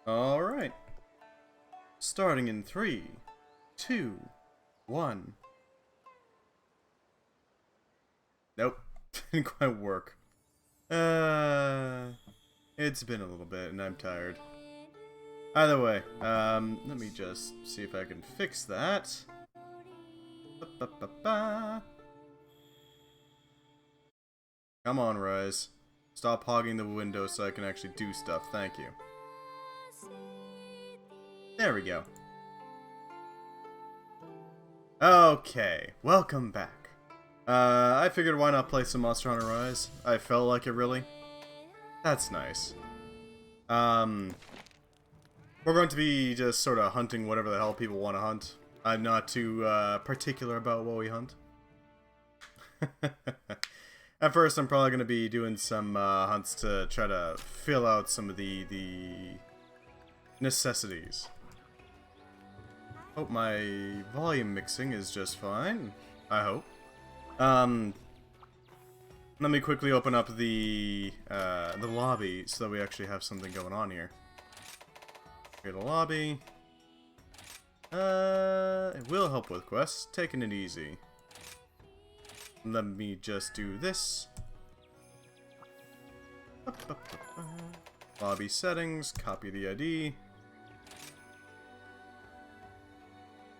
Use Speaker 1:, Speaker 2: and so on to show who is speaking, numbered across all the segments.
Speaker 1: Alright. Starting in 3, 2, 1. Nope. Didn't quite work. It's been a little bit and I'm tired. Either way, let me just see if I can fix that. Ba-ba-ba-ba. Come on, Rise. Stop hogging the window so I can actually do stuff. Thank you. There we go. Okay, welcome back. I figured why not play some Monster Hunter Rise. I felt like it, really. That's nice. We're going to be just sort of hunting whatever the hell people want to hunt. I'm not too particular about what we hunt. At first, I'm probably going to be doing some hunts to try to fill out some of the necessities. Hope my volume mixing is just fine. I hope. Let me quickly open up the lobby so that we actually have something going on here. Create a lobby. It will help with quests. Taking it easy. Let me just do this. Lobby settings. Copy the ID.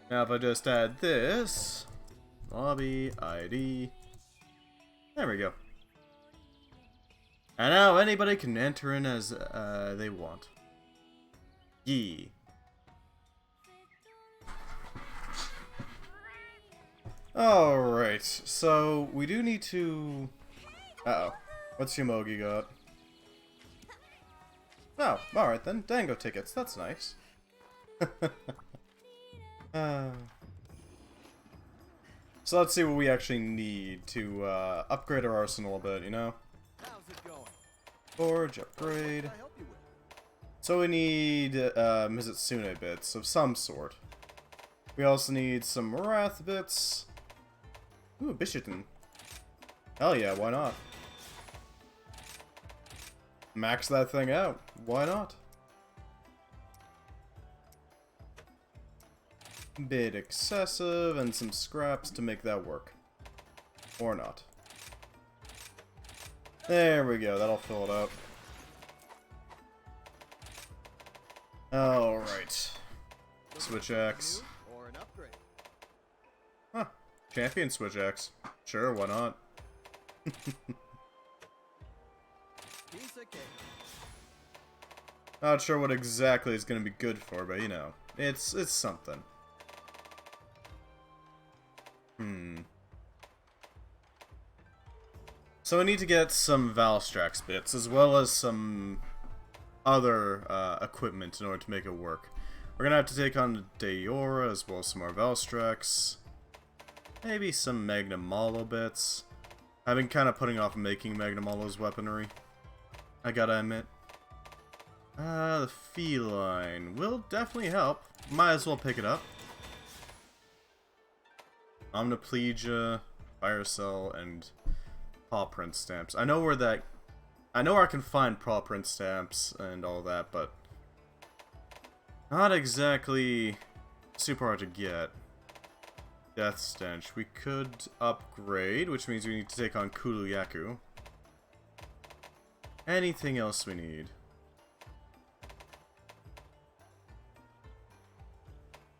Speaker 1: Now if I just add this, lobby ID, there we go. And now anybody can enter in as they want. Yee. Alright, so we do need to... Uh-oh. What's Yamogi got? Oh, alright then. Dango tickets, that's nice. So let's see what we actually need to upgrade our arsenal a bit, you know?
Speaker 2: How's it going?
Speaker 1: Forge, upgrade. So we need Mizitsune bits of some sort. We also need some Wrath bits. Ooh, Bishiton. Hell yeah, why not? Max that thing out. Why not? Bit excessive and some scraps to make that work. Or not. There we go, that'll fill it up. Alright. Switch axe.
Speaker 2: Or an upgrade.
Speaker 1: Huh. Champion switch axe. Sure, why not?
Speaker 2: Piece of cake.
Speaker 1: Not sure what exactly it's gonna be good for, but you know, it's something. So I need to get some Valstrax bits, as well as some other equipment in order to make it work. We're gonna have to take on Deora, as well as some more Valstrax. Maybe some Magnamalo bits. I've been kind of putting off making Magnamalo's weaponry, I gotta admit. The feline will definitely help. Might as well pick it up. Omniplegia, Fire Cell, and paw print stamps. I know where I can find paw print stamps and all that, but not exactly super hard to get. Death Stench. We could upgrade, which means we need to take on Kuluyaku. Anything else we need?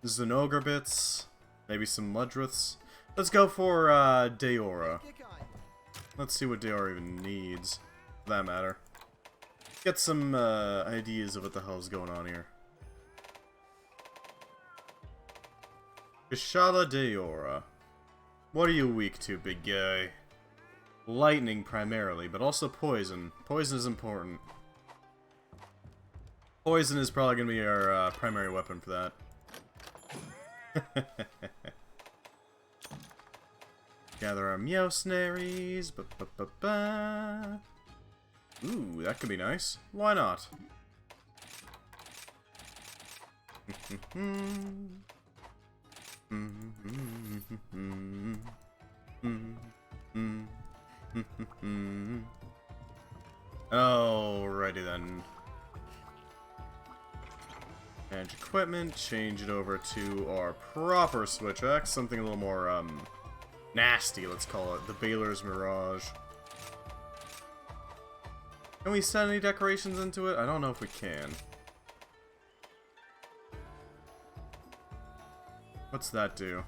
Speaker 1: Zenogre bits. Maybe some Mudriths. Let's go for Deora. Let's see what Deora even needs, for that matter. Get some ideas of what the hell's going on here. Kushala Deora. What are you weak to, big guy? Lightning primarily, but also poison. Poison is important. Poison is probably going to be our primary weapon for that. Gather our Meowsnaries. Ba-ba-ba-ba. Ooh, that could be nice. Why not? Alrighty then. Manage equipment, change it over to our proper switch axe, something a little more, nasty, let's call it. The Baylor's Mirage. Can we set any decorations into it? I don't know if we can. What's that do?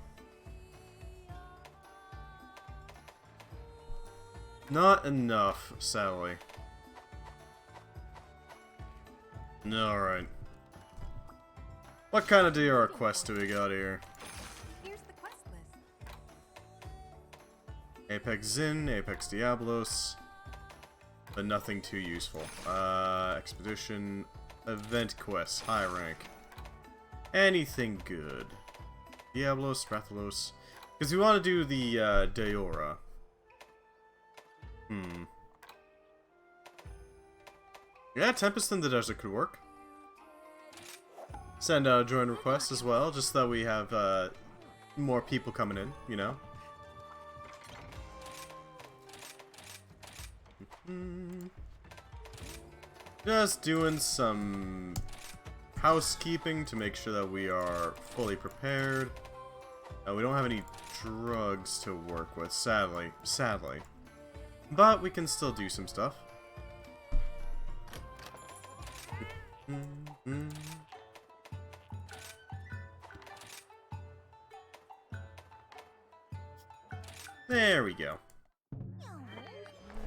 Speaker 1: Not enough, sadly. Alright. What kind of DR quest do we got here?
Speaker 3: Here's the quest list.
Speaker 1: Apex Zin, Apex Diablos. But nothing too useful. Expedition, event quests, high rank. Anything good. Diablos, Rathalos. Because we want to do the Deora. Yeah, Tempest in the Desert could work. Send out a join request as well, just so that we have more people coming in, you know? Just doing some housekeeping to make sure that we are fully prepared. We don't have any drugs to work with, sadly. But we can still do some stuff. There we go.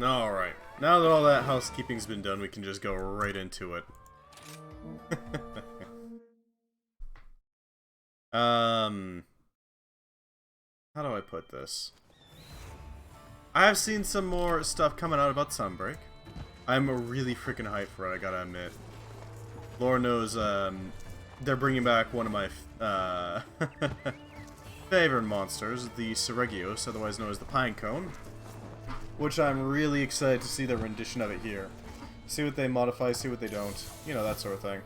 Speaker 1: Alright. Now that all that housekeeping's been done, we can just go right into it. How do I put this? I have seen some more stuff coming out about Sunbreak. I'm really freaking hyped for it, I gotta admit. Lord knows, they're bringing back one of my favorite monsters, the Safi'jiiva, otherwise known as the Pinecone. Which I'm really excited to see the rendition of it here. See what they modify, see what they don't. You know, that sort of thing.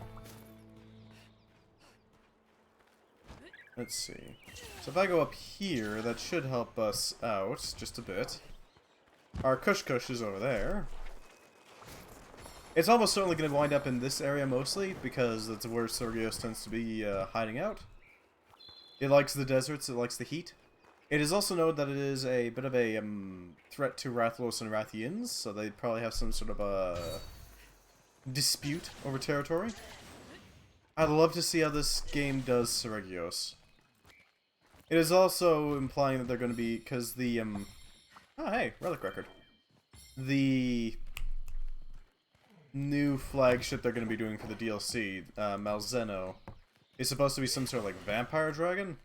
Speaker 1: Let's see. So if I go up here, that should help us out just a bit. Our Kush is over there. It's almost certainly going to wind up in this area mostly, because that's where Safi'jiiva tends to be hiding out. It likes the deserts, it likes the heat. It is also noted that it is a bit of a threat to Rathalos and Rathians, so they probably have some sort of a dispute over territory. I'd love to see how this game does Safi'jiiva. It is also implying that they're going to be, because the, oh hey, Relic record. The new flagship they're going to be doing for the DLC, Malzeno, is supposed to be some sort of like vampire dragon,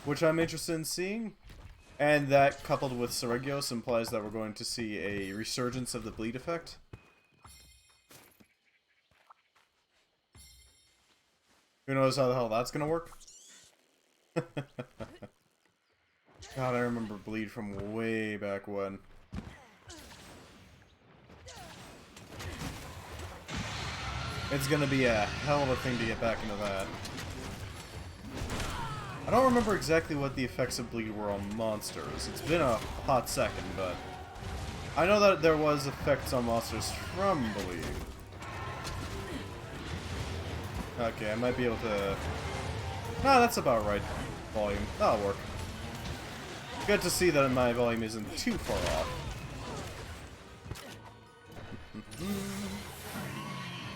Speaker 1: which I'm interested in seeing. And that, coupled with Safi'jiiva, implies that we're going to see a resurgence of the bleed effect. Who knows how the hell that's going to work? God, I remember bleed from way back when. It's gonna be a hell of a thing to get back into that. I don't remember exactly what the effects of bleed were on monsters. It's been a hot second, but I know that there was effects on monsters from bleed. Okay, I might be able to... No, that's about right volume. That'll work. Good to see that my volume isn't too far off.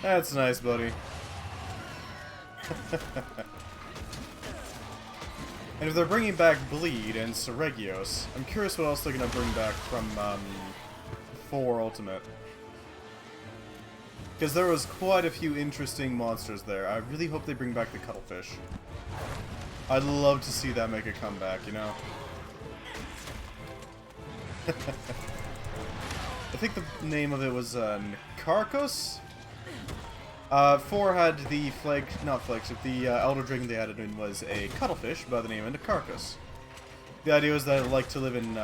Speaker 1: That's nice, buddy. And if they're bringing back Bleed and Safi'jiiva, I'm curious what else they're gonna bring back from 4 Ultimate. Because there was quite a few interesting monsters there. I really hope they bring back the Cuttlefish. I'd love to see that make a comeback, you know? I think the name of it was Nikarkos? 4 had the the Elder Dragon they added in was a Cuttlefish by the name of Nikarkos. The idea was that it liked to live in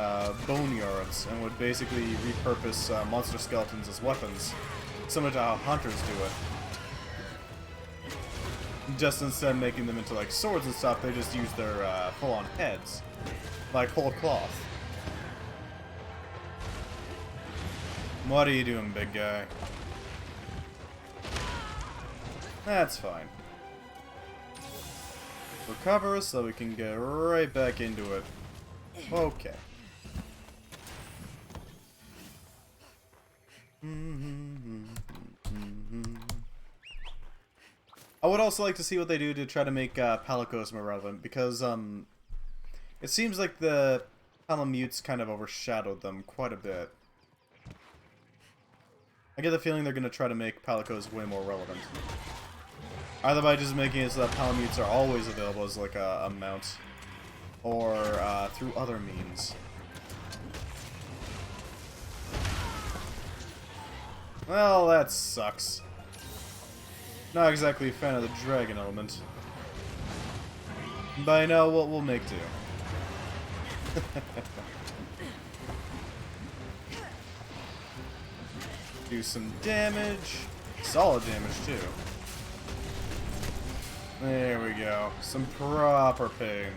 Speaker 1: boneyards and would basically repurpose monster skeletons as weapons, similar to how hunters do it. Just instead of making them into like swords and stuff, they just use their full-on heads, like whole cloth. What are you doing, big guy? That's fine. for cover so we can get right back into it. Okay. I would also like to see what they do to try to make Palicos more relevant, because it seems like the Palamutes kind of overshadowed them quite a bit. I get the feeling they're going to try to make Palicos way more relevant. Either by just making it so that Palamutes are always available as like a mount, or through other means. Well, that sucks. Not exactly a fan of the dragon element. But I know what we'll make do. Do some damage. Solid damage, too. There we go. Some proper pain.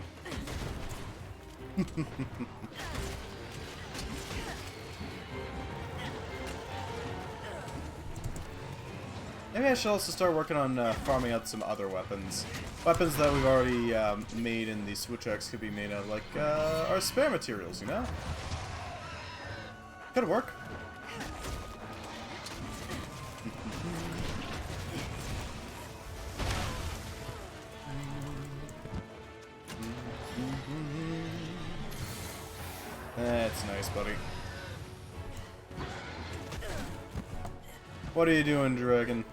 Speaker 1: Maybe I should also start working on farming out some other weapons. Weapons that we've already made in the Switch X could be made out of, like, our spare materials, you know? Could work. That's nice, buddy. What are you doing, dragon?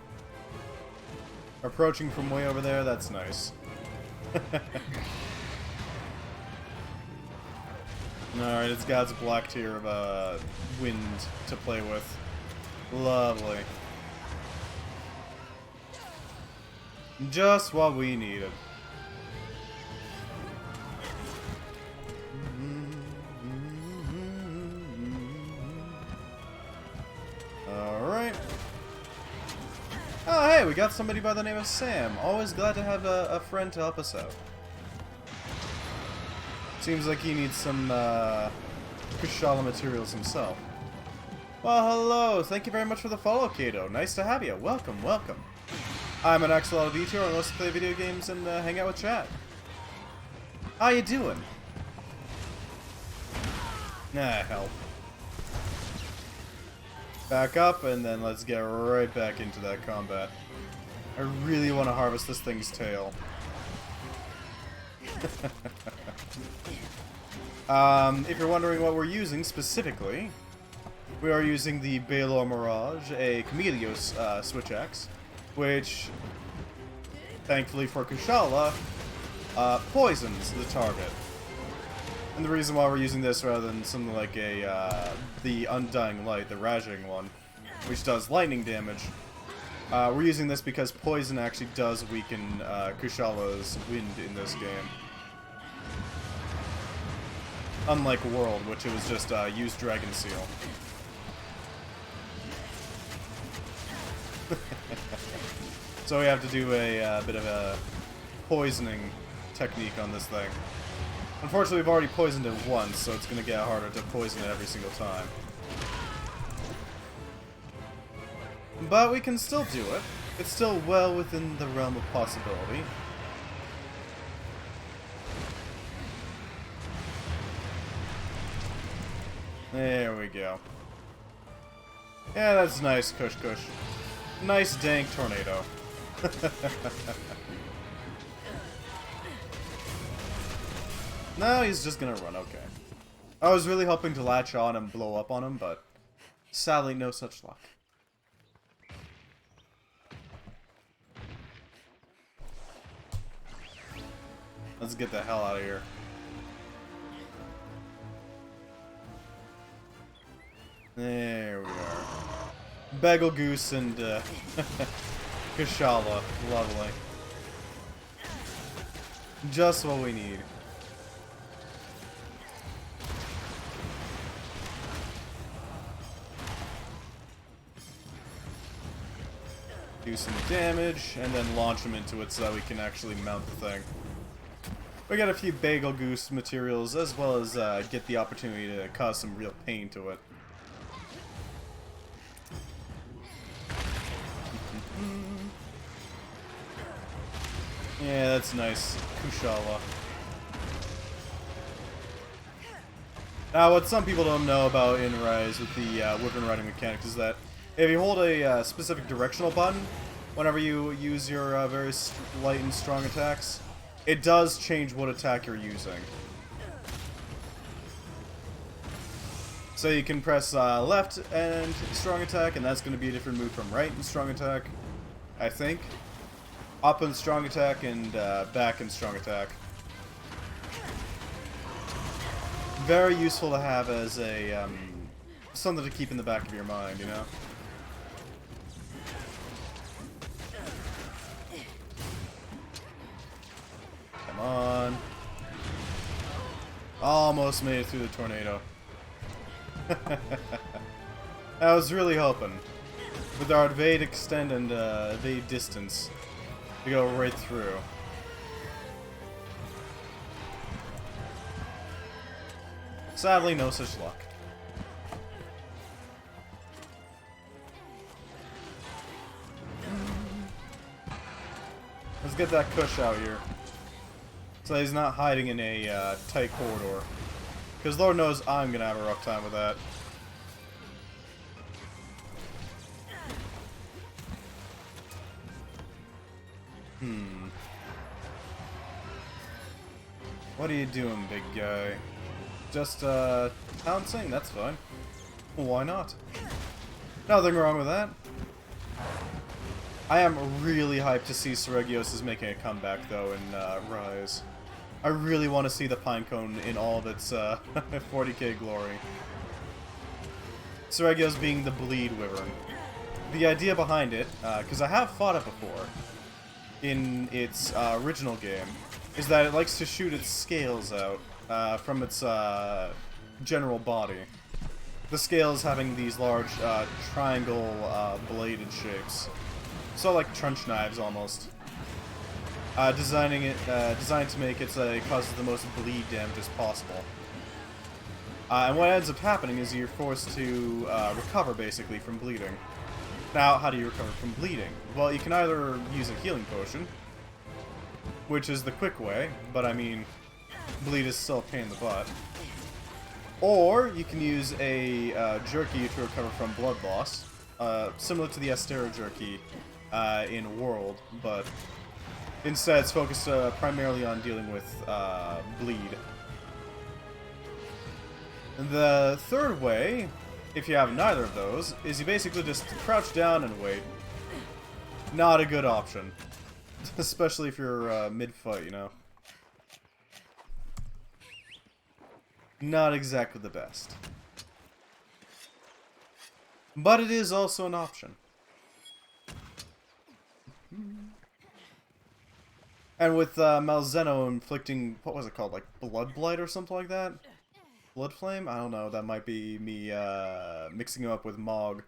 Speaker 1: Approaching from way over there? That's nice. Alright, it's God's black tier of wind to play with. Lovely. Just what we needed. Alright. Oh, hey, we got somebody by the name of Sam. Always glad to have a friend to help us out. Seems like he needs some Kushala materials himself. Well, hello. Thank you very much for the follow, Kato. Nice to have you. Welcome, welcome. I'm an Astalos VTuber and I love to play video games and hang out with chat. How you doing? Nah, hell. Back up, and then let's get right back into that combat. I really want to harvest this thing's tail. If you're wondering what we're using specifically, we are using the Baelor Mirage, a Chameleos Switch Axe, which, thankfully for Kushala, poisons the target. And the reason why we're using this rather than something like the Undying Light, the Rajang one, which does lightning damage, we're using this because poison actually does weaken Kushala's wind in this game. Unlike World, which it was just use Dragon Seal. So we have to do a bit of a poisoning technique on this thing. Unfortunately, we've already poisoned it once, so it's going to get harder to poison it every single time. But we can still do it. It's still well within the realm of possibility. There we go. Yeah, that's nice, Kush Kush. Nice dank tornado. No, he's just gonna run, okay. I was really hoping to latch on and blow up on him, but sadly no such luck. Let's get the hell out of here. There we are. Bagel Goose and Kushala. Lovely. Just what we need. Do some damage, and then launch him into it so that we can actually mount the thing. We got a few Bagel Goose materials, as well as get the opportunity to cause some real pain to it. Yeah, that's nice. Kushala. Now, what some people don't know about in Rise with the weapon riding mechanics is that if you hold a specific directional button, whenever you use your very light and strong attacks, it does change what attack you're using. So you can press left and strong attack, and that's going to be a different move from right and strong attack, I think. Up and strong attack, and back and strong attack. Very useful to have as a something to keep in the back of your mind, you know. Come on. Almost made it through the tornado. I was really hoping with our evade extend and evade distance to go right through. Sadly, no such luck. Let's get that Kush out here, so he's not hiding in a tight corridor. Because Lord knows I'm gonna have a rough time with that. What are you doing, big guy? Just, pouncing? That's fine. Why not? Nothing wrong with that. I am really hyped to see Seregios is making a comeback, though, in, Rise. I really want to see the Pinecone in all of its, 40k glory. Seregios being the bleed wyvern. The idea behind it, because I have fought it before, in its, original game, is that it likes to shoot its scales out, from its general body. The scales having these large triangle bladed shapes. So like trench knives almost. Designed to make it so it causes the most bleed damage as possible. And what ends up happening is you're forced to recover basically from bleeding. Now, how do you recover from bleeding? Well, you can either use a healing potion, which is the quick way, but I mean, bleed is still a pain in the butt. Or you can use a jerky to recover from blood loss, similar to the Astalos jerky in World, but instead it's focused primarily on dealing with bleed. The third way, if you have neither of those, is you basically just crouch down and wait. Not a good option. Especially if you're mid-fight, you know. Not exactly the best. But it is also an option. And with Malzeno inflicting, what was it called, like Blood Blight or something like that? Blood Flame? I don't know, that might be me mixing him up with Mog.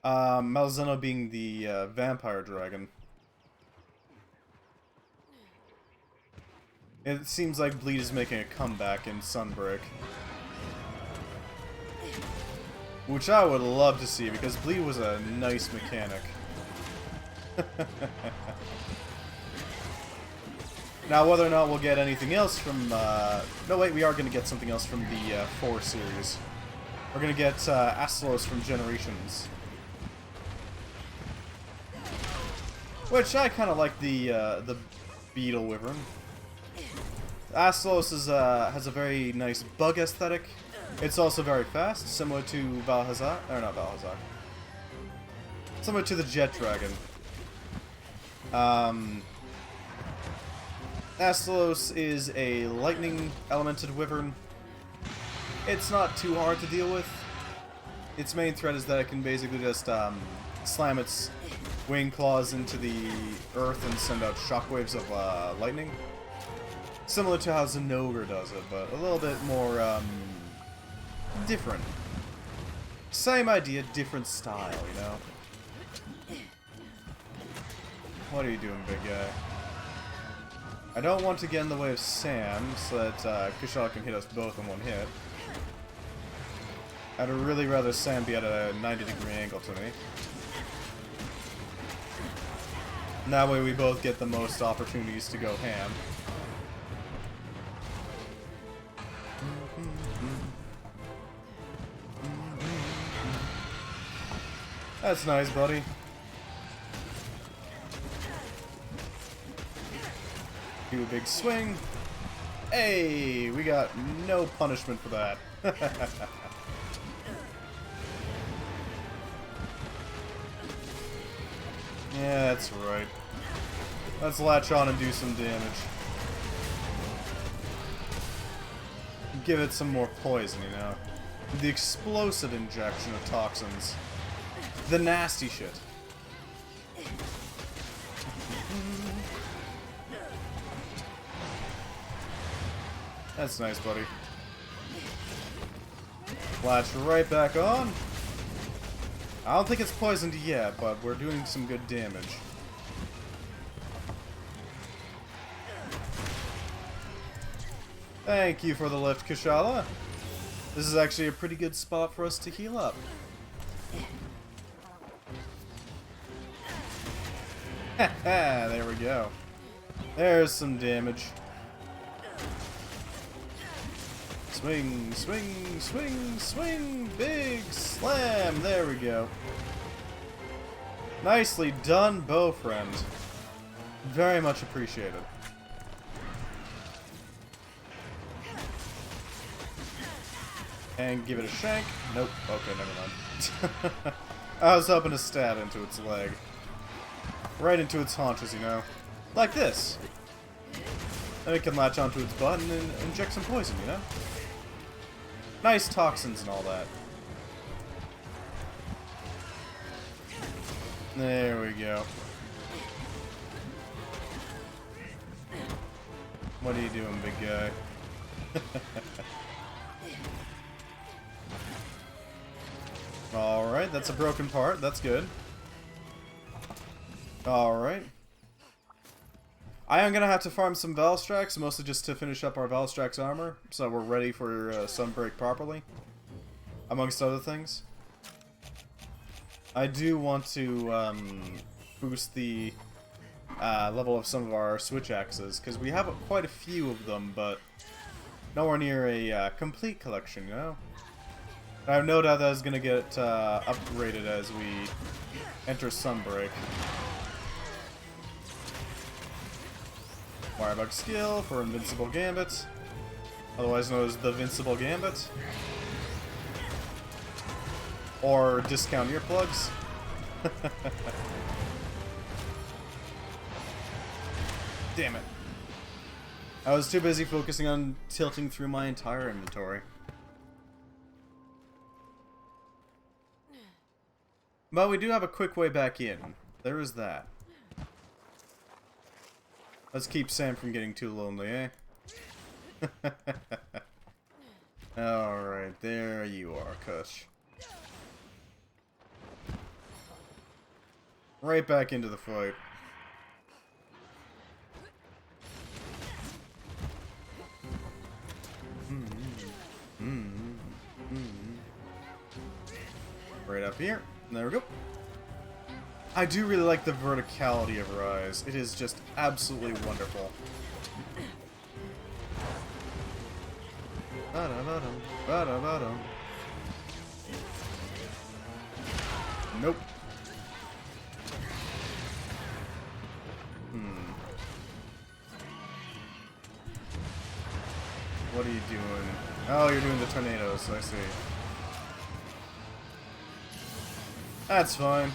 Speaker 1: Malzeno being the vampire dragon. It seems like Bleed is making a comeback in Sunbreak. Which I would love to see, because Bleed was a nice mechanic. Now, whether or not we'll get anything else from... no, wait, we are going to get something else from the 4 series. We're going to get Astalos from Generations. Which, I kind of like the Beetle Wyvern. Astalos is, has a very nice bug aesthetic. It's also very fast, similar to Valhazak. Or not Valhazak. Similar to the Jet Dragon. Astalos is a lightning elemented wyvern. It's not too hard to deal with. Its main threat is that it can basically just slam its wing claws into the earth and send out shockwaves of lightning. Similar to how Zenogre does it, but a little bit more different. Same idea, different style, you know? What are you doing, big guy? I don't want to get in the way of Sam, so that Kushal can hit us both in one hit. I'd really rather Sam be at a 90-degree angle to me. And that way we both get the most opportunities to go ham. That's nice, buddy. Do a big swing. Hey, we got no punishment for that. Yeah, that's right. Let's latch on and do some damage. Give it some more poison, you know? The explosive injection of toxins. The nasty shit. That's nice, buddy. Latch right back on. I don't think it's poisoned yet, but we're doing some good damage. Thank you for the lift, Kushala. This is actually a pretty good spot for us to heal up. Haha, there we go. There's some damage. Swing, swing, swing, swing, big slam. There we go. Nicely done, bow friend. Very much appreciated. And give it a shank. Nope. Okay, never mind. I was hoping to stab into its leg. Right into its haunches, you know. Like this. Then it can latch onto its butt and inject some poison, you know? Nice toxins and all that. There we go. What are you doing, big guy? Alright, that's a broken part. That's good. Alright. I am going to have to farm some Valstrax, mostly just to finish up our Valstrax armor, so we're ready for Sunbreak properly, amongst other things. I do want to boost the level of some of our switch axes, because we have quite a few of them, but nowhere near a complete collection, you know? I have no doubt that is going to get upgraded as we enter Sunbreak. Wirebug skill for Invincible Gambit, otherwise known as the Vincible Gambit, or discount earplugs. Damn it. I was too busy focusing on tilting through my entire inventory. But we do have a quick way back in. There is that. Let's keep Sam from getting too lonely, eh? Alright, there you are, Kush. Right back into the fight. Right up here. There we go. I do really like the verticality of Rise. It is just absolutely wonderful. Nope. What are you doing? Oh, you're doing the tornadoes, I see. That's fine.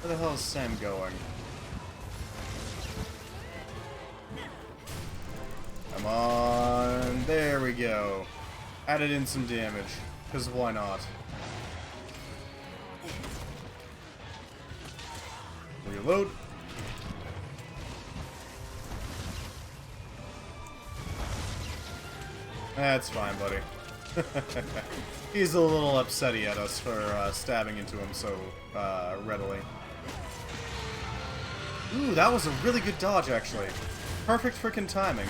Speaker 1: Where the hell is Sam going? Come on. There we go. Added in some damage. Because why not? Reload. That's fine, buddy. He's a little upsetty at us for stabbing into him so readily. Ooh, that was a really good dodge, actually. Perfect frickin' timing.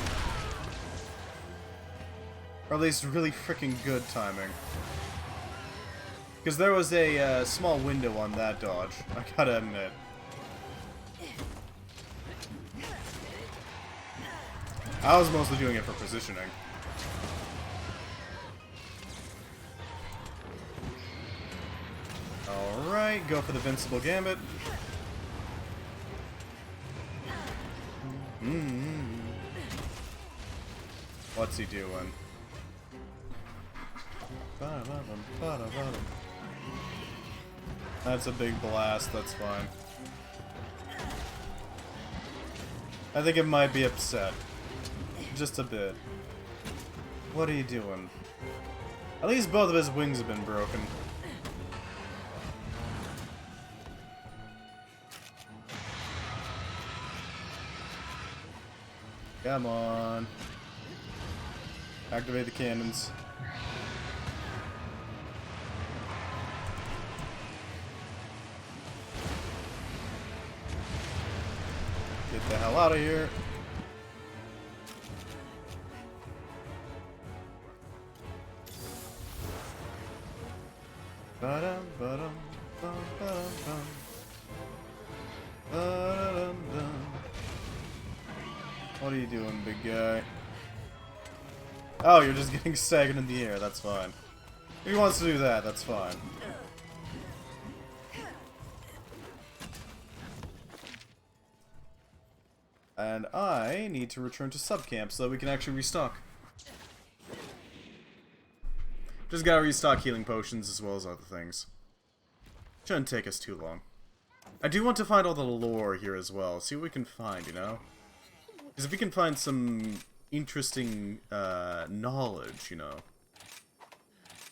Speaker 1: Or at least really freaking good timing. Because there was a small window on that dodge, I gotta admit. I was mostly doing it for positioning. Alright, go for the Vincible Gambit. What's he doing? That's a big blast, that's fine. I think it might be upset. Just a bit. What are you doing? At least both of his wings have been broken. Come on. Activate the cannons. Get the hell out of here. Ba-dum, ba-dum, bum, ba-dum, bum. Ba-dum, dum. What are you doing, big guy? Oh, you're just getting sagging in the air, that's fine. If he wants to do that, that's fine. And I need to return to subcamp so that we can actually restock. Just gotta restock healing potions as well as other things. Shouldn't take us too long. I do want to find all the lore here as well, see what we can find, you know? Because if we can find some interesting knowledge, you know.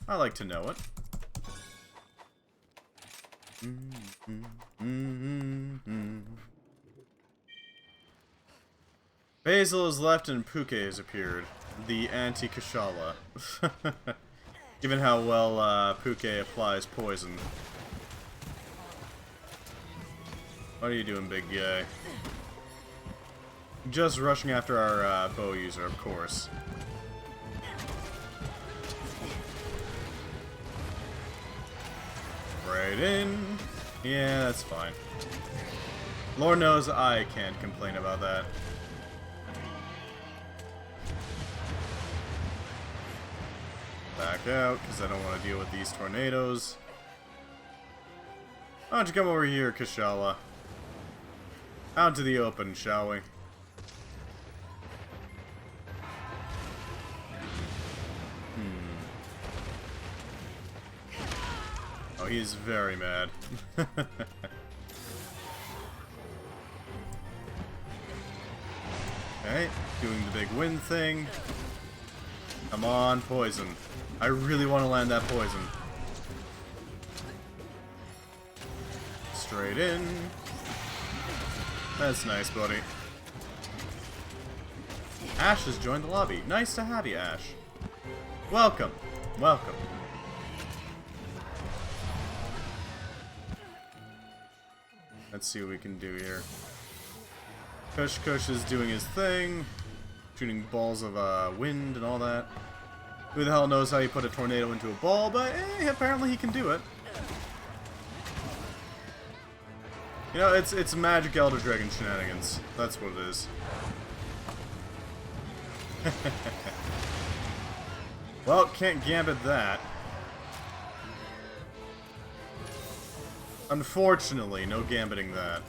Speaker 1: I like to know it. Basil has left and Puke has appeared. The anti-Kashala. Given how well Puke applies poison. What are you doing, big guy? Just rushing after our bow user, of course. Right in. Yeah, that's fine. Lord knows I can't complain about that. Back out, because I don't want to deal with these tornadoes. Why don't you come over here, Kashala? Out to the open, shall we? Oh, he's very mad. Okay, doing the big wind thing. Come on, poison. I really want to land that poison. Straight in. That's nice, buddy. Ash has joined the lobby. Nice to have you, Ash. Welcome. Welcome. Let's see what we can do here. Kush Kush is doing his thing. Shooting balls of wind and all that. Who the hell knows how you put a tornado into a ball, but apparently he can do it. You know, it's magic Elder Dragon shenanigans. That's what it is. Well, can't gambit that. Unfortunately, no gambiting that.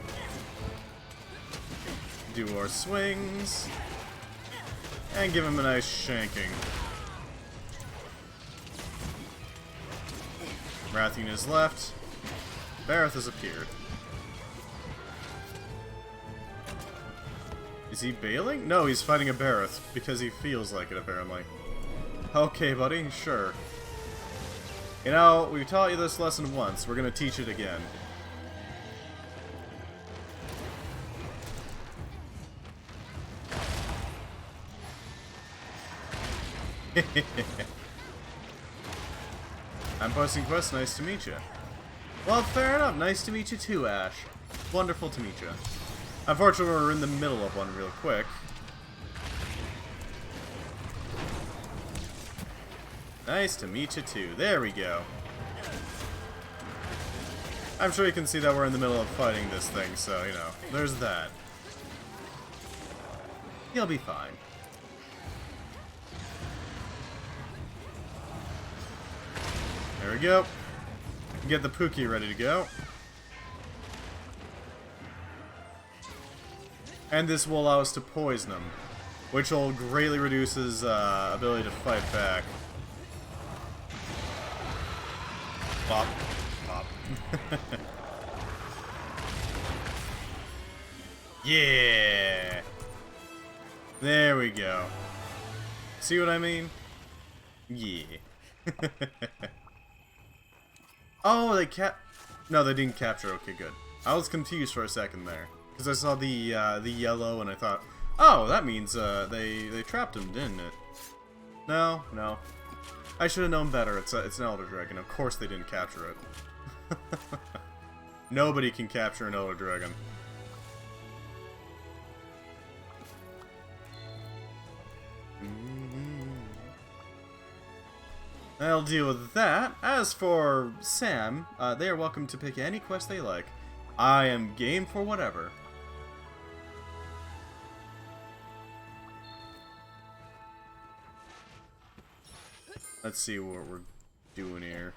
Speaker 1: Do our swings. And give him a nice shanking. Rathian is left. Bareth has appeared. Is he bailing? No, he's fighting a Bareth, because he feels like it, apparently. Okay, buddy, sure. You know, we've taught you this lesson once, we're gonna teach it again. I'm posting quests, nice to meet you. Well, fair enough, nice to meet you too, Ash. Wonderful to meet you. Unfortunately, we're in the middle of one real quick. Nice to meet you too. There we go. I'm sure you can see that we're in the middle of fighting this thing, so, you know, there's that. He'll be fine. There we go. Get the Pookie ready to go. And this will allow us to poison him, which will greatly reduce his ability to fight back. Bop. Bop. Yeah! There we go. See what I mean? Yeah. Oh, they No, they didn't capture. Okay, good. I was confused for a second there. Because I saw the yellow and I thought, oh, that means they trapped him, didn't it? No, no. I should have known better. It's an Elder Dragon. Of course they didn't capture it. Nobody can capture an Elder Dragon. I'll deal with that. As for Sam, they are welcome to pick any quest they like. I am game for whatever. Let's see what we're doing here.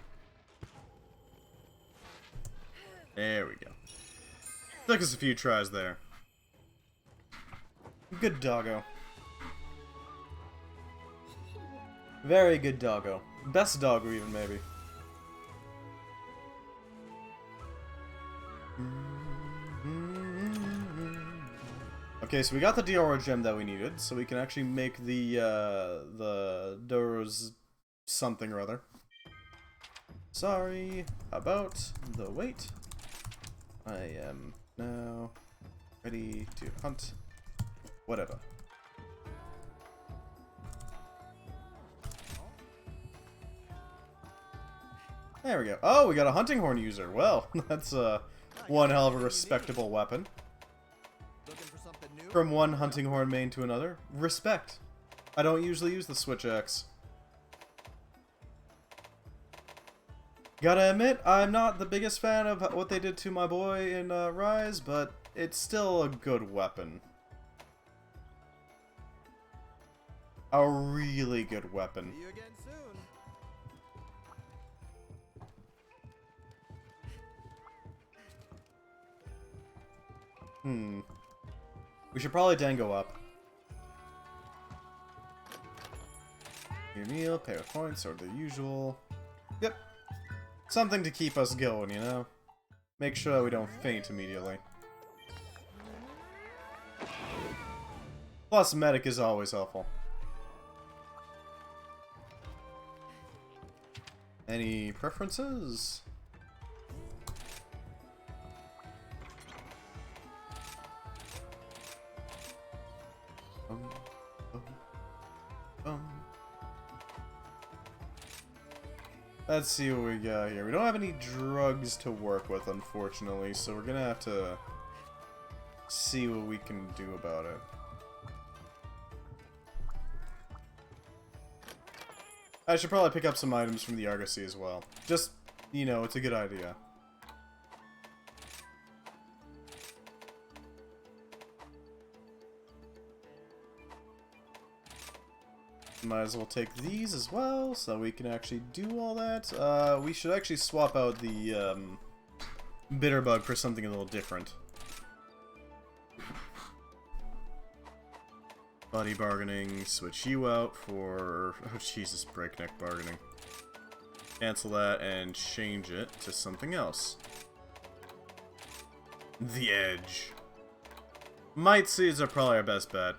Speaker 1: There we go. Took us a few tries there. Good doggo. Very good doggo. Best doggo even, maybe. Okay, so we got the Diora gem that we needed, so we can actually make the Doro's something or other. Sorry about the wait. I am now ready to hunt. Whatever. There we go. Oh, we got a hunting horn user. Well, that's one hell of a respectable weapon.
Speaker 2: Looking for something new?
Speaker 1: From one hunting horn main to another. Respect. I don't usually use the switch axe. Gotta admit, I'm not the biggest fan of what they did to my boy in Rise, but it's still a good weapon. A really good weapon.
Speaker 2: See you again soon.
Speaker 1: We should probably dango up. Your meal, pay with points, or the usual. Yep. Something to keep us going, you know? Make sure we don't faint immediately. Plus, medic is always helpful. Any preferences? Let's see what we got here. We don't have any drugs to work with, unfortunately, so we're gonna have to see what we can do about it. I should probably pick up some items from the Argosy as well. Just, you know, it's a good idea. Might as well take these as well, so we can actually do all that. We should actually swap out the Bitterbug for something a little different. Buddy bargaining, switch you out for... Oh Jesus, breakneck bargaining. Cancel that and change it to something else. The Edge. Might Seeds are probably our best bet.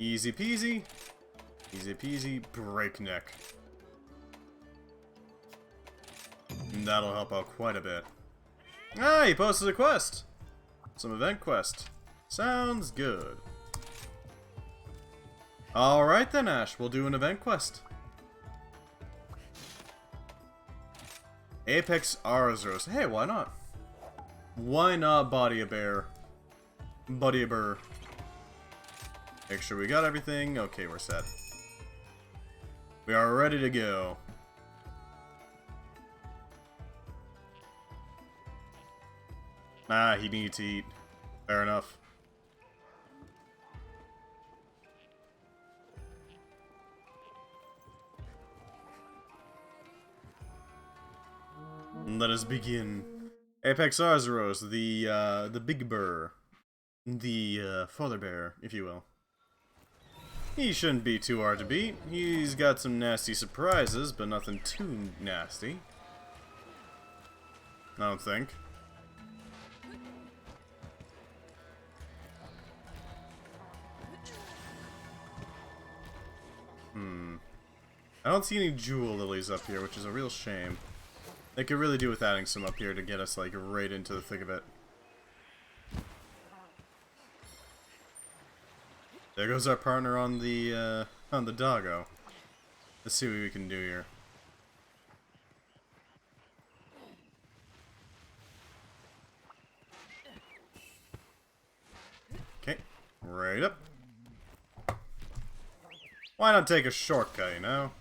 Speaker 1: Easy peasy. Easy peasy, breakneck. And that'll help out quite a bit. Ah, he posted a quest! Some event quest. Sounds good. Alright then, Ash, we'll do an event quest. Apex Arzoros. Hey, why not? Why not body a bear? Buddy a burr. Make sure we got everything. Okay, we're set. We are ready to go. Ah, he needs to eat. Fair enough. Let us begin. Apex Arzuros, the big burr. The, father bear, if you will. He shouldn't be too hard to beat. He's got some nasty surprises, but nothing too nasty. I don't think. I don't see any jewel lilies up here, which is a real shame. They could really do with adding some up here to get us, like, right into the thick of it. There goes our partner on the doggo. Let's see what we can do here. Okay, right up. Why not take a shortcut, you know?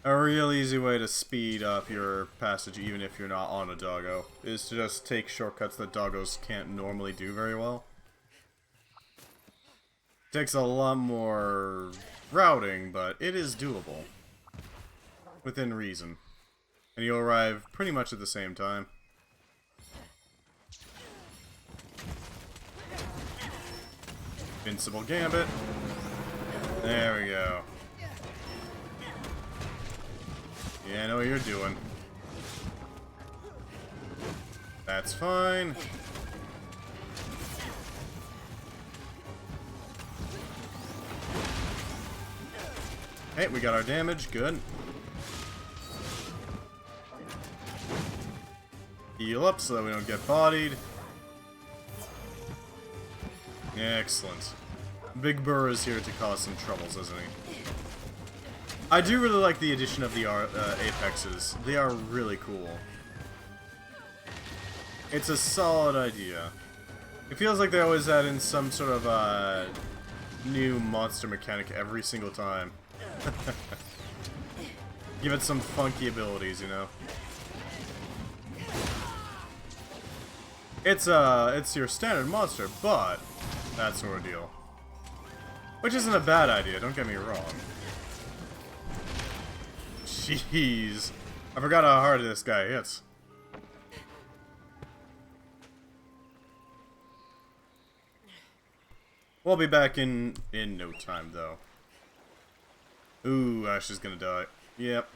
Speaker 1: A real easy way to speed up your passage, even if you're not on a doggo, is to just take shortcuts that doggos can't normally do very well. Takes a lot more routing, but it is doable. Within reason. And you'll arrive pretty much at the same time. Invincible Gambit. There we go. Yeah, I know what you're doing. That's fine. Hey, we got our damage. Good. Heal up so that we don't get bodied. Excellent. Big Burr is here to cause some troubles, isn't he? I do really like the addition of the apexes. They are really cool. It's a solid idea. It feels like they always add in some sort of new monster mechanic every single time. Give it some funky abilities, you know? It's your standard monster, but that sort of deal. Which isn't a bad idea, don't get me wrong. Jeez. I forgot how hard this guy hits. We'll be back in no time, though. Ooh, Ash is gonna die. Yep.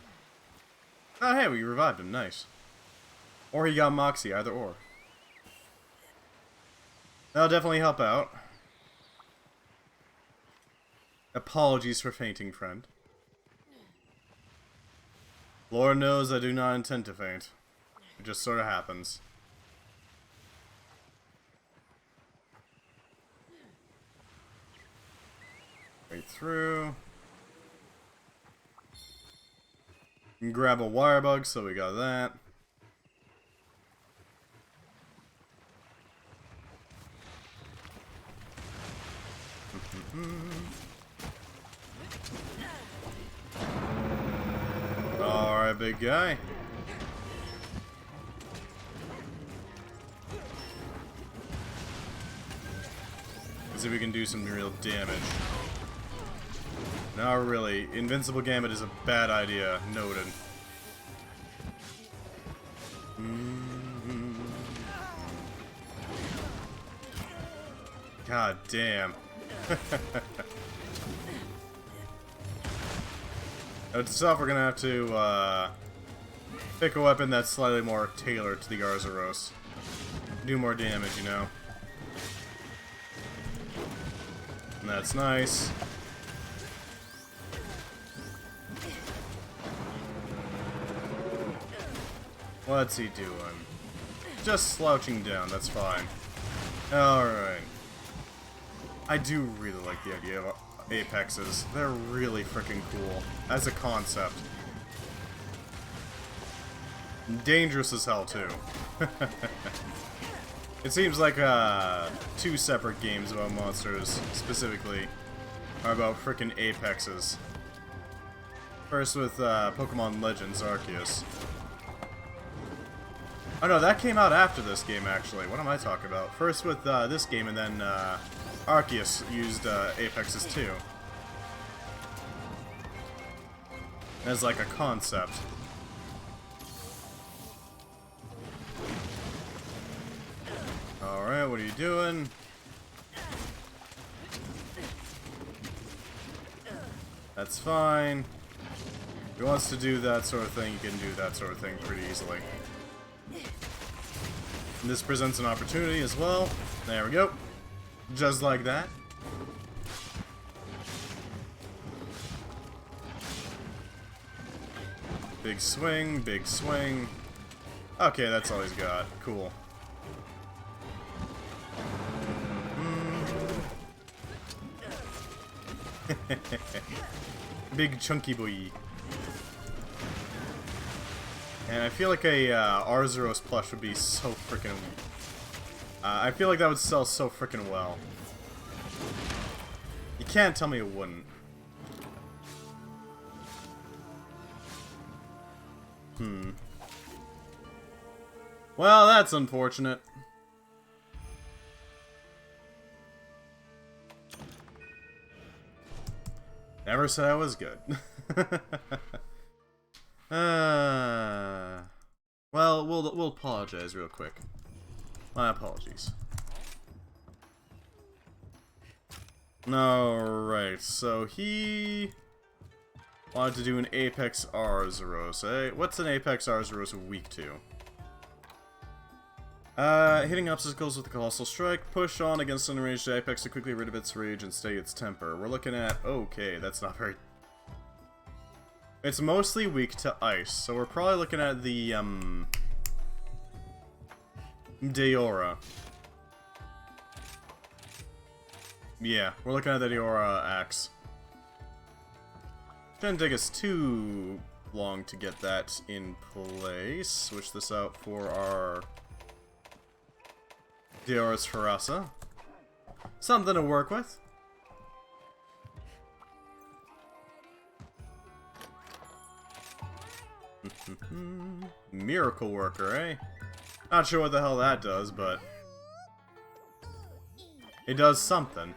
Speaker 1: Oh, hey, we revived him. Nice. Or he got Moxie, either or. That'll definitely help out. Apologies for fainting, friend. Lord knows I do not intend to faint. It just sort of happens. Right through. And grab a wire bug, so we got that. Alright, big guy. Let's see if we can do some real damage. Not really. Invincible Gambit is a bad idea. Noted. God damn. Note to self, we're gonna have to pick a weapon that's slightly more tailored to the Arzuros. Do more damage, you know. And that's nice. What's he doing? Just slouching down, that's fine. Alright. I do really like the idea of apexes. They're really freaking cool as a concept. Dangerous as hell, too. It seems like two separate games about monsters, specifically, are about frickin' apexes. First with Pokemon Legends Arceus. Oh no, that came out after this game, actually. What am I talking about? First with this game, and then Arceus used apexes too. As like a concept. Alright, what are you doing? That's fine. If he wants to do that sort of thing, you can do that sort of thing pretty easily. And this presents an opportunity as well. There we go. Just like that. Big swing, big swing. Okay, that's all he's got. Cool. Big chunky boy. And I feel like a Arzuros plush would be so freaking. I feel like that would sell so freaking well. You can't tell me it wouldn't. Well, that's unfortunate. Never said I was good. Well, we'll apologize real quick. My apologies. Alright, so he wanted to do an Apex Arzuros, eh? What's an Apex Arzuros weak to? Hitting obstacles with a Colossal Strike, push on against an enraged Apex to quickly rid of its rage and stay its temper. We're looking at, okay, that's not very... It's mostly weak to ice, so we're probably looking at the, Deora. Yeah, we're looking at the Deora axe. Shouldn't take us too long to get that in place. Switch this out for our Deora's Ferasa. Something to work with. Miracle Worker, eh? Not sure what the hell that does, but it does something.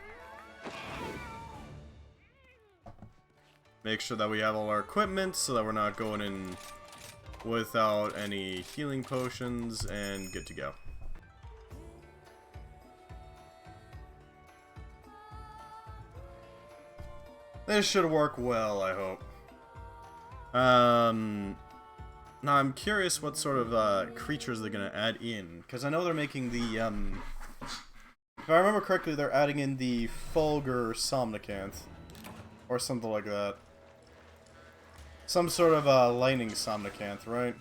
Speaker 1: Make sure that we have all our equipment so that we're not going in without any healing potions, and good to go. This should work well, I hope. Now I'm curious what sort of creatures they're gonna add in, because I know they're making the if I remember correctly, they're adding in the Fulgur Somnicanth, or something like that. Some sort of lightning Somnicanth, right?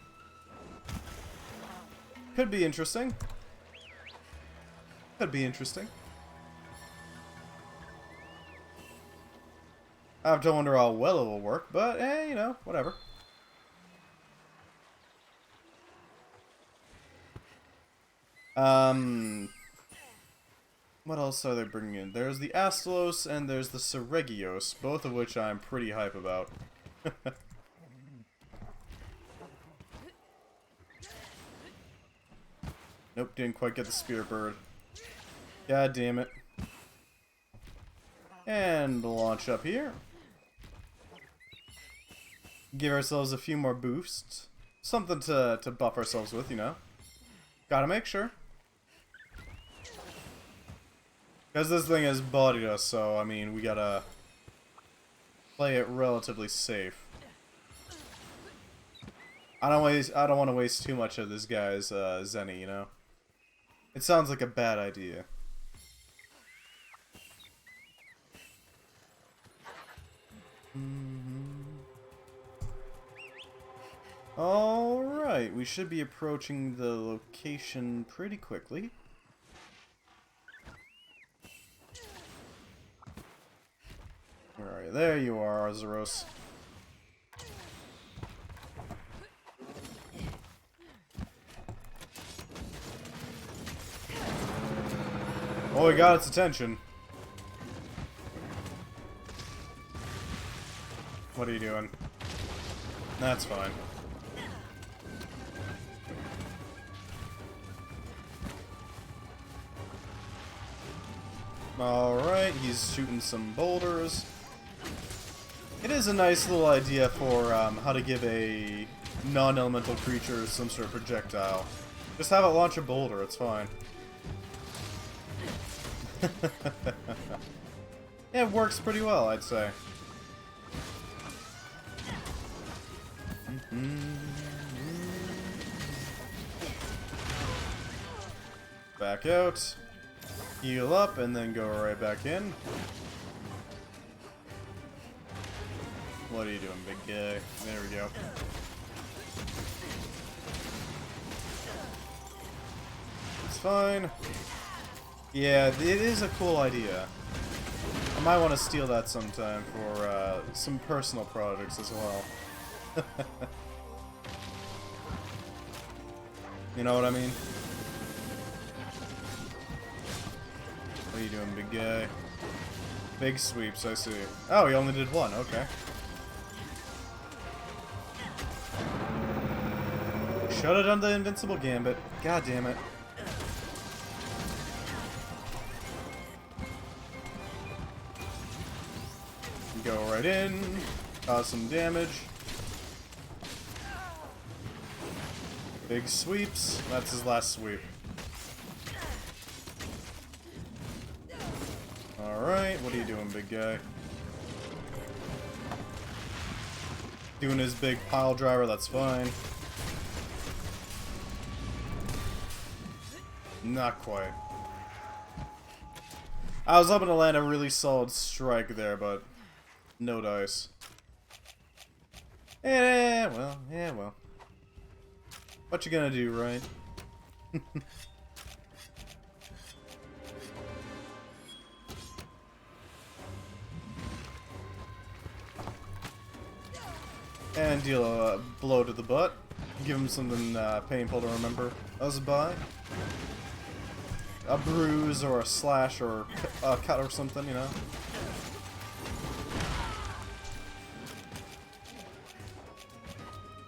Speaker 1: Could be interesting. Could be interesting. I have to wonder how well it will work, but you know, whatever. What else are they bringing in? There's the Astalos and there's the Seregios, both of which I'm pretty hype about. Nope, didn't quite get the Spear Bird. God damn it. And launch up here. Give ourselves a few more boosts. Something to buff ourselves with, you know. Gotta make sure. Because this thing has bodied us, so, I mean, we gotta play it relatively safe. I don't want to waste too much of this guy's Zenny, you know. It sounds like a bad idea. Alright, we should be approaching the location pretty quickly. Where are you? There you are, Arzuros. Oh, we got its attention. What are you doing? That's fine. Alright, he's shooting some boulders. It is a nice little idea for how to give a non-elemental creature some sort of projectile. Just have it launch a boulder, it's fine. Yeah, it works pretty well, I'd say. Back out. Heal up, and then go right back in. What are you doing, big guy? There we go. It's fine. Yeah, it is a cool idea. I might want to steal that sometime for some personal projects as well. You know what I mean? What are you doing, big guy? Big sweeps, I see. Oh, he only did one, okay. Shut it on the invincible gambit. God damn it. Go right in, cause some damage. Big sweeps. That's his last sweep. Alright, what are you doing, big guy? Doing his big pile driver, that's fine. Not quite. I was hoping to land a really solid strike there, but no dice. Yeah, well. What you gonna do, right? And deal a blow to the butt. Give him something painful to remember us by. A bruise or a slash or a cut or something, you know.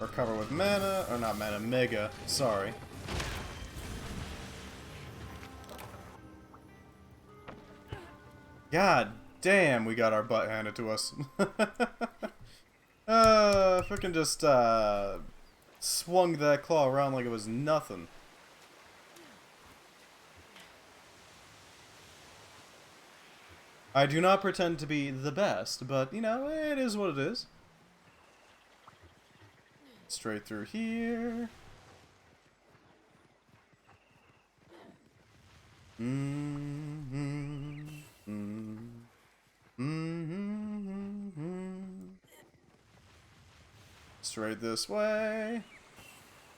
Speaker 1: Recover with mana, or not mana, mega, sorry. God damn, we got our butt handed to us. Frickin' just, swung that claw around like it was nothing. I do not pretend to be the best, but, you know, it is what it is. Straight through here. Straight this way.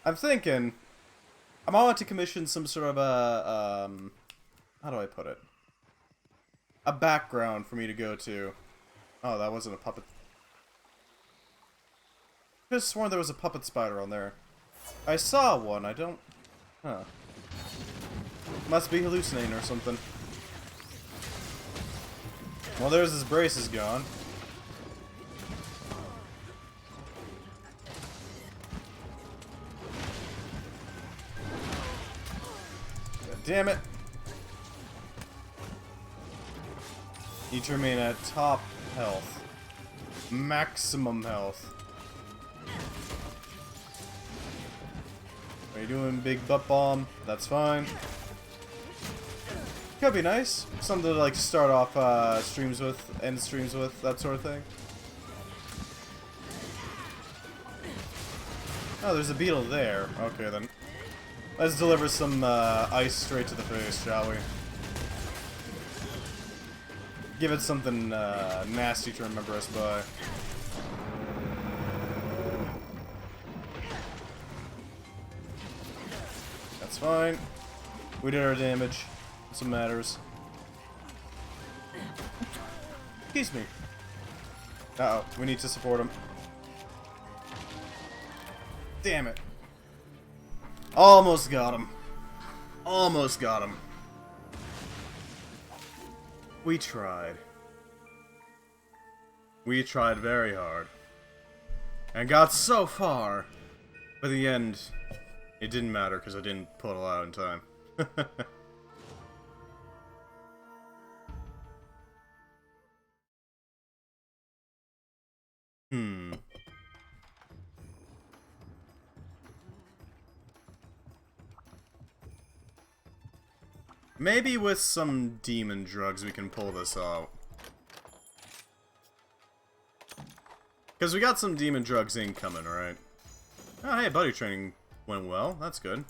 Speaker 1: I'm thinking I might want to commission some sort of a how do I put it? A background for me to go to. Oh, that wasn't a puppet. I could have sworn there was a puppet spider on there. I saw one, I don't... Huh. Must be hallucinating or something. Well, there's his braces gone. God damn it. Need to remain at top health. Maximum health. Are you doing big butt bomb? That's fine. Could be nice. Something to like start off streams with, end streams with, that sort of thing. Oh, there's a beetle there. Okay then. Let's deliver some ice straight to the face, shall we? Give it something nasty to remember us by. That's fine. We did our damage. That's what matters. Excuse me. Uh-oh, we need to support him. Damn it. Almost got him. Almost got him. We tried. We tried very hard. And got so far. But in the end, it didn't matter because I didn't pull it out in time. Maybe with some demon drugs we can pull this out. Because we got some demon drugs incoming, right? Oh, hey, buddy training went well. That's good.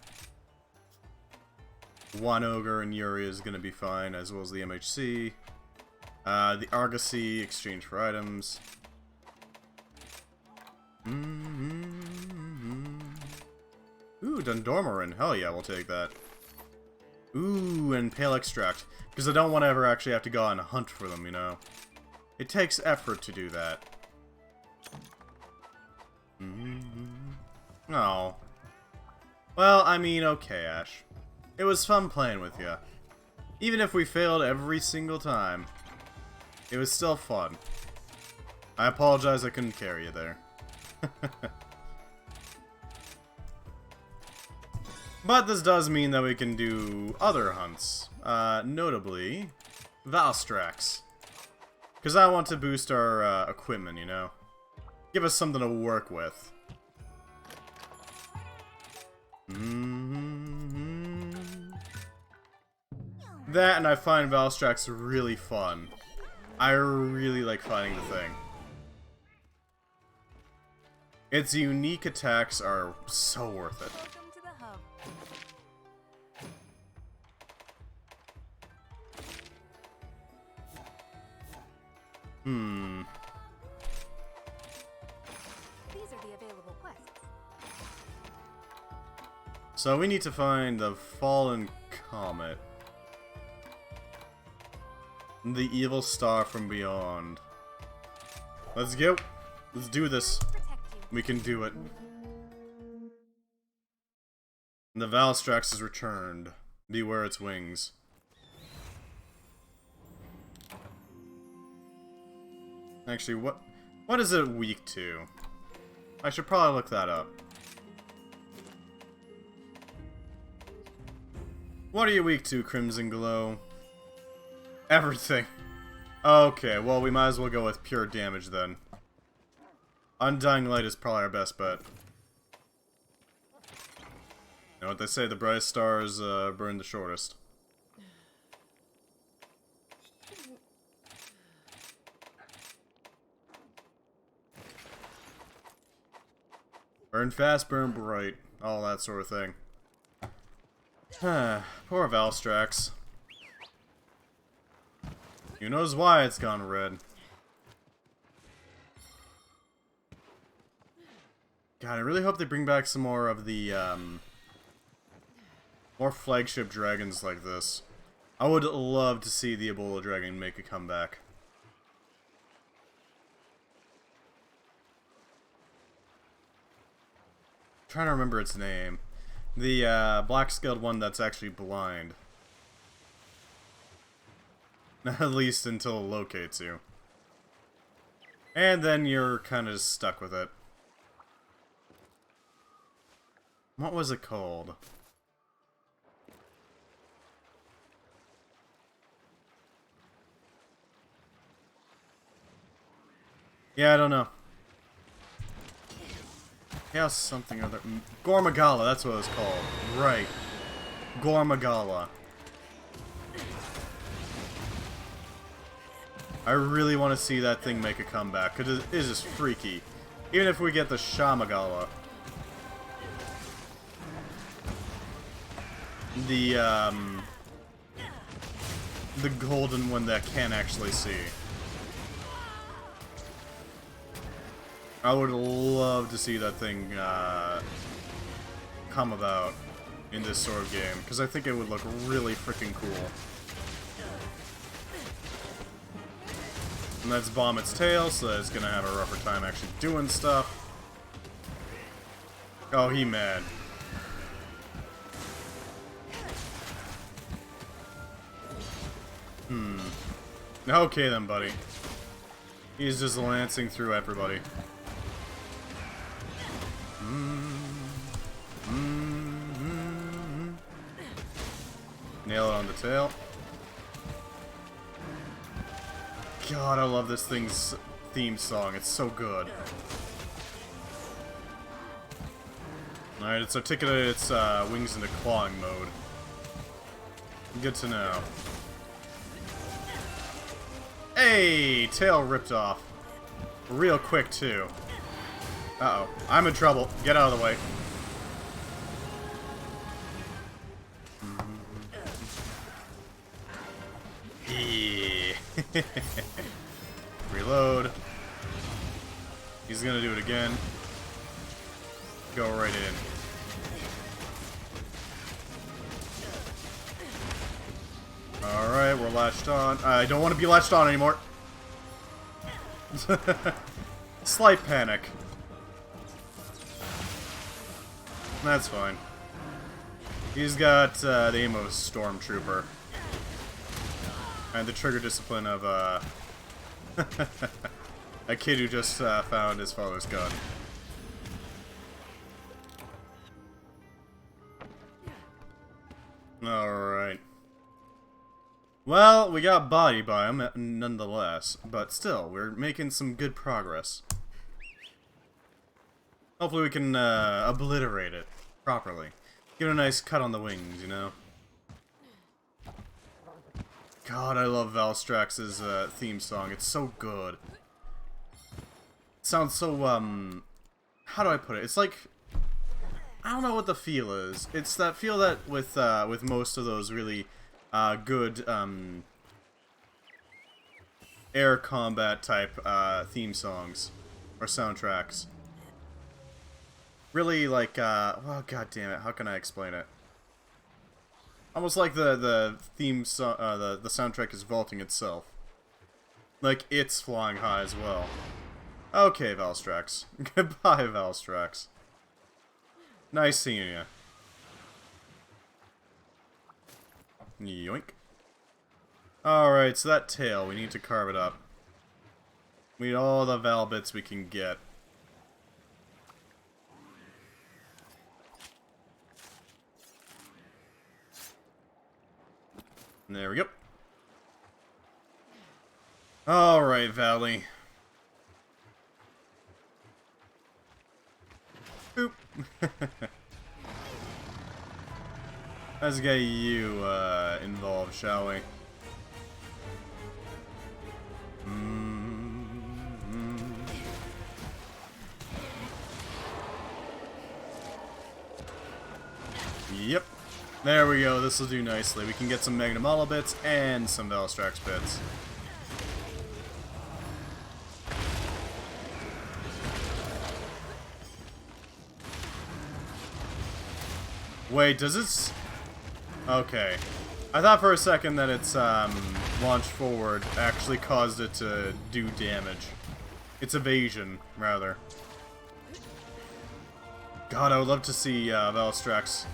Speaker 1: One Ogre and Yuri is going to be fine, as well as the MHC. The Argosy, exchange for items. Ooh, Dundormarin. Hell yeah, we'll take that. Ooh, and Pale Extract. Because I don't want to ever actually have to go on a hunt for them, you know? It takes effort to do that. Oh. Well, I mean, okay, Ash. It was fun playing with you. Even if we failed every single time, it was still fun. I apologize I couldn't carry you there. But this does mean that we can do other hunts. Notably, Valstrax. Because I want to boost our equipment, you know? Give us something to work with. That, and I find Valstrax really fun. I really like fighting the thing. Its unique attacks are so worth it.
Speaker 3: Welcome to the hub. These are the available quests.
Speaker 1: So we need to find the Fallen Comet. The Evil Star from Beyond. Let's go. Let's do this.
Speaker 3: Protect you.
Speaker 1: We can do it. The Valstrax has returned. Beware its wings. Actually, what is it weak to? I should probably look that up. What are you weak to, Crimson Glow? Everything. Okay, well, we might as well go with pure damage then. Undying Light is probably our best bet. You know what they say, the brightest stars burn the shortest. Burn fast, burn bright. All that sort of thing. Poor Valstrax. Who knows why it's gone red. God, I really hope they bring back some more of the, more flagship dragons like this. I would love to see the Ebola dragon make a comeback. I'm trying to remember its name. The, black-scaled one that's actually blind. At least until it locates you. And then you're kind of stuck with it. What was it called? Yeah, I don't know. Yeah, something other. Gormagala, that's what it was called. Right. Gormagala. I really want to see that thing make a comeback, because it is just freaky. Even if we get the Shamagala. The golden one that can't actually see. I would love to see that thing come about in this sort of game, because I think it would look really freaking cool. And let's bomb its tail, so that it's gonna have a rougher time actually doing stuff. Oh, he mad. Okay then, buddy. He's just lancing through everybody. Nail it on the tail. God, I love this thing's theme song. It's so good. Alright, it's articulated its wings into clawing mode. Good to know. Hey! Tail ripped off. Real quick, too. Uh-oh. I'm in trouble. Get out of the way. Yeah. Reload. He's gonna do it again. Go right in. Alright, we're latched on. I don't want to be latched on anymore. Slight panic. That's fine. He's got the aim of a stormtrooper. And the trigger discipline of a kid who just found his father's gun. Alright. Well, we got bodied by him nonetheless, but still, we're making some good progress. Hopefully we can obliterate it properly. Give it a nice cut on the wings, you know? God, I love Valstrax's theme song. It's so good. It sounds so, how do I put it? It's like, I don't know what the feel is. It's that feel that with most of those really good air combat type theme songs or soundtracks. Really like, well, god damn it, how can I explain it? Almost like the theme song, the soundtrack is vaulting itself. Like it's flying high as well. Okay, Valstrax. Goodbye, Valstrax. Nice seeing you. Yoink. Alright, so that tail, we need to carve it up. We need all the Val bits we can get. There we go. Alright, Valley. Boop. Let's get you involved, shall we? Yep. There we go. This will do nicely. We can get some Magnamalo bits and some Valstrax bits. Wait, does this... Okay. I thought for a second that its launch forward actually caused it to do damage. Its evasion, rather. God, I would love to see Valstrax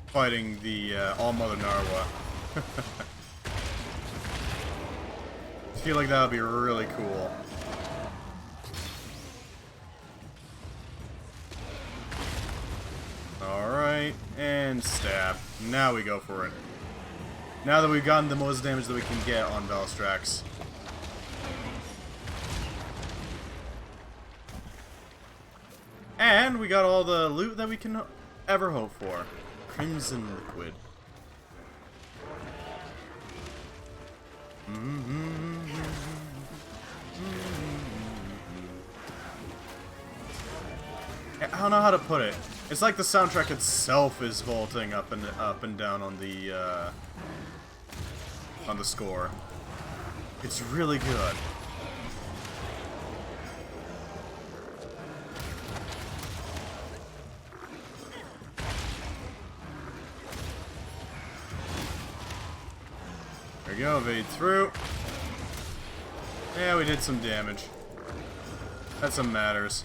Speaker 1: fighting the All-Mother Narwa. I feel like that would be really cool. Alright, and stab. Now we go for it. Now that we've gotten the most damage that we can get on Valstrax. And we got all the loot that we can ever hope for. Crimson liquid. I don't know how to put it. It's like the soundtrack itself is vaulting up and down on the score. It's really good. There we go, evade through. Yeah, we did some damage. That's what matters.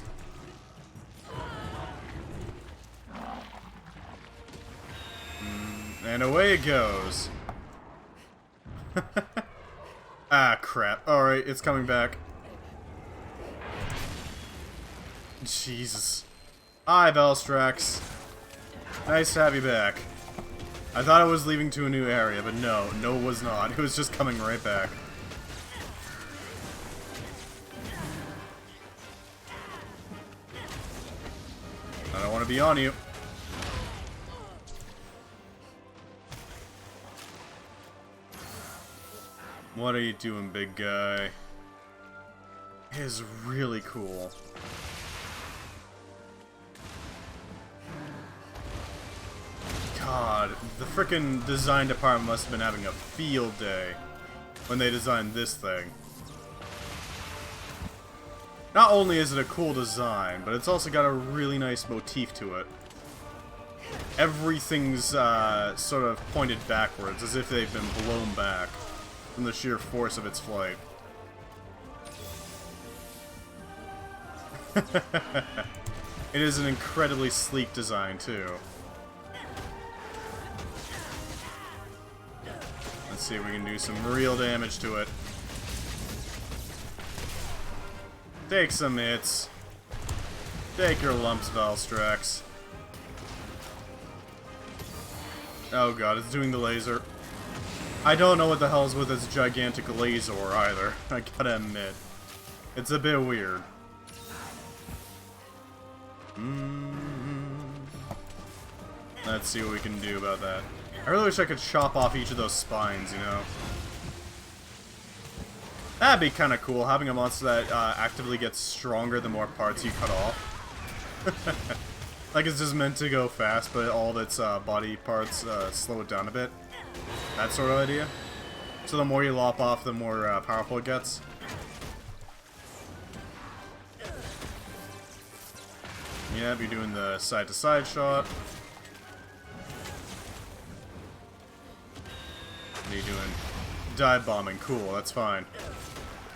Speaker 1: And away it goes. Ah, crap. Alright, it's coming back. Jesus. Hi, Velstrax. Nice to have you back. I thought it was leaving to a new area, but no. No, it was not. It was just coming right back. I don't want to be on you. What are you doing, big guy? It is really cool. God, the frickin' design department must have been having a field day when they designed this thing. Not only is it a cool design, but it's also got a really nice motif to it. Everything's sort of pointed backwards, as if they've been blown back from the sheer force of its flight. It is an incredibly sleek design, too. Let's see if we can do some real damage to it. Take some hits. Take your lumps, Velstrax. Oh god, it's doing the laser. I don't know what the hell's with this gigantic laser either, I gotta admit. It's a bit weird. Let's see what we can do about that. I really wish I could chop off each of those spines, you know? That'd be kinda cool, having a monster that actively gets stronger the more parts you cut off. Like it's just meant to go fast, but all of its body parts slow it down a bit. That sort of idea. So the more you lop off, the more powerful it gets. Yep, you're doing the side-to-side shot. What are you doing? Dive bombing. Cool, that's fine.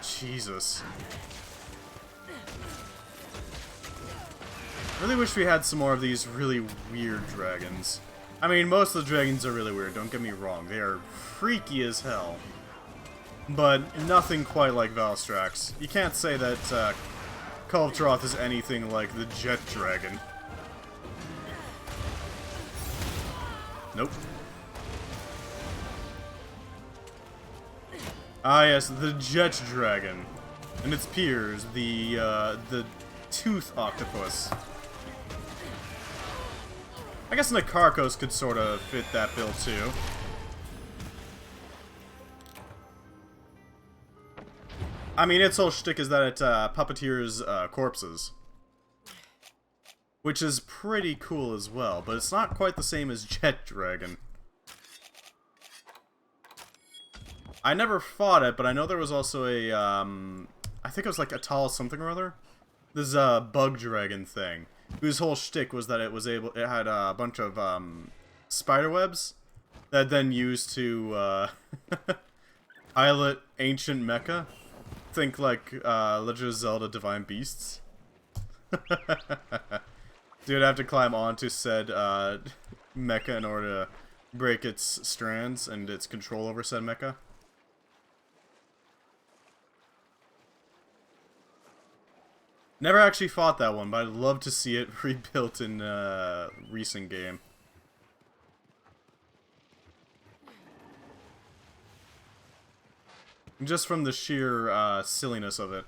Speaker 1: Jesus. I really wish we had some more of these really weird dragons. I mean, most of the dragons are really weird, don't get me wrong. They are freaky as hell. But nothing quite like Velstrax. You can't say that Kulvetroth is anything like the Jet Dragon. Nope. Ah yes, the Jet Dragon. And its peers, the Tooth Octopus. I guess Nakarkos could sort of fit that bill too. I mean, its whole shtick is that it puppeteers corpses. Which is pretty cool as well, but it's not quite the same as Jet Dragon. I never fought it, but I know there was also a, I think it was like Astalos something or other. This bug dragon thing, whose whole shtick was that it had a bunch of spider webs that then used to pilot ancient mecha. Think like Legend of Zelda Divine Beasts. Dude, I have to climb onto said mecha in order to break its strands and its control over said mecha. Never actually fought that one, but I'd love to see it rebuilt in a recent game. Just from the sheer silliness of it.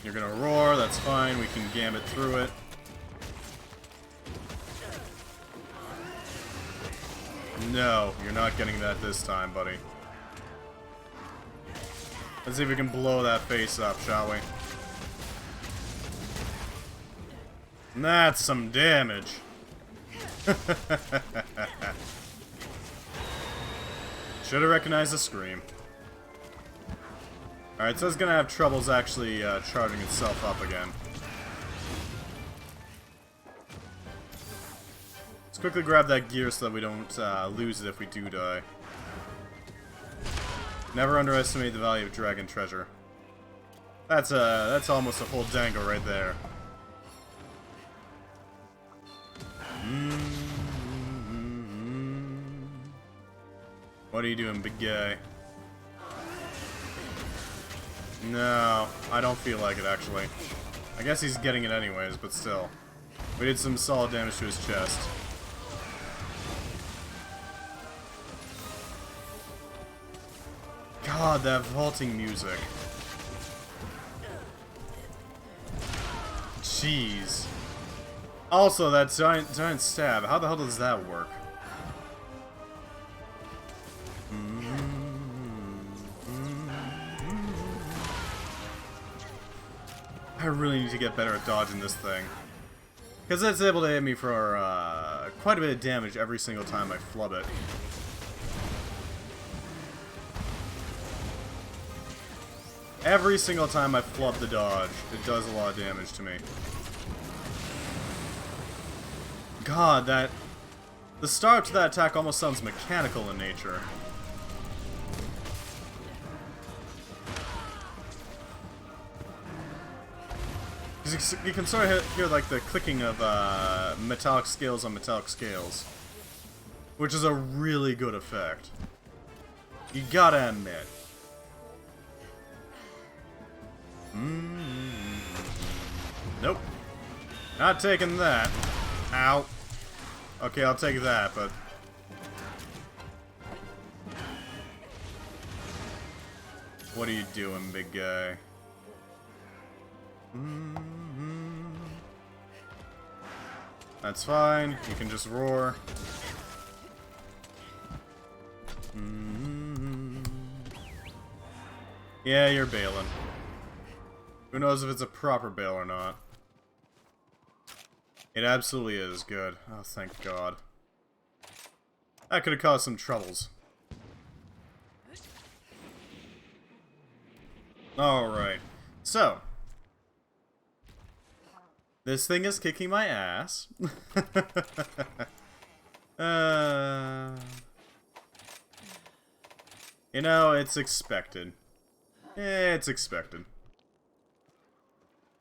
Speaker 1: You're gonna roar, that's fine, we can gambit through it. No, you're not getting that this time, buddy. Let's see if we can blow that face up, shall we? And that's some damage. Should have recognized the scream. Alright, so it's gonna have troubles actually charging itself up again. Let's quickly grab that gear so that we don't lose it if we do die. Never underestimate the value of dragon treasure. That's almost a full dangle right there. What are you doing, big guy? No, I don't feel like it, actually. I guess he's getting it anyways, but still. We did some solid damage to his chest. God, that vaulting music. Jeez. Also, that giant stab. How the hell does that work? I really need to get better at dodging this thing. Because it's able to hit me for quite a bit of damage every single time I flub it. Every single time I flub the dodge, it does a lot of damage to me. God, the start to that attack almost sounds mechanical in nature. You can sort of hear like the clicking of metallic scales on metallic scales, which is a really good effect. You gotta admit. Nope. Not taking that. Ow. Okay, I'll take that, but... What are you doing, big guy? That's fine. You can just roar. Yeah, you're bailing. Who knows if it's a proper bail or not? It absolutely is. Good. Oh, thank God. That could have caused some troubles. Alright. So. This thing is kicking my ass. You know, it's expected. It's expected.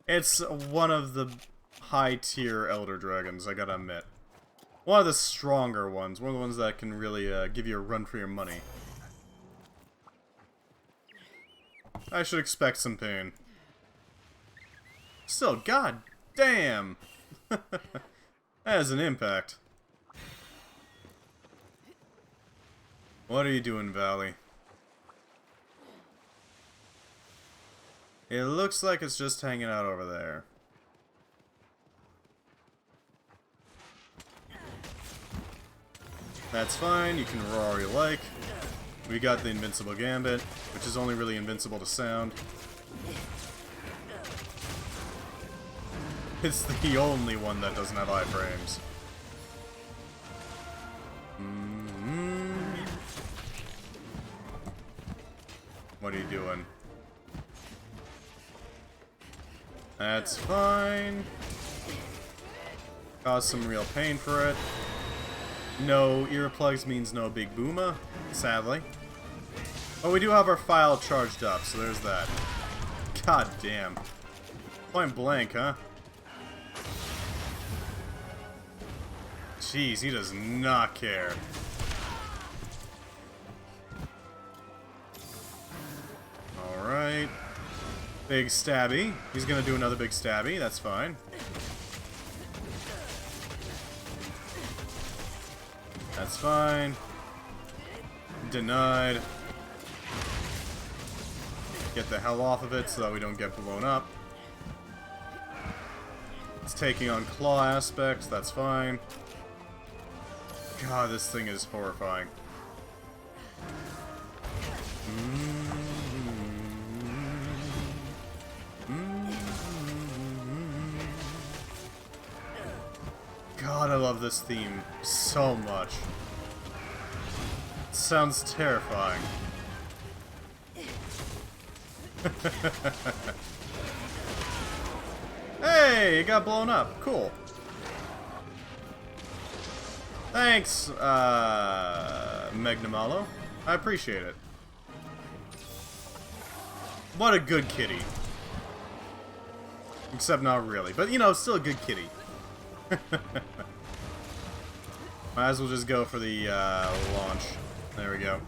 Speaker 1: It's one of the high-tier Elder Dragons, I gotta admit. One of the stronger ones. One of the ones that can really give you a run for your money. I should expect some pain. Still, god damn! That has an impact. What are you doing, Valley? It looks like it's just hanging out over there. That's fine, you can roar all you like. We got the Invincible Gambit, which is only really invincible to sound. It's the only one that doesn't have iframes. What are you doing? That's fine. Caused some real pain for it. No earplugs means no big booma, sadly. But we do have our file charged up, so there's that. God damn. Point blank, huh? Jeez, he does not care. Alright. Big stabby. He's gonna do another big stabby, that's fine. That's fine. Denied. Get the hell off of it so that we don't get blown up. It's taking on claw aspects, that's fine. God, this thing is horrifying. God, I love this theme so much. It sounds terrifying. Hey, it got blown up. Cool. Thanks, Magnamalo. I appreciate it. What a good kitty. Except not really. But, you know, still a good kitty. Might as well just go for the launch. There we go.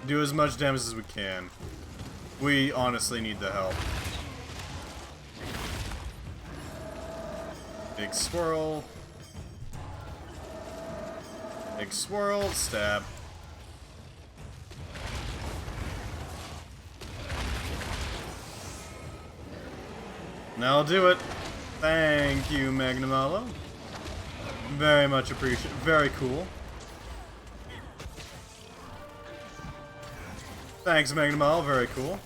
Speaker 1: Do as much damage as we can. We honestly need the help. Big swirl. Big swirl. Stab. Now I'll do it. Thank you, Magnamalo. Very much appreciated. Very cool. Thanks, Magnamalo. Very cool.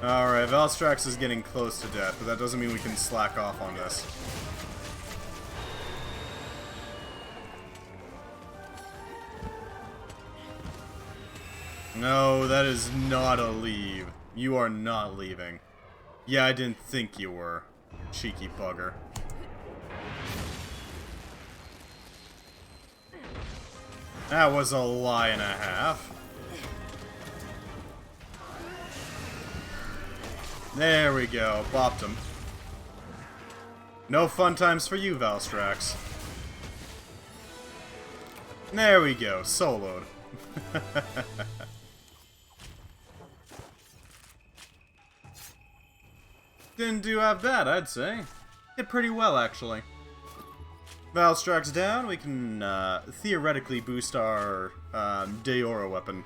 Speaker 1: Alright, Valstrax is getting close to death, but that doesn't mean we can slack off on this. No, that is not a leave. You are not leaving. Yeah, I didn't think you were. Cheeky bugger. That was a lie and a half. There we go. Bopped him. No fun times for you, Valstrax. There we go. Soloed. Didn't do half bad, I'd say. Did pretty well, actually. Valstrax down, we can theoretically boost our Deora weapon.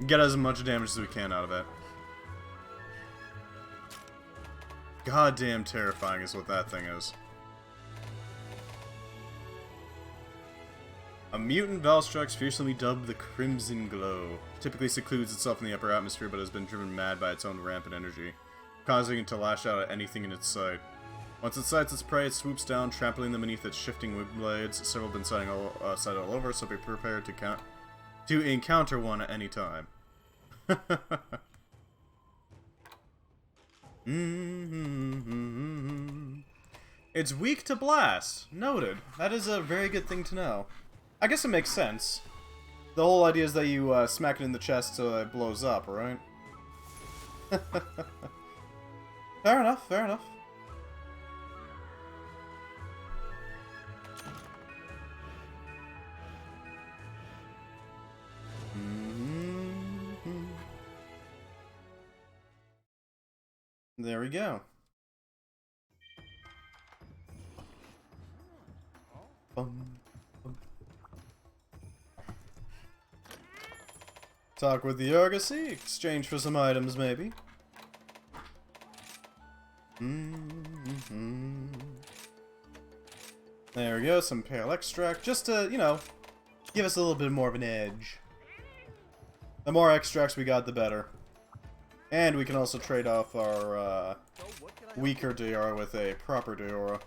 Speaker 1: Get as much damage as we can out of it. Goddamn terrifying is what that thing is. A mutant Valstrax, fiercely dubbed the Crimson Glow, typically secludes itself in the upper atmosphere but has been driven mad by its own rampant energy, causing it to lash out at anything in its sight. Once it sights its prey, it swoops down, trampling them beneath its shifting wing blades. Several have been sighted all over, so be prepared to encounter one at any time. It's weak to blast. Noted. That is a very good thing to know. I guess it makes sense. The whole idea is that you smack it in the chest so that it blows up, right? Fair enough, fair enough. There we go. Talk with the Argosy, exchange for some items, maybe. There we go, some pale extract, just to, you know, give us a little bit more of an edge. The more extracts we got, the better. And we can also trade off our weaker Deora with a proper Deora.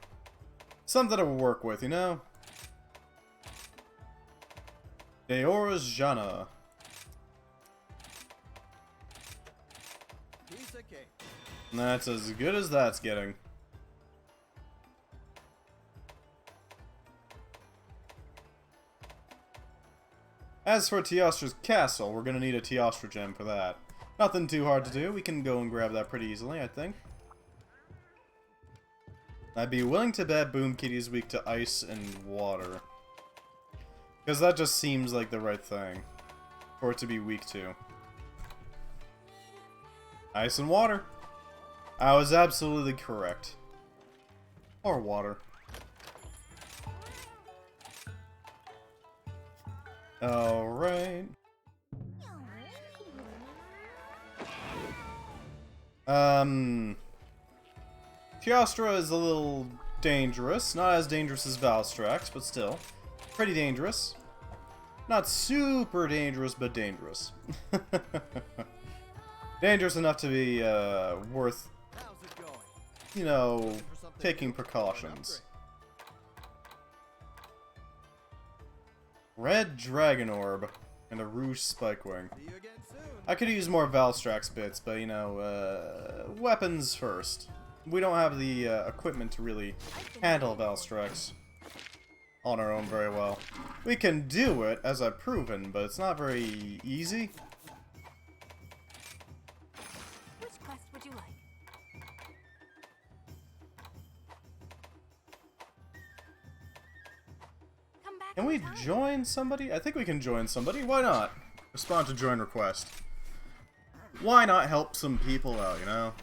Speaker 1: Something to work with, you know? Deora's Jana. That's as good as that's getting. As for Teostra's castle, we're gonna need a Teostra gem for that. Nothing too hard to do. We can go and grab that pretty easily, I think. I'd be willing to bet Boom Kitty is weak to ice and water. Because that just seems like the right thing for it to be weak to. Ice and water. I was absolutely correct. Or water. Alright. Teostra is a little dangerous. Not as dangerous as Valstrax, but still. Pretty dangerous. Not super dangerous, but dangerous. Dangerous enough to be worth, you know, taking precautions. Red Dragon Orb and a Rouge Spikewing. I could use more Valstrax bits, but you know, weapons first. We don't have the equipment to really handle Valstrax. on our own very well. We can do it, as I've proven, but it's not very easy.
Speaker 3: Which quest would you like? Come back.
Speaker 1: Can we
Speaker 3: anytime.
Speaker 1: join somebody? I think we can join somebody. Why not? Respond to join request. Why not help some people out, you know?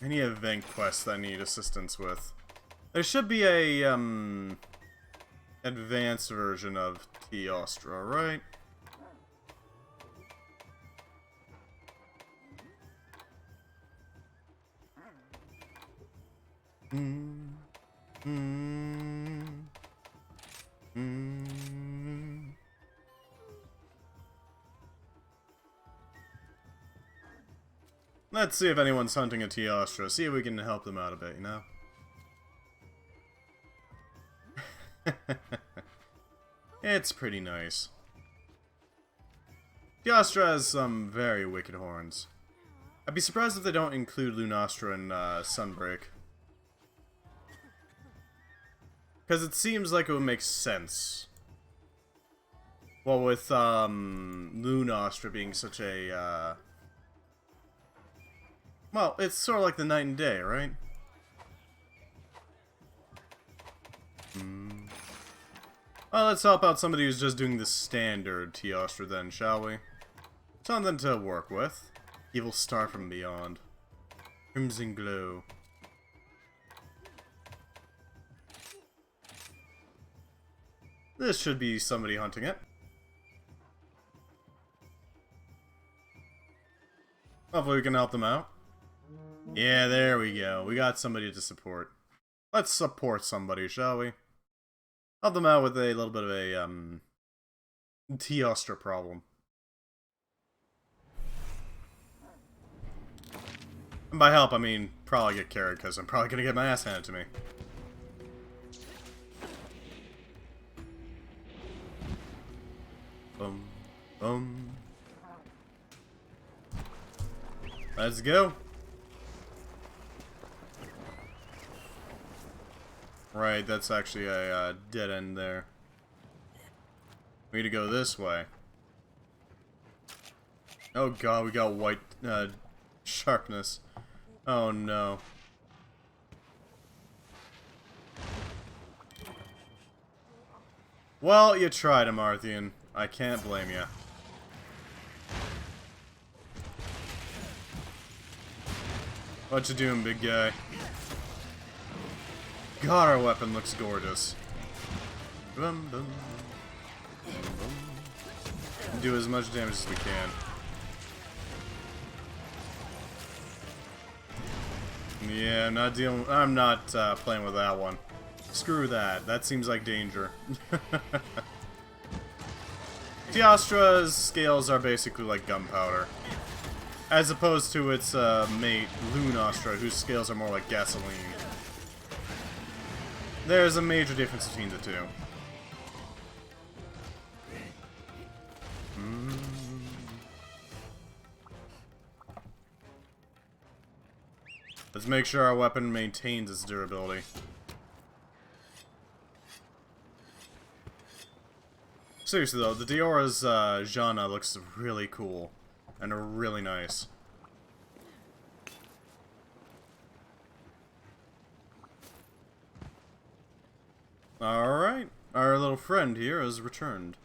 Speaker 1: Any event quests that I need assistance with. There should be a, advanced version of Teostra, right? Let's see if anyone's hunting a Teostra. See if we can help them out a bit, you know? It's pretty nice. Teostra has some very wicked horns. I'd be surprised if they don't include Lunastra in Sunbreak. Because it seems like it would make sense. Well, with Lunastra being such a... Well, it's sort of like the night and day, right? Well, let's help out somebody who's just doing the standard Teostra then, shall we? Something to work with. Evil Star from Beyond. Crimson Glow. This should be somebody hunting it. Hopefully we can help them out. Yeah, there we go. We got somebody to support. Let's support somebody, shall we? Help them out with a little bit of a, Teostra problem. And by help, I mean probably get carried, because I'm probably gonna get my ass handed to me. Boom. Boom. Let's go. Right, that's actually a dead end there. We need to go this way. Oh god, we got white sharpness. Oh no. Well, you tried, Amarthian. I can't blame you. What you doing, big guy? God, our weapon looks gorgeous. Bum, bum, bum, bum. Do as much damage as we can. Yeah, I'm not playing with that one. Screw that. That seems like danger. Teostra's scales are basically like gunpowder. As opposed to its mate, Lunastra, whose scales are more like gasoline. There's a major difference between the two. Let's make sure our weapon maintains its durability. Seriously though, the Diora's Jana looks really cool and really nice. Alright, our little friend here has returned.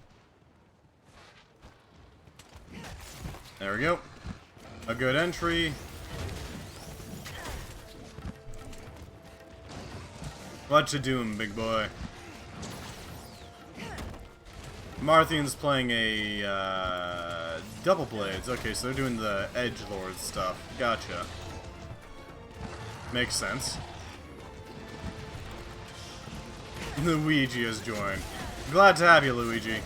Speaker 1: There we go. A good entry. What you doing, big boy? Marthian's playing a double blades. Okay, so they're doing the edgelord stuff. Gotcha. Makes sense. Luigi has joined. Glad to have you, Luigi.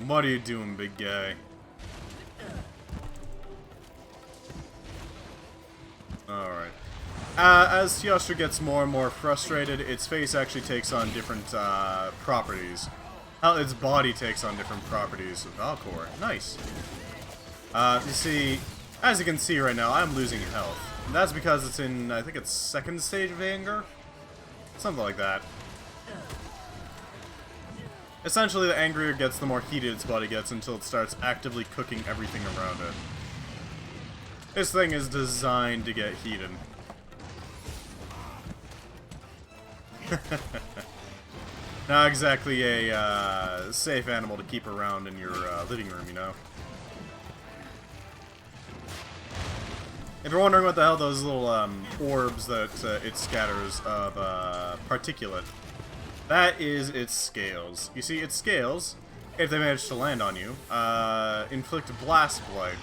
Speaker 1: What are you doing, big guy? Alright. As Teostra gets more and more frustrated, its face actually takes on different properties. how its body takes on different properties of Valcor. Nice. You see, as you can see right now, I'm losing health. And that's because it's in, I think it's second stage of anger? Something like that. Essentially, the angrier it gets, the more heated its body gets until it starts actively cooking everything around it. This thing is designed to get heated. Not exactly a safe animal to keep around in your living room, you know? If you're wondering what the hell those little orbs that it scatters of particulate, that is its scales. You see, its scales, if they manage to land on you, inflict blast blight,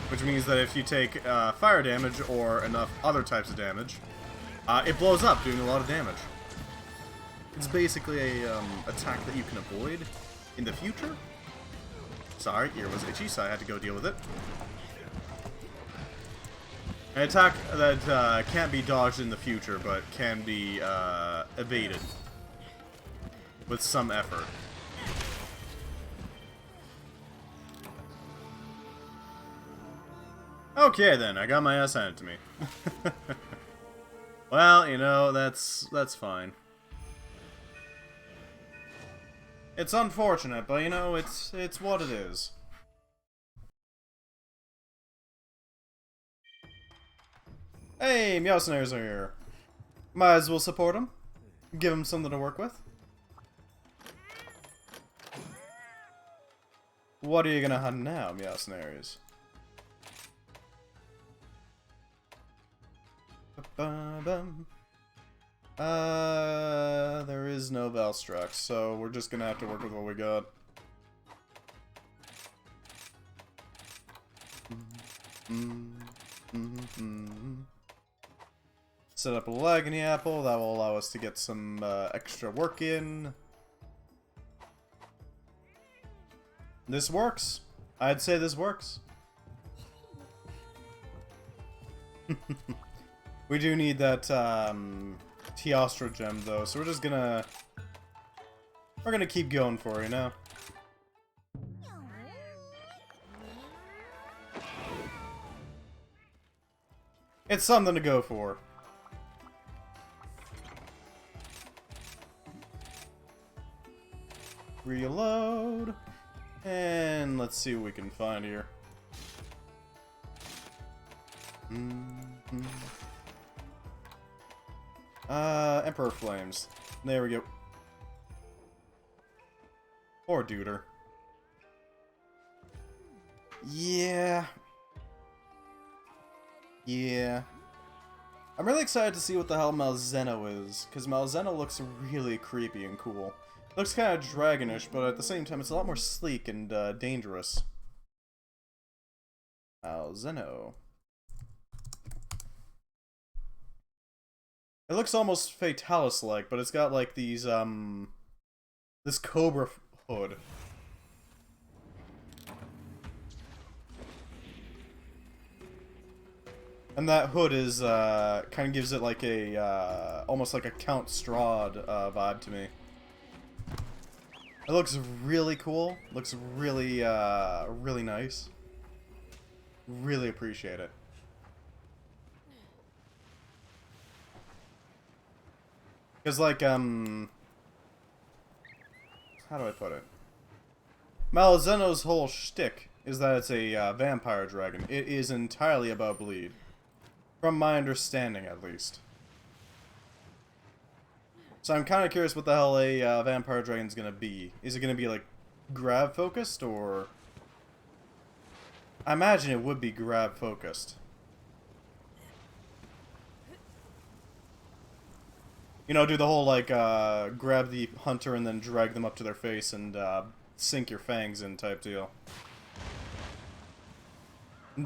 Speaker 1: which means that if you take fire damage or enough other types of damage, it blows up, doing a lot of damage. It's basically a attack that you can avoid in the future. Sorry, ear was itchy, so I had to go deal with it. An attack that can't be dodged in the future, but can be evaded with some effort. Okay then, I got my ass handed to me. Well, you know, that's fine. It's unfortunate, but you know, it's what it is. Hey, Meowsnares are here. Might as well support them. Give them something to work with. What are you gonna hunt now, Meowsnares? There is no Valstrax, so we're just gonna have to work with what we got. Set up a Lagany Apple, that will allow us to get some extra work in. This works. I'd say this works. We do need that Teostro gem though, so we're just gonna keep going for it, you know? It's something to go for. Reload. And let's see what we can find here. Emperor Flames. There we go. Poor Duder. Yeah. I'm really excited to see what the hell Malzeno is, because Malzeno looks really creepy and cool. Looks kind of dragonish, but at the same time, it's a lot more sleek and dangerous. Malzeno. It looks almost Fatalis-like, but it's got like these, this cobra hood. And that hood is, kind of gives it like a, almost like a Count Strahd vibe to me. It looks really cool. Looks really, really nice. Really appreciate it. Because, like, how do I put it? Malzeno's whole shtick is that it's a vampire dragon. It is entirely about bleed. From my understanding, at least. So I'm kind of curious what the hell a vampire dragon's gonna be. Is it gonna be, like, grab-focused, or... I imagine it would be grab-focused. You know, do the whole, like, grab the hunter and then drag them up to their face and sink your fangs in type deal.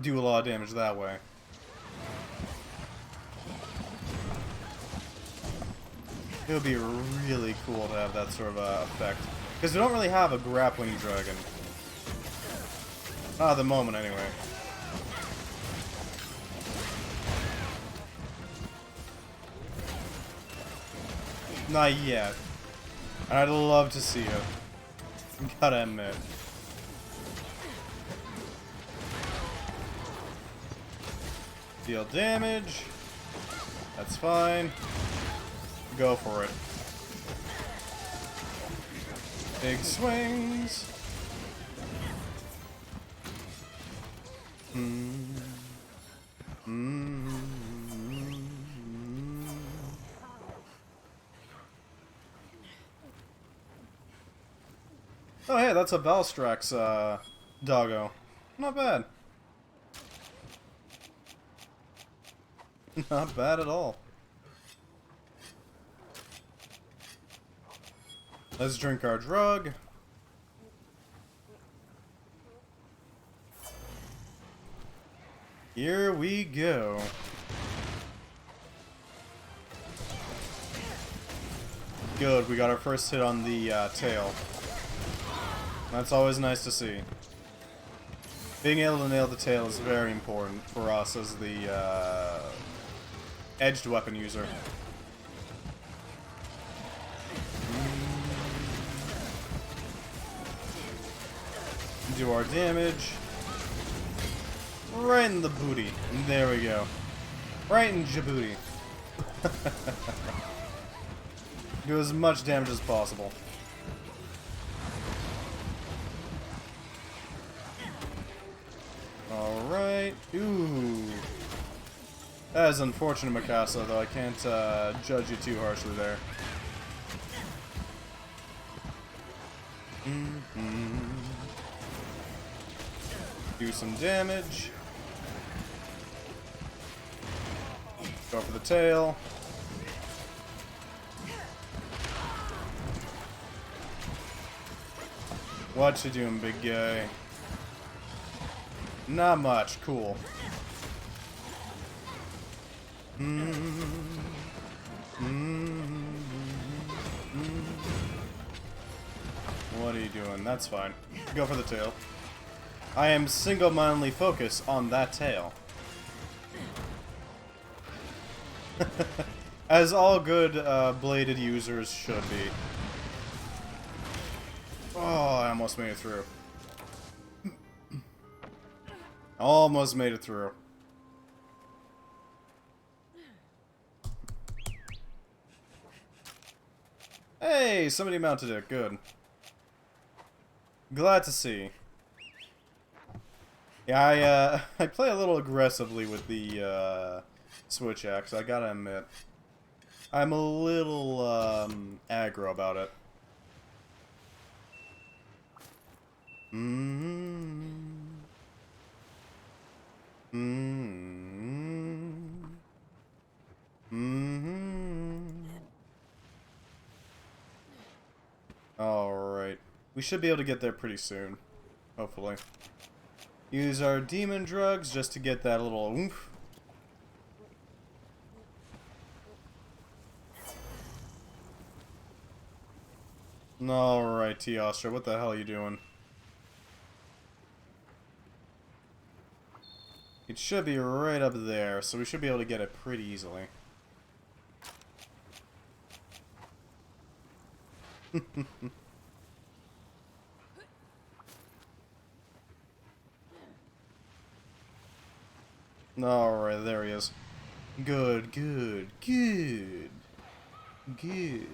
Speaker 1: Do a lot of damage that way. It would be really cool to have that sort of effect. Because we don't really have a grappling dragon. Not at the moment, anyway. Not yet. And I'd love to see it. Gotta admit. Deal damage. That's fine. Go for it. Big swings. Oh hey, that's a Valstrax doggo. Not bad. Not bad at all. Let's drink our drug. Here we go. Good, we got our first hit on the tail. That's always nice to see. Being able to nail the tail is very important for us as the edged weapon user. Do our damage. Right in the booty. There we go. Right in Djibouti. Do as much damage as possible. Alright. Ooh. That is unfortunate, Mikasa, though I can't judge you too harshly there. Do some damage. Go for the tail. What you doing, big guy? Not much. Cool. What are you doing? That's fine. Go for the tail. I am single-mindedly focused on that tail. As all good bladed users should be. Oh, I almost made it through. Almost made it through. Hey, somebody mounted it. Good. Glad to see. Yeah, I play a little aggressively with the switch axe, I gotta admit. I'm a little aggro about it. Alright. We should be able to get there pretty soon. Hopefully. Use our demon drugs just to get that little oomph. Alright, T-Ostra, what the hell are you doing? It should be right up there, so we should be able to get it pretty easily. Alright, there he is. Good, good, good. Good.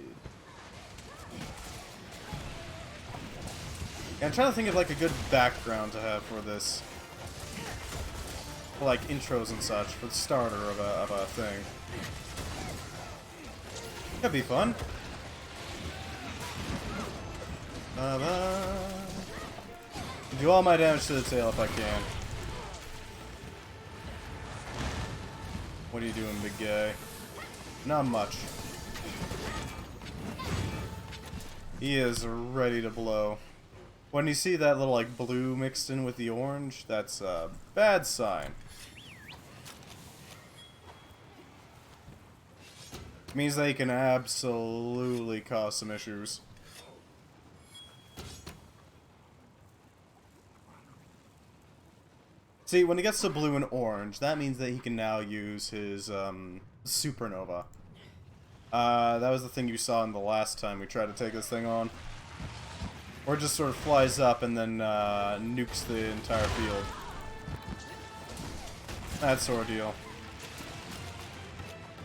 Speaker 1: Yeah, I'm trying to think of like a good background to have for this. For, like intros and such, for the starter of a thing. That'd be fun. Do all my damage to the tail if I can. What are you doing, big guy? Not much. He is ready to blow. When you see that little, like, blue mixed in with the orange, that's a bad sign. It means they can absolutely cause some issues. See, when it gets to blue and orange, that means that he can now use his, supernova. That was the thing you saw in the last time we tried to take this thing on. Or just sort of flies up and then nukes the entire field. That sort of deal.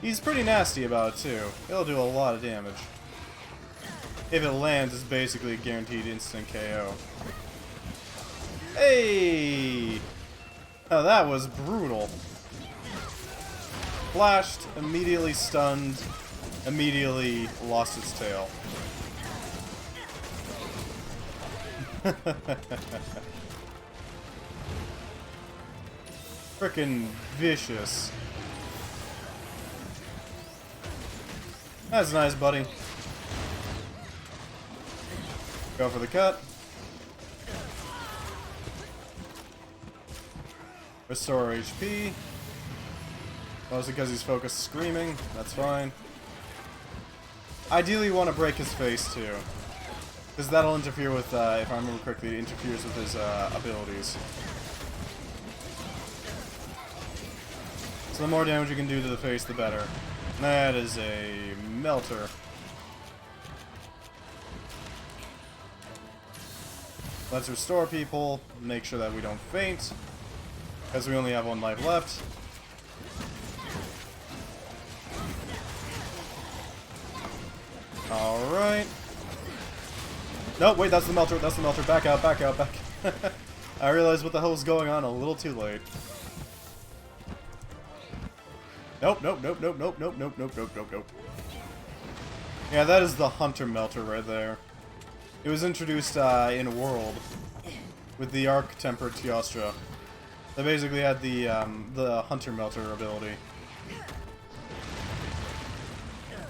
Speaker 1: He's pretty nasty about it too. He'll do a lot of damage. If it lands, it's basically a guaranteed instant KO. Hey! Oh, that was brutal. Flashed, immediately stunned, immediately lost its tail. Frickin' vicious. That's nice, buddy. Go for the cut. Restore HP. Mostly because he's focused screaming. That's fine. Ideally, you want to break his face too. Because that'll interfere with, if I remember correctly, it interferes with his abilities. So the more damage you can do to the face, the better. That is a melter. Let's restore people, make sure that we don't faint, because we only have 1 life left. Alright. Nope, wait, that's the melter, that's the melter. Back out, back out, back. I realized what the hell was going on a little too late. Nope, nope, nope, nope, nope, nope, nope, nope, nope, nope, nope. Yeah, that is the Hunter Melter right there. It was introduced in World with the Arc Tempered Teostra. They basically had the Hunter Melter ability.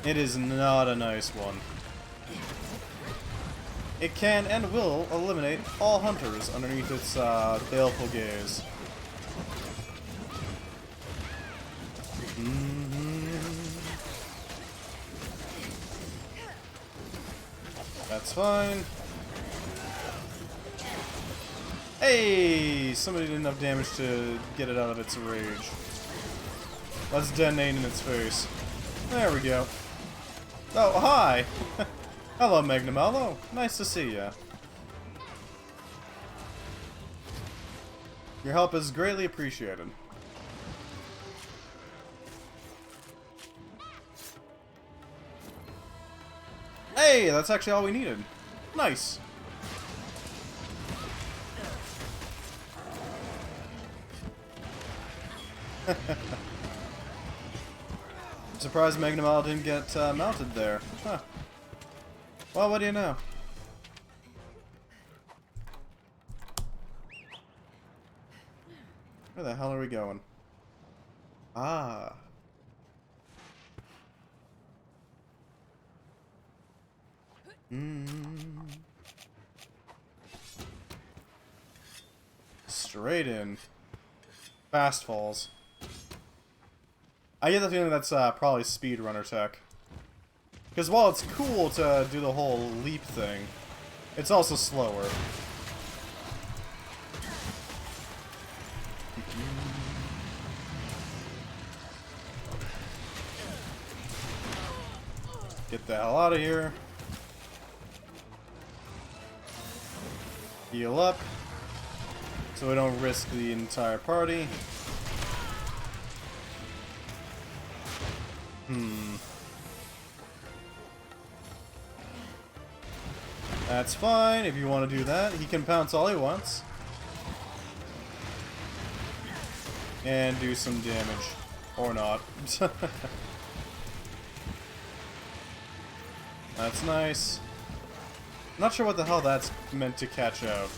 Speaker 1: It is not a nice one. It can and will eliminate all hunters underneath its baleful gaze. That's fine. Hey! Somebody did enough damage to get it out of its rage. Let's detonate in its face. There we go. Oh, hi! Hello, Magnamello. Nice to see ya. Your help is greatly appreciated. Hey, that's actually all we needed. Nice. I'm surprised Magnamal didn't get mounted there. Huh. Well, what do you know? Where the hell are we going? Ah. Straight in. Fast falls. I get the feeling that's probably speedrunner tech. Because while it's cool to do the whole leap thing, it's also slower. Get the hell out of here. Heal up, so we don't risk the entire party. That's fine, if you want to do that. He can pounce all he wants. And do some damage. Or not. That's nice. Not sure what the hell that's meant to catch out.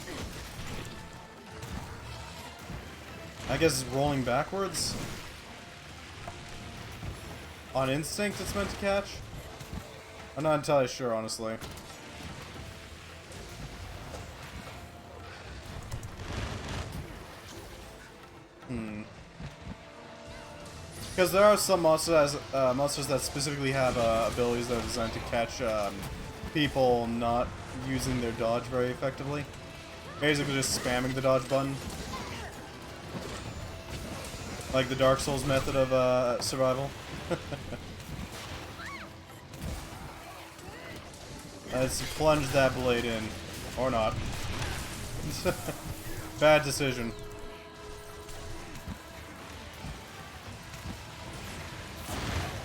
Speaker 1: I guess rolling backwards? On instinct it's meant to catch? I'm not entirely sure, honestly. Because there are some monsters that specifically have abilities that are designed to catch people not using their dodge very effectively. Basically just spamming the dodge button. Like the Dark Souls method of survival. Let's plunge that blade in. Or not. Bad decision.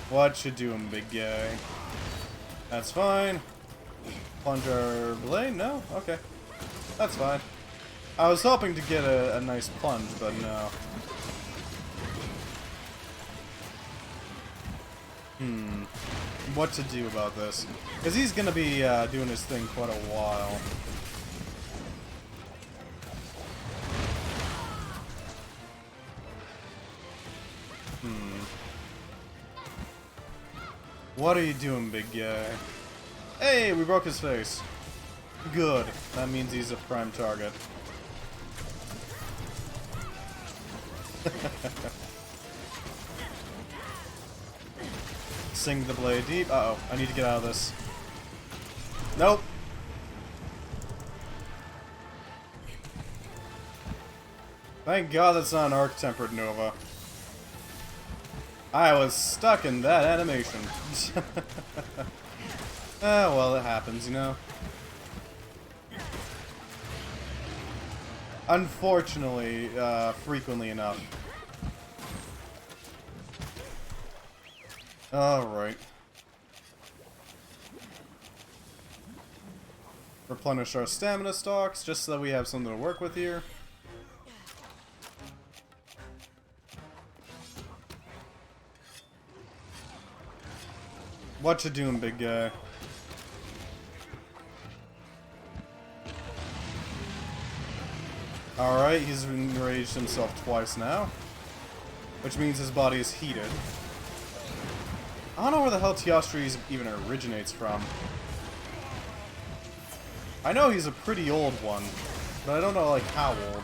Speaker 1: What you doing, big guy? That's fine. Plunger blade? No? Okay. That's fine. I was hoping to get a nice plunge, but no. What to do about this? Because he's going to be doing his thing quite a while. What are you doing, big guy? Hey, we broke his face. Good. That means he's a prime target. Sink the blade deep. Uh-oh. I need to get out of this. Nope. Thank God that's not an arc-tempered Nova. I was stuck in that animation. Ah, well, it happens, you know. Unfortunately, frequently enough. Alright. Replenish our stamina stocks, just so that we have something to work with here. What you doing, big guy? Alright, he's enraged himself twice now. Which means his body is heated. I don't know where the hell Teostres even originates from. I know he's a pretty old one, but I don't know, like, how old.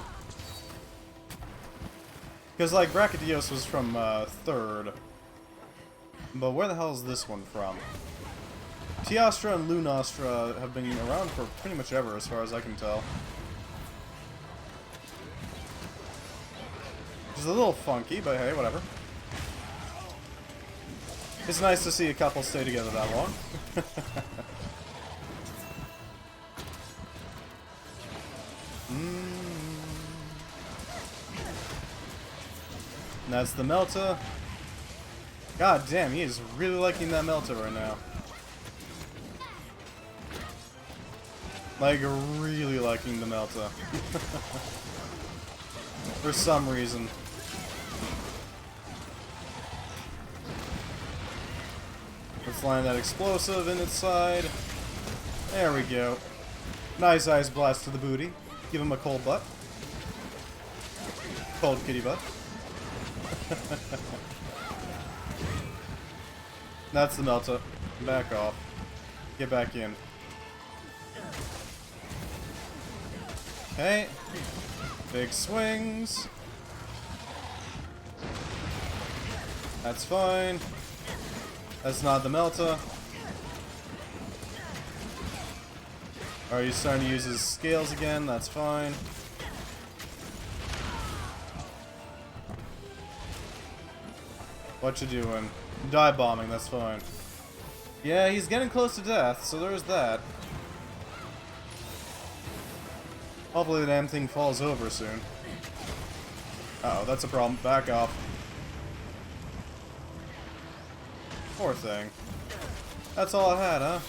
Speaker 1: Because, like, Brachydios was from, 3rd. But where the hell is this one from? Teostra and Lunastra have been around for pretty much ever, as far as I can tell. Which is a little funky, but hey, whatever. It's nice to see a couple stay together that long. That's the Melta. God damn, he is really liking that Melta right now. Like, really liking the Melta. For some reason. Let's line that explosive in its side. There we go. Nice ice blast to the booty. Give him a cold butt. Cold kitty butt. That's the Melta. Back off. Get back in. Okay. Big swings. That's fine. That's not the Melta. Are you starting to use his scales again? That's fine. What you doing? Dive bombing, that's fine. Yeah, he's getting close to death, so there's that. Hopefully the damn thing falls over soon. Uh oh, that's a problem. Back off. Poor thing. That's all I had, huh?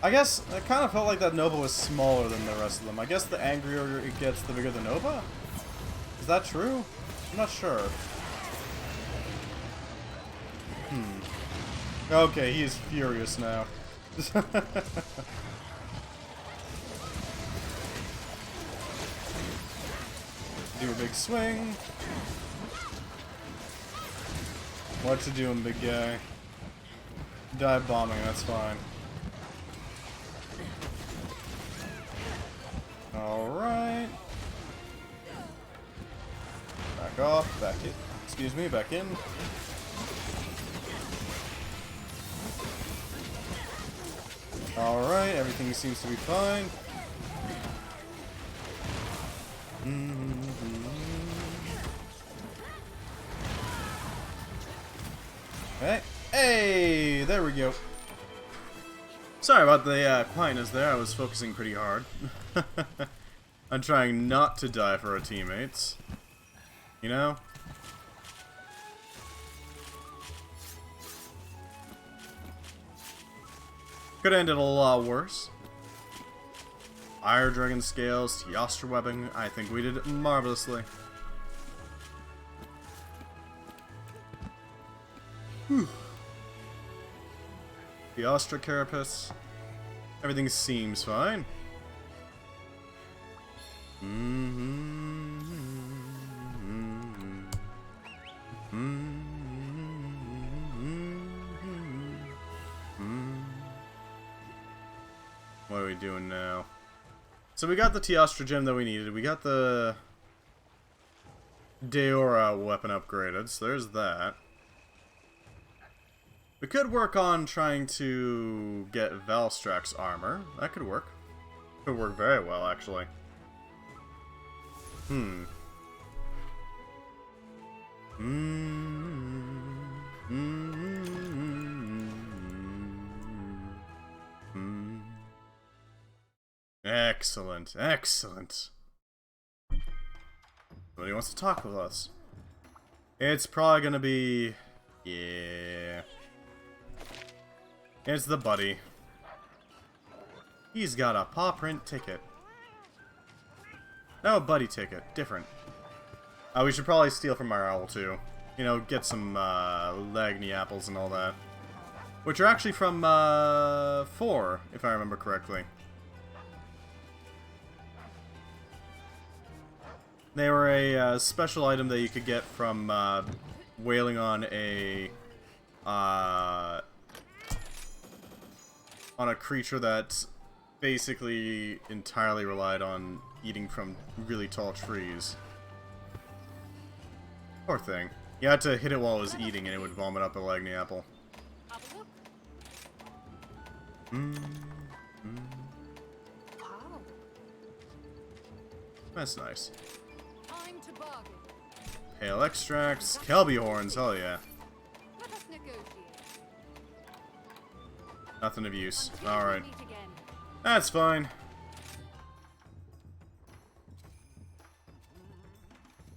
Speaker 1: I guess I kind of felt like that Nova was smaller than the rest of them. I guess the angrier it gets, the bigger the Nova? Is that true? I'm not sure. Okay, he is furious now. Do a big swing. What you doing, big guy? Dive bombing, that's fine. Alright. Back off, back in. Excuse me, back in. Alright, everything seems to be fine. Okay. Hey, there we go. Sorry about the quietness there, I was focusing pretty hard. I'm trying not to die for our teammates. You know? Could have ended a lot worse. Fire Dragon Scales, Teostra Webbing, I think we did marvelously. Whew. Teostra Carapace. Everything seems fine. What are we doing now? So we got the Teostra gem that we needed. We got the Daora weapon upgraded, so there's that. We could work on trying to get Valstrax's armor. That could work. Could work very well, actually. Excellent, excellent. Somebody wants to talk with us. It's probably gonna be... yeah. It's the buddy. He's got a paw print ticket. No, buddy ticket. Different. We should probably steal from our owl, too. You know, get some, Lagny apples and all that. Which are actually from, 4, if I remember correctly. They were a, special item that you could get from, whaling on a, on a creature that basically entirely relied on eating from really tall trees. Poor thing. You had to hit it while it was eating and it would vomit up a Lagny apple. That's nice. Pale extracts, Kelby horns, hell yeah. Nothing of use. Alright. That's fine.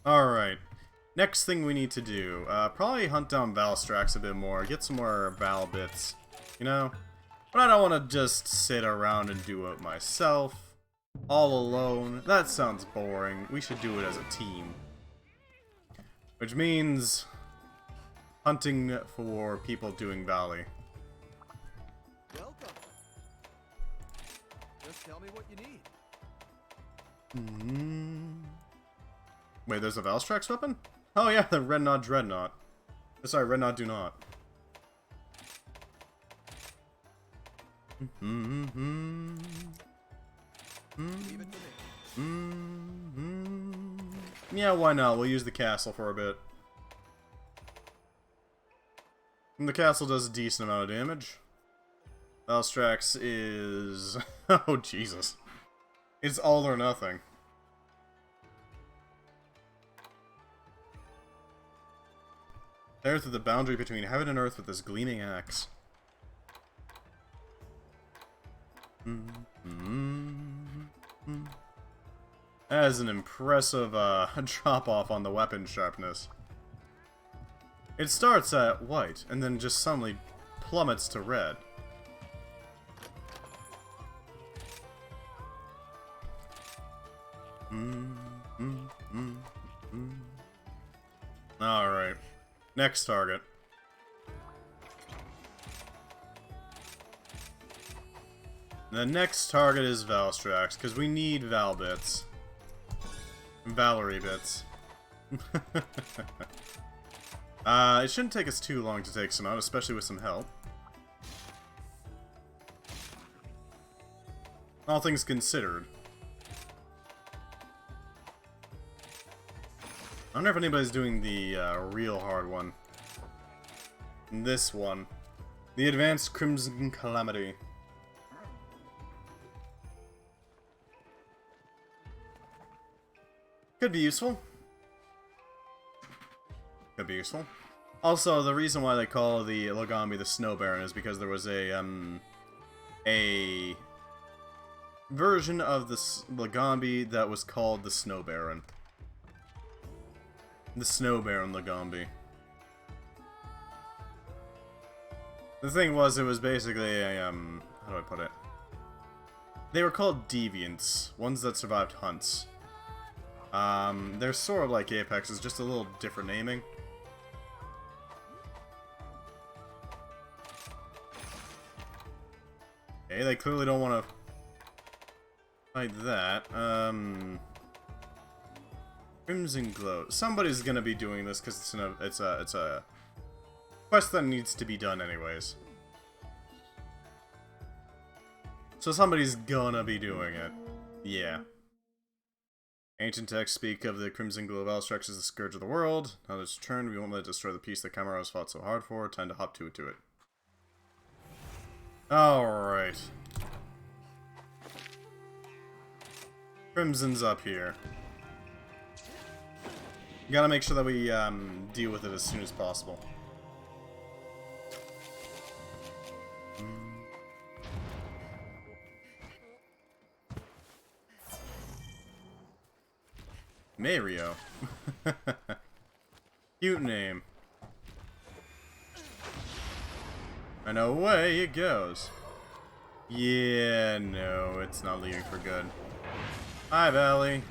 Speaker 1: Alright. Next thing we need to do, probably hunt down Valstrax a bit more, get some more Val bits, you know? But I don't want to just sit around and do it myself, all alone. That sounds boring. We should do it as a team. Which means hunting for people doing Valley.
Speaker 2: Welcome. Just tell me what you need.
Speaker 1: Wait, there's a Valstrax weapon? Oh yeah, the Red Knot Dreadnought. Sorry, Red Knot Do Not.
Speaker 2: Leave it to me.
Speaker 1: Yeah, why not? We'll use the castle for a bit. And the castle does a decent amount of damage. Valstrax is... oh, Jesus. It's all or nothing. Tear through the boundary between heaven and earth with this gleaming axe. That is an impressive drop-off on the weapon sharpness. It starts at white, and then just suddenly plummets to red. Alright. Next target. The next target is Valstrax, because we need Val bits. Valerie bits. It shouldn't take us too long to take some out, especially with some help. All things considered. I wonder if anybody's doing the real hard one. This one. The Advanced Crimson Calamity. Could be useful. Could be useful. Also, the reason why they call the Logami the Snow Baron is because there was a a version of the Lagombi that was called the Snow Baron. The Snow Baron Lagombi. The thing was, it was basically a, how do I put it? They were called deviants, ones that survived hunts. They're sort of like Apexes, just a little different naming. Okay, they clearly don't want to fight that. Crimson Glow. Somebody's gonna be doing this because it's a quest that needs to be done anyways. So somebody's gonna be doing it. Yeah. Ancient texts speak of the Crimson Glow of Alstrax as the scourge of the world. Now it's returned, we won't let it destroy the peace that Cameros fought so hard for. Time to hop to it. Alright. Crimson's up here. Gotta make sure that we deal with it as soon as possible. Mario. Cute name. And away it goes. Yeah, no, it's not leaving for good. Hi, Valley.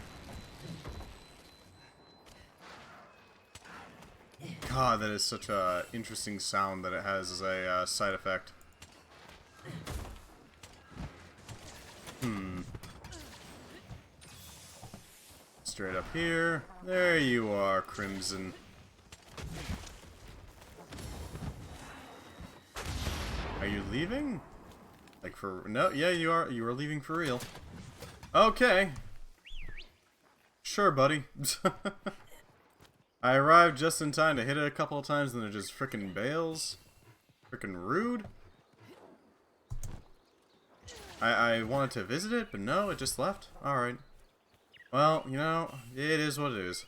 Speaker 1: God, that is such a interesting sound that it has as a side effect. Straight up here. There you are, Crimson. Are you leaving? Like for... No, yeah, you are. You are leaving for real. Okay. Sure, buddy. I arrived just in time to hit it a couple of times and then it just frickin' bails. Frickin' rude. I wanted to visit it, but no, it just left. Alright. Well, you know, it is what it is.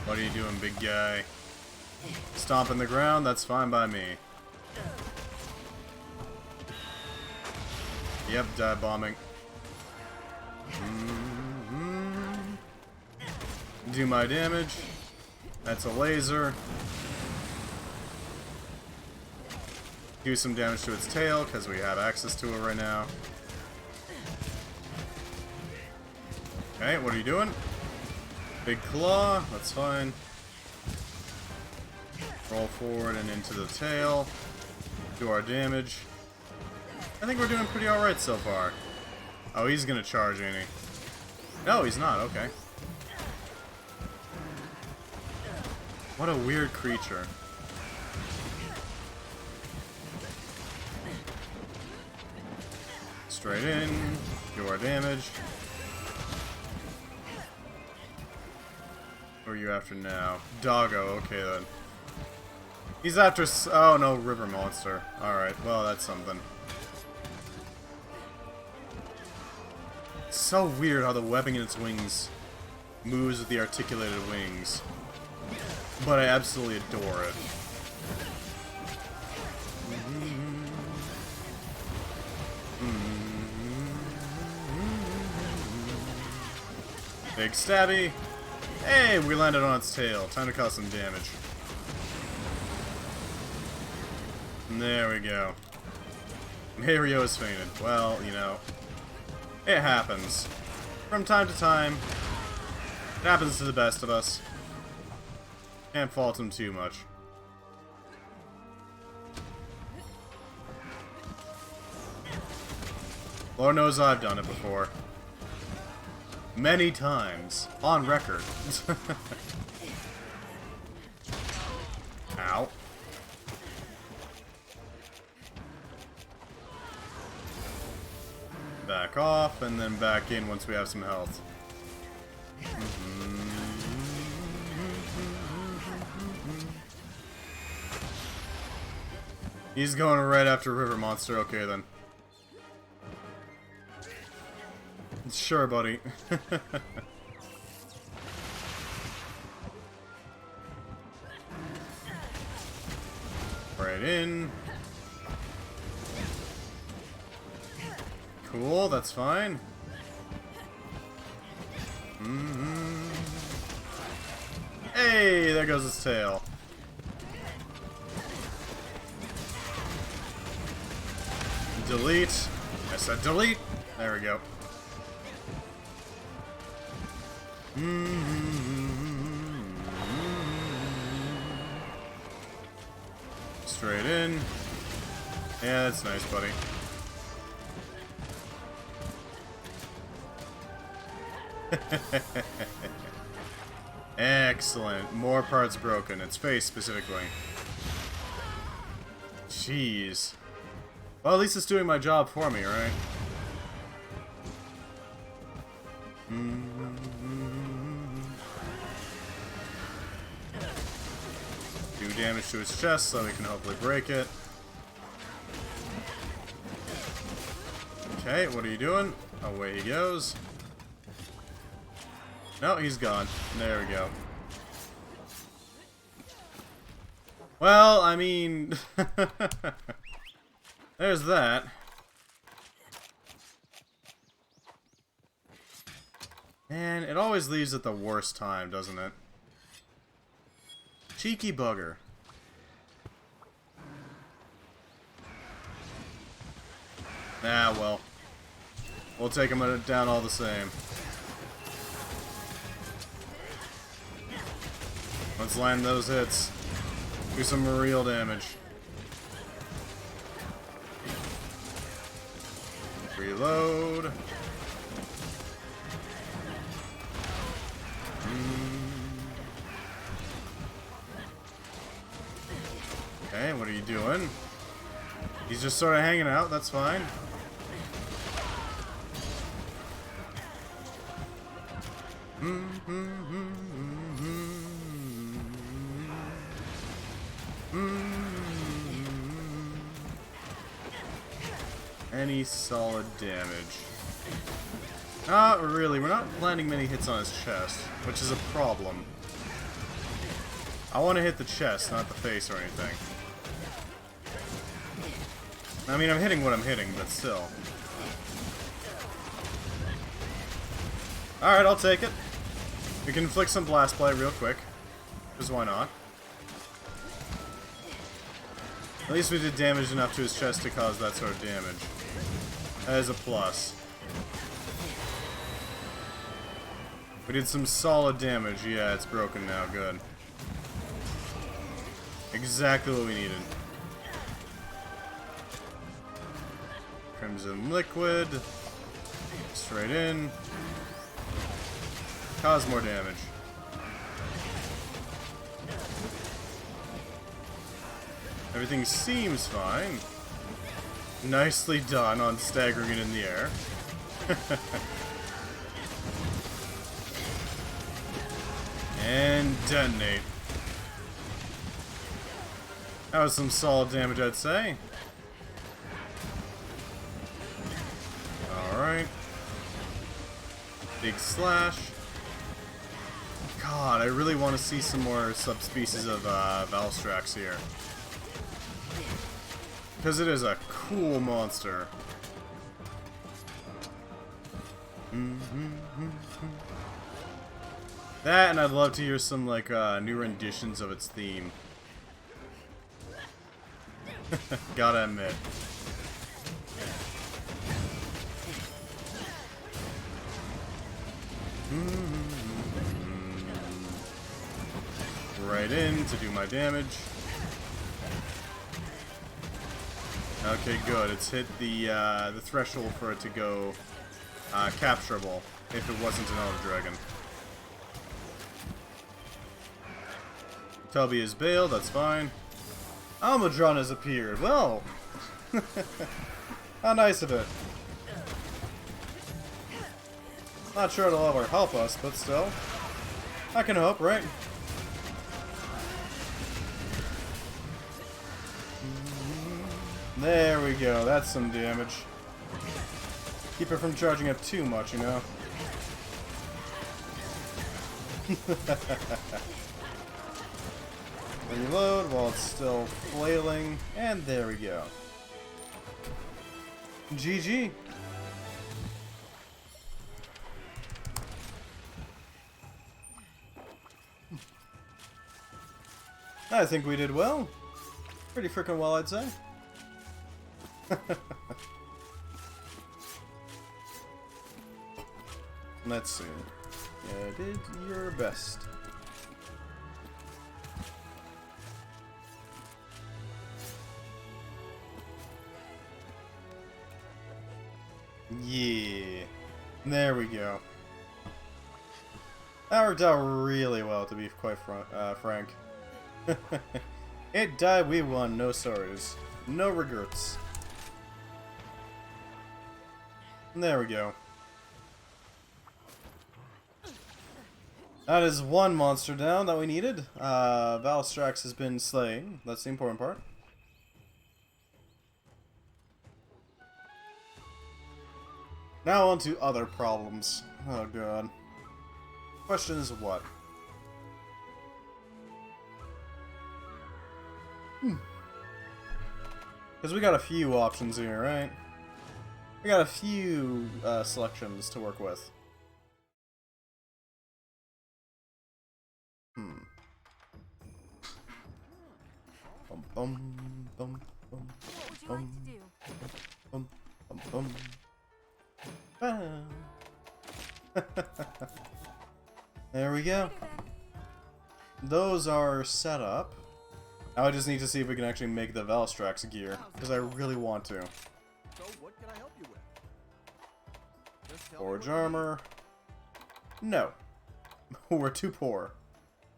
Speaker 1: What are you doing, big guy? Stomping the ground? That's fine by me. Yep, dive bombing. Do my damage. That's a laser. Do some damage to its tail, because we have access to it right now. Okay, what are you doing? Big claw, that's fine. Roll forward and into the tail. Do our damage. I think we're doing pretty alright so far. Oh, he's gonna charge, ain't he? No, he's not, okay. What a weird creature. Straight in, do our damage. Who are you after now? Doggo, okay then. He's after oh no, river monster. Alright, well that's something. It's so weird how the webbing in its wings moves with the articulated wings. But I absolutely adore it. Big stabby. Hey, we landed on its tail. Time to cause some damage. There we go. Mario is fainted. Well, you know, it happens. From time to time. It happens to the best of us. Can't fault him too much. Lord knows I've done it before. Many times. On record. Ow. Back off, and then back in once we have some health. He's going right after River Monster. Okay, then. Sure, buddy. Right in. Cool, that's fine. Hey, there goes his tail. Delete. I said delete. There we go. Straight in. Yeah, that's nice, buddy. Excellent. More parts broken. Its face, specifically. Jeez. Well, at least it's doing my job for me, right? Do damage to its chest so we can hopefully break it. Okay, what are you doing? Away he goes. No, he's gone. There we go. Well, I mean... there's that. Man, it always leaves at the worst time, doesn't it? Cheeky bugger. Ah, well. We'll take him down all the same. Let's land those hits. Do some real damage. Reload. Okay, what are you doing? He's just sort of hanging out, that's fine. Any solid damage? Not really, we're not landing many hits on his chest, which is a problem. I want to hit the chest, not the face or anything. I mean, I'm hitting what I'm hitting, but still. Alright, I'll take it. We can inflict some Blast Blight real quick. Because why not? At least we did damage enough to his chest to cause that sort of damage. That is a plus. We did some solid damage. Yeah, it's broken now. Good. Exactly what we needed. Crimson Liquid. Straight in. Cause more damage. Everything seems fine. Nicely done on staggering it in the air. And detonate. That was some solid damage, I'd say. Alright. Big slash. God, I really want to see some more subspecies of Valstrax here. Because it is a cool monster. That, and I'd love to hear some, like, new renditions of its theme. Gotta admit. Right in to do my damage. Okay, good. It's hit the threshold for it to go capturable if it wasn't an Elder Dragon. Tubby is bailed, that's fine. Almudron has appeared. Well, how nice of it. Not sure it'll ever help us, but still. I can hope, right? There we go, that's some damage. Keep her from charging up too much, you know? Reload while it's still flailing, and there we go. GG. I think we did well. Pretty freaking well, I'd say. Let's see. You did your best. Yeah. There we go. That worked out really well, to be quite frank. It died, we won, no sorries. No regrets. There we go. That is one monster down that we needed. Valstrax has been slain. That's the important part. Now on to other problems. Oh god. Question is what? Because we got a few options here, right? We got a few selections to work with. Bum bum bum bum.
Speaker 3: What would you like to do?
Speaker 1: Bum bum bum. Bam. There we go. Those are set up. Now I just need to see if we can actually make the Valstrax gear, because I really want to.
Speaker 2: So, what can I help you with? Just tell me
Speaker 1: Forge
Speaker 2: what you need.
Speaker 1: armor. No. We're too poor.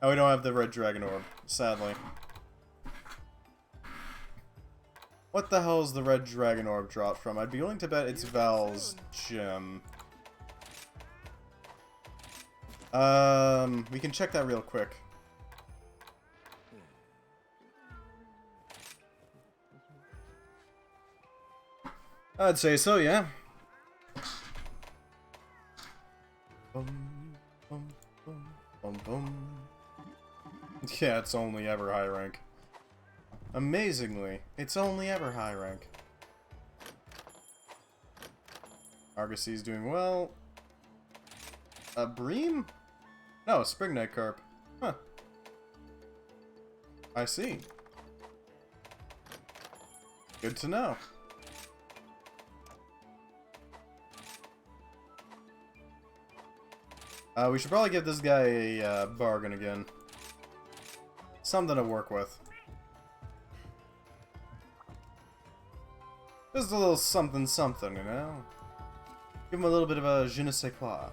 Speaker 1: And we don't have the red Dragon Orb, sadly. What the hell is the red Dragon Orb dropped from? I'd be willing to bet it's Val's gem. We can check that real quick. I'd say so, yeah. Bum, bum, bum, bum, bum. Yeah, it's only ever high rank. Amazingly, it's only ever high rank. Argosy's doing well. A Bream? No, a Spring Night Carp. Huh. I see. Good to know. We should probably give this guy a bargain again. Something to work with. Just a little something something, you know? Give him a little bit of a je ne sais quoi.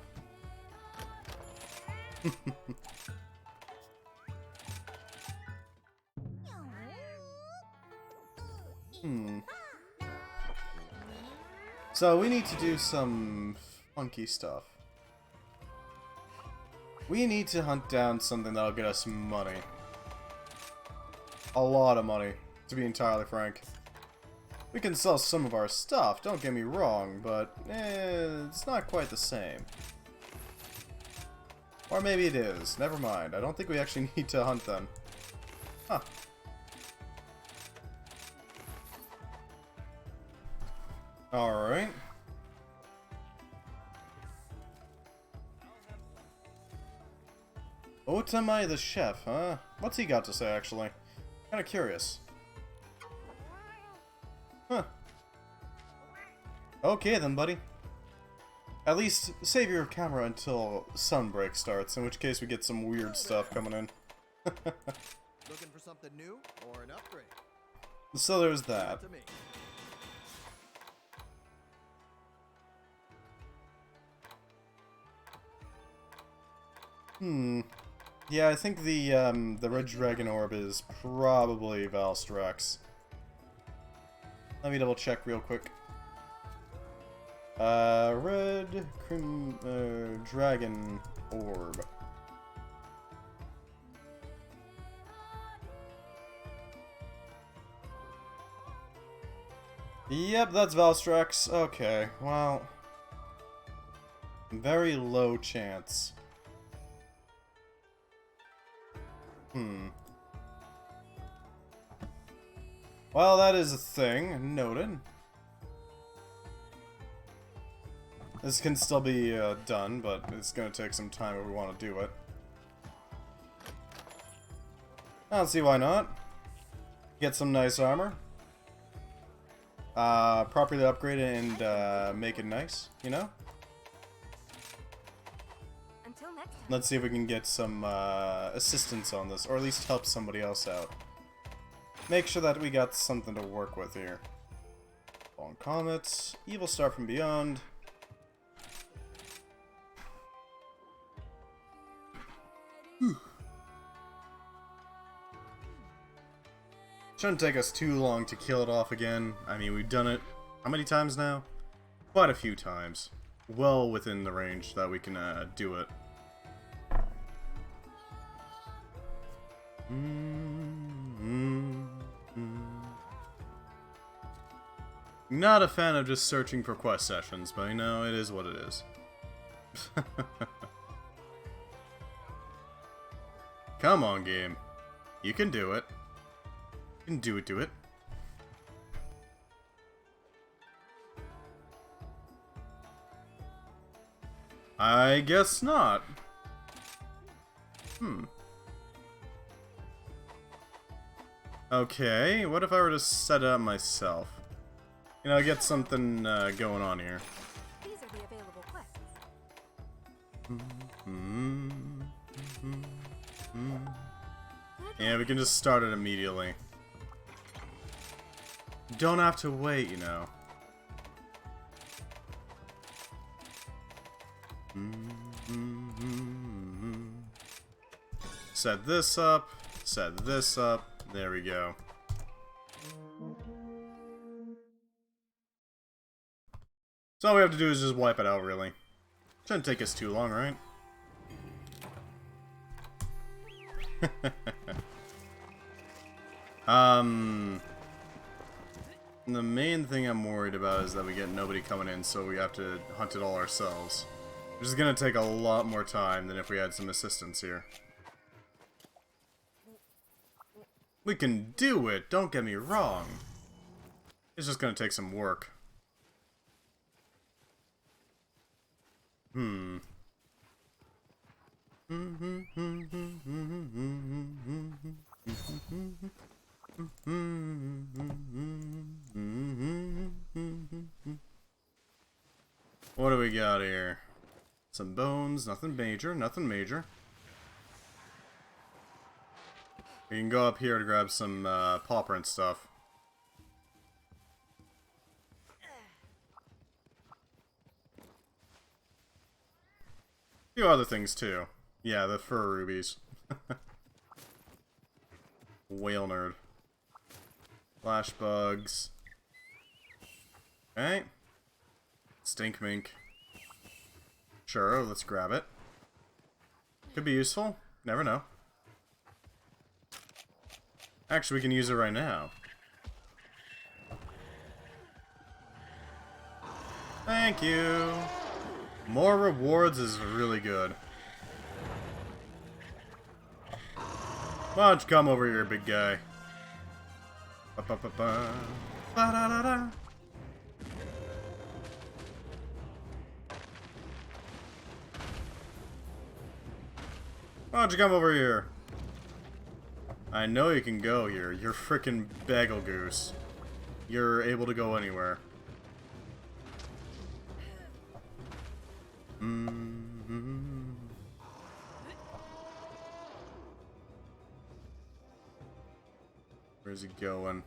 Speaker 1: So we need to do some funky stuff. We need to hunt down something that'll get us money. A lot of money, to be entirely frank. We can sell some of our stuff, don't get me wrong, but it's not quite the same. Or maybe it is. Never mind. I don't think we actually need to hunt them. Huh. Alright. Otamai the chef, huh? What's he got to say, actually? Kinda curious. Huh. Okay then, buddy. At least save your camera until sunbreak starts, in which case we get some weird stuff coming in.
Speaker 2: Looking for something new or an upgrade?
Speaker 1: So there's that.
Speaker 2: To me.
Speaker 1: Yeah, I think the red Dragon Orb is probably Valstrax. Let me double check real quick. Red Dragon Orb. Yep, that's Valstrax. Okay, well, Very low chance. Well, that is a thing. Noted. This can still be done, but it's going to take some time if we want to do it. I don't see why not. Get some nice armor. Properly upgrade it and make it nice, you know?
Speaker 3: Until next time.
Speaker 1: Let's see if we can get some assistance on this, or at least help somebody else out. Make sure that we got something to work with here. Fallen Comet, Evil Star from Beyond. Shouldn't take us too long to kill it off again. I mean, we've done it how many times now? Quite a few times. Well within the range that we can do it. Not a fan of just searching for quest sessions, but you know, it is what it is. Come on, game. You can do it. You can do it. I guess not. Okay, what if I were to set it up myself? You know, get something going on here.
Speaker 3: These are the available quests.
Speaker 1: Yeah, we can just start it immediately. Don't have to wait, you know. Set this up. Set this up. There we go. So all we have to do is just wipe it out, really. Shouldn't take us too long, right? The main thing I'm worried about is that we get nobody coming in, so we have to hunt it all ourselves. Which is gonna take a lot more time than if we had some assistance here. We can do it, don't get me wrong. It's just gonna take some work. What do we got here? Some bones, nothing major, nothing major. We can go up here to grab some paw print stuff. A few other things too. Yeah, the fur rubies. Whale nerd. Flash bugs. Okay. Stink mink. Sure, let's grab it. Could be useful. Never know. Actually, we can use it right now. Thank you. More rewards is really good. Why don't you come over here, big guy? Ba-ba-ba-ba. Ba-da-da-da. Why don't you come over here? I know you can go here. You're frickin' bagel goose. You're able to go anywhere. Where's he going?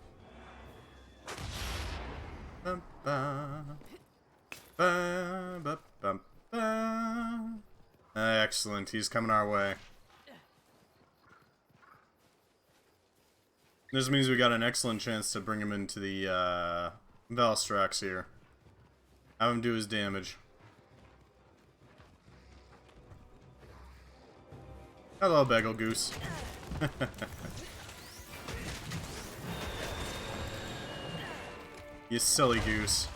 Speaker 1: Excellent, he's coming our way. This means we got an excellent chance to bring him into the Valstrax here. Have him do his damage. Hello, Bagel Goose. You silly goose.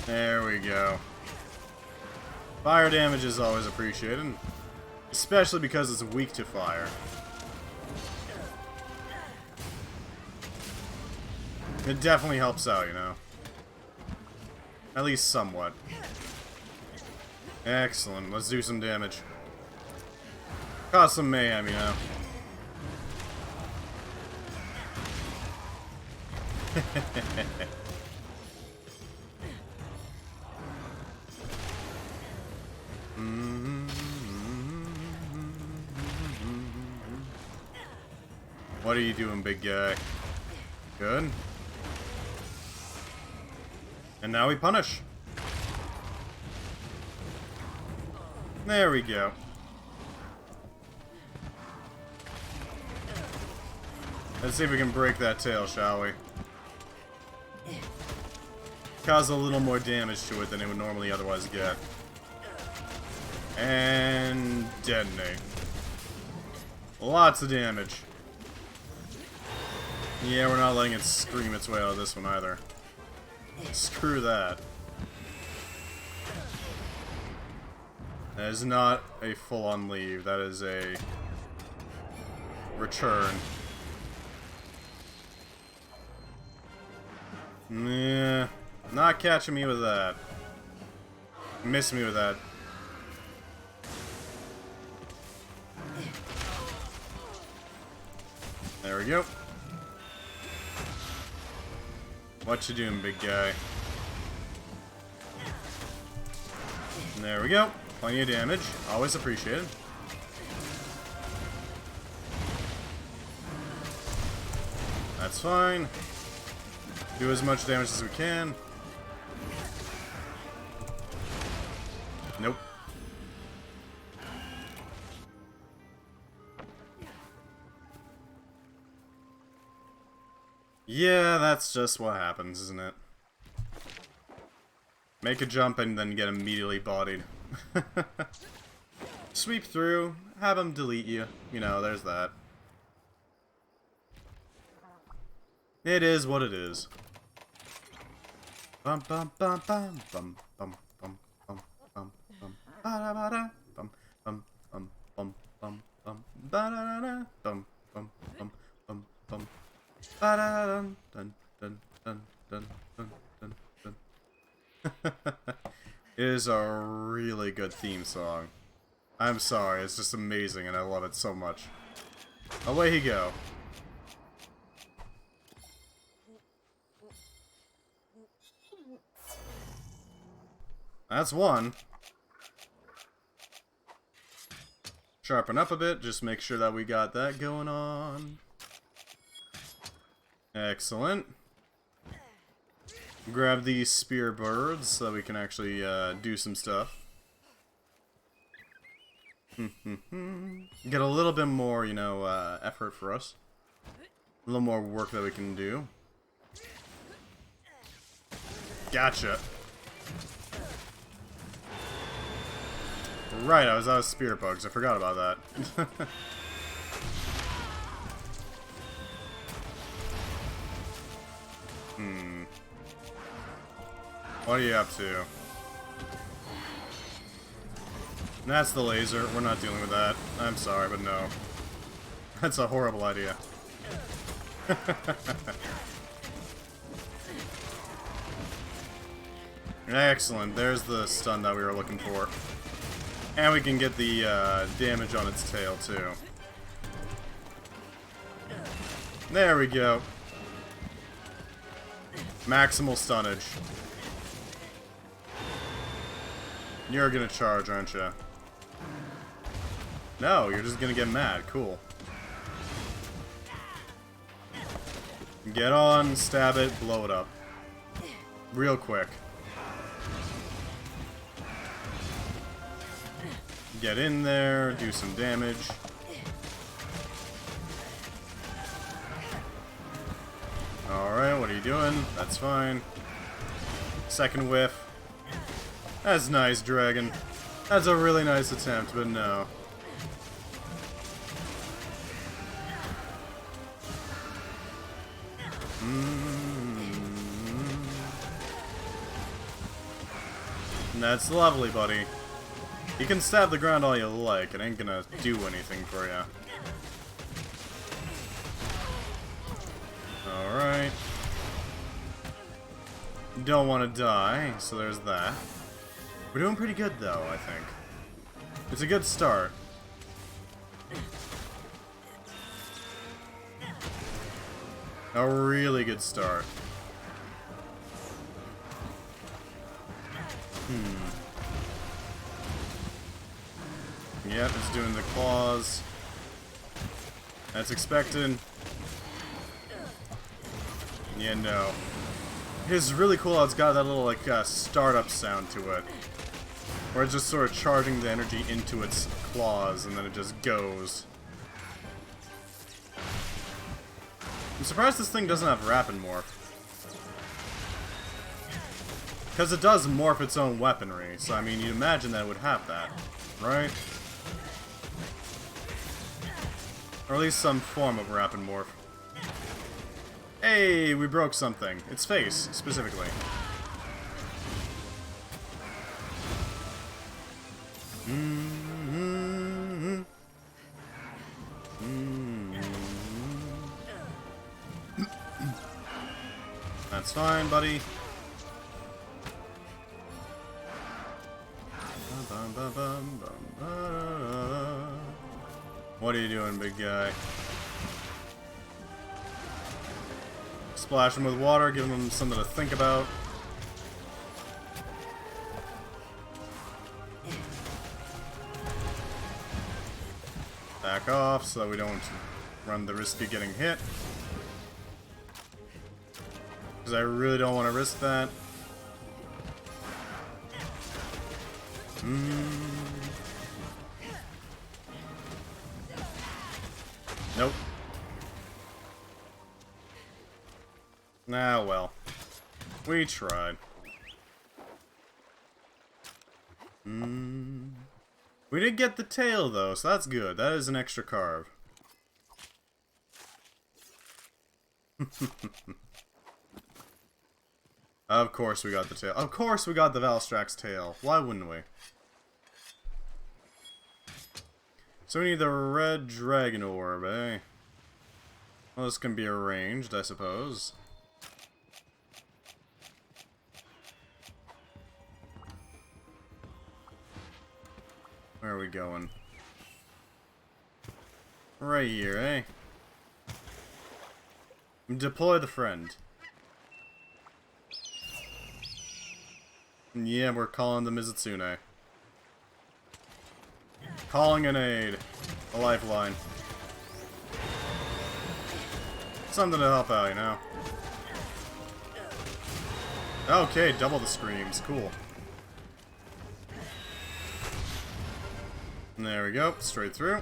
Speaker 1: There we go. Fire damage is always appreciated, especially because it's weak to fire. It definitely helps out, you know. At least somewhat. Excellent. Let's do some damage. Cause some mayhem, you know. What are you doing, big guy? Good. And now we punish. There we go. Let's see if we can break that tail, shall we? Cause a little more damage to it than it would normally otherwise get. And detonate. Lots of damage. Yeah, we're not letting it scream its way out of this one either. Screw that. That is not a full-on leave. That is a return. Yeah, not catching me with that. Missing me with that. There we go. What you doing, big guy? And there we go. Plenty of damage. Always appreciated. That's fine. Do as much damage as we can. Nope. Yeah, that's just what happens, isn't it? Make a jump and then get immediately bodied. Sweep through, have him delete you. You know, there's that. It is what it is. Bum bum bum bum bum bum bum bum bum bum ba da ba da bum bum bum bum bum bum ba da da bum bum bum bum bum ba da dun dun dun dun dun dun dun dun. It is a really good theme song. I'm sorry, it's just amazing and I love it so much. Away he go. That's one. Sharpen up a bit, just make sure that we got that going on. Excellent. Grab these spear birds so that we can actually do some stuff. Get a little bit more, you know, effort for us. A little more work that we can do. Gotcha. Right, I was out of spear bugs. I forgot about that. What are you up to? That's the laser. We're not dealing with that. I'm sorry, but no. That's a horrible idea. Excellent. There's the stun that we were looking for. And we can get the damage on its tail, too. There we go. Maximal stunnage. You're gonna charge, aren't you? No, you're just gonna get mad. Cool. Get on, stab it, blow it up. Real quick. Get in there, do some damage. Alright, what are you doing? That's fine. Second whiff. That's nice, Dragon. That's a really nice attempt, but no. That's lovely, buddy. You can stab the ground all you like, it ain't gonna do anything for you. Alright. Don't want to die, so there's that. We're doing pretty good though, I think. It's a good start. A really good start. Yep, it's doing the claws. That's expected. Yeah, no. It's really cool how it's got that little, like, startup sound to it. Where it's just sort of charging the energy into its claws, and then it just goes. I'm surprised this thing doesn't have rapid morph. Because it does morph its own weaponry, so I mean, you'd imagine that it would have that, right? Or at least some form of rapid morph. Hey, we broke something. Its face, specifically. That's fine, buddy. What are you doing, big guy? Splash him with water, give him something to think about. Back off so that we don't run the risk of getting hit. Because I really don't want to risk that. Nope. Ah, well. We tried. We did get the tail, though, so that's good. That is an extra carve. Of course we got the tail. Of course we got the Valstrax's tail. Why wouldn't we? So we need the red Dragon Orb, eh? Well, this can be arranged, I suppose. Where are we going? Right here, eh? Deploy the friend. Yeah, we're calling the Mizutsune. Calling an aid. A lifeline. Something to help out, you know? Okay, double the screams. Cool. There we go. Straight through.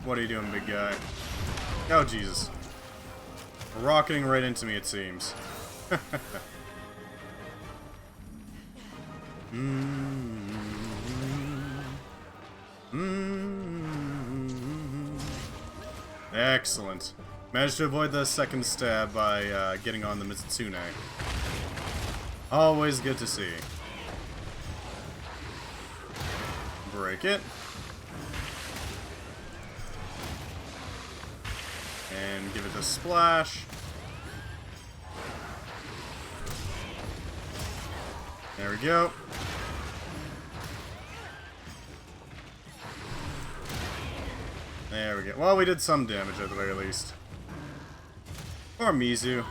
Speaker 1: What are you doing, big guy? Oh, Jesus. Rocketing right into me, it seems. Excellent. Managed to avoid the second stab by getting on the Mizutsune. Always good to see. Break it. And give it a splash. There we go. There we go. Well, we did some damage at the very least. Or Mizu.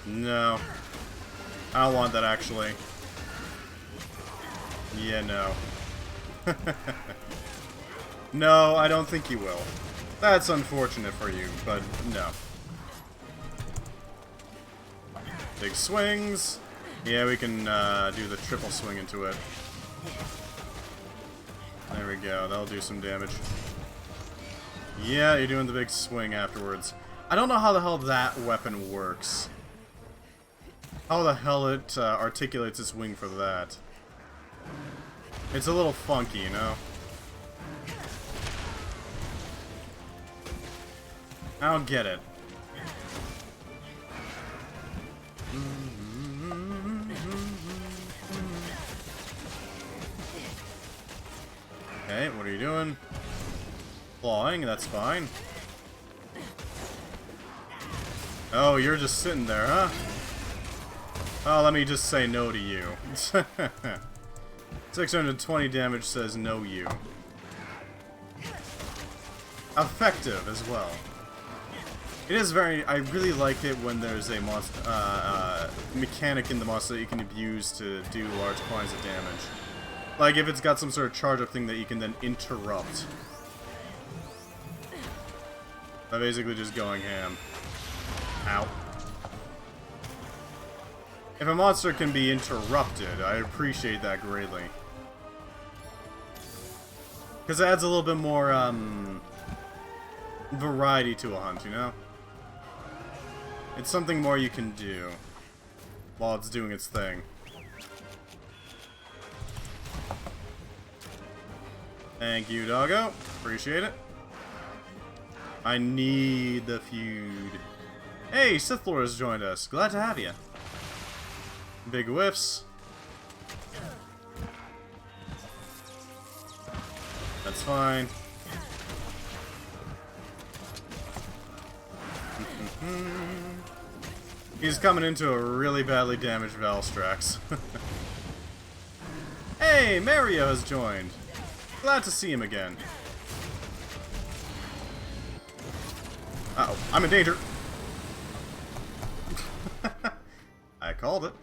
Speaker 1: No. I don't want that, actually. Yeah, no. No, I don't think you will. That's unfortunate for you, but no. Big swings. Yeah, we can do the triple swing into it. There we go. That'll do some damage. Yeah, you're doing the big swing afterwards. I don't know how the hell that weapon works. How the hell it articulates its wing for that. It's a little funky, you know? I don't get it. Hey, what are you doing? Clawing, that's fine. Oh, you're just sitting there, huh? Oh, let me just say no to you. 620 damage says no you. Effective as well. It is very... I really like it when there's a mechanic in the monster that you can abuse to do large quantities of damage. Like if it's got some sort of charge-up thing that you can then interrupt. By basically just going ham. Ow. If a monster can be interrupted, I appreciate that greatly. Because it adds a little bit more, variety to a hunt, you know? It's something more you can do while it's doing its thing. Thank you, doggo. Appreciate it. I need the feud. Hey, Sith Lord has joined us. Glad to have you. Big whiffs. That's fine. He's coming into a really badly damaged Valstrax. Hey, Mario has joined. Glad to see him again. Uh-oh, I'm in danger. I called it.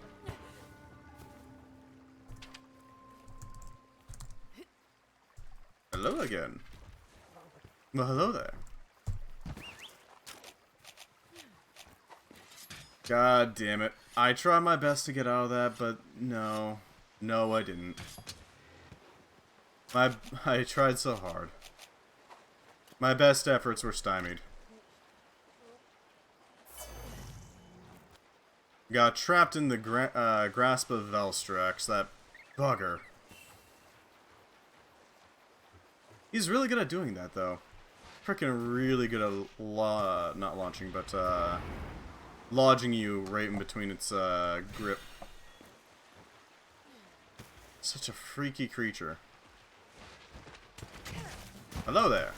Speaker 1: Hello again. Well, hello there. God damn it. I tried my best to get out of that, but no. No, I didn't. I tried so hard. My best efforts were stymied. Got trapped in the grasp of Valstrax, that bugger. He's really good at doing that, though. Freaking really good at not launching, but lodging you right in between its grip. Such a freaky creature. Hello there.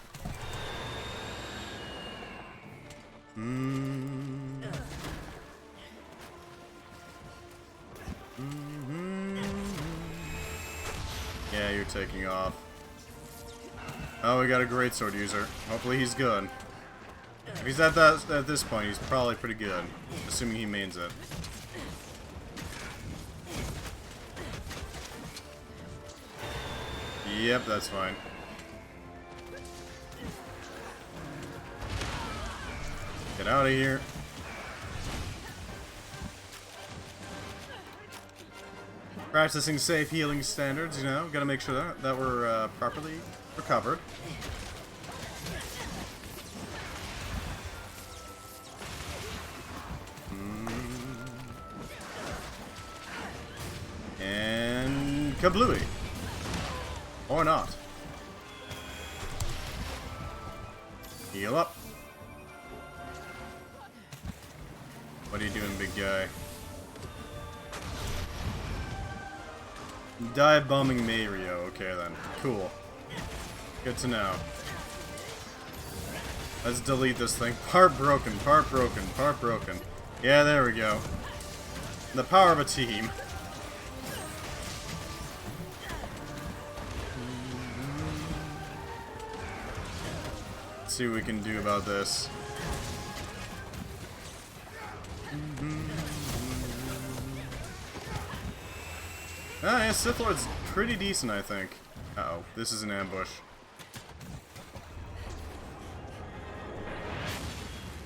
Speaker 1: Yeah, you're taking off. Oh, we got a greatsword user. Hopefully he's good. If he's at this point, he's probably pretty good. Assuming he mains it. Yep, that's fine. Get out of here. Practicing safe healing standards, you know. Gotta make sure that we're properly recovered. And kablooey. Or not. Heal up. What are you doing, big guy? Dive bombing Mario. Okay then. Cool. Good to know. Let's delete this thing. Part broken, part broken, part broken. Yeah, there we go. The power of a team. Let's see what we can do about this. Ah, yeah, Sith Lord's pretty decent, I think. Uh-oh, this is an ambush.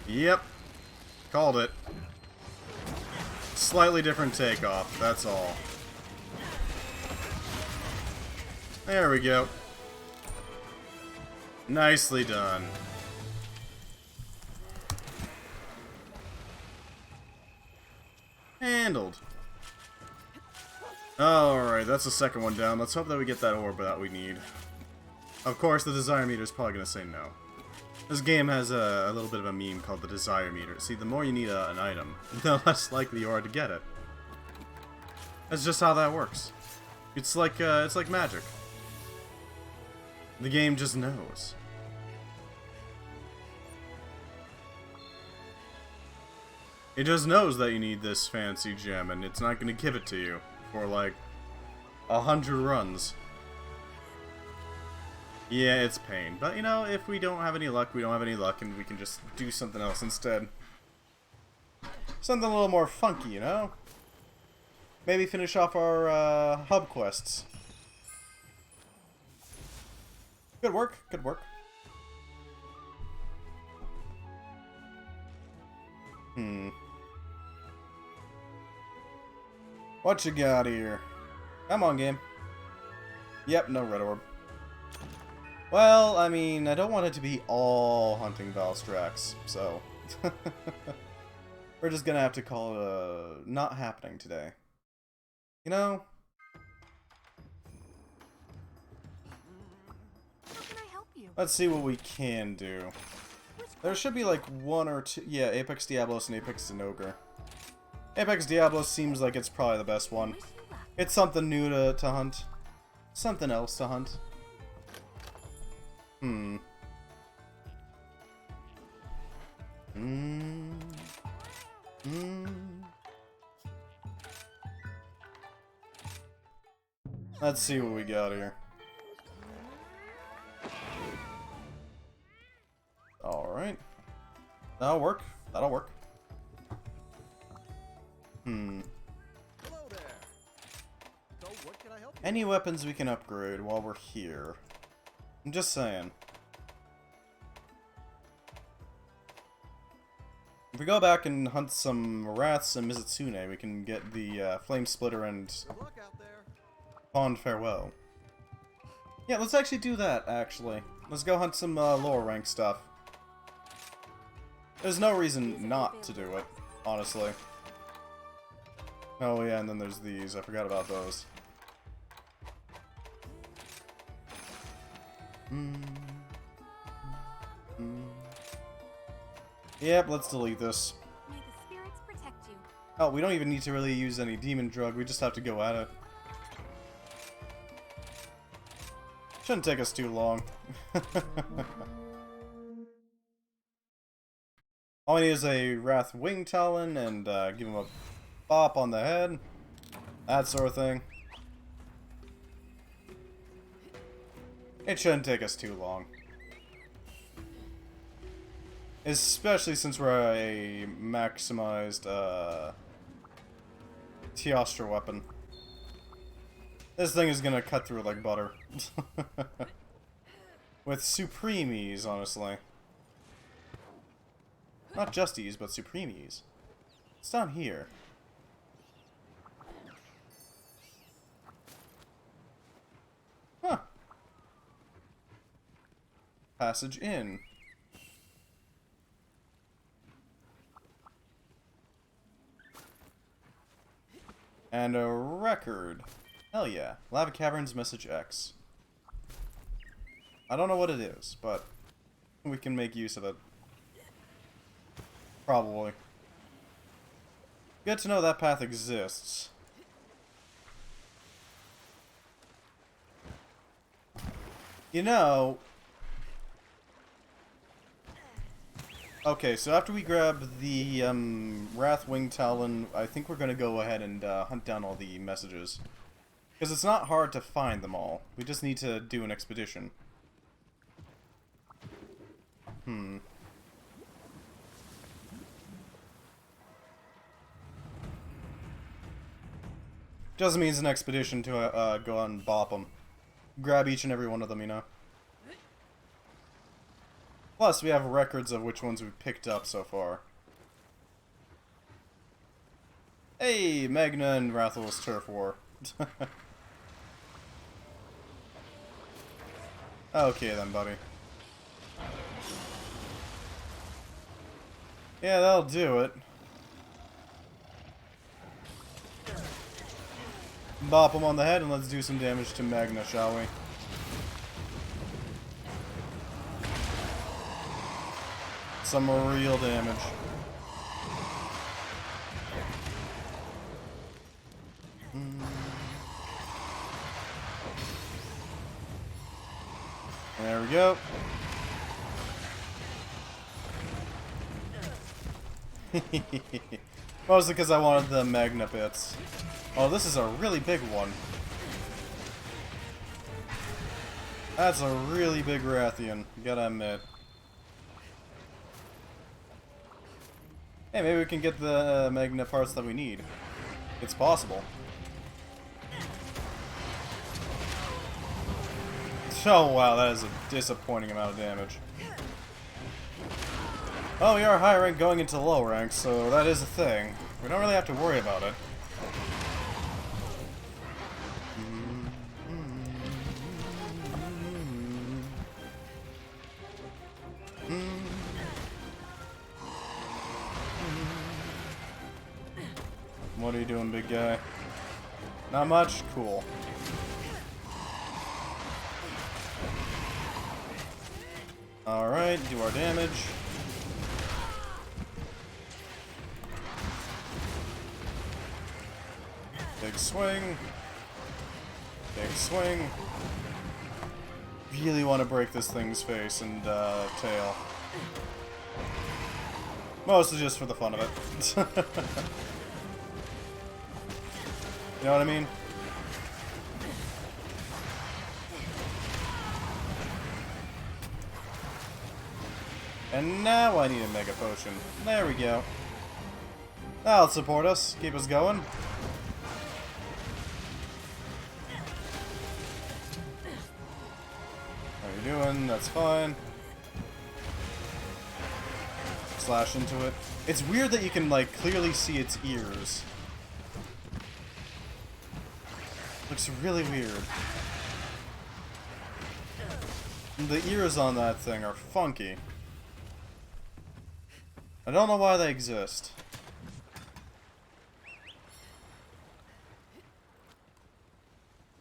Speaker 1: Yep. Called it. Slightly different takeoff, that's all. There we go. Nicely done. Handled. Alright, that's the second one down. Let's hope that we get that orb that we need. Of course, the desire meter is probably going to say no. This game has a little bit of a meme called the desire meter. See, the more you need an item, the less likely you are to get it. That's just how that works. It's like magic. The game just knows. It just knows that you need this fancy gem, and it's not gonna give it to you for like 100 runs. Yeah, it's pain. But you know, if we don't have any luck, we don't have any luck, and we can just do something else instead. Something a little more funky, you know? Maybe finish off our hub quests. Good work, good work. What you got here? Come on, game. Yep, no red orb. Well, I mean, I don't want it to be all hunting Valstrax, so... We're just gonna have to call it not happening today. You know?
Speaker 3: How can I help you?
Speaker 1: Let's see what we can do. There should be like one or two... Yeah, Apex Diablos and Apex Zinogre. Apex Diablos seems like it's probably the best one.
Speaker 3: Wish you luck.
Speaker 1: It's something new to hunt. Something else to hunt. Let's see what we got here. Alright. That'll work. That'll work.
Speaker 2: Hello there. So, what can I help you?
Speaker 1: Any weapons we can upgrade while we're here. I'm just saying. If we go back and hunt some Wraths and Mizutsune, we can get the Flame Splitter and
Speaker 2: Good luck out there.
Speaker 1: Fond Farewell. Yeah, let's actually do that, actually. Let's go hunt some lower rank stuff. There's no reason not to do it, honestly. Oh yeah, and then there's these. I forgot about those. Yep, let's delete this.
Speaker 3: May the spirits protect you.
Speaker 1: Oh, we don't even need to really use any demon drug. We just have to go at it. Shouldn't take us too long. All we need is a Wrath Wing Talon and give him a bop on the head. That sort of thing. It shouldn't take us too long. Especially since we're a maximized Teostra weapon. This thing is gonna cut through like butter. With supreme ease, honestly. Not just ease, but supreme ease. It's down here. Huh. Passage in. And a record. Hell yeah. Lava Caverns Message X. I don't know what it is, but we can make use of it. Probably. Good to know that path exists. You know... Okay, so after we grab the Wrath Wing Talon, I think we're going to go ahead and hunt down all the messages. Because it's not hard to find them all. We just need to do an expedition. Just means an expedition to go and bop them. Grab each and every one of them, you know. Plus, we have records of which ones we've picked up so far. Hey, Magna and Rathal's Turf War. Okay then, buddy. Yeah, that'll do it. Bop him on the head and let's do some damage to Magna, shall we? Some real damage. There we go. Mostly because I wanted the Magna bits. Oh, this is a really big one. That's a really big Rathian, you gotta admit. Hey, maybe we can get the Magna parts that we need. It's possible. Oh wow, that is a disappointing amount of damage. Oh, we are high rank going into low rank, so that is a thing. We don't really have to worry about it. What are you doing, big guy? Not much? Cool. Alright, do our damage. Big swing. Big swing. Really want to break this thing's face and tail. Mostly just for the fun of it. You know what I mean? And now I need a Mega Potion. There we go. That'll support us, keep us going. How you doing? That's fine. Slash into it. It's weird that you can, like, clearly see its ears. Looks really weird. The ears on that thing are funky. I don't know why they exist. I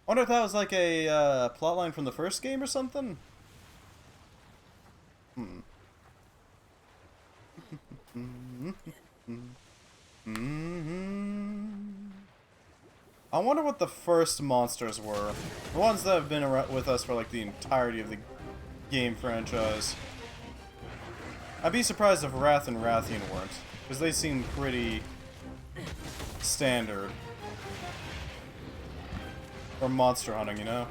Speaker 1: wonder if that was like a plotline from the first game or something? I wonder what the first monsters were. The ones that have been around with us for like the entirety of the game franchise. I'd be surprised if Wrath and Rathian weren't, because they seem pretty standard. Or monster hunting, you know?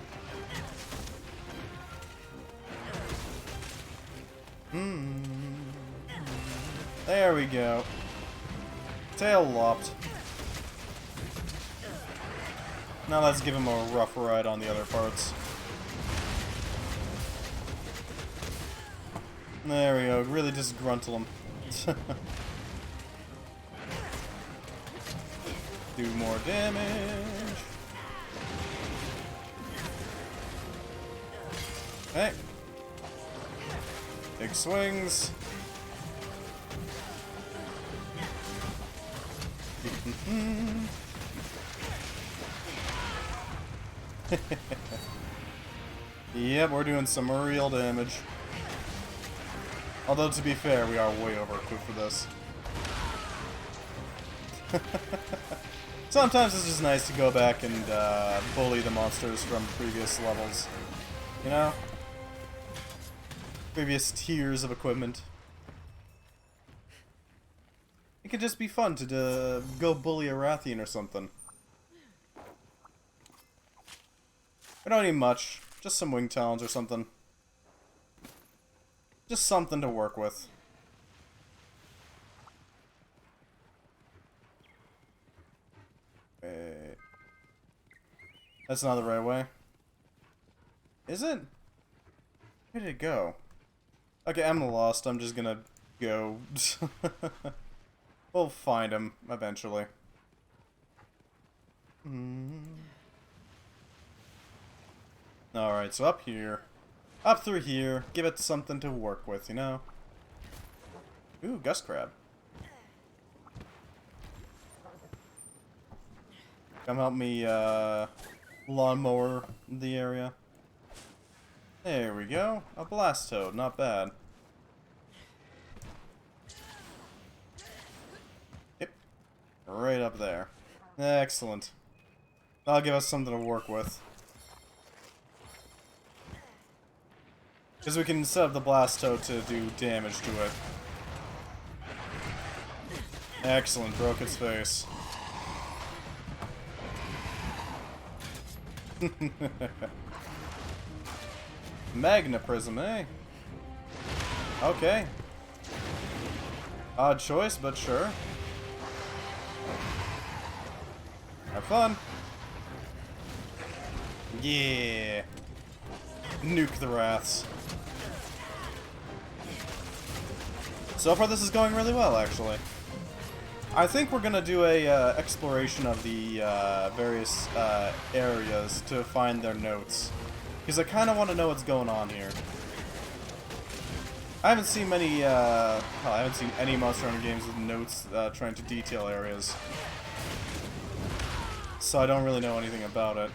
Speaker 1: There we go. Tail lopped. Now let's give him a rough ride on the other parts. There we go, really disgruntle him. Do more damage. Hey. Big swings. Yep, we're doing some real damage. Although, to be fair, we are way overequipped for this. Sometimes it's just nice to go back and bully the monsters from previous levels. You know? Previous tiers of equipment. It could just be fun to go bully a Rathian or something. We don't need much. Just some wing talons or something. Just something to work with. Wait. That's not the right way. Is it? Where did it go? Okay, I'm lost. I'm just gonna go. We'll find him eventually. Alright, so up here. Up through here. Give it something to work with, you know? Ooh, Gust Crab. Come help me, lawnmower the area. There we go. A Blast Toad, not bad. Yep. Right up there. Excellent. That'll give us something to work with. Because we can set up the Blasto to do damage to it. Excellent, broke its face. Magna Prism, eh? Okay. Odd choice, but sure. Have fun. Yeah. Nuke the Wraths. So far this is going really well, actually. I think we're gonna do a exploration of the various areas to find their notes. Because I kind of want to know what's going on here. I haven't seen many, I haven't seen any Monster Hunter games with notes trying to detail areas. So I don't really know anything about it.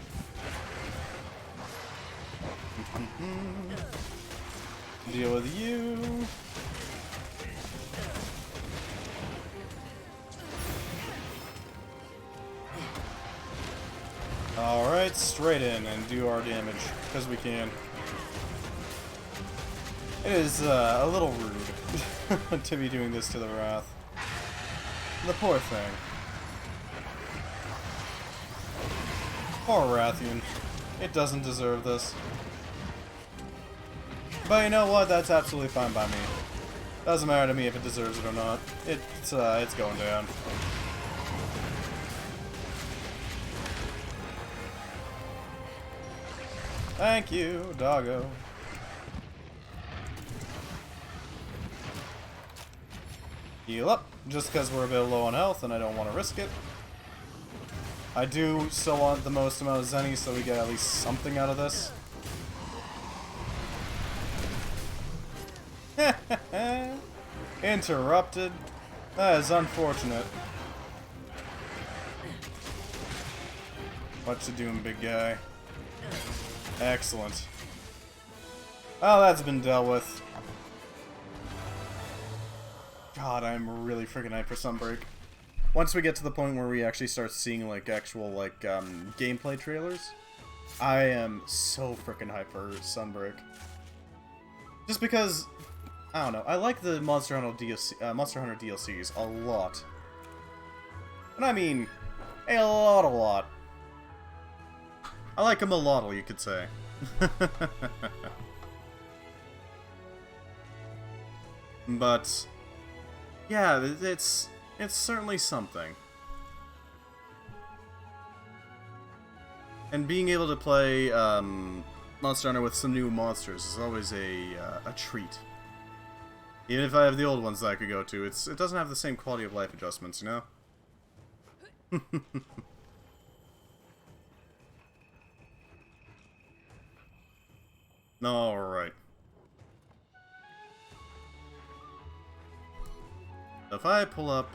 Speaker 1: Deal with you. Alright, straight in and do our damage, because we can. It is a little rude to be doing this to the Wrath. The poor thing. Poor Rathian. It doesn't deserve this. But you know what? That's absolutely fine by me. Doesn't matter to me if it deserves it or not. It's going down. Thank you, doggo. Heal up, just because we're a bit low on health and I don't want to risk it. I do still want the most amount of zennies so we get at least something out of this. Interrupted. That is unfortunate. What you doing, big guy? Excellent. Oh, that's been dealt with. God, I'm really freaking hyped for Sunbreak. Once we get to the point where we actually start seeing, like, actual, like, gameplay trailers, I am so freaking hyped for Sunbreak. Just because, I don't know, I like the Monster Hunter DLCs a lot. And I mean, a lot. I like them a lot, you could say. But yeah, it's certainly something. And being able to play Monster Hunter with some new monsters is always a treat. Even if I have the old ones that I could go to, it doesn't have the same quality of life adjustments, you know? Alright. If I pull up...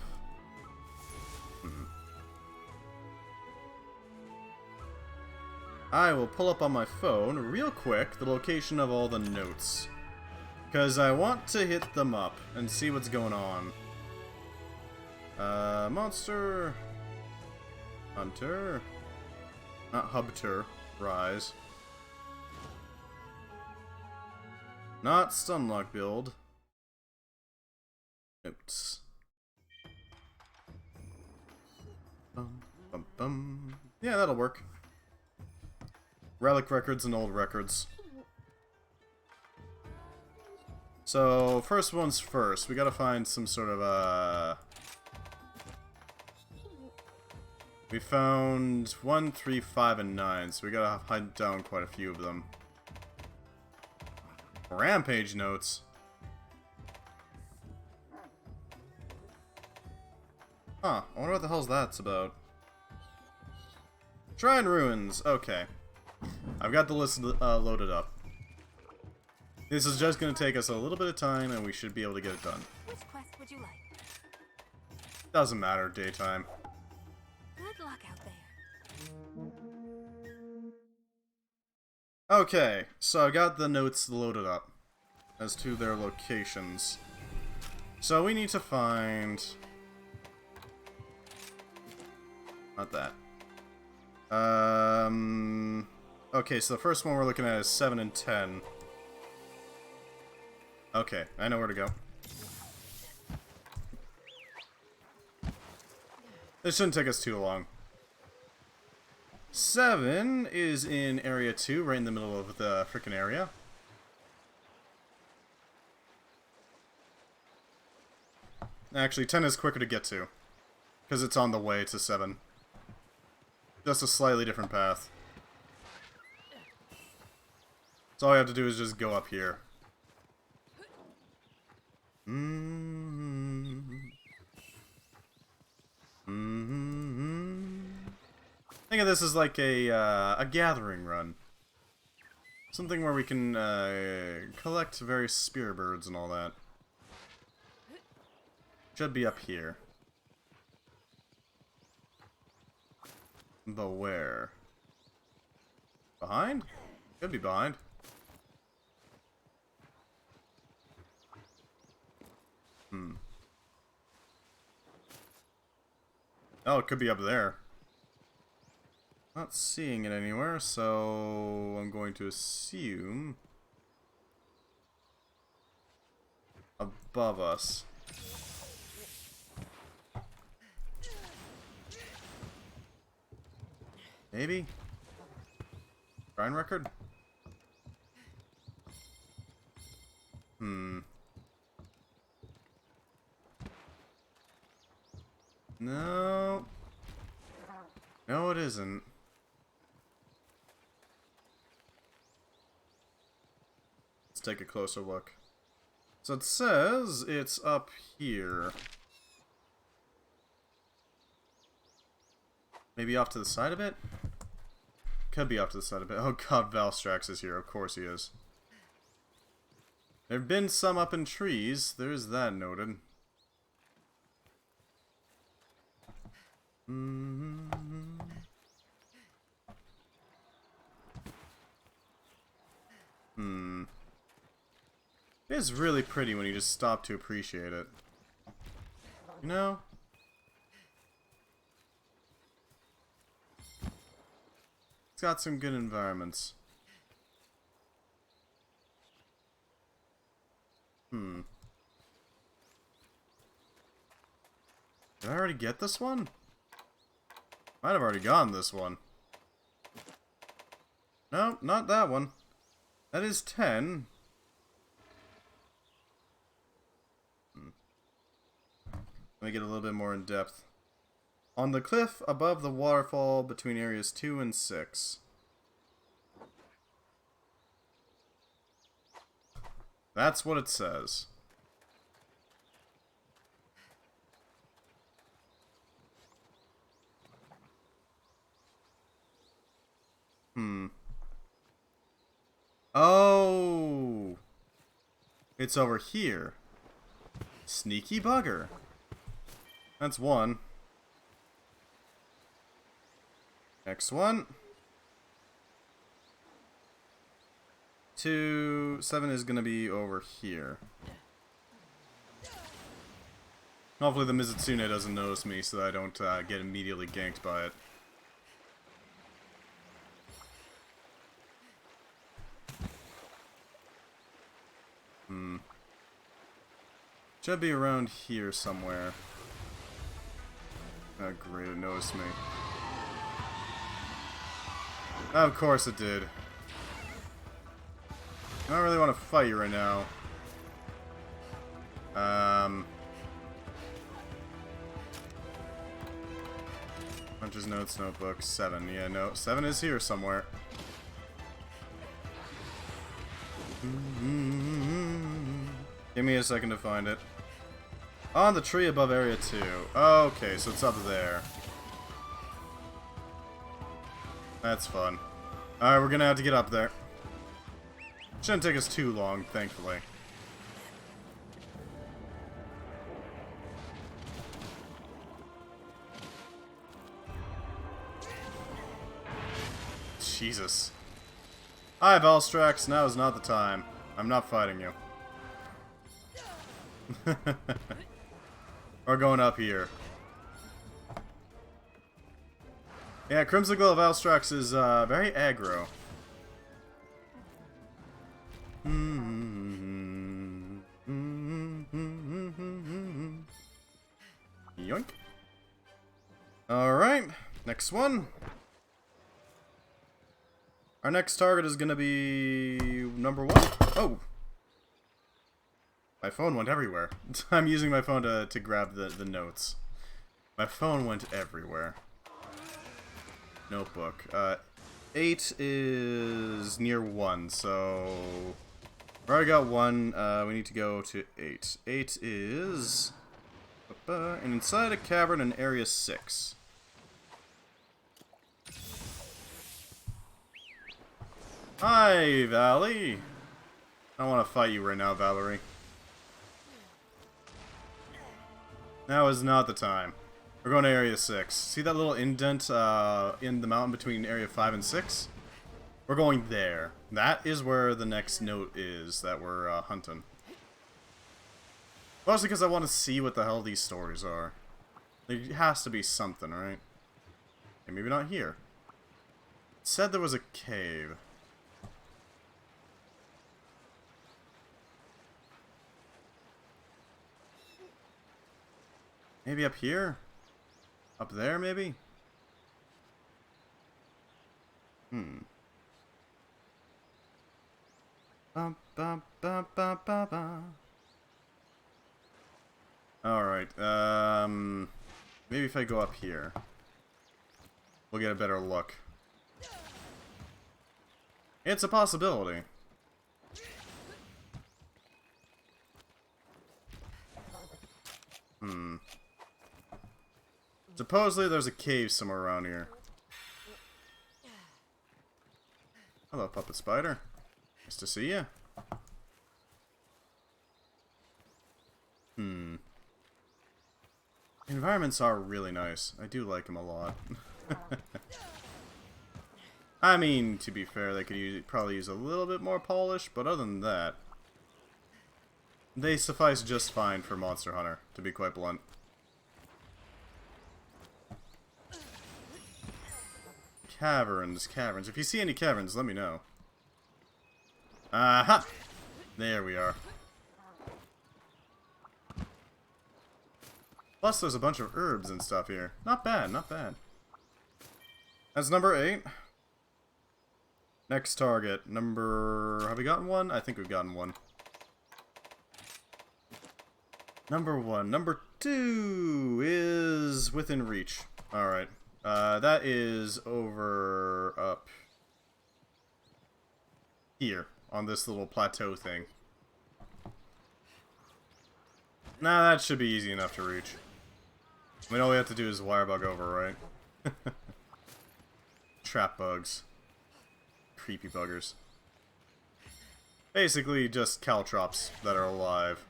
Speaker 1: I will pull up on my phone, real quick, the location of all the notes. Because I want to hit them up and see what's going on. Monster... Hunter... Not Hubter. Rise. Not Stunlock build. Notes. Yeah, that'll work. Relic records and old records. So, first one's first. We gotta find some sort of, We found 1, 3, 5, and 9, so we gotta hunt down quite a few of them. Rampage notes. Huh, I wonder what the hell's that's about. Shrine Ruins, okay. I've got the list loaded up. This is just going to take us a little bit of time, and we should be able to get it done.
Speaker 3: Which quest would you like?
Speaker 1: Doesn't matter, daytime.
Speaker 3: Good luck out there.
Speaker 1: Okay, so I've got the notes loaded up as to their locations. So we need to find... Not that. Okay, so the first one we're looking at is 7 and 10. Okay, I know where to go. This shouldn't take us too long. 7 is in area 2, right in the middle of the frickin' area. Actually, 10 is quicker to get to, because it's on the way to 7. Just a slightly different path. So all I have to do is just go up here. Think of this as like a gathering run. Something where we can collect various spear birds and all that. Should be up here. But where? Behind? Could be behind. Oh, it could be up there. Not seeing it anywhere, so I'm going to assume above us. Maybe? Shrine record? No. No, it isn't. Let's take a closer look. So it says it's up here. Maybe off to the side a bit? Could be off to the side a bit. Oh god, Valstrax is here. Of course he is. There have been some up in trees. There's that noted. It is really pretty when you just stop to appreciate it. You know? It's got some good environments. Did I already get this one? Might have already gotten this one. No, not that one. That is 10. Let me get a little bit more in depth. On the cliff above the waterfall between areas 2 and 6. That's what it says. Oh! It's over here. Sneaky bugger. That's 1. Next one. 2, 7 is gonna be over here. Hopefully the Mizutsune doesn't notice me so that I don't get immediately ganked by it. Should be around here somewhere. Oh great, it noticed me. Of course it did. I don't really want to fight you right now. Punches, notes, notebook, 7. Yeah, no, 7 is here somewhere. Give me a second to find it. On the tree above area 2. Okay, so it's up there. That's fun. Alright, we're gonna have to get up there. Shouldn't take us too long, thankfully. Jesus. Hi, Valstrax. Now is not the time. I'm not fighting you. We're going up here. Yeah, Crimson Glow of Valstrax is very aggro. Alright, next one. Our next target is gonna be number 1. Oh! My phone went everywhere. I'm using my phone to grab the notes. My phone went everywhere. Notebook. 8 is near 1, so... we already got 1, we need to go to 8. 8 is... and inside a cavern in area 6. Hi, Valley! I don't want to fight you right now, Valerie. Now is not the time. We're going to area 6. See that little indent in the mountain between area 5 and 6? We're going there. That is where the next note is that we're hunting. Mostly because I want to see what the hell these stories are. There has to be something, right? Okay, maybe not here. It said there was a cave. Maybe up here? Up there, maybe? Hmm. Ba, ba, ba, ba, ba, ba. Alright, maybe if I go up here, we'll get a better look. It's a possibility. Hmm. Supposedly there's a cave somewhere around here. Hello, Puppet Spider. Nice to see you. Hmm. The environments are really nice. I do like them a lot. I mean, to be fair, they could probably use a little bit more polish, but other than that, they suffice just fine for Monster Hunter, to be quite blunt. Caverns, caverns. If you see any caverns, let me know. Aha! There we are. Plus, there's a bunch of herbs and stuff here. Not bad, not bad. That's number 8. Next target. Number... have we gotten one? I think we've gotten one. Number 1. Number 2 is within reach. Alright. That is over up here on this little plateau thing. Nah, that should be easy enough to reach. I mean, all we have to do is wire bug over, right? Trap bugs. Creepy buggers. Basically, just caltrops that are alive.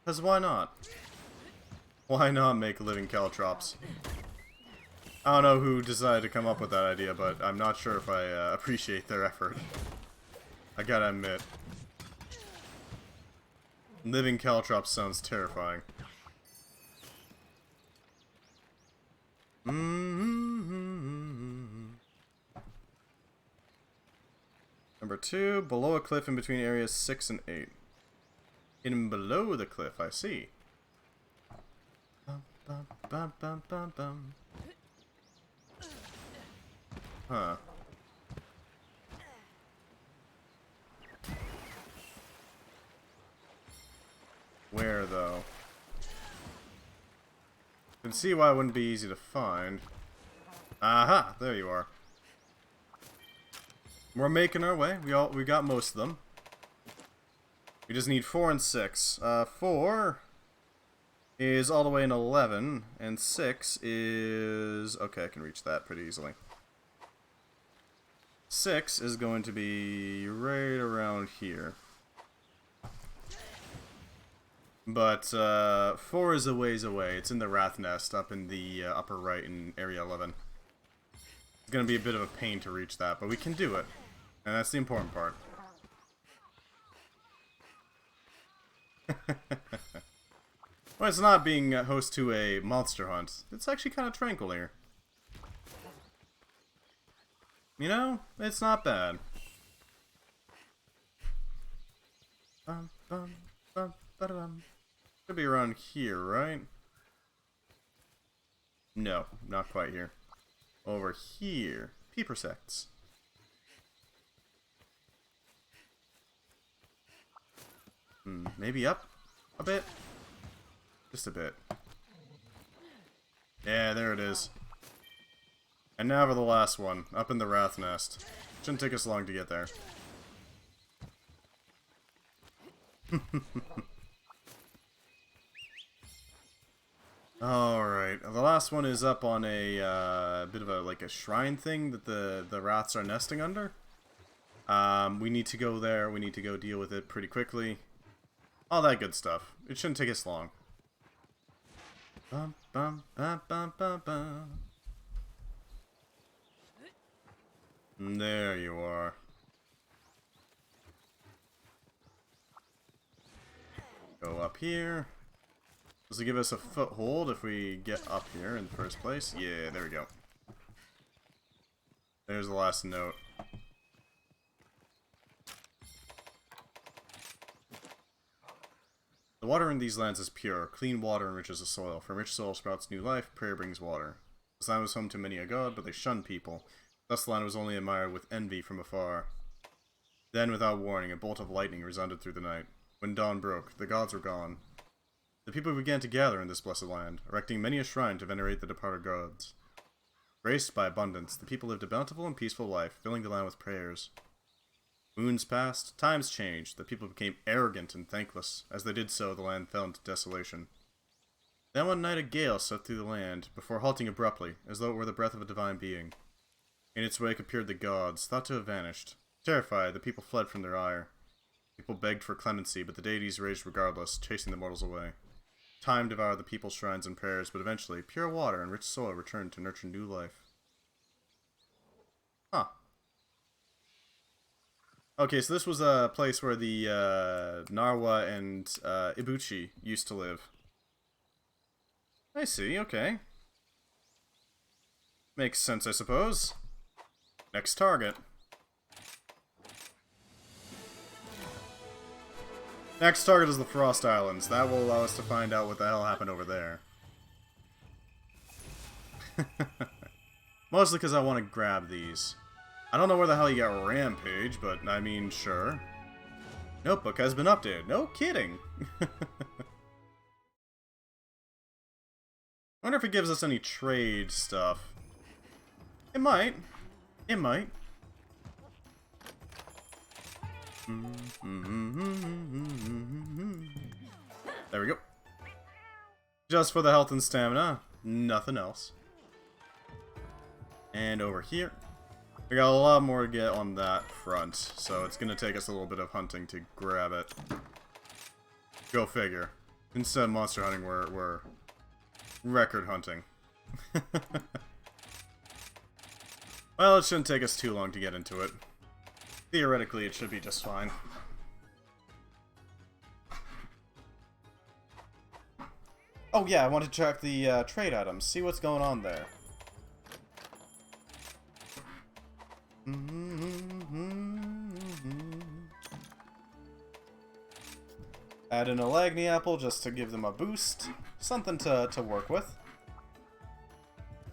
Speaker 1: Because why not? Why not make living caltrops? I don't know who decided to come up with that idea, but I'm not sure if I appreciate their effort. I gotta admit. Living caltrops sounds terrifying. Number 2, below a cliff in between areas 6 and 8. Hidden below the cliff, I see. Bum, bum, bum, bum, bum, bum. Huh. Where, though? You can see why it wouldn't be easy to find. Aha! There you are. We're making our way. We got most of them. We just need 4 and 6. 4 is all the way in 11, and 6 is... okay, I can reach that pretty easily. 6 is going to be right around here. But 4 is a ways away. It's in the Wrath Nest up in the upper right in Area 11. It's going to be a bit of a pain to reach that, but we can do it. And that's the important part. Well, it's not being host to a monster hunt. It's actually kind of tranquil here. You know, it's not bad. Bum, bum, bum, ba-da-bum. Should be around here, right? No, not quite here. Over here. Peeper sects. Maybe up a bit? Just a bit. Yeah, there it is. And now for the last one, up in the Wrath Nest. Shouldn't take us long to get there. Alright, the last one is up on a bit of a, like a shrine thing that the rats are nesting under. We need to go there, we need to go deal with it pretty quickly. All that good stuff. It shouldn't take us long. Bum, bum, bum, bum, bum, bum. There you are. Go up here. Does it give us a foothold if we get up here in the first place? Yeah, there we go. There's the last note. The water in these lands is pure. Clean water enriches the soil. From rich soil sprouts new life. Prayer brings water. This land was home to many a god, but they shunned people. Thus the land was only admired with envy from afar. Then, without warning, a bolt of lightning resounded through the night. When dawn broke, the gods were gone. The people began to gather in this blessed land, erecting many a shrine to venerate the departed gods. Graced by abundance, the people lived a bountiful and peaceful life, filling the land with prayers. Moons passed, times changed, the people became arrogant and thankless. As they did so, the land fell into desolation. Then one night a gale swept through the land, before halting abruptly, as though it were the breath of a divine being. In its wake appeared the gods, thought to have vanished. Terrified, the people fled from their ire. People begged for clemency, but the deities raged regardless, chasing the mortals away. Time devoured the people's shrines and prayers, but eventually, pure water and rich soil returned to nurture new life. Huh. Okay, so this was a place where the Narwa and Ibuchi used to live. I see, okay. Makes sense, I suppose. Next target. Next target is the Frost Islands. That will allow us to find out what the hell happened over there. Mostly because I want to grab these. I don't know where the hell you got Rampage, but I mean, sure. Notebook has been updated. No kidding! Wonder if it gives us any trade stuff. It might. It might. There we go. Just for the health and stamina. Nothing else. And over here. We got a lot more to get on that front. So it's going to take us a little bit of hunting to grab it. Go figure. Instead of monster hunting, we're record hunting. Well, it shouldn't take us too long to get into it. Theoretically, it should be just fine. Oh yeah, I want to check the trade items, see what's going on there. Add an Alagni apple just to give them a boost. Something to work with.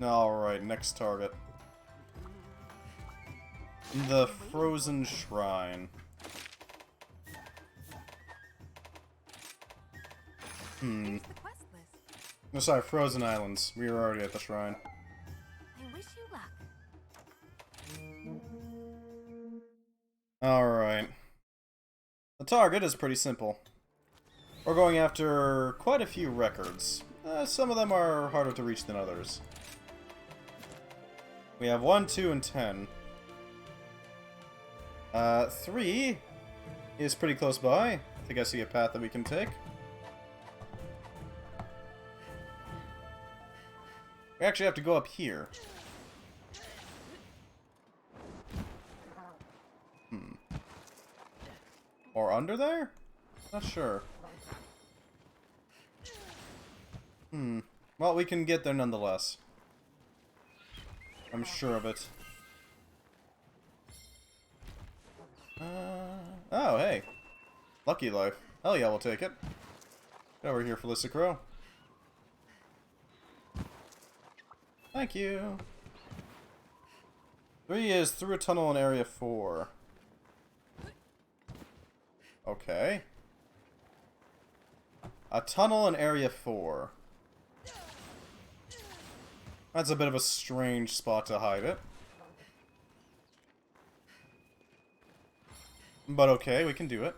Speaker 1: Alright, next target. The Frozen Shrine.
Speaker 3: Here's the quest list.
Speaker 1: No, sorry, Frozen Islands. We were already at the shrine.
Speaker 3: I wish you luck.
Speaker 1: Alright. The target is pretty simple. We're going after quite a few records. Some of them are harder to reach than others. We have 1, 2, and 10. 3 is pretty close by. I think I see a path that we can take. We actually have to go up here. Or under there? Not sure. Well, we can get there nonetheless. I'm sure of it. Oh, hey. Lucky life. Hell yeah, we'll take it. Get over here, Felicicro. Thank you. 3 is through a tunnel in area 4. Okay. A tunnel in area 4. That's a bit of a strange spot to hide it. But okay, we can do it.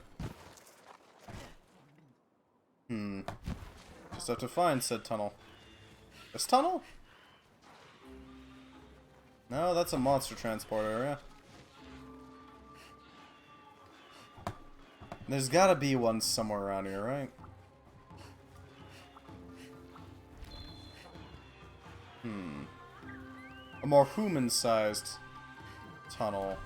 Speaker 1: Just have to find said tunnel. This tunnel? No, that's a monster transport area. There's gotta be one somewhere around here, right? A more human-sized tunnel.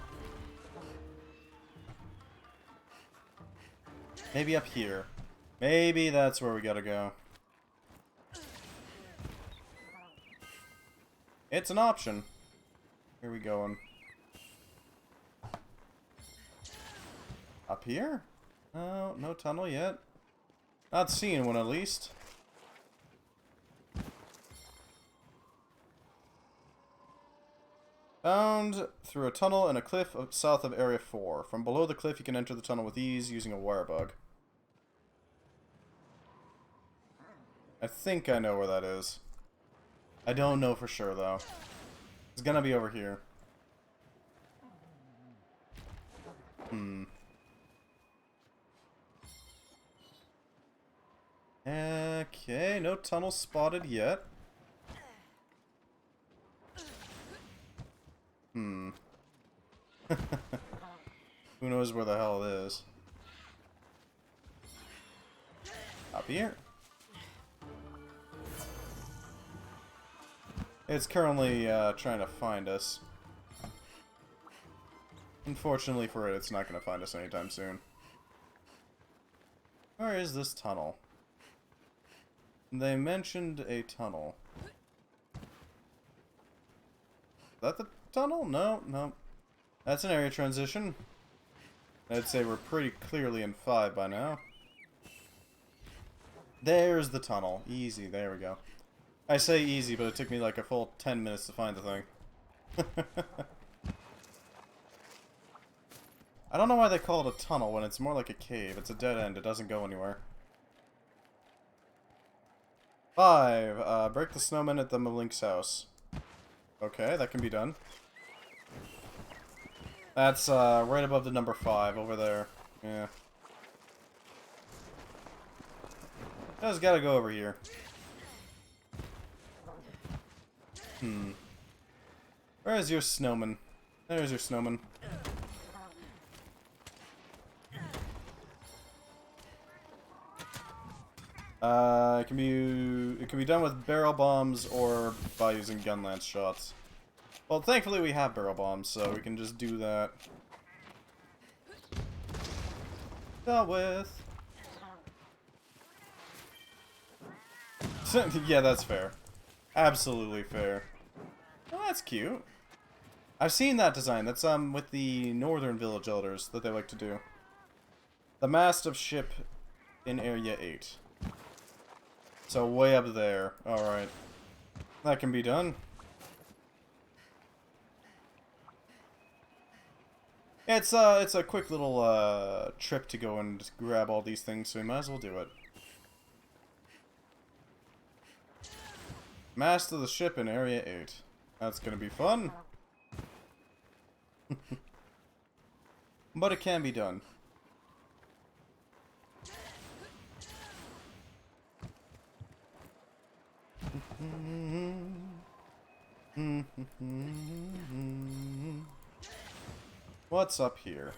Speaker 1: Maybe up here. Maybe that's where we gotta go. It's an option. Here we going. Up here? No, no tunnel yet. Not seeing one at least. Found through a tunnel and a cliff south of Area 4. From below the cliff you can enter the tunnel with ease using a wire bug. I think I know where that is. I don't know for sure though. It's gonna be over here. Okay, no tunnel spotted yet. Who knows where the hell it is? Up here. It's currently trying to find us. Unfortunately for it, it's not going to find us anytime soon. Where is this tunnel? They mentioned a tunnel. Is that the tunnel? No, no. That's an area transition. I'd say we're pretty clearly in 5 by now. There's the tunnel. Easy, there we go. I say easy, but it took me like a full 10 minutes to find the thing. I don't know why they call it a tunnel when it's more like a cave. It's a dead end. It doesn't go anywhere. 5. Break the snowman at the Malink's house. Okay, that can be done. That's right above the number 5 over there. Yeah. Just gotta go over here. Where is your snowman? There's your snowman. It can be done with barrel bombs or by using gun lance shots. Well, thankfully we have barrel bombs, so we can just do that. Dealt with. Yeah, that's fair. Absolutely fair. Oh, that's cute. I've seen that design. That's with the northern village elders that they like to do. The mast of ship in area 8. So way up there. Alright. That can be done. It's a quick little trip to go and just grab all these things, so we might as well do it. Mast of the ship in area 8. That's gonna be fun. But it can be done. What's up here?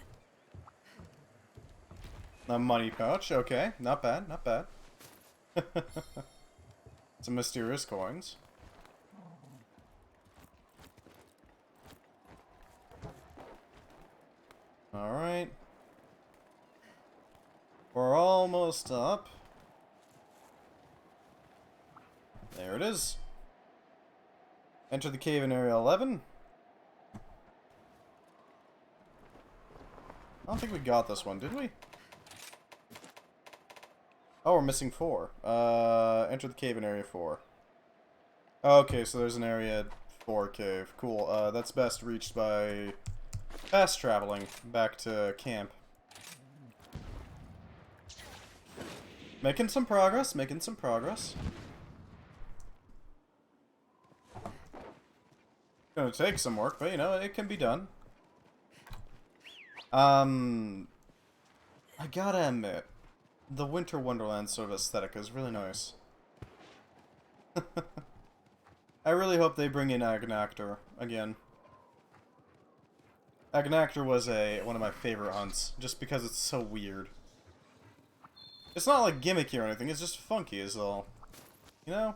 Speaker 1: A money pouch. Okay, not bad, not bad. Some mysterious coins. Alright. We're almost up. There it is. Enter the cave in area 11. I don't think we got this one, did we? Oh, we're missing 4. Enter the cave in area 4. Okay, so there's an area 4 cave. Cool. That's best reached by fast traveling back to camp. Making some progress, making some progress. Gonna take some work, but you know, it can be done. I gotta admit, the Winter Wonderland sort of aesthetic is really nice. I really hope they bring in Agnactor again. Agnactor was one of my favorite hunts, just because it's so weird. It's not like gimmicky or anything, it's just funky as all. You know?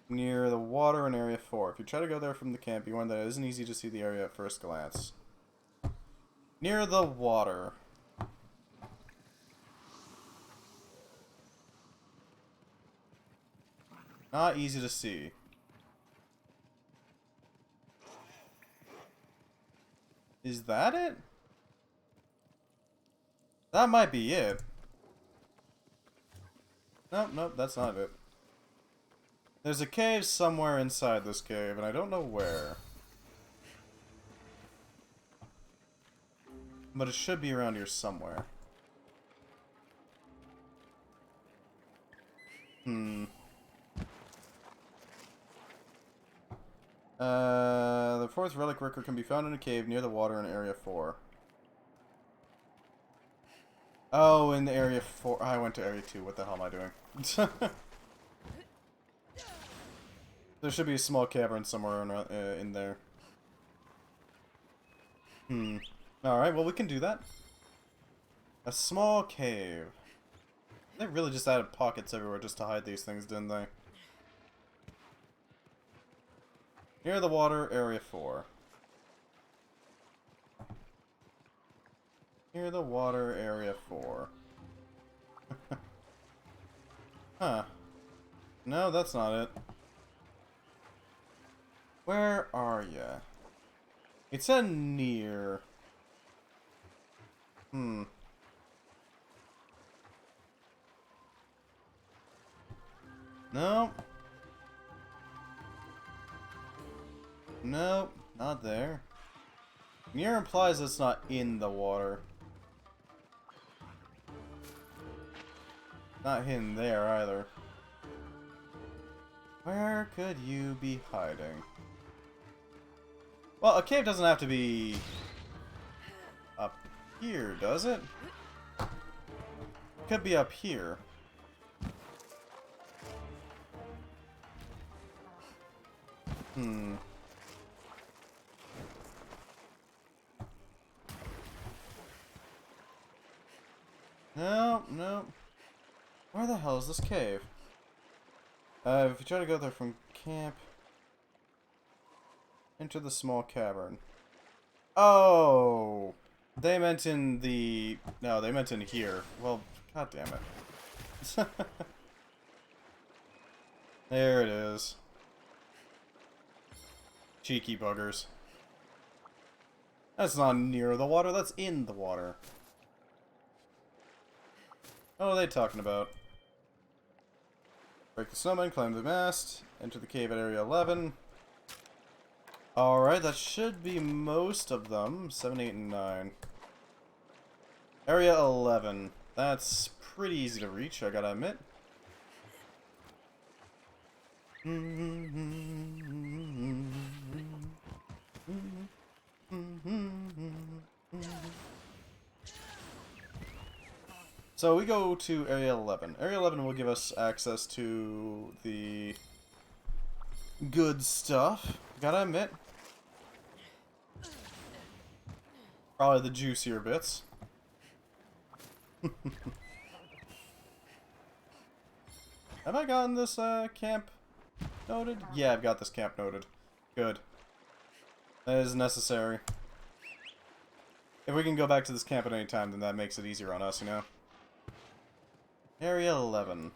Speaker 1: Near the water in Area 4. If you try to go there from the camp, you warn that it isn't easy to see the area at first glance. Near the water. Not easy to see. Is that it? That might be it. Nope, nope, that's not it. There's a cave somewhere inside this cave, and I don't know where. But it should be around here somewhere. The fourth relic record can be found in a cave near the water in Area 4. Oh, in Area 4. I went to Area 2. What the hell am I doing? There should be a small cavern somewhere in there. Alright, well we can do that. A small cave. They really just added pockets everywhere just to hide these things, didn't they? Near the water, Area 4. Near the water, Area 4. Huh. No, that's not it. Where are ya? It said near. No. Nope, not there. Near implies it's not in the water. Not hidden there either. Where could you be hiding? Well, a cave doesn't have to be up here, does it? It could be up here. No, no. Where the hell is this cave? If you try to go there from camp, enter the small cavern. Oh! They meant in the... No, they meant in here. Well, god damn it. There it is. Cheeky buggers. That's not near the water, that's in the water. What are they talking about? Break the snowman, climb the mast, enter the cave at Area 11. Alright, that should be most of them. 7, 8, and 9. Area 11. That's pretty easy to reach, I gotta admit. So we go to Area 11. Area 11 will give us access to the good stuff, gotta admit. Probably the juicier bits. Have I gotten this camp noted? Yeah, I've got this camp noted. Good. That is necessary. If we can go back to this camp at any time, then that makes it easier on us, you know? Area 11.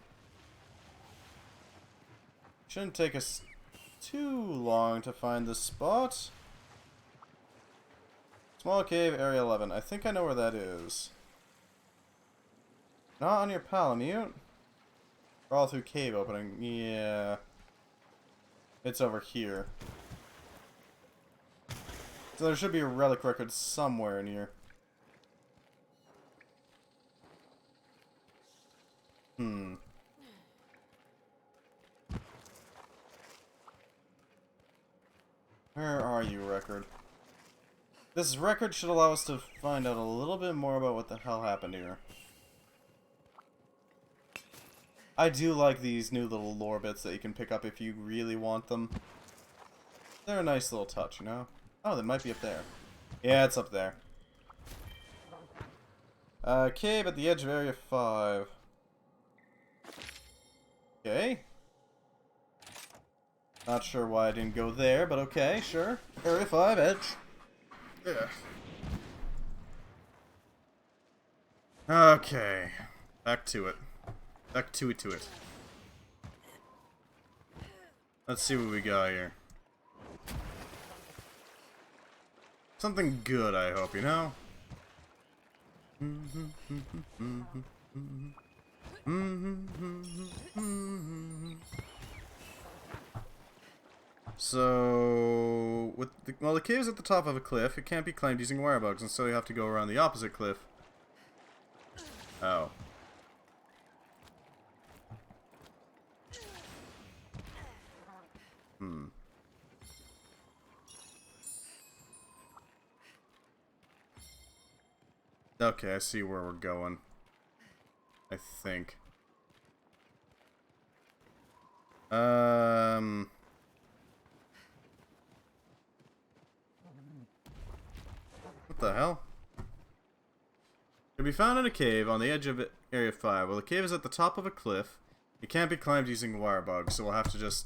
Speaker 1: Shouldn't take us too long to find this spot. Small cave, area 11. I think I know where that is. Not on your Palamute. Crawl through cave opening. Yeah. It's over here. So there should be a relic record somewhere in here. Where are you, record? This record should allow us to find out a little bit more about what the hell happened here. I do like these new little lore bits that you can pick up if you really want them. They're a nice little touch, you know? Oh, they might be up there. Yeah, it's up there. Cave at the edge of Area 5. Okay. Not sure why I didn't go there, but okay, sure. Area 5, edge. Yeah. Okay. Back to it. Back to it. Let's see what we got here. Something good, I hope, you know? So, well, the cave is at the top of a cliff. It can't be climbed using wire bugs, and so you have to go around the opposite cliff. Oh. Okay, I see where we're going. I think. What the hell? Can be found in a cave on the edge of Area 5. Well, the cave is at the top of a cliff. It can't be climbed using wire bugs, so we'll have to just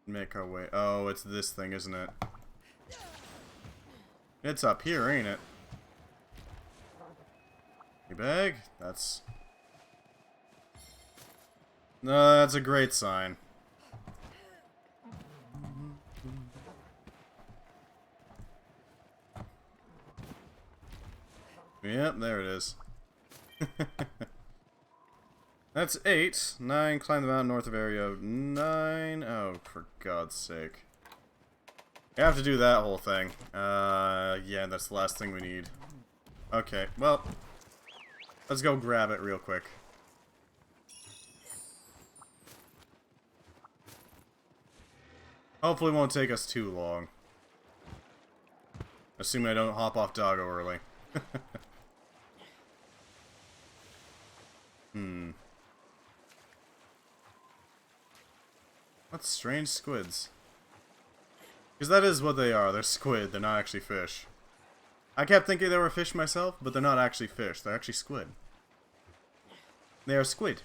Speaker 1: make our way. Oh, it's this thing, isn't it? It's up here, ain't it? Bag? That's... No, that's a great sign. Yep, there it is. That's 8. 9, climb the mountain north of area 9. Oh, for God's sake. You have to do that whole thing. Yeah, that's the last thing we need. Okay, well... Let's go grab it real quick. Hopefully it won't take us too long. Assuming I don't hop off doggo early. What strange squids. Because that is what they are. They're squid. They're not actually fish. I kept thinking they were fish myself, but they're not actually fish. They're actually squid. They are squid.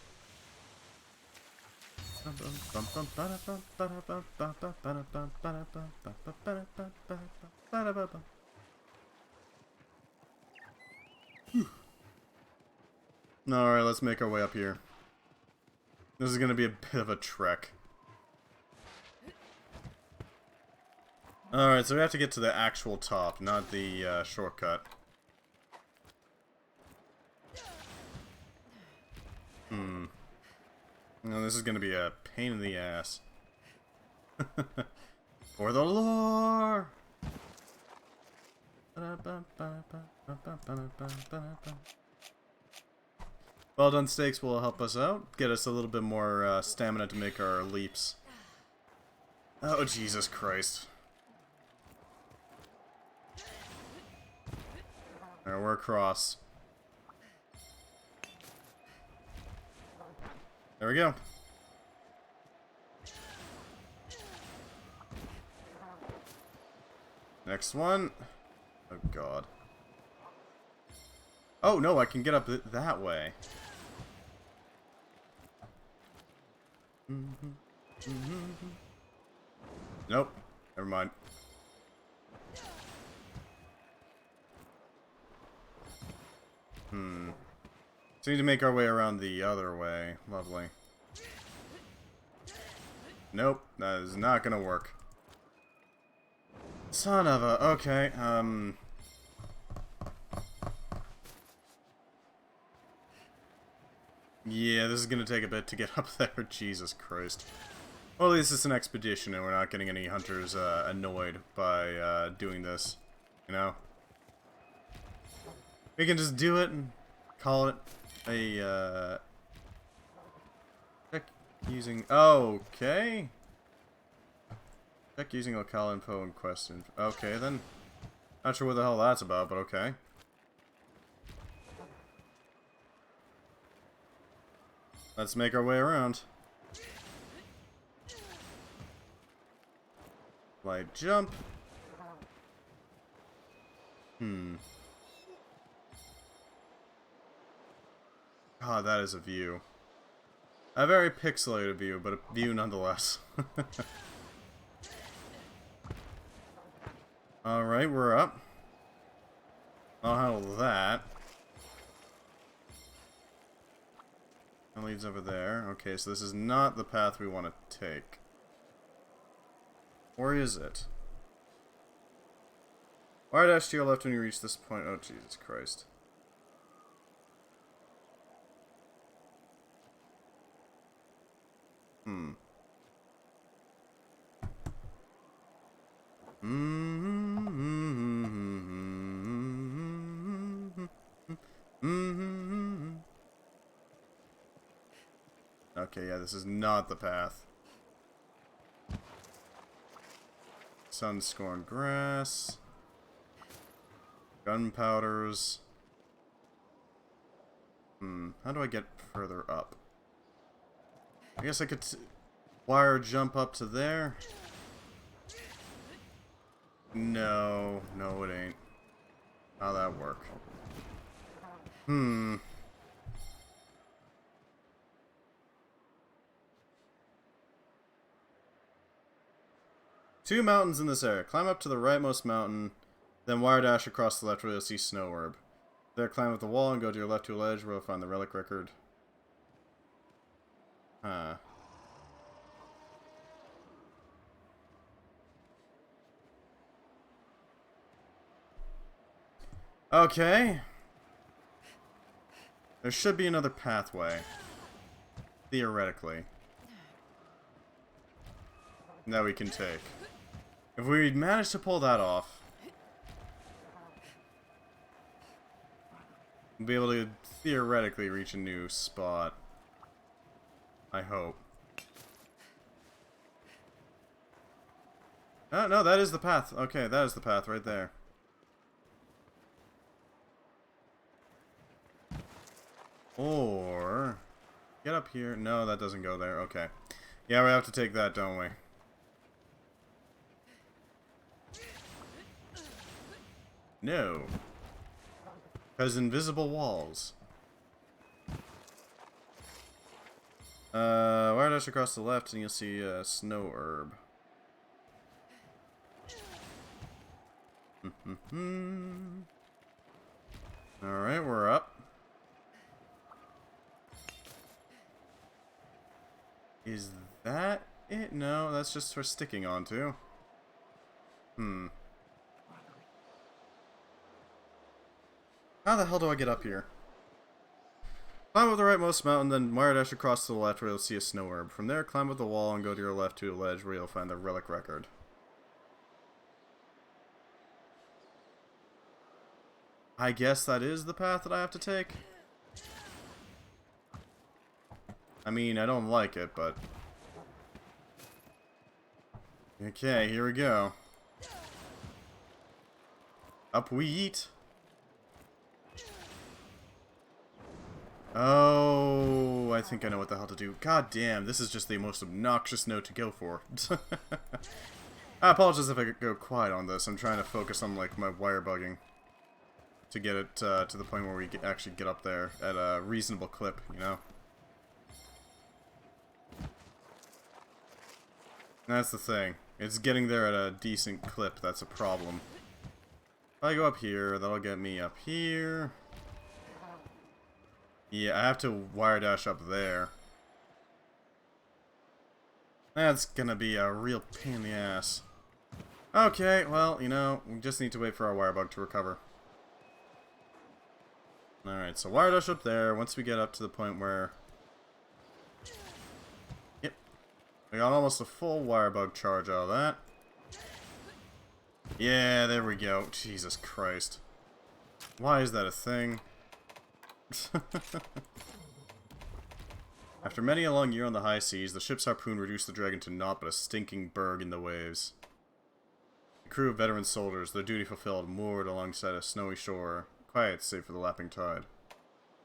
Speaker 1: Alright, let's make our way up here. This is gonna be a bit of a trek. Alright, so we have to get to the actual top, not the shortcut. No, this is gonna be a pain in the ass. For the lore! Well done steaks will help us out, get us a little bit more stamina to make our leaps. Oh, Jesus Christ. Alright, we're across. There we go. Next one. Oh, God. Oh, no, I can get up that way. Nope. Never mind. So we need to make our way around the other way. Lovely. Nope, that is not gonna work. Son of a... Okay, yeah, this is gonna take a bit to get up there. Jesus Christ. Well, at least it's an expedition and we're not getting any hunters annoyed by doing this. You know? We can just do it and call it a check using... Oh, okay. Check using locale info and quest info. Okay, then. Not sure what the hell that's about, but okay. Let's make our way around. Light jump. God, that is a view. A very pixelated view, but a view nonetheless. Alright, we're up. I'll handle that. That leads over there. Okay, so this is not the path we want to take. Or is it? Wire dash to your left when you reach this point. Oh, Jesus Christ. Okay, yeah, this is not the path. Sun-scorned grass. Gunpowders. How do I get further up? I guess I could wire jump up to there. No, no it ain't. How'd that work? Two mountains in this area. Climb up to the rightmost mountain, then wire dash across the left where you'll see Snow Orb. There, climb up the wall and go to your left to a ledge where you'll find the Relic record. Huh. Okay. There should be another pathway. Theoretically. That we can take. If we manage to pull that off, we'll be able to theoretically reach a new spot. I hope. Oh, no, that is the path. Okay, that is the path right there. Or... get up here. No, that doesn't go there. Okay. Yeah, we have to take that, don't we? No. Because invisible walls. Wire dash across the left and you'll see Snow Orb. Alright, we're up. Is that it? No, that's just for sticking onto. How the hell do I get up here? Climb up the rightmost mountain, then wire dash across to the left where you'll see a Snow Orb. From there, climb up the wall and go to your left to a ledge where you'll find the Relic record. I guess that is the path that I have to take. I mean, I don't like it, but... okay, here we go. Up we eat. Oh, I think I know what the hell to do. God damn, this is just the most obnoxious note to go for. I apologize if I could go quiet on this. I'm trying to focus on, like, my wire bugging. To get it to the point where we actually get up there at a reasonable clip, you know? That's the thing. It's getting there at a decent clip that's a problem. If I go up here, that'll get me up here. Yeah, I have to wire dash up there. That's gonna be a real pain in the ass. Okay, well, you know, we just need to wait for our wirebug to recover. Alright, so wire dash up there. Once we get up to the point where... Yep. We got almost a full wirebug charge out of that. Yeah, there we go. Jesus Christ. Why is that a thing? After many a long year on the high seas, the ship's harpoon reduced the dragon to naught but a stinking berg in the waves. The crew of veteran soldiers, their duty fulfilled, moored alongside a snowy shore, quiet save for the lapping tide.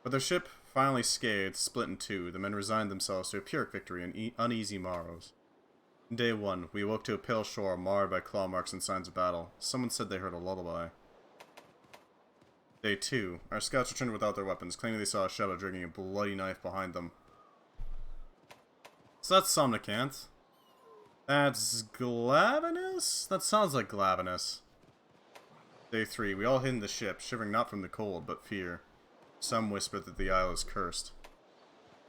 Speaker 1: But their ship, finally scathed, split in two. The men resigned themselves to a Pyrrhic victory and uneasy morrows. Day 1, we awoke to a pale shore marred by claw marks and signs of battle. Someone said they heard a lullaby. Day 2, our scouts returned without their weapons, claiming they saw a shadow dragging a bloody knife behind them. So that's Somnicanth. That's Glavenus? That sounds like Glavenus. Day 3, we all hid in the ship, shivering not from the cold, but fear. Some whispered that the isle is cursed.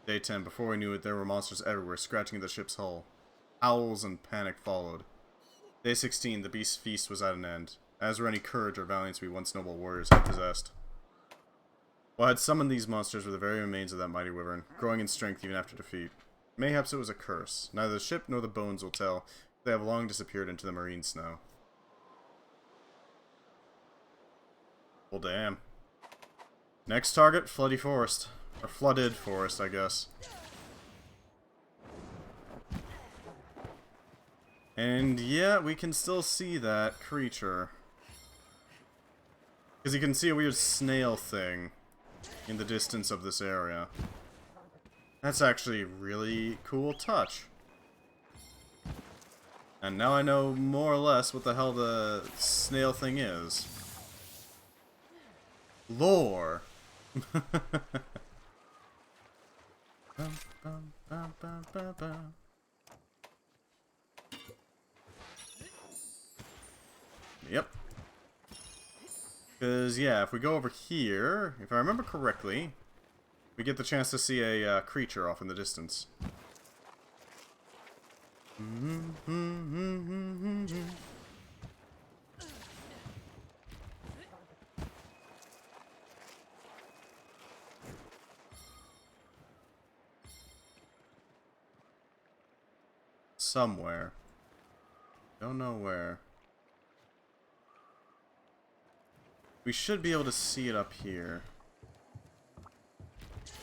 Speaker 1: Day 10, before we knew it, there were monsters everywhere, scratching at the ship's hull. Howls and panic followed. Day 16, the beast's feast was at an end, as were any courage or valiance we once noble warriors had possessed. What had summoned these monsters were the very remains of that mighty wyvern, growing in strength even after defeat. Mayhaps it was a curse. Neither the ship nor the bones will tell. They have long disappeared into the marine snow. Well, damn. Next target, Floody Forest. Or Flooded Forest, I guess. And yeah, we can still see that creature. Because you can see a weird snail thing in the distance of this area. That's actually a really cool touch. And now I know more or less what the hell the snail thing is. Lore! Yep. Because, yeah, if we go over here, if I remember correctly, we get the chance to see a creature off in the distance. Somewhere. Don't know where. We should be able to see it up here.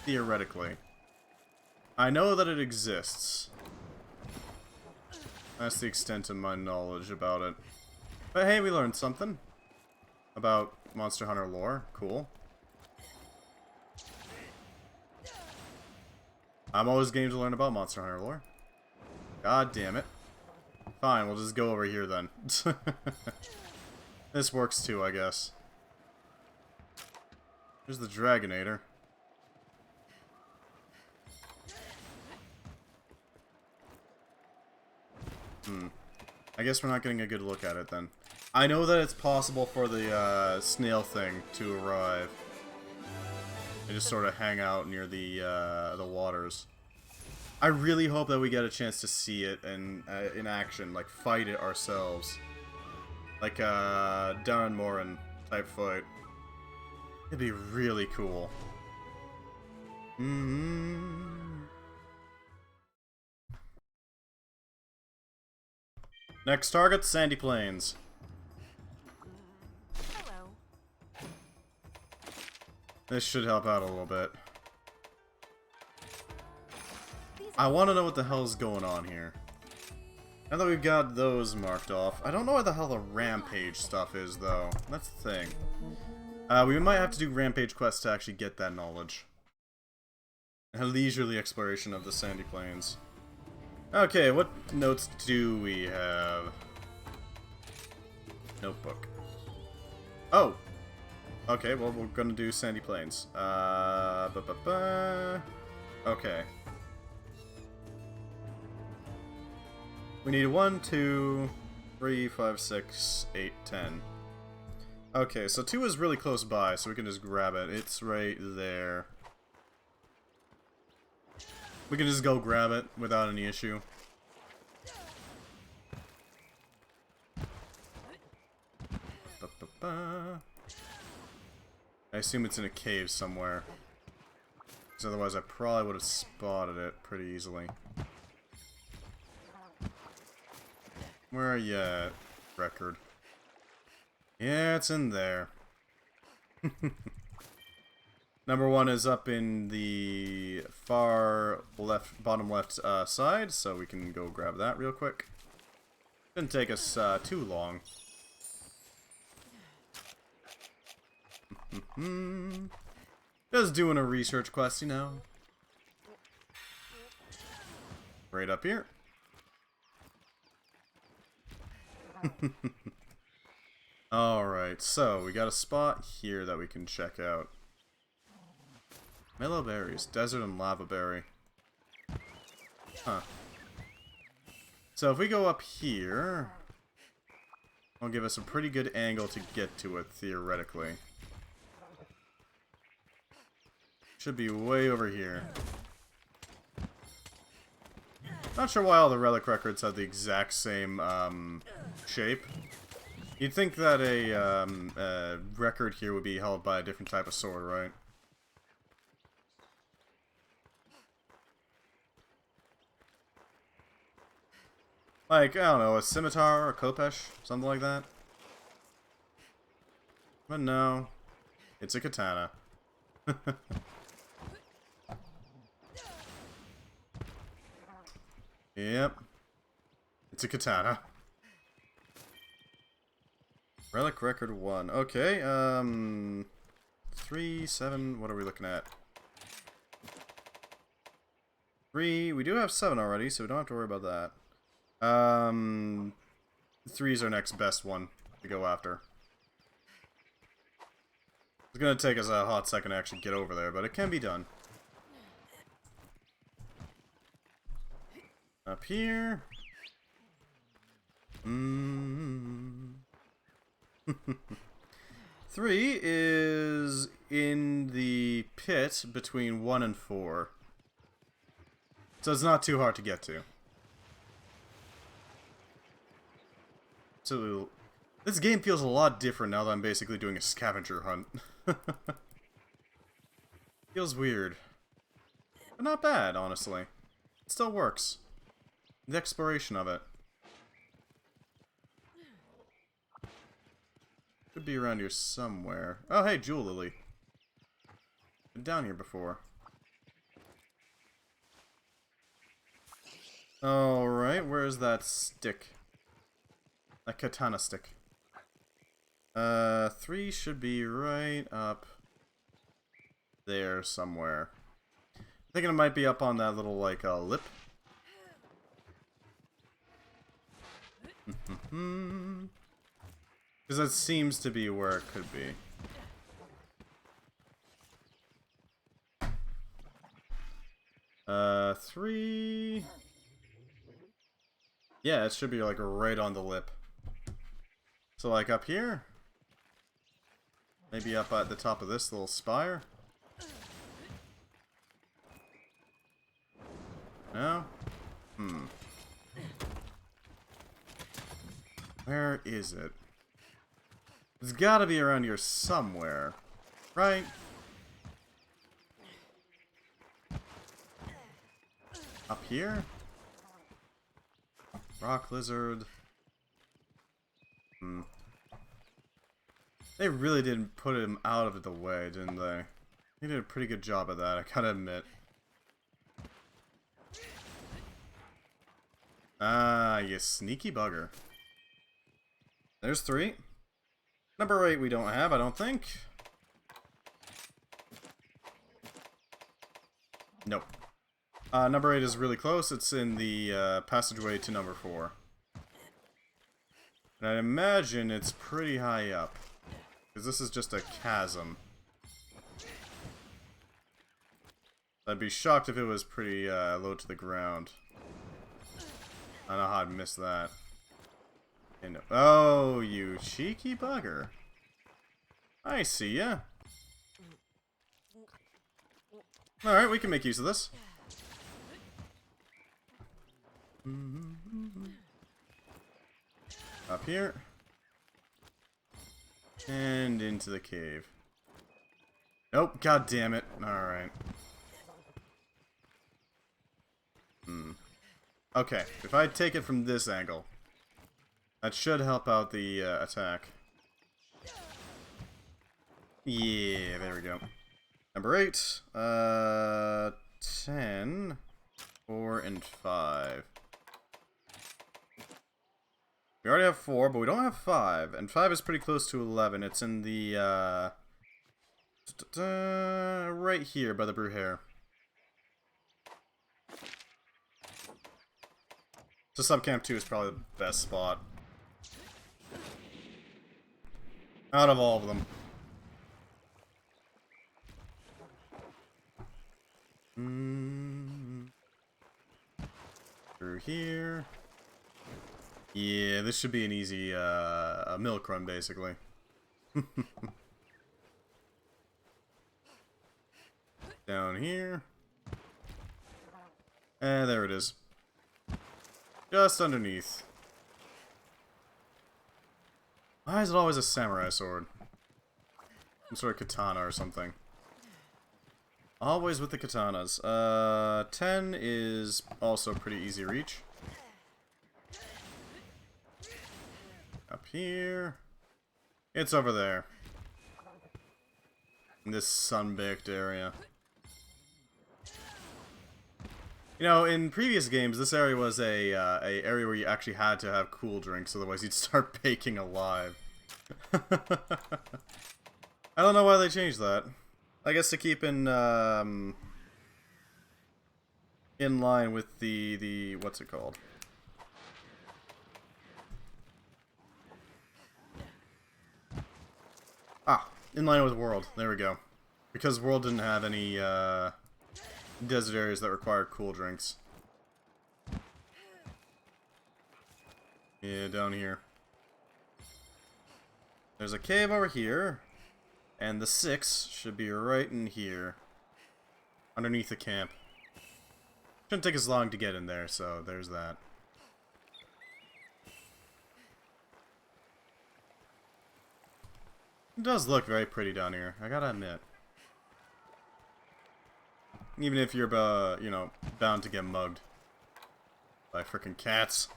Speaker 1: Theoretically. I know that it exists. That's the extent of my knowledge about it. But hey, we learned something. About Monster Hunter lore. Cool. I'm always game to learn about Monster Hunter lore. God damn it. Fine, we'll just go over here then. This works too, I guess. Here's the Dragonator. I guess we're not getting a good look at it then. I know that it's possible for the snail thing to arrive. They just sort of hang out near the waters. I really hope that we get a chance to see it in action, like fight it ourselves. Like a Darren Morin type fight. It'd be really cool. Next target, Sandy Plains.
Speaker 3: Hello.
Speaker 1: This should help out a little bit. I want to know what the hell's going on here. Now that we've got those marked off, I don't know where the hell the Rampage stuff is, though. That's the thing. We might have to do Rampage quests to actually get that knowledge. A leisurely exploration of the Sandy Plains. Okay, what notes do we have? Notebook. Oh! Okay, well, we're gonna do Sandy Plains. Okay. We need 1, 2, 3, 5, 6, 8, 10. Okay, so 2 is really close by, so we can just grab it. It's right there. We can just go grab it without any issue. ba. I assume it's in a cave somewhere. Because otherwise I probably would have spotted it pretty easily. Where are you at, record? Yeah, it's in there. Number 1 is up in the far left, bottom left side, so we can go grab that real quick. Didn't take us too long. Just doing a research quest, you know. Right up here. Alright, so we got a spot here that we can check out. Mellow berries, desert and lava berry. Huh. So if we go up here, it'll give us a pretty good angle to get to it, theoretically. Should be way over here. Not sure why all the relic records have the exact same shape. You'd think that a record here would be held by a different type of sword, right? Like, I don't know, a scimitar or a khopesh, something like that. But no, it's a katana. Yep, it's a katana. Relic record 1. Okay, 3, 7, what are we looking at? 3, we do have 7 already, so we don't have to worry about that. 3 is our next best one to go after. It's gonna take us a hot second to actually get over there, but it can be done. Up here. 3 is in the pit between 1 and 4. So it's not too hard to get to. So this game feels a lot different now that I'm basically doing a scavenger hunt. Feels weird. But not bad, honestly. It still works. The exploration of it. Could be around here somewhere. Oh, hey, Jewel Lily. Been down here before. Alright, where's that stick? That katana stick. 3 should be right up there somewhere. I'm thinking it might be up on that little, like, lip. Because that seems to be where it could be. Three... Yeah, it should be, like, right on the lip. So, like, up here? Maybe up at the top of this little spire? No? Where is it? It's gotta be around here somewhere. Right? Up here? Rock lizard. They really didn't put him out of the way, didn't they? They did a pretty good job of that, I gotta admit. Ah, you sneaky bugger. There's 3. Number 8 we don't have, I don't think. Nope. Number 8 is really close. It's in the passageway to number 4. And I imagine it's pretty high up. Because this is just a chasm. I'd be shocked if it was pretty low to the ground. I don't know how I'd miss that. And, oh, you cheeky bugger. I see ya. Alright, we can make use of this. Up here. And into the cave. Nope, god damn it. Alright. Okay, if I take it from this angle, that should help out the attack. Yeah, there we go. Number 8, 10, 4, and 5. We already have 4, but we don't have 5, and 5 is pretty close to 11. It's in the, right here by the Bruhair. So Subcamp 2 is probably the best spot. Out of all of them. Through here. Yeah, this should be an easy a milk run, basically. Down here. And there it is. Just underneath. Why is it always a samurai sword? Some sort of katana or something. Always with the katanas. 10 is also pretty easy reach. Up here. It's over there. In this sun-baked area. You know, in previous games, this area was a area where you actually had to have cool drinks, otherwise you'd start baking alive. I don't know why they changed that. I guess to keep in line with the what's it called? Ah, in line with World. There we go. Because World didn't have any desert areas that required cool drinks. Yeah, down here. There's a cave over here. And the 6 should be right in here. Underneath the camp. Shouldn't take as long to get in there, so there's that. It does look very pretty down here, I gotta admit. Even if you're, you know, bound to get mugged by frickin' cats.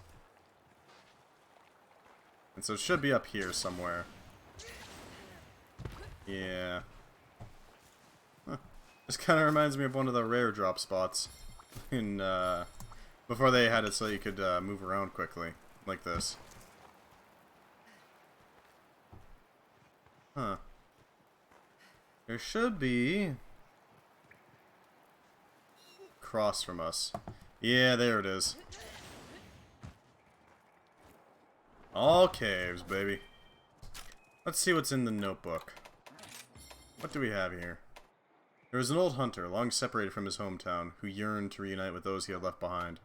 Speaker 1: And so it should be up here somewhere. Yeah. Huh. This kind of reminds me of one of the rare drop spots in, before they had it so you could move around quickly, like this. Huh. There should be across from us. Yeah, there it is. All caves, baby. Let's see what's in the notebook. What do we have here? There was an old hunter, long separated from his hometown, who yearned to reunite with those he had left behind.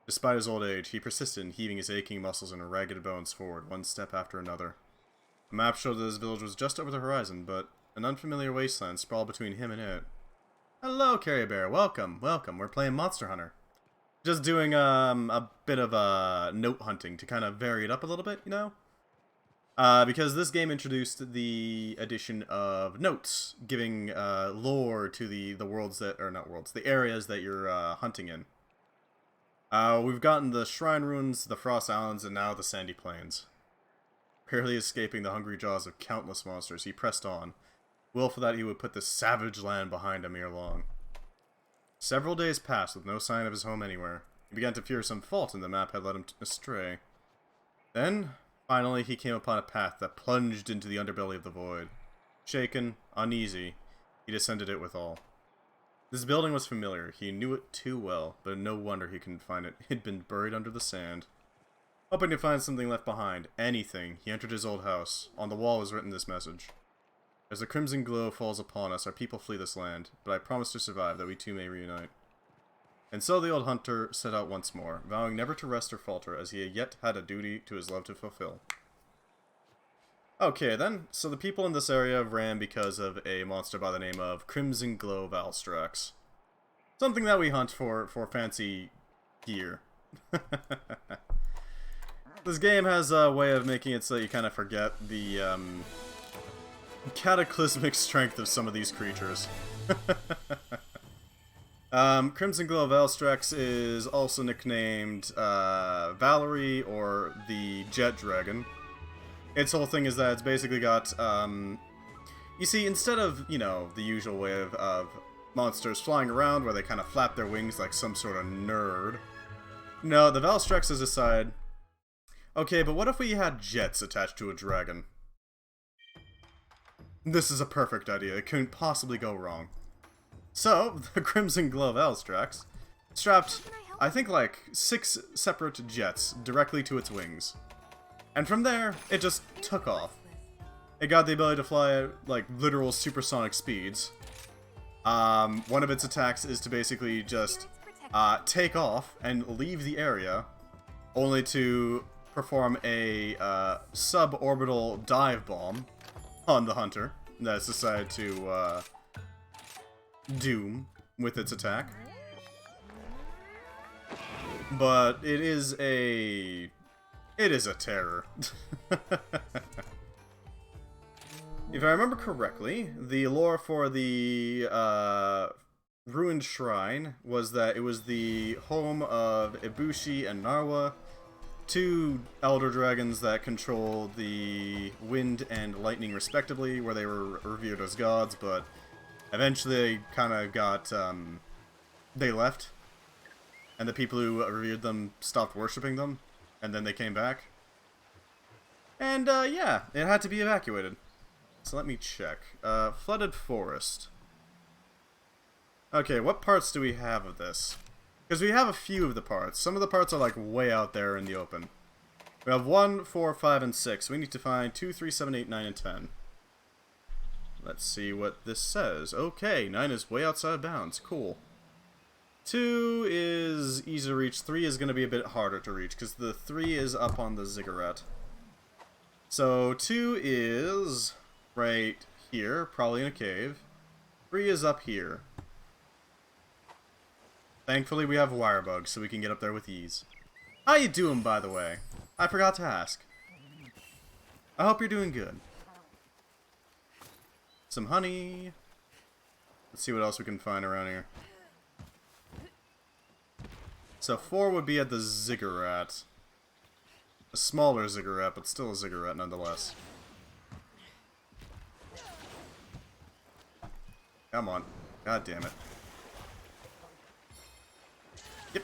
Speaker 1: Despite his old age, he persisted in heaving his aching muscles and ragged bones forward, one step after another. A map showed that his village was just over the horizon, but an unfamiliar wasteland sprawled between him and it. Hello, Carrier Bear. Welcome, welcome. We're playing Monster Hunter. Just doing a bit of note hunting to kind of vary it up a little bit, you know? Because this game introduced the addition of notes, giving lore to the worlds that, or not worlds, the areas that you're hunting in. We've gotten the Shrine Ruins, the Frost Islands, and now the Sandy Plains. Barely escaping the hungry jaws of countless monsters, he pressed on, willful that he would put the savage land behind him ere long. Several days passed with no sign of his home anywhere. He began to fear some fault in the map had led him astray. Then, finally, he came upon a path that plunged into the underbelly of the void. Shaken, uneasy, he descended it withal. This building was familiar. He knew it too well, but no wonder he couldn't find it. It had been buried under the sand. Hoping to find something left behind, anything, he entered his old house. On the wall was written this message. As the crimson glow falls upon us, our people flee this land, but I promise to survive, that we too may reunite. And so the old hunter set out once more, vowing never to rest or falter, as he yet had a duty to his love to fulfill. Okay then, so the people in this area ran because of a monster by the name of Crimson Glow Valstrax. Something that we hunt for fancy gear. This game has a way of making it so you kind of forget the cataclysmic strength of some of these creatures. Crimson Glow Valstrax is also nicknamed Valerie, or the Jet Dragon. Its whole thing is that it's basically got, you see, instead of, you know, the usual way of monsters flying around where they kind of flap their wings like some sort of nerd, no, the Valstrax has decided, okay, but what if we had jets attached to a dragon? This is a perfect idea. It couldn't possibly go wrong. So, the Crimson Glow Valstrax strapped, I think, like 6 separate jets directly to its wings. And from there, it just took off. It got the ability to fly at, like, literal supersonic speeds. One of its attacks is to basically just take off and leave the area, only to perform a suborbital dive bomb on the hunter that's decided to doom with its attack. But it is a terror. If I remember correctly, the lore for the ruined shrine was that it was the home of Ibushi and Narwa, 2 elder dragons that control the wind and lightning respectively, where they were revered as gods, but eventually they kind of got, they left, and the people who revered them stopped worshipping them, and then they came back. And, yeah, it had to be evacuated. So let me check. Flooded forest. Okay, what parts do we have of this? Because we have a few of the parts. Some of the parts are, like, way out there in the open. We have 1, 4, 5, and 6. We need to find 2, 3, 7, 8, 9, and 10. Let's see what this says. Okay, 9 is way outside bounds. Cool. 2 is easy to reach. 3 is going to be a bit harder to reach, because the 3 is up on the ziggurat. So 2 is right here, probably in a cave. 3 is up here. Thankfully we have wire bugs, so we can get up there with ease. How you doing, by the way? I forgot to ask. I hope you're doing good. Some honey. Let's see what else we can find around here. So 4 would be at the ziggurat. A smaller ziggurat, but still a ziggurat nonetheless. Come on. God damn it. Yep.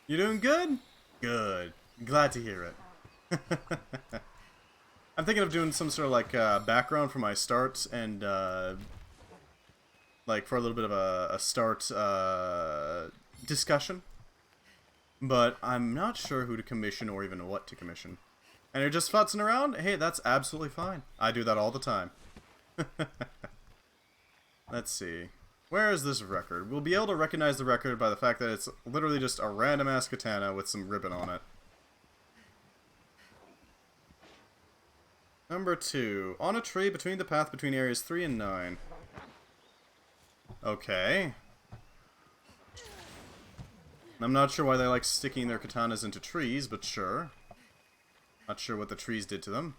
Speaker 1: You doing good? Good. Glad to hear it. I'm thinking of doing some sort of like background for my starts and like for a little bit of a start discussion. But I'm not sure who to commission or even what to commission. And you're just futzing around? Hey, that's absolutely fine. I do that all the time. Let's see. Where is this record? We'll be able to recognize the record by the fact that it's literally just a random-ass katana with some ribbon on it. Number 2. On a tree between the path between areas 3 and 9. Okay. I'm not sure why they like sticking their katanas into trees, but sure. Not sure what the trees did to them.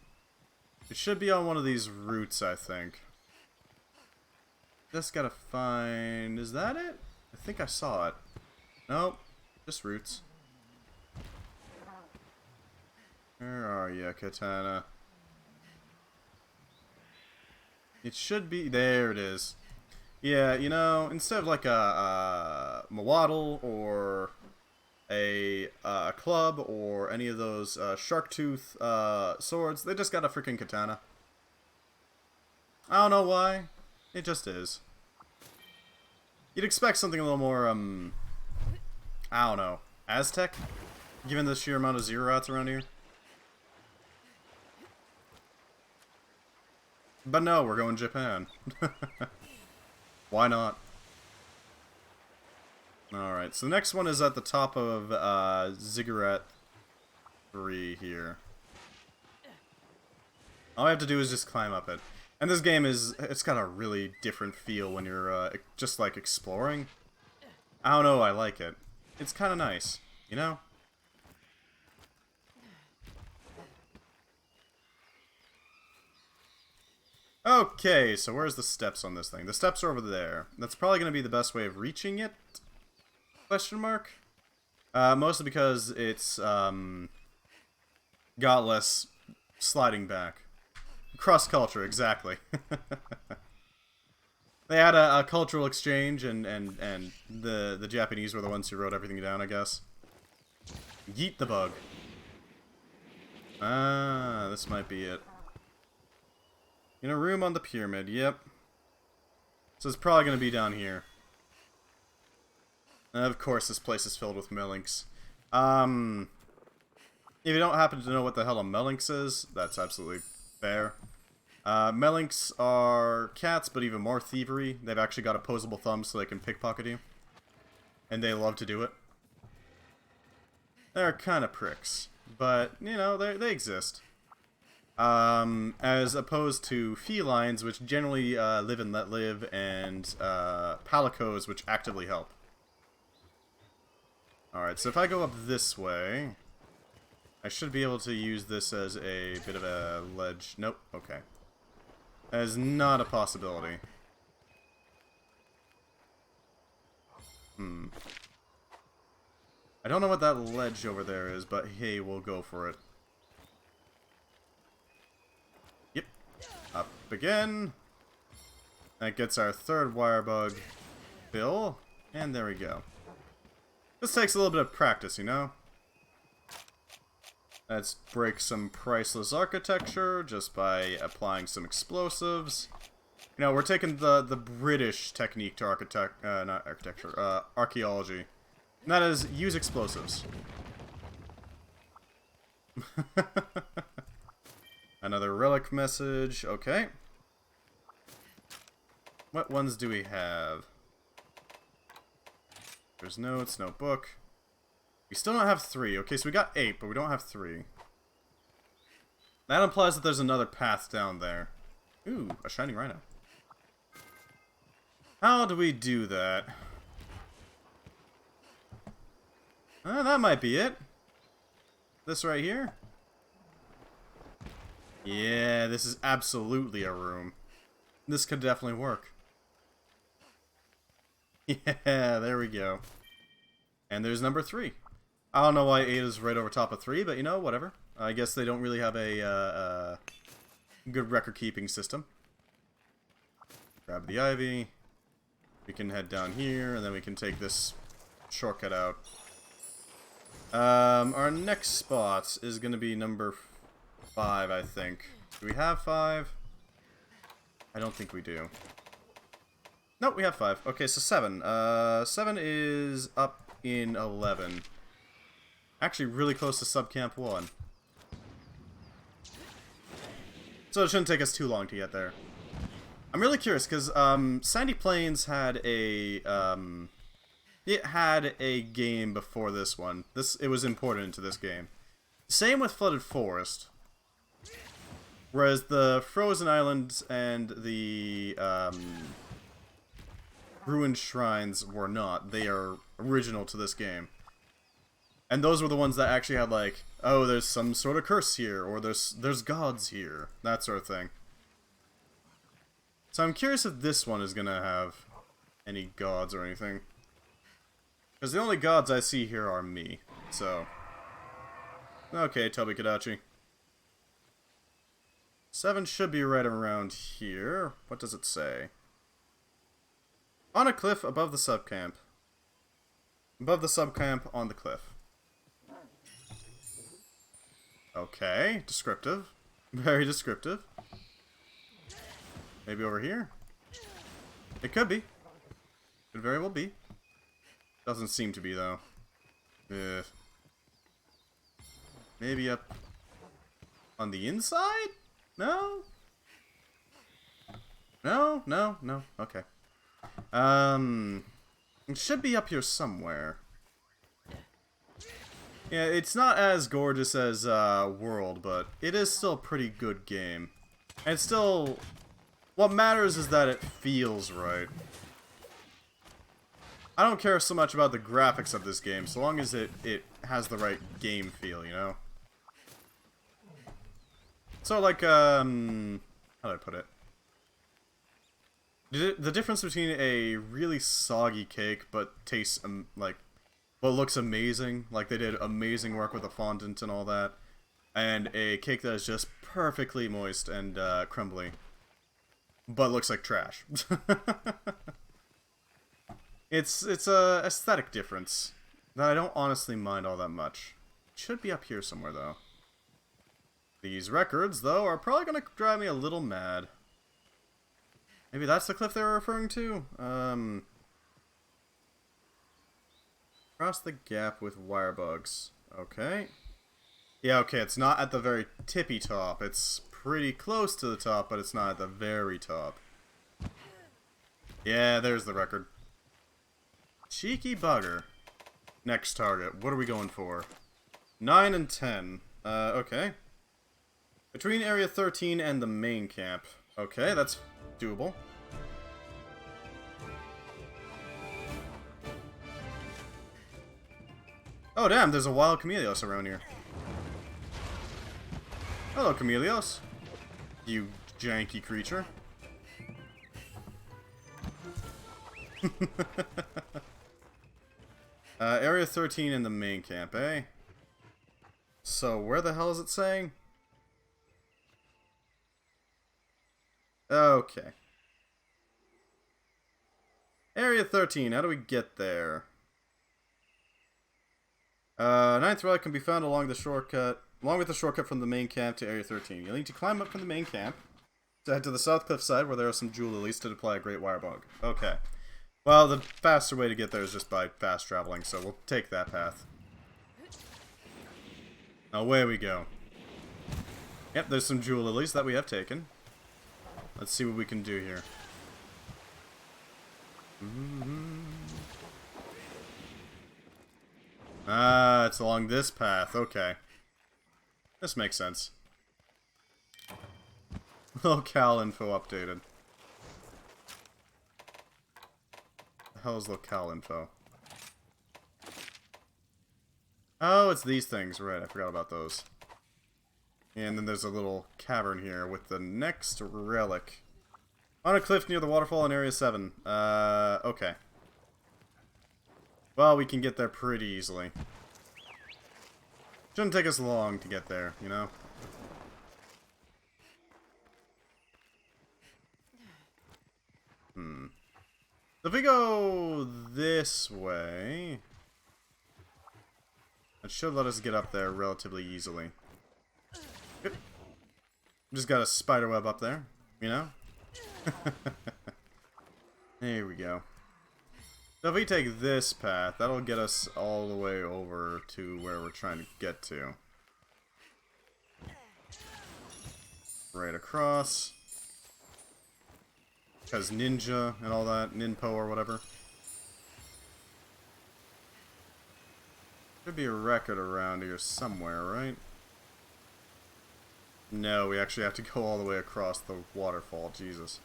Speaker 1: It should be on one of these roots, I think. Just gotta find... Is that it? I think I saw it. Nope. Just roots. Where are you, katana? It should be... There it is. Yeah, you know, instead of like a mawaddle or a club or any of those shark tooth swords, they just got a freaking katana. I don't know why. It just is. You'd expect something a little more, I don't know, Aztec? Given the sheer amount of zero-rats around here. But no, we're going Japan. Why not? Alright, so the next one is at the top of Ziggurat 3 here. All I have to do is just climb up it. And this game is, it's got a really different feel when you're just like exploring. I don't know, I like it. It's kind of nice, you know? Okay, so where's the steps on this thing? The steps are over there. That's probably going to be the best way of reaching it? Question mark? Mostly because it's, got less sliding back. Cross-culture, exactly. They had a cultural exchange, and the Japanese were the ones who wrote everything down, I guess. Yeet the bug. Ah, this might be it. In a room on the pyramid, yep. So it's probably going to be down here. And of course, this place is filled with melinks. If you don't happen to know what the hell a melinx is, that's absolutely fair. Melinks are cats, but even more thievery. They've actually got opposable thumbs so they can pickpocket you. And they love to do it. They're kind of pricks. But, you know, they exist. As opposed to felines, which generally live and let live, and palicos, which actively help. Alright, so if I go up this way, I should be able to use this as a bit of a ledge. Nope, okay. That is not a possibility. I don't know what that ledge over there is, but hey, we'll go for it. Yep. Up again. That gets our third wire bug fill. And there we go. This takes a little bit of practice, you know? Let's break some priceless architecture just by applying some explosives. You know, we're taking the British technique to not architecture, archaeology. And that is, use explosives. Another relic message, okay. What ones do we have? There's notes, no book. We still don't have 3. Okay, so we got 8, but we don't have 3. That implies that there's another path down there. Ooh, a shiny rhino. How do we do that? That might be it. This right here? Yeah, this is absolutely a room. This could definitely work. Yeah, there we go. And there's number 3. I don't know why 8 is right over top of 3, but you know, whatever. I guess they don't really have a good record-keeping system. Grab the ivy. We can head down here, and then we can take this shortcut out. Our next spot is going to be number 5, I think. Do we have 5? I don't think we do. Nope, we have 5. Okay, so 7. 7 is up in 11. Actually, really close to Subcamp 1. So it shouldn't take us too long to get there. I'm really curious, because Sandy Plains had a... it had a game before this one. It was imported into this game. Same with Flooded Forest. Whereas the Frozen Islands and the Ruined Shrines were not. They are original to this game. And those were the ones that actually had like, oh, there's some sort of curse here, or there's gods here. That sort of thing. So I'm curious if this one is going to have any gods or anything. Because the only gods I see here are me, so... Okay, Toby Kadachi. 7 should be right around here. What does it say? On a cliff above the subcamp. Above the subcamp on the cliff. Okay, descriptive. Very descriptive. Maybe over here? It could be. Could very well be. Doesn't seem to be, though. Ugh. Maybe up on the inside? No? No, no, no. Okay. It should be up here somewhere. Yeah, it's not as gorgeous as World, but it is still a pretty good game. And it's still... What matters is that it feels right. I don't care so much about the graphics of this game, so long as it has the right game feel, you know? So, like, how do I put it? The difference between a really soggy cake but tastes like, well, looks amazing, like they did amazing work with the fondant and all that, and a cake that is just perfectly moist and crumbly, but looks like trash. It's a aesthetic difference that I don't honestly mind all that much. It should be up here somewhere though. These records though are probably gonna drive me a little mad. Maybe that's the cliff they were referring to? Cross the gap with wire bugs. Okay. Yeah, okay, it's not at the very tippy top. It's pretty close to the top, but it's not at the very top. Yeah, there's the record. Cheeky bugger. Next target. What are we going for? 9 and 10. Okay. Between Area 13 and the main camp. Okay, that's doable. Oh damn, there's a wild Chameleos around here. Hello, Chameleos. You janky creature. Area 13 in the main camp, eh? So, where the hell is it saying? Okay. Area 13, how do we get there? Ninth relic can be found along with the shortcut from the main camp to Area 13. You'll need to climb up from the main camp to head to the south cliff side where there are some jewel lilies to deploy a great wire bug. Okay. Well, the faster way to get there is just by fast traveling, so we'll take that path. Away we go. Yep, there's some jewel lilies that we have taken. Let's see what we can do here. Ah, it's along this path. Okay. This makes sense. Locale info updated. The hell is locale info? Oh, it's these things. Right, I forgot about those. And then there's a little cavern here with the next relic. On a cliff near the waterfall in Area 7. Okay. Well, we can get there pretty easily. Shouldn't take us long to get there, you know? If we go this way, it should let us get up there relatively easily. Yep. Just got a spider web up there, you know? There we go. So if we take this path, that'll get us all the way over to where we're trying to get to. Right across. Because ninja and all that, ninpo or whatever. Should be a record around here somewhere, right? No, we actually have to go all the way across the waterfall, Jesus.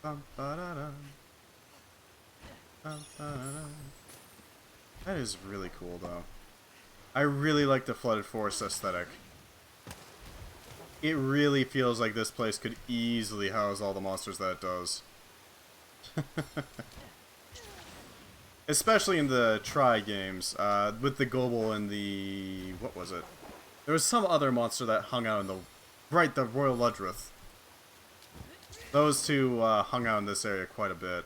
Speaker 1: That is really cool, though. I really like the Flooded Forest aesthetic. It really feels like this place could easily house all the monsters that it does. Especially in the Try games, with the Gobel and the... what was it? There was some other monster that hung out in the... right, the Royal Ludrith. Those two hung out in this area quite a bit.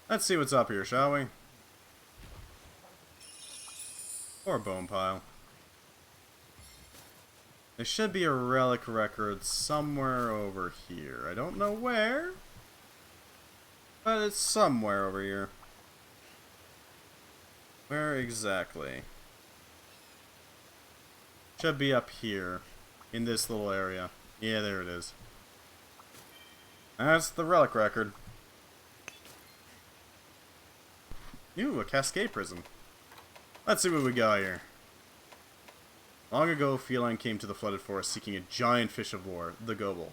Speaker 1: Let's see what's up here, shall we? Or a bone pile. There should be a relic record somewhere over here. I don't know where, but it's somewhere over here. Where exactly? Should be up here, in this little area. Yeah, there it is. That's the relic record. Ooh, a Cascade Prison. Let's see what we got here. Long ago, Feline came to the Flooded Forest seeking a giant fish of war, the Gobel.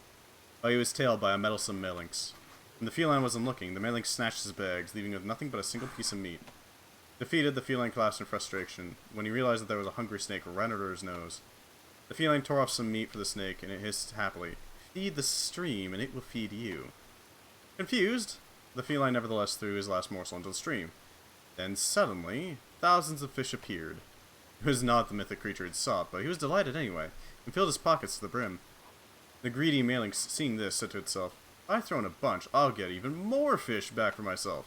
Speaker 1: But he was tailed by a meddlesome Malinx. When the feline wasn't looking, the Malinx snatched his bags, leaving with nothing but a single piece of meat. Defeated, the feline collapsed in frustration when he realized that there was a hungry snake right under his nose. The feline tore off some meat for the snake, and it hissed happily, "Feed the stream, and it will feed you." Confused, the feline nevertheless threw his last morsel into the stream. Then suddenly, thousands of fish appeared. It was not the mythic creature he'd sought, but he was delighted anyway, and filled his pockets to the brim. The greedy mailing, seeing this, said to itself, "If I throw in a bunch, I'll get even more fish back for myself."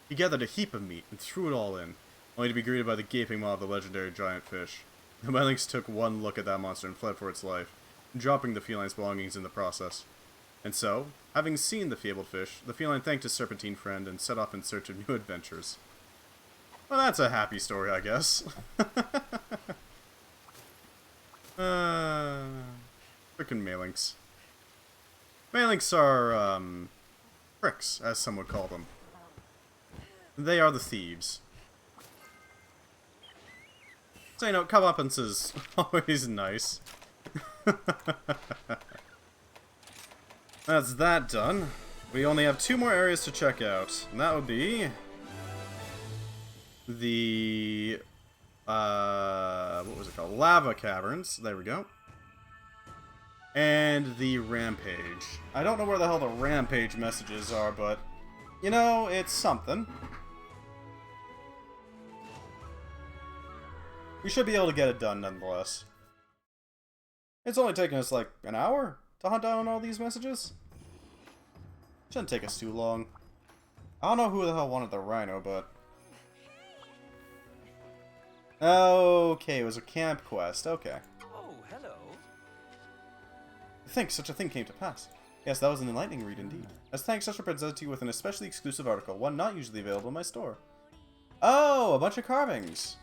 Speaker 1: He gathered a heap of meat and threw it all in, only to be greeted by the gaping maw of the legendary giant fish. The Mylynx took one look at that monster and fled for its life, dropping the feline's belongings in the process. And so, having seen the fabled fish, the feline thanked his serpentine friend and set off in search of new adventures. Well, that's a happy story, I guess. Frickin' Mylynx. Mylynx are, pricks, as some would call them. They are the thieves. So, you know, comeuppance is always nice. That's that done. We only have 2 more areas to check out, and that would be the what was it called? Lava Caverns. There we go. And the Rampage. I don't know where the hell the Rampage messages are, but you know, it's something. We should be able to get it done nonetheless. It's only taken us like an hour to hunt down all these messages. Shouldn't take us too long. I don't know who the hell wanted the rhino, but... Okay, it was a camp quest. Okay.
Speaker 2: Oh, hello.
Speaker 1: To think such a thing came to pass. Yes, that was an enlightening read indeed. As thanks, I shall present to you with an especially exclusive article, one not usually available in my store. Oh, a bunch of carvings.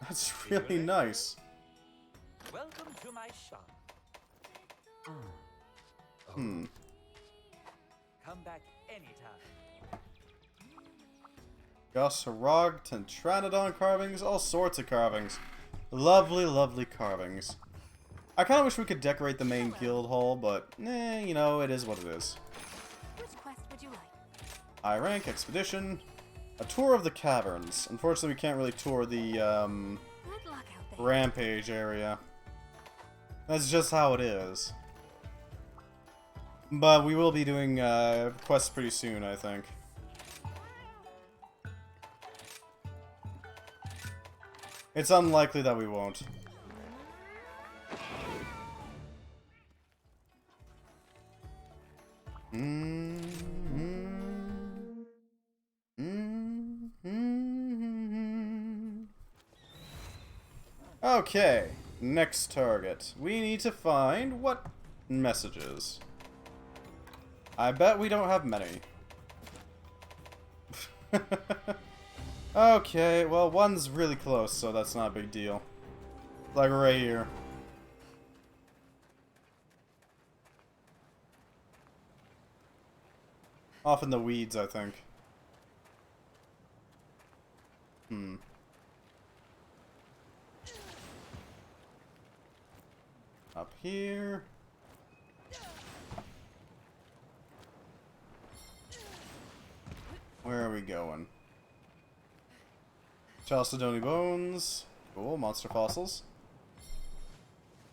Speaker 1: That's really nice.
Speaker 2: Welcome to my shop. Come back anytime.
Speaker 1: Gosarog, Tentranodon carvings, all sorts of carvings. Lovely, lovely carvings. I kind of wish we could decorate the main guild hall, but, you know, it is what it is.
Speaker 3: Which quest would you like?
Speaker 1: High rank, expedition, a tour of the caverns. Unfortunately, we can't really tour the,
Speaker 3: Good luck out there.
Speaker 1: Rampage area. That's just how it is. But we will be doing, quests pretty soon, I think. It's unlikely that we won't. Okay, next target. We need to find what messages. I bet we don't have many. Okay, well, one's really close, so that's not a big deal. Like right here. Off in the weeds, I think. Up here. Where are we going? Chalcedony bones. Cool, monster fossils.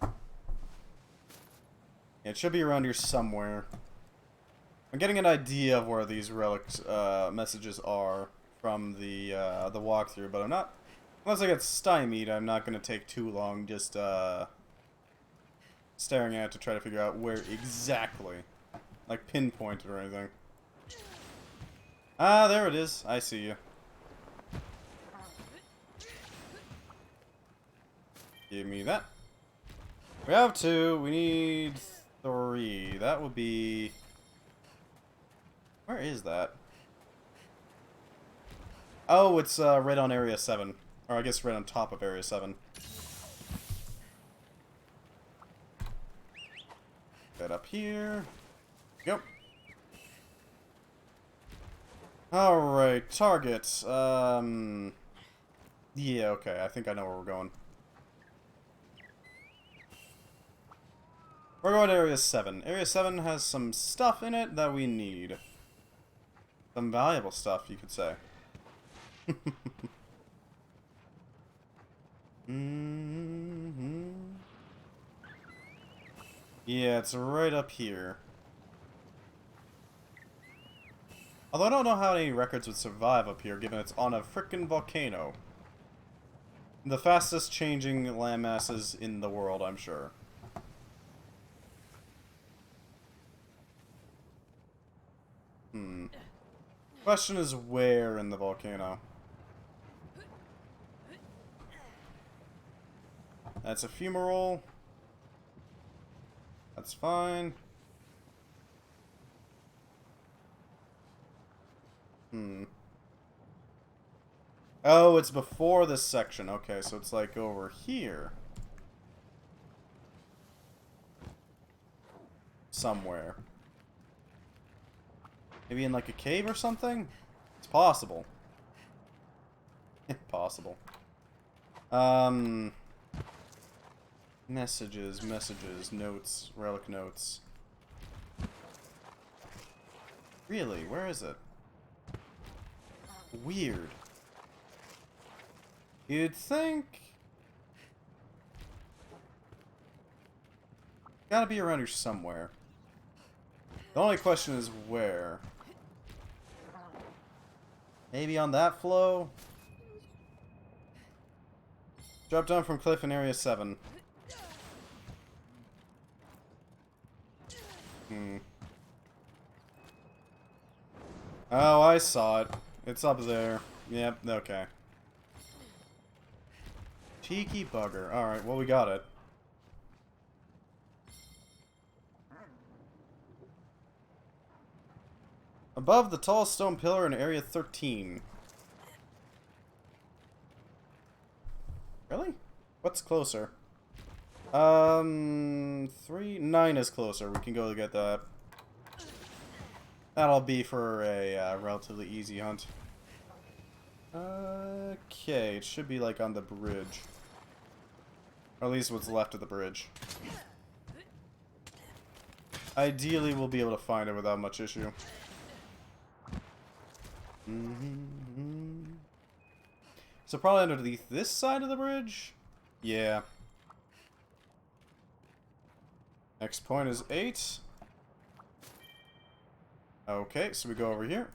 Speaker 1: Yeah, it should be around here somewhere. I'm getting an idea of where these relic messages are from the walkthrough, but I'm not. Unless I get stymied, I'm not going to take too long just staring at it to try to figure out where exactly, like pinpointed or anything. Ah, there it is. I see you. Give me that. We have 2. We need 3. That would be... Where is that? Oh, it's right on Area 7. Or I guess right on top of Area 7. Get up here. Yep. Alright, target. Yeah, okay, I think I know where we're going. We're going to Area 7. Area 7 has some stuff in it that we need. Some valuable stuff, you could say. Mm-hmm. Yeah, it's right up here. Although I don't know how any records would survive up here, given it's on a frickin' volcano. The fastest changing landmasses in the world, I'm sure. Question is where in the volcano? That's a fumarole. That's fine. Oh, it's before this section. Okay, so it's like over here. Somewhere. Maybe in like a cave or something? It's possible. Possible. Messages, notes, relic notes. Really? Where is it? Weird. You'd think... Gotta be around here somewhere. The only question is where. Maybe on that flow? Drop down from cliff in area 7. Oh, I saw it. It's up there. Yep, okay. Cheeky bugger. Alright, well, we got it. Above the tall stone pillar in area 13. Really? What's closer? 9 is closer. We can go get that. That'll be for a relatively easy hunt. Okay, it should be like on the bridge. Or at least what's left of the bridge. Ideally, we'll be able to find it without much issue. So probably underneath this side of the bridge? Yeah. Next point is 8. Okay, so we go over here.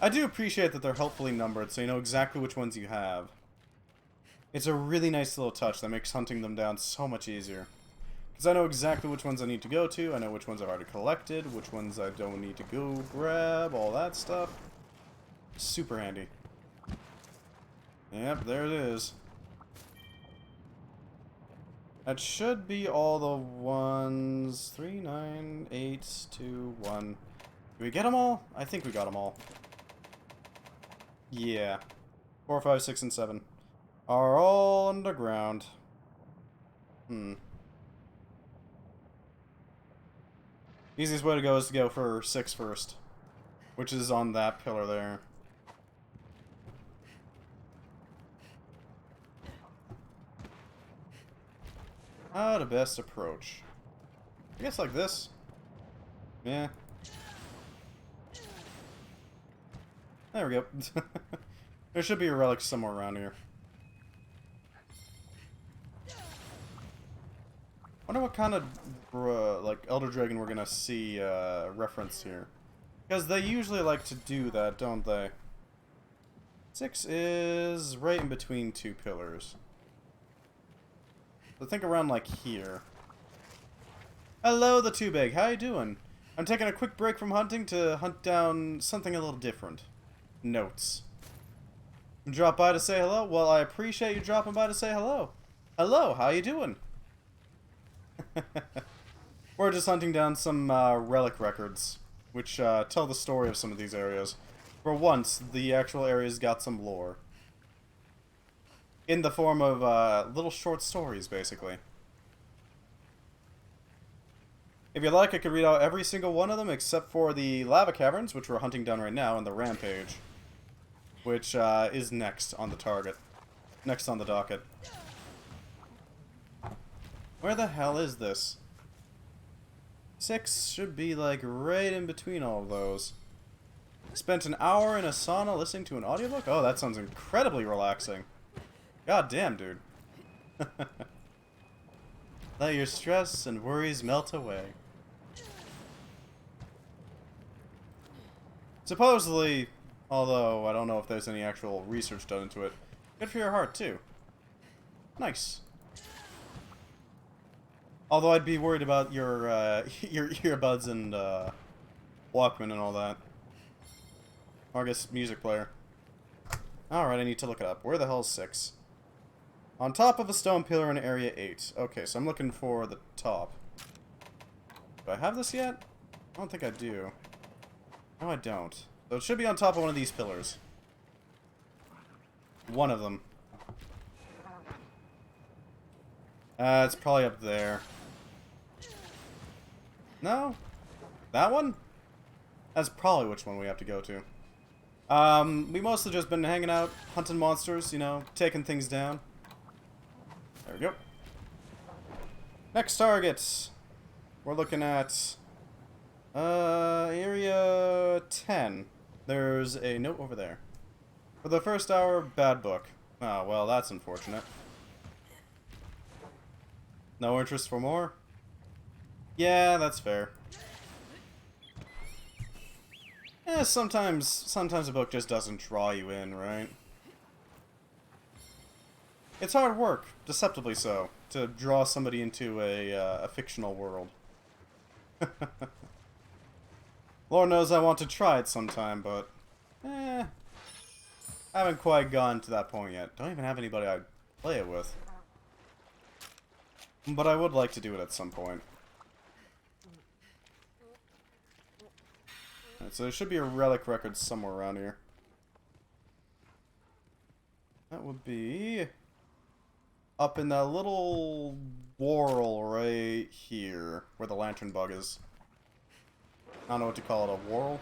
Speaker 1: I do appreciate that they're helpfully numbered, so you know exactly which ones you have. It's a really nice little touch that makes hunting them down so much easier. Because I know exactly which ones I need to go to, I know which ones I've already collected, which ones I don't need to go grab, all that stuff. Super handy. Yep, there it is. That should be all the ones. 3, 9, 8, 2, 1. Did we get them all? I think we got them all. Yeah. 4, 5, 6, and 7 are all underground. Easiest way to go is to go for 6 first, which is on that pillar there. How to best approach? I guess like this. Yeah. There we go. There should be a relic somewhere around here. Wonder what kind of like Elder Dragon we're gonna see referenced here, because they usually like to do that, don't they? 6 is right in between 2 pillars. So think around like here. Hello, the Too Big. How you doing? I'm taking a quick break from hunting to hunt down something a little different. Notes. Drop by to say hello? Well, I appreciate you dropping by to say hello. Hello, how you doing? We're just hunting down some relic records, which tell the story of some of these areas. For once, the actual areas got some lore. In the form of little short stories, basically. If you like, I could read out every single one of them except for the lava caverns, which we're hunting down right now, and the rampage, which is next on the target. Next on the docket. Where the hell is this? 6 should be like right in between all of those. Spent an hour in a sauna listening to an audiobook? Oh, that sounds incredibly relaxing. God damn, dude. Let your stress and worries melt away. Supposedly, although I don't know if there's any actual research done into it, good for your heart too. Nice. Although I'd be worried about your your earbuds and Walkman and all that. Or I guess music player. Alright, I need to look it up. Where the hell's 6? On top of a stone pillar in area 8. Okay, so I'm looking for the top. Do I have this yet? I don't think I do. No, I don't. So it should be on top of one of these pillars. One of them. It's probably up there. No? That one? That's probably which one we have to go to. We mostly just been hanging out, hunting monsters, you know, taking things down. There we go. Next target. We're looking at area 10. There's a note over there. For the first hour, bad book. Oh, well, that's unfortunate. No interest for more? Yeah, that's fair. Yeah, sometimes a book just doesn't draw you in, right? It's hard work, deceptively so, to draw somebody into a fictional world. Lord knows I want to try it sometime, but I haven't quite gotten to that point yet. Don't even have anybody I'd play it with. But I would like to do it at some point. Alright, so there should be a relic record somewhere around here. That would be up in that little whorl right here, where the lantern bug is. I don't know what to call it, a whorl?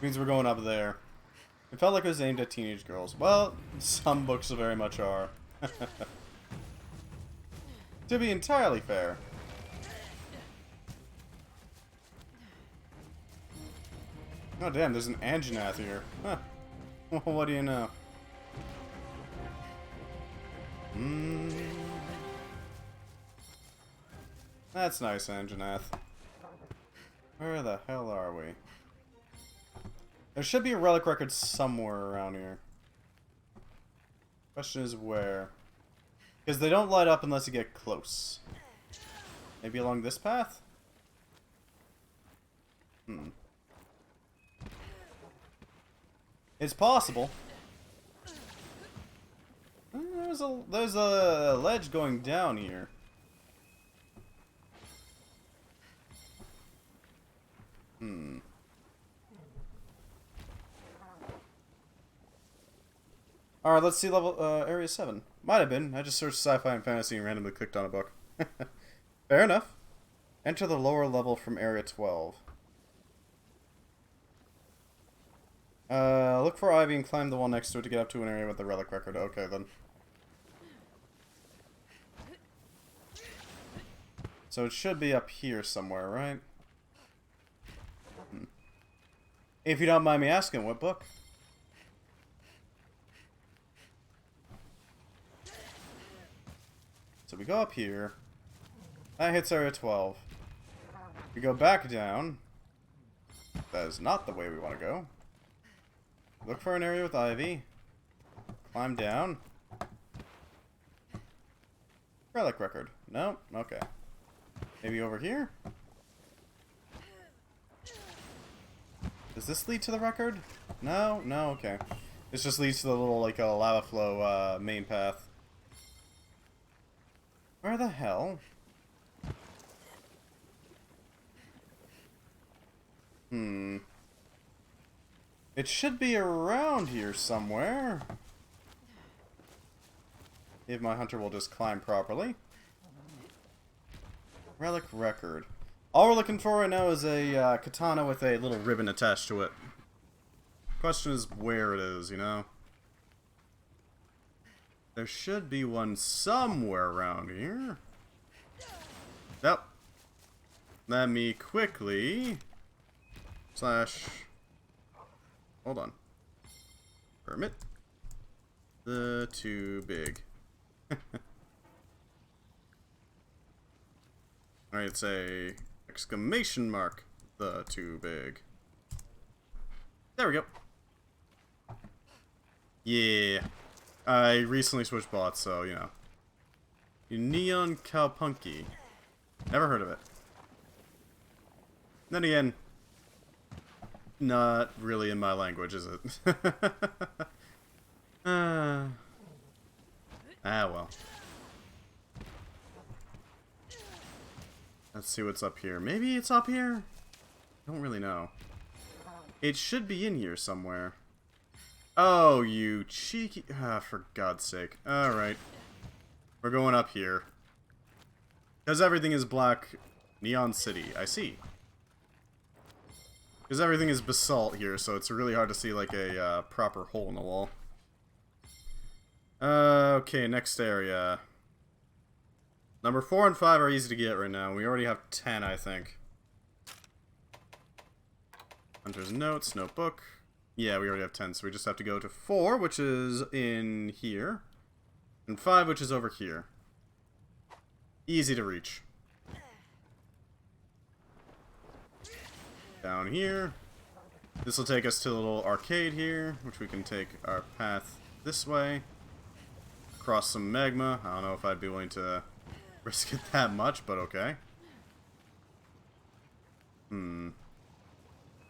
Speaker 1: Means we're going up there. It felt like it was aimed at teenage girls. Well, some books very much are. To be entirely fair. Oh damn, there's an Anjanath here. Huh. What do you know? That's nice, Anjanath. Where the hell are we? There should be a relic record somewhere around here. Question is where? Because they don't light up unless you get close. Maybe along this path? It's possible. There's a ledge going down here. Alright, let's see level, area 7. Might have been. I just searched sci-fi and fantasy and randomly clicked on a book. Fair enough. Enter the lower level from area 12. Look for Ivy and climb the wall next to it to get up to an area with the relic record. Okay, then. So it should be up here somewhere, right? If you don't mind me asking, what book? So we go up here. That hits area 12. We go back down. That is not the way we want to go. Look for an area with Ivy. Climb down. Relic record. No? Okay. Maybe over here? Does this lead to the record? No? No? Okay. This just leads to the little, like, lava flow, main path. Where the hell? It should be around here somewhere. If my hunter will just climb properly. Relic record. All we're looking for right now is a katana with a little ribbon attached to it. Question is where it is, you know? There should be one somewhere around here. Yep. Let me quickly... Hold on. Permit. The too big. Alright, it's a exclamation mark. The too big. There we go. Yeah. I recently switched bots, so, you know. Neon Cowpunky. Never heard of it. Then again, not really in my language, is it? Ah, well. Let's see what's up here. Maybe it's up here? I don't really know. It should be in here somewhere. Oh, you cheeky... Ah, for God's sake. Alright. We're going up here. Because everything is black. Neon City. I see. Because everything is basalt here, so it's really hard to see like a proper hole in the wall. Okay, next area. Number 4 and 5 are easy to get right now. We already have 10, I think. Hunter's Notes, Notebook. Yeah, we already have 10, so we just have to go to 4, which is in here. And 5, which is over here. Easy to reach. Down here. This will take us to a little arcade here, which we can take our path this way. Cross some magma. I don't know if I'd be willing to risk it that much, but okay.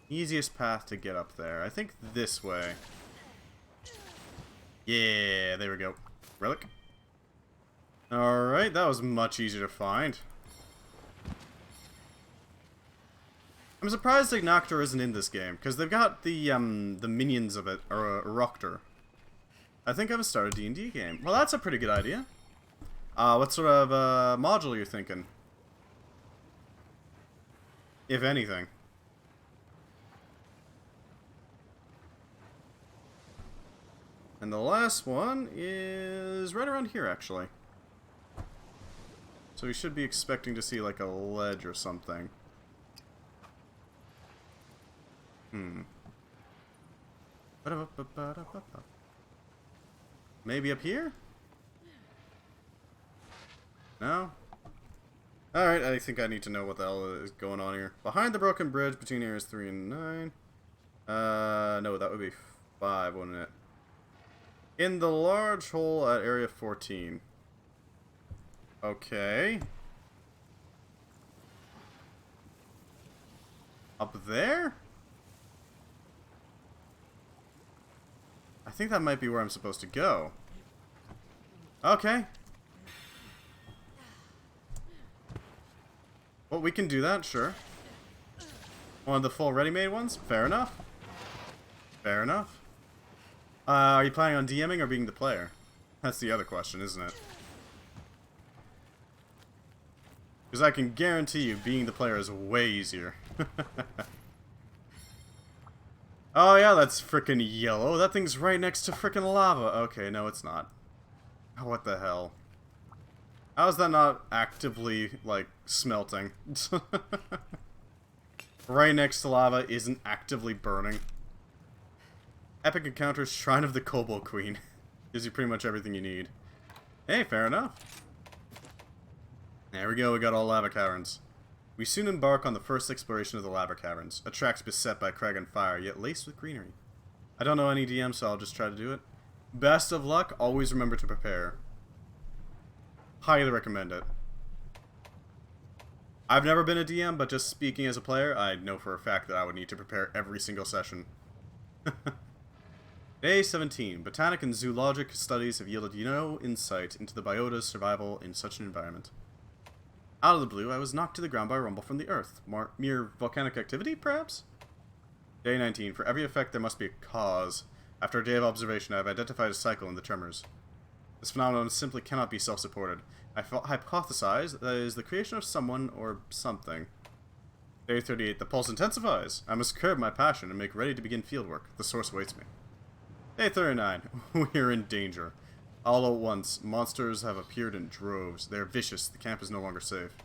Speaker 1: Easiest path to get up there. I think this way. Yeah, there we go. Relic. Alright, that was much easier to find. I'm surprised Ignoctor isn't in this game, because they've got the minions of it, or Roctor. I think I've started a D&D game. Well, that's a pretty good idea. What sort of module you're thinking? If anything. And the last one is right around here, actually. So we should be expecting to see like a ledge or something. Maybe up here? No? Alright, I think I need to know what the hell is going on here. Behind the broken bridge between areas 3 and 9. No, that would be 5, wouldn't it? In the large hole at area 14. Okay. Up there? I think that might be where I'm supposed to go. Okay. Well, we can do that, sure. One of the full ready-made ones? Fair enough. Fair enough. Are you planning on DMing or being the player? That's the other question, isn't it? Because I can guarantee you being the player is way easier. Oh yeah, that's frickin' yellow. That thing's right next to frickin' lava. Okay, no it's not. Oh, what the hell? How is that not actively, like, smelting? Right next to lava isn't actively burning. Epic Encounters, Shrine of the Kobold Queen. Gives you pretty much everything you need. Hey, fair enough. There we go, we got all lava caverns. We soon embark on the first exploration of the lava caverns, a tract beset by crag and fire, yet laced with greenery. I don't know any DM, so I'll just try to do it. Best of luck, always remember to prepare. Highly recommend it. I've never been a DM, but just speaking as a player, I know for a fact that I would need to prepare every single session. Day 17. Botanic and zoologic studies have yielded no insight into the biota's survival in such an environment. Out of the blue, I was knocked to the ground by a rumble from the earth. Mere volcanic activity, perhaps? Day 19. For every effect, there must be a cause. After a day of observation, I have identified a cycle in the tremors. This phenomenon simply cannot be self-supported. I hypothesize that it is the creation of someone or something. Day 38. The pulse intensifies. I must curb my passion and make ready to begin fieldwork. The source awaits me. Day 39. We are in danger. All at once, monsters have appeared in droves. They are vicious. The camp is no longer safe.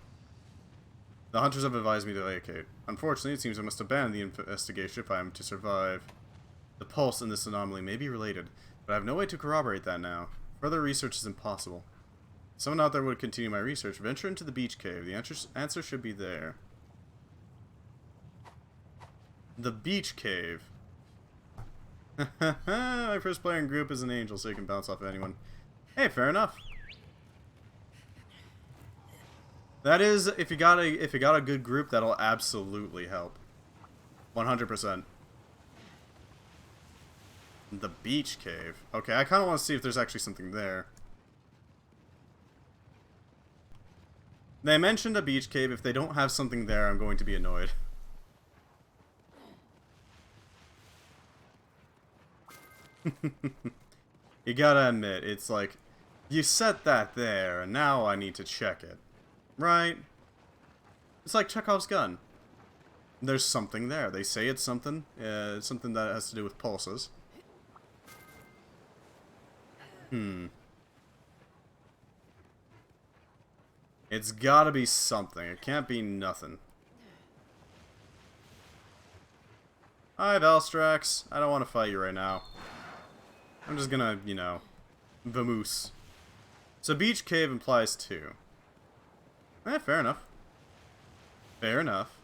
Speaker 1: The hunters have advised me to vacate. Unfortunately, it seems I must abandon the investigation if I am to survive. The pulse in this anomaly may be related. But I have no way to corroborate that now. Further research is impossible. Someone out there would continue my research. Venture into the beach cave. The answer should be there. The beach cave. My first player in group is an angel, so you can bounce off of anyone. Hey, fair enough. That is, if you got a good group, that'll absolutely help. 100%. The beach cave. Okay, I kind of want to see if there's actually something there. They mentioned a beach cave. If they don't have something there, I'm going to be annoyed. You gotta admit, it's like, you set that there, and now I need to check it. Right? It's like Chekhov's gun. There's something there. They say it's something. Something that has to do with pulses. It's gotta be something. It can't be nothing. Hi, Valstrax. I don't want to fight you right now. I'm just gonna, you know, vamoose. So beach cave implies 2. Fair enough. Fair enough.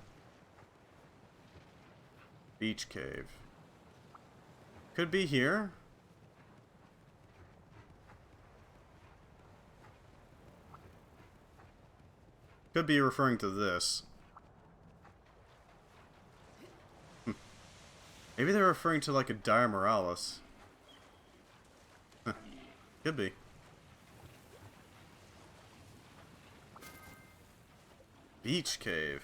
Speaker 1: Beach cave. Could be here. Could be referring to this. Maybe they're referring to like a Dire Moralis. Could be. Beach cave.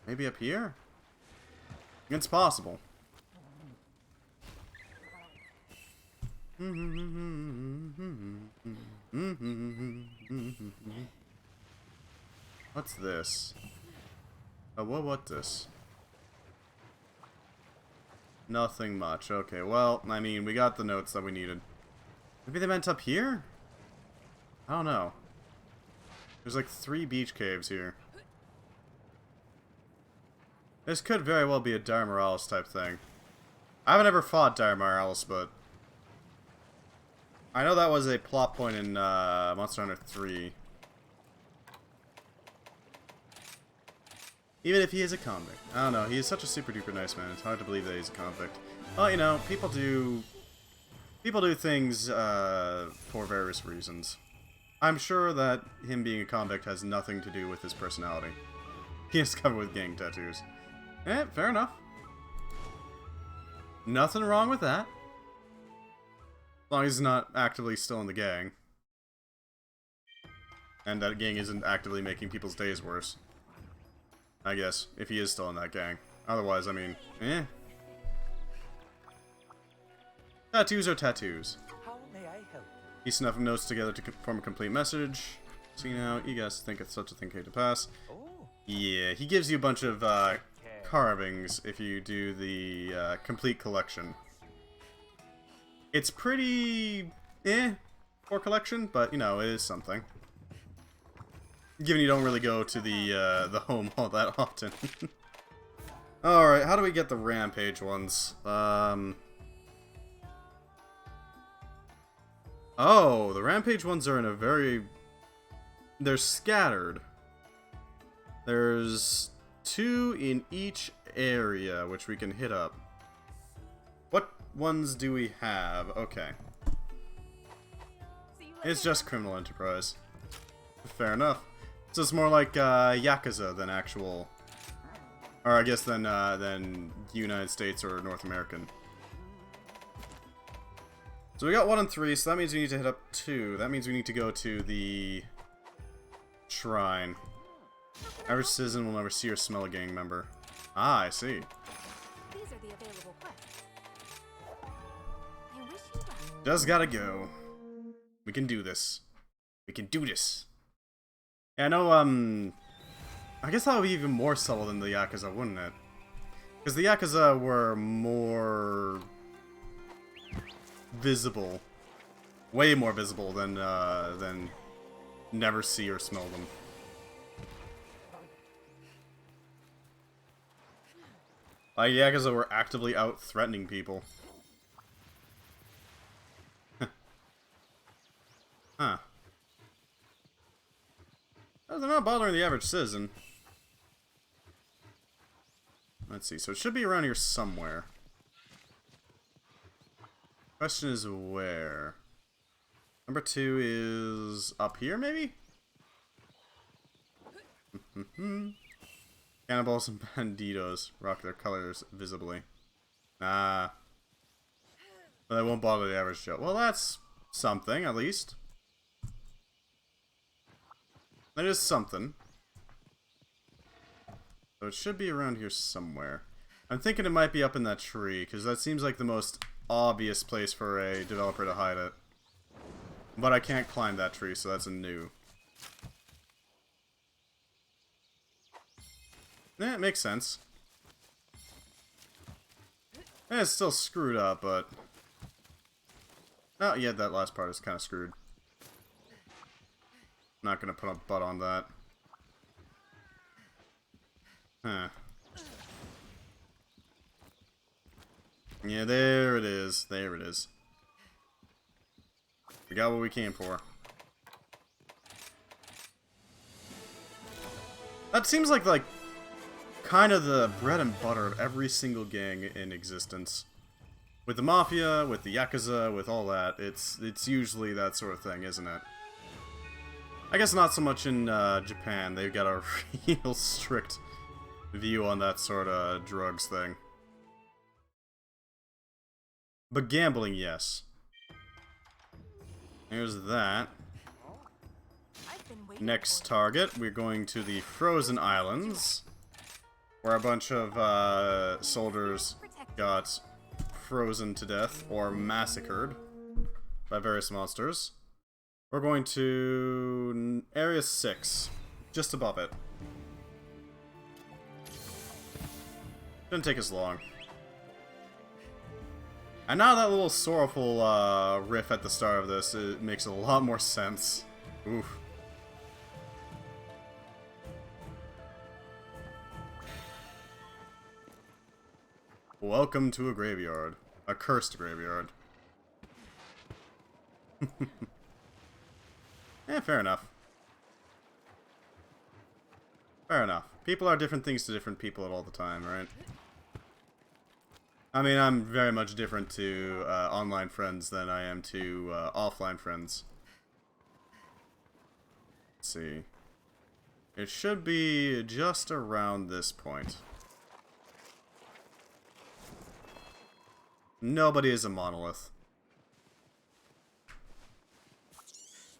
Speaker 1: Maybe up here? It's possible. What's this? Oh, what this? Nothing much. Okay, well, I mean, we got the notes that we needed. Maybe they meant up here? I don't know. There's like 3 beach caves here. This could very well be a Dire Moralis type thing. I haven't ever fought Dire Moralis, but I know that was a plot point in Monster Hunter 3. Even if he is a convict. I don't know, he is such a super duper nice man. It's hard to believe that he's a convict. Well, you know, people do things for various reasons. I'm sure that him being a convict has nothing to do with his personality. He is covered with gang tattoos. Fair enough. Nothing wrong with that. As long as he's not actively still in the gang. And that gang isn't actively making people's days worse. I guess, if he is still in that gang. Otherwise, I mean, Tattoos are tattoos.
Speaker 2: How may I help?
Speaker 1: He snuffed notes together to form a complete message. See now, you guys think it's such a thing came to pass.
Speaker 2: Oh.
Speaker 1: Yeah, he gives you a bunch of carvings if you do the complete collection. It's pretty for collection, but you know, it is something. Given you don't really go to the home all that often. Alright, how do we get the rampage ones? Oh, the rampage ones are in a very... They're scattered. There's 2 in each area, which we can hit up. What ones do we have? Okay. It's just criminal enterprise. Fair enough. So it's more like Yakuza than actual... Or I guess than United States or North American. So we got 1 and 3, so that means we need to hit up 2. That means we need to go to the shrine. Average citizen will never see or smell a gang member. Ah, I see.
Speaker 3: These are the available quests. I wish you luck.
Speaker 1: Just gotta go. We can do this. We can do this. Yeah, I know, I guess that would be even more subtle than the Yakuza, wouldn't it? Because the Yakuza were more visible. Way more visible than never see or smell them. Yeah, because we're actively out threatening people. Huh. Oh, they're not bothering the average citizen. Let's see, so it should be around here somewhere. Question is where? Number 2 is up here, maybe? Cannibals and banditos rock their colors visibly. Nah. But they won't bother the average Joe. Well, that's something, at least. That is something. So it should be around here somewhere. I'm thinking it might be up in that tree, because that seems like the most obvious place for a developer to hide it. But I can't climb that tree, so that's a new. Yeah, it makes sense. Yeah, it's still screwed up, but... Oh, yeah, that last part is kind of screwed. Not gonna put a butt on that. Huh. Yeah, there it is. There it is. We got what we came for. That seems like kind of the bread and butter of every single gang in existence. With the Mafia, with the Yakuza, with all that, it's usually that sort of thing, isn't it? I guess not so much in Japan. They've got a real strict view on that sort of drugs thing. But gambling, yes. There's that. Next target, we're going to the Frozen Islands, where a bunch of soldiers got frozen to death or massacred by various monsters. We're going to Area 6, just above it. Didn't take us long. And now that little sorrowful riff at the start of this, it makes a lot more sense. Oof. Welcome to a graveyard. A cursed graveyard. Fair enough. Fair enough. People are different things to different people all the time, right? I mean, I'm very much different to online friends than I am to offline friends. Let's see. It should be just around this point. Nobody is a monolith.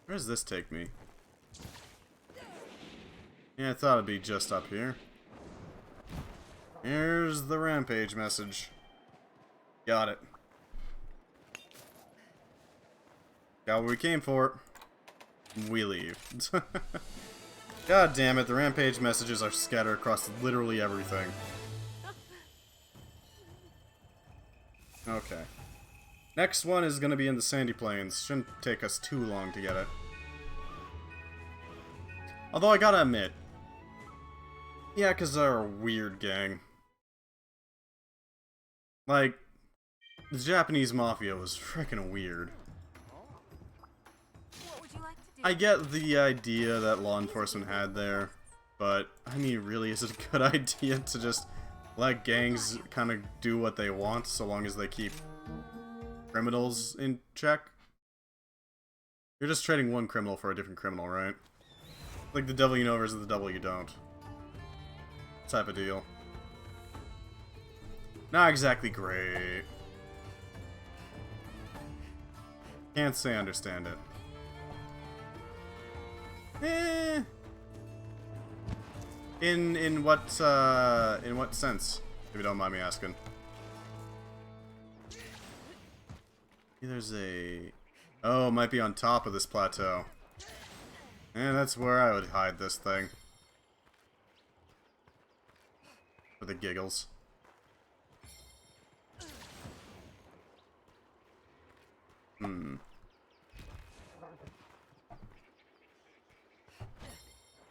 Speaker 1: Where does this take me? Yeah, I thought it'd be just up here. Here's the rampage message. Got it. Got what we came for. We leave. God damn it, the rampage messages are scattered across literally everything. Okay. Next one is gonna be in the Sandy Plains. Shouldn't take us too long to get it. Although I gotta admit, yeah, 'cause they're a weird gang. Like, the Japanese Mafia was freaking weird.
Speaker 3: What would you like to do?
Speaker 1: I get the idea that law enforcement had there, but, I mean, really, is it a good idea to just let gangs kind of do what they want, so long as they keep criminals in check? You're just trading one criminal for a different criminal, right? Like the devil you know versus the devil you don't. Type of deal. Not exactly great. Can't say I understand it. In what sense? If you don't mind me asking. There's a... Oh, it might be on top of this plateau. And that's where I would hide this thing. For the giggles.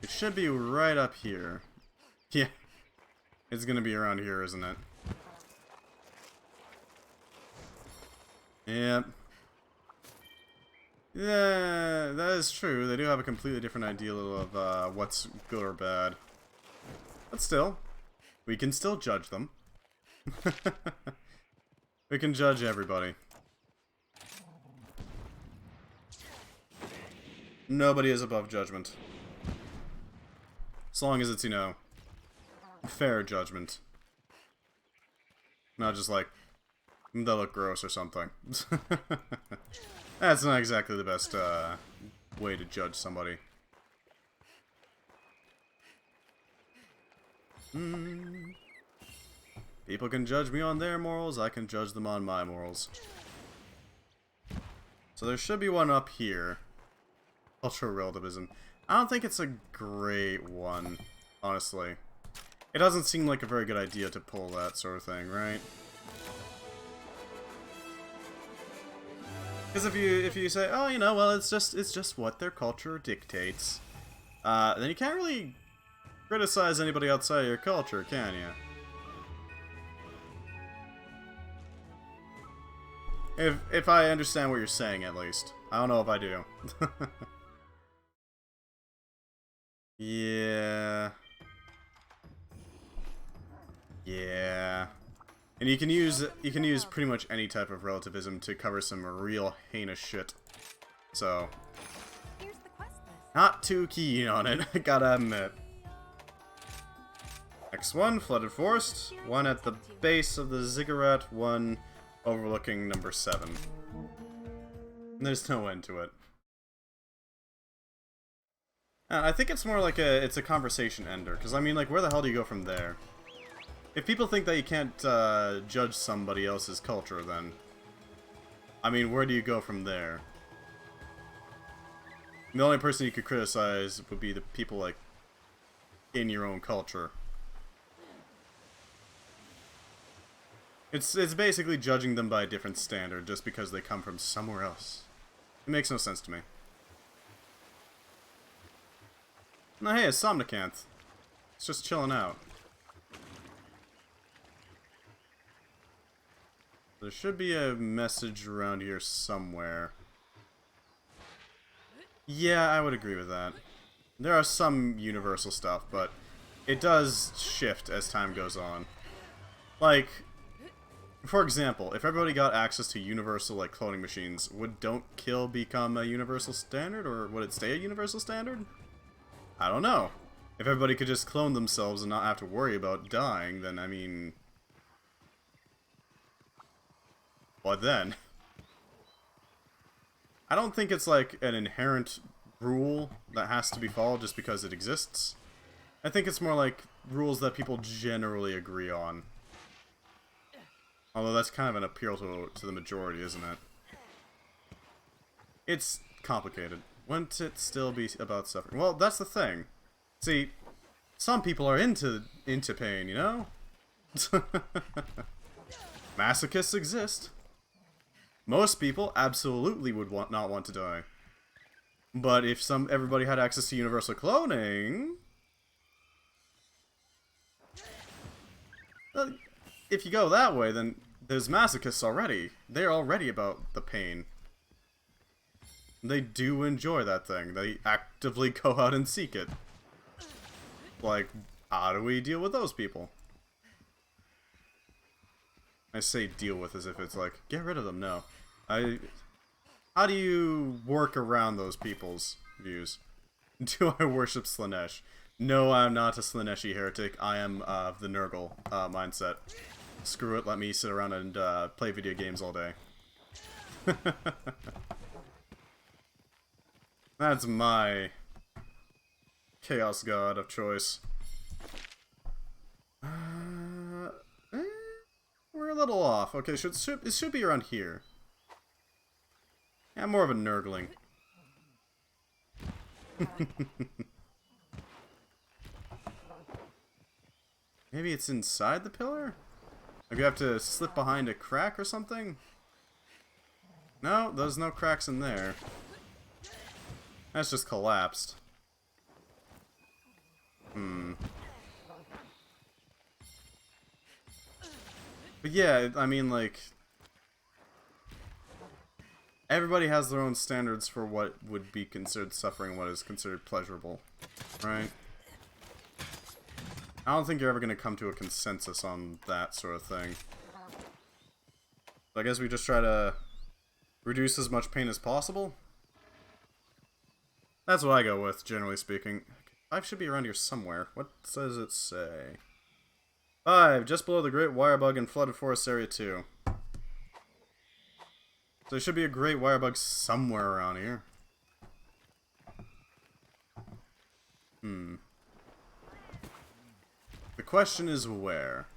Speaker 1: It should be right up here. Yeah. It's gonna be around here, isn't it? Yeah. Yeah, that is true. They do have a completely different ideal of what's good or bad. But still, we can still judge them. We can judge everybody. Nobody is above judgment. As long as it's, you know, fair judgment. Not just like, they look gross or something. That's not exactly the best way to judge somebody. People can judge me on their morals, I can judge them on my morals. So there should be one up here. Cultural relativism. I don't think it's a great one, honestly. It doesn't seem like a very good idea to pull that sort of thing, right? Because if you say, oh, you know, well, it's just what their culture dictates, then you can't really criticize anybody outside your culture, can you? If I understand what you're saying, at least. I don't know if I do. Yeah. Yeah. And you can use pretty much any type of relativism to cover some real heinous shit. So,
Speaker 3: Here's the quest list.
Speaker 1: not too keen on it, gotta admit. Next one, Flooded Forest. One at the base of the ziggurat, one overlooking number 7. There's no end to it. I think it's more like it's a conversation ender, because I mean, like, where the hell do you go from there? If people think that you can't judge somebody else's culture, then, I mean, where do you go from there? The only person you could criticize would be the people, like, in your own culture. It's basically judging them by a different standard just because they come from somewhere else. It makes no sense to me. No, hey, it's Somnicanth. It's just chilling out. There should be a message around here somewhere. Yeah, I would agree with that. There are some universal stuff, but it does shift as time goes on. Like, for example, if everybody got access to universal, like, cloning machines, would Don't Kill become a universal standard, or would it stay a universal standard? I don't know. If everybody could just clone themselves and not have to worry about dying, then, I mean... what then? I don't think it's like an inherent rule that has to be followed just because it exists. I think it's more like rules that people generally agree on. Although that's kind of an appeal to the majority, isn't it? It's complicated. Wouldn't it still be about suffering? Well, that's the thing. See, some people are into pain, you know? Masochists exist. Most people absolutely would not want to die. But if everybody had access to universal cloning... well, if you go that way, then there's masochists already. They're already about the pain. They do enjoy that thing. They actively go out and seek it. Like, how do we deal with those people? I say deal with as if it's like, get rid of them. No. How do you work around those people's views? Do I worship Slaanesh? No, I'm not a Slaaneshi heretic. I am of the Nurgle mindset. Screw it, let me sit around and play video games all day. That's my Chaos God of choice. We're a little off. Okay, it should be around here. Yeah, I'm more of a nurgling. Maybe it's inside the pillar? Like you have to slip behind a crack or something? No, there's no cracks in there. That's just collapsed. But yeah, I mean, like... everybody has their own standards for what would be considered suffering and what is considered pleasurable, right? I don't think you're ever going to come to a consensus on that sort of thing. So I guess we just try to reduce as much pain as possible. That's what I go with, generally speaking. 5 should be around here somewhere. What does it say? 5, just below the Great Wirebug in Flooded Forest Area 2. So there should be a Great Wirebug somewhere around here. The question is where?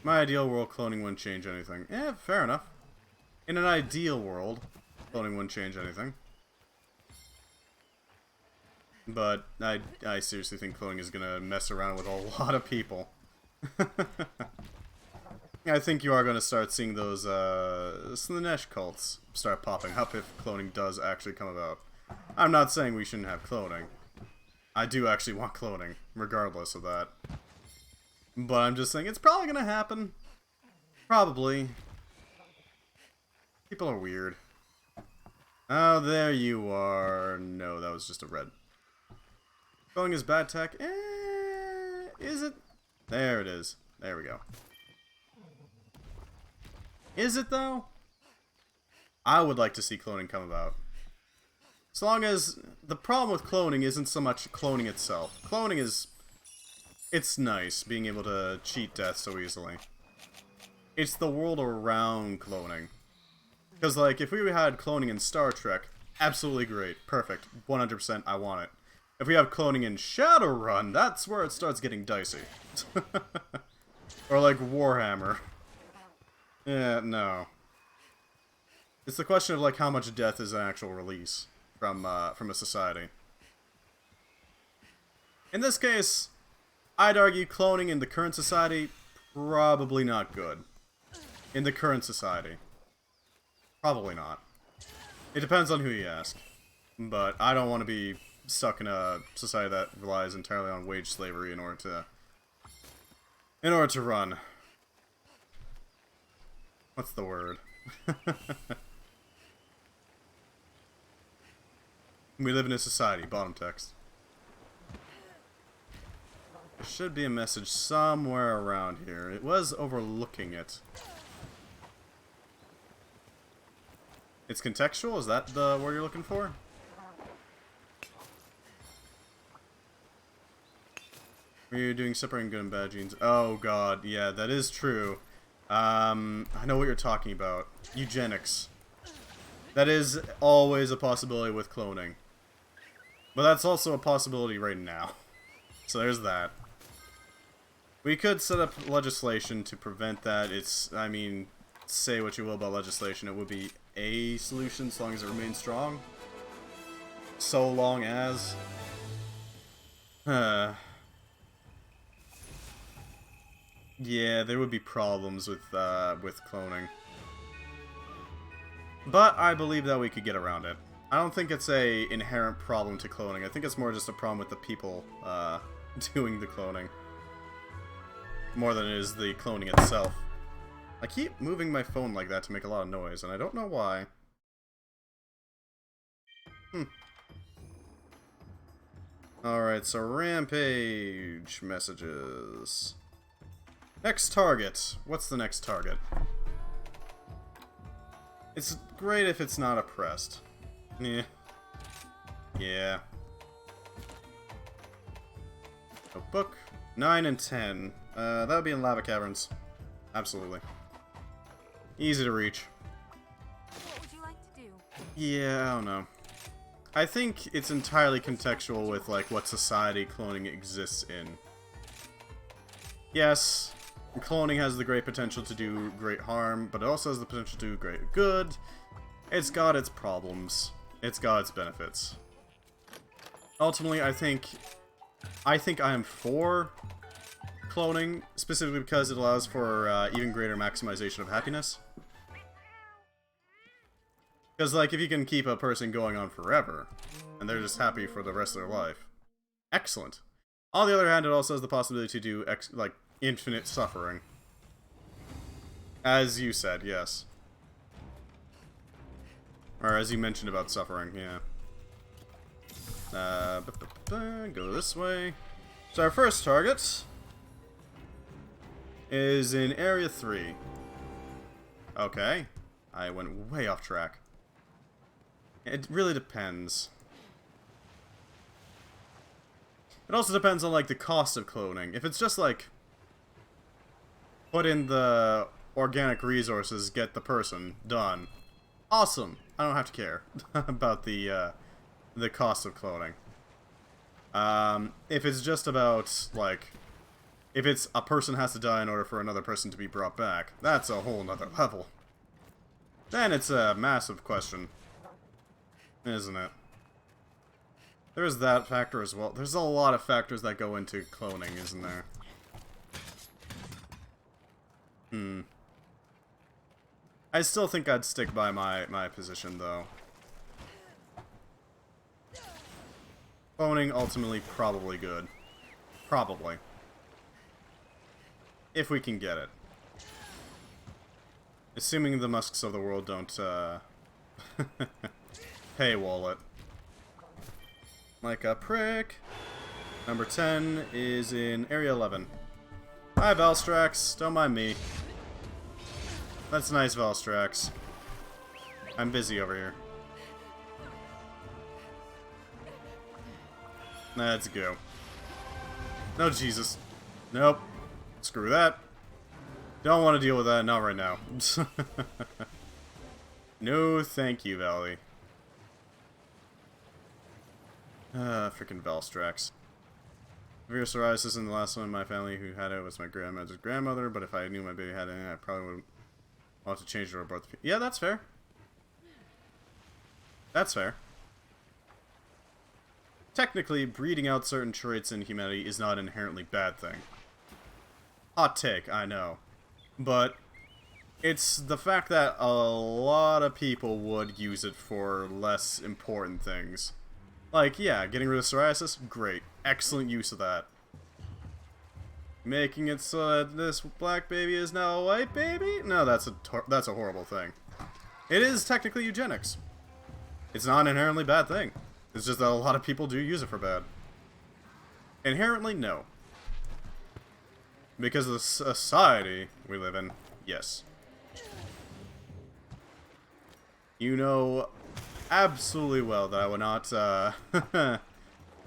Speaker 1: My ideal world, cloning wouldn't change anything. Eh, fair enough. In an ideal world, cloning wouldn't change anything. But I seriously think cloning is gonna mess around with a lot of people. I think you are gonna start seeing those Slanesh cults start popping up if cloning does actually come about. I'm not saying we shouldn't have cloning. I do actually want cloning, regardless of that. But I'm just saying it's probably gonna happen. Probably. People are weird. Oh, there you are. No, that was just a red. Cloning is bad tech. Is it? There it is. There we go. Is it, though? I would like to see cloning come about. As long as... The problem with cloning isn't so much cloning itself. Cloning is... It's nice, being able to cheat death so easily. It's the world around cloning. Because, like, if we had cloning in Star Trek, absolutely great. Perfect. 100% I want it. If we have cloning in Shadowrun, that's where it starts getting dicey. Or like Warhammer. Yeah, no. It's the question of like how much death is an actual release from a society. In this case, I'd argue cloning in the current society, probably not good. In the current society. Probably not. It depends on who you ask. But I don't want to be stuck in a society that relies entirely on wage slavery in order to run. What's the word? We live in a society, bottom text. There should be a message somewhere around here. It was overlooking it. It's contextual? Is that the word you're looking for? Are you doing separating good and bad genes? Oh god, yeah, that is true. I know what you're talking about. Eugenics. That is always a possibility with cloning. But that's also a possibility right now. So there's that. We could set up legislation to prevent that. It's, I mean, say what you will about legislation, it would be a solution so long as it remains strong. So long as... Yeah, there would be problems with cloning. But I believe that we could get around it. I don't think it's a inherent problem to cloning. I think it's more just a problem with the people doing the cloning. More than it is the cloning itself. I keep moving my phone like that to make a lot of noise, and I don't know why. Alright, so Rampage messages. Next target. What's the next target? It's great if it's not oppressed. Yeah. Yeah. Notebook. 9 and 10. That would be in lava caverns. Absolutely. Easy to reach.
Speaker 3: What would you like to do?
Speaker 1: Yeah, I don't know. I think it's entirely contextual with like what society cloning exists in. Yes, cloning has the great potential to do great harm, but it also has the potential to do great good. It's got its problems. It's got its benefits. Ultimately, I think I am for cloning, specifically because it allows for even greater maximization of happiness. Because, like, if you can keep a person going on forever, and they're just happy for the rest of their life, excellent. On the other hand, it also has the possibility to do, like, infinite suffering. As you said, yes. Or as you mentioned about suffering, yeah. Go this way. So our first target is in Area 3. Okay. I went way off track. It really depends. It also depends on, like, the cost of cloning. If it's just, like, put in the organic resources, get the person, done. Awesome. I don't have to care about the cost of cloning. If it's just about, like, if it's a person has to die in order for another person to be brought back, that's a whole nother level. Then it's a massive question. Isn't it? There's that factor as well. There's a lot of factors that go into cloning, isn't there? I still think I'd stick by my position, though. Cloning, ultimately, probably good. Probably. If we can get it. Assuming the Musks of the world don't, paywall it. Like a prick. Number 10 is in Area 11. Hi, Valstrax. Don't mind me. That's nice, Valstrax. I'm busy over here. Let's go. No, Jesus. Nope. Screw that. Don't want to deal with that. Not right now. No, thank you, Valley. Freaking Valstrax. Severe psoriasis, and the last one in my family who had it was my grandmother's grandmother, but if I knew my baby had it, I probably would want to change it or both. Yeah, that's fair. That's fair. Technically, breeding out certain traits in humanity is not an inherently bad thing. Hot take, I know. But it's the fact that a lot of people would use it for less important things. Like, yeah, getting rid of psoriasis, great. Excellent use of that. Making it so that this black baby is now a white baby? No, that's a horrible thing. It is technically eugenics. It's not an inherently bad thing. It's just that a lot of people do use it for bad. Inherently, no. Because of the society we live in, yes. You know absolutely well that I would not,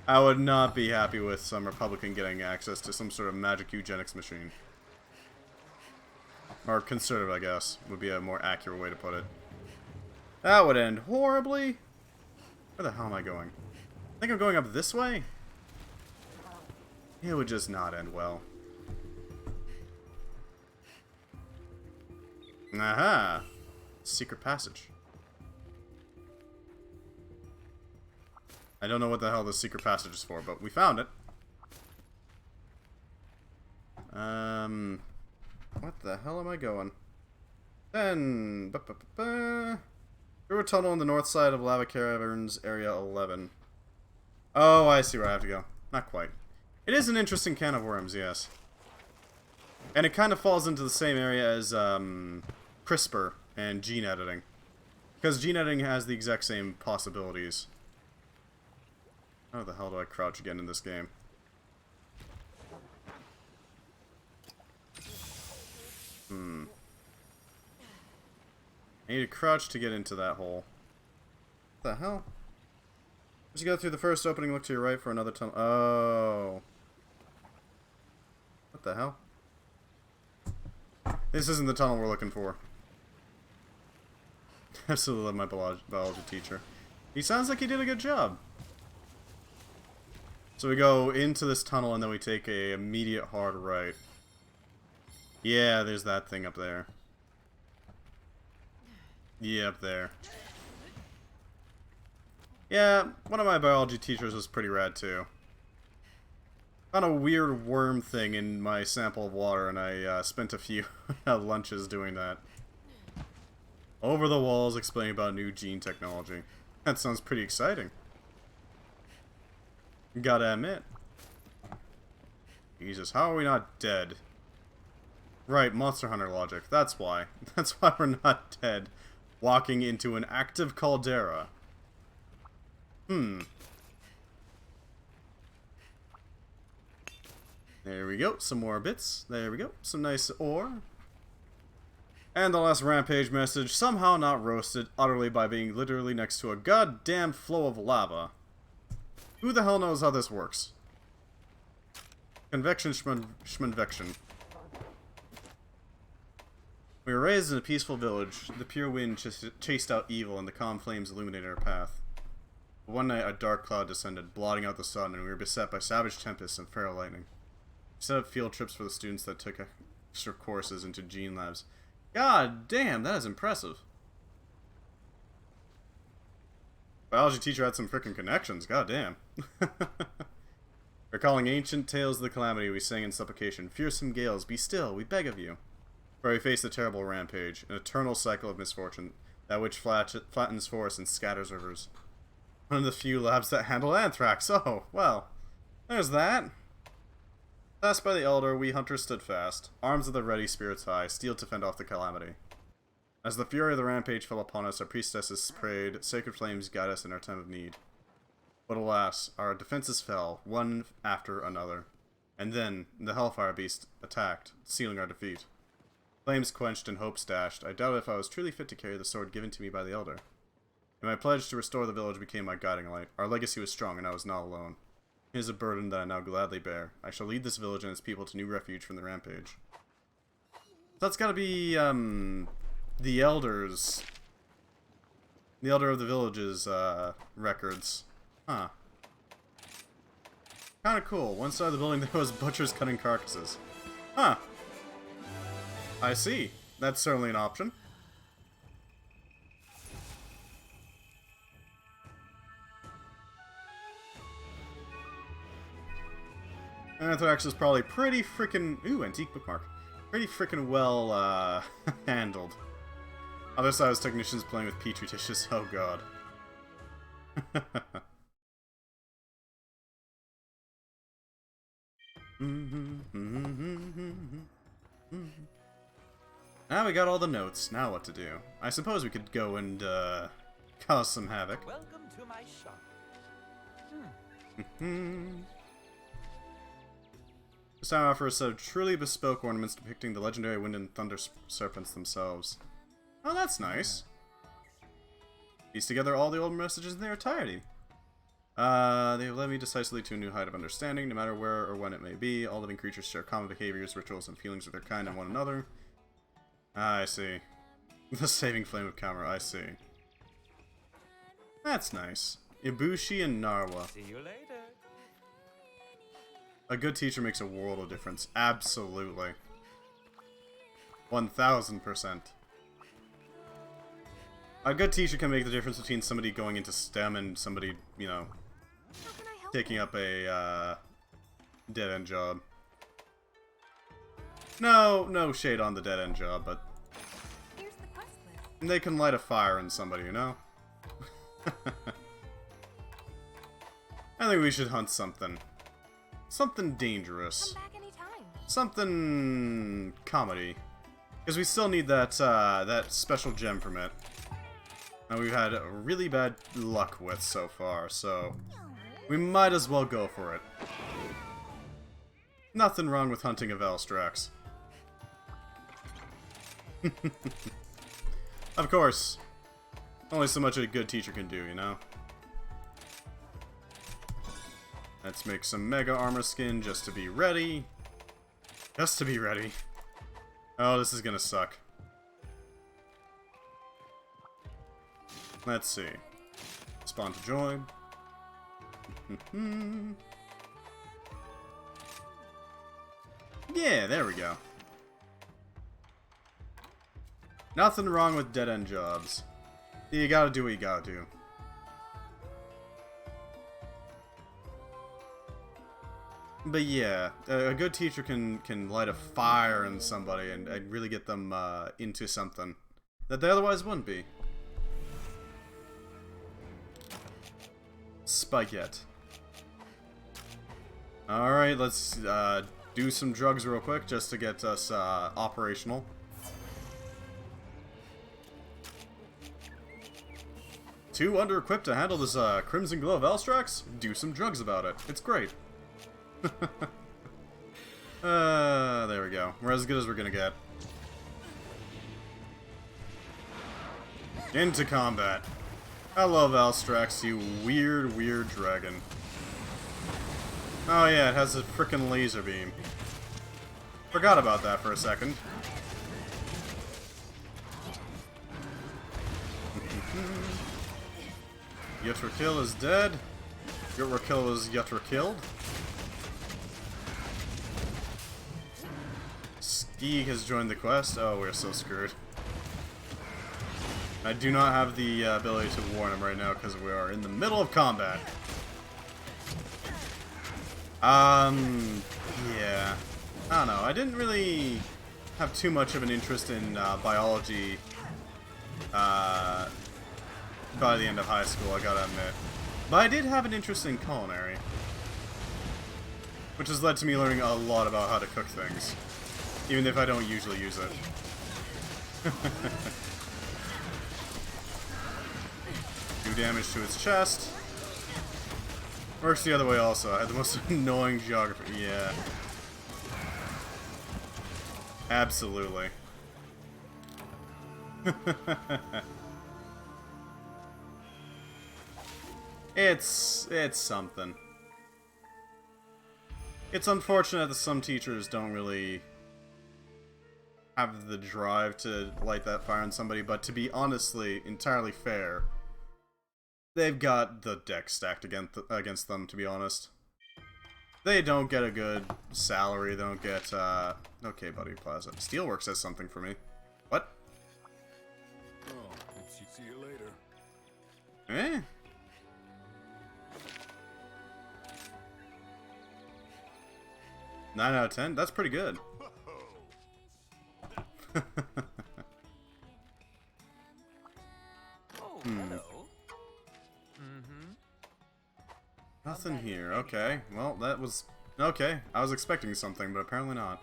Speaker 1: I would not be happy with some Republican getting access to some sort of magic eugenics machine. Or conservative, I guess, would be a more accurate way to put it. That would end horribly. Where the hell am I going? I think I'm going up this way? It would just not end well. Aha! Secret passage. I don't know what the hell this secret passage is for, but we found it. What the hell am I going? Then, through a tunnel on the north side of Lava Caverns, Area 11. Oh, I see where I have to go. Not quite. It is an interesting can of worms, yes. And it kind of falls into the same area as CRISPR and gene editing. Because gene editing has the exact same possibilities. How the hell do I crouch again in this game? I need to crouch to get into that hole. What the hell? Just go through the first opening, look to your right for another tunnel. Oh. What the hell? This isn't the tunnel we're looking for. Absolutely love my biology teacher. He sounds like he did a good job. So we go into this tunnel and then we take a immediate hard right. Yeah, there's that thing up there. Yeah, up there. Yeah, one of my biology teachers was pretty rad too. Found a weird worm thing in my sample of water and I spent a few lunches doing that. Over the walls explaining about new gene technology. That sounds pretty exciting. Gotta admit. Jesus, how are we not dead? Right, Monster Hunter logic. That's why. That's why we're not dead. Walking into an active caldera. There we go. Some more bits. There we go. Some nice ore. And the last rampage message, somehow not roasted utterly by being literally next to a goddamn flow of lava. Who the hell knows how this works? Convection schmonvection. We were raised in a peaceful village. The pure wind chased out evil and the calm flames illuminated our path. But one night a dark cloud descended, blotting out the sun, and we were beset by savage tempests and feral lightning. We set up field trips for the students that took extra courses into gene labs. God damn, that is impressive. Biology teacher had some frickin' connections, god damn. Recalling ancient tales of the calamity, we sang in supplication, "Fearsome gales, be still, we beg of you." For we faced a terrible rampage, an eternal cycle of misfortune, that which flattens forests and scatters rivers. One of the few labs that handle anthrax. Oh, well, there's that. Blessed by the elder, we hunters stood fast, arms at the ready, spirits high, steeled to fend off the calamity. As the fury of the rampage fell upon us, our priestesses prayed, sacred flames guide us in our time of need. But alas, our defenses fell, one after another. And then, the Hellfire Beast attacked, sealing our defeat. Flames quenched and hopes dashed, I doubt if I was truly fit to carry the sword given to me by the elder. And my pledge to restore the village became my guiding light. Our legacy was strong, and I was not alone. It is a burden that I now gladly bear. I shall lead this village and its people to new refuge from the rampage. So that's gotta be, the elders. The elder of the village's, records. Huh. Kinda cool. One side of the building there was butchers cutting carcasses. Huh. I see. That's certainly an option. Anthrax is probably pretty frickin'... Ooh, antique bookmark. Pretty frickin' well, handled. Other side was technicians playing with petri dishes. Oh god. Now we got all the notes. Now what to do? I suppose we could go and, cause some havoc.
Speaker 2: Welcome to my shop.
Speaker 1: This time I offer a set of truly bespoke ornaments depicting the legendary wind and thunder serpents themselves. Oh, that's nice. Piece together all the old messages in their entirety. They have led me decisively to a new height of understanding, no matter where or when it may be. All living creatures share common behaviors, rituals, and feelings with their kind and one another. Ah, I see. The saving flame of Kamara, I see. That's nice. Ibushi and Narwa.
Speaker 2: See you later.
Speaker 1: A good teacher makes a world of difference. Absolutely. 1000%. A good teacher can make the difference between somebody going into STEM and somebody, you know,
Speaker 3: How can I help
Speaker 1: taking up a, dead-end job. No shade on the dead-end job, but
Speaker 3: you? Here's the quest list.
Speaker 1: they can light a fire in somebody, you know? I think we should hunt something. Something dangerous.
Speaker 3: Come back anytime.
Speaker 1: Something comedy. Because we still need that, that special gem from it. And we've had really bad luck with so far, so we might as well go for it. Nothing wrong with hunting a Valstrax. Of course. Only so much a good teacher can do, you know? Let's make some Mega Armor Skin just to be ready. Just to be ready. Oh, this is gonna suck. Let's see. Spawn to join. Yeah, there we go. Nothing wrong with dead-end jobs. You gotta do what you gotta do. But yeah, a good teacher can light a fire in somebody and really get them into something that they otherwise wouldn't be. Spaghetti. Alright, let's do some drugs real quick just to get us operational. Too under-equipped to handle this Crimson Glow of Elstrax? Do some drugs about it. It's great. There we go. We're as good as we're gonna get. Into combat. I love Elstrax, you weird, weird dragon. Oh yeah, it has a frickin' laser beam. Forgot about that for a second. Yutrakil is dead. Yutrakil is Yutrakilled. Ski has joined the quest. Oh, we're so screwed. I do not have the ability to warn him right now because we are in the middle of combat. Yeah. I don't know. I didn't really have too much of an interest in biology by the end of high school, I gotta admit. But I did have an interest in culinary, which has led to me learning a lot about how to cook things, even if I don't usually use it. Do damage to its chest. Works the other way also. I had the most annoying geography. Yeah. Absolutely. It's something. It's unfortunate that some teachers don't really have the drive to light that fire on somebody, but to be honestly entirely fair, they've got the deck stacked against them, to be honest. They don't get a good salary, they don't get, okay, Buddy Plaza. Steelworks says something for me. What?
Speaker 2: Oh, see you later.
Speaker 1: Eh? 9 out of 10? That's pretty good.
Speaker 2: Oh, hello.
Speaker 1: Nothing here. Okay. Well, that was... Okay. I was expecting something, but apparently not.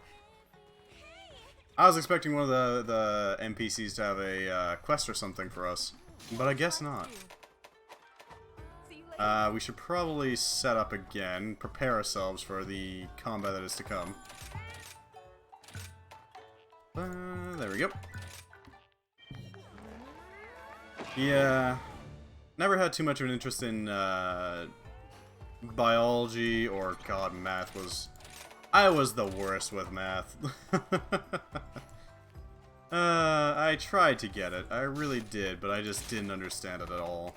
Speaker 1: I was expecting one of the NPCs to have a quest or something for us, but I guess not. We should probably set up again, prepare ourselves for the combat that is to come. There we go. Yeah, never had too much of an interest in biology or, God, math was... I was the worst with math. I tried to get it, I really did, but I just didn't understand it at all.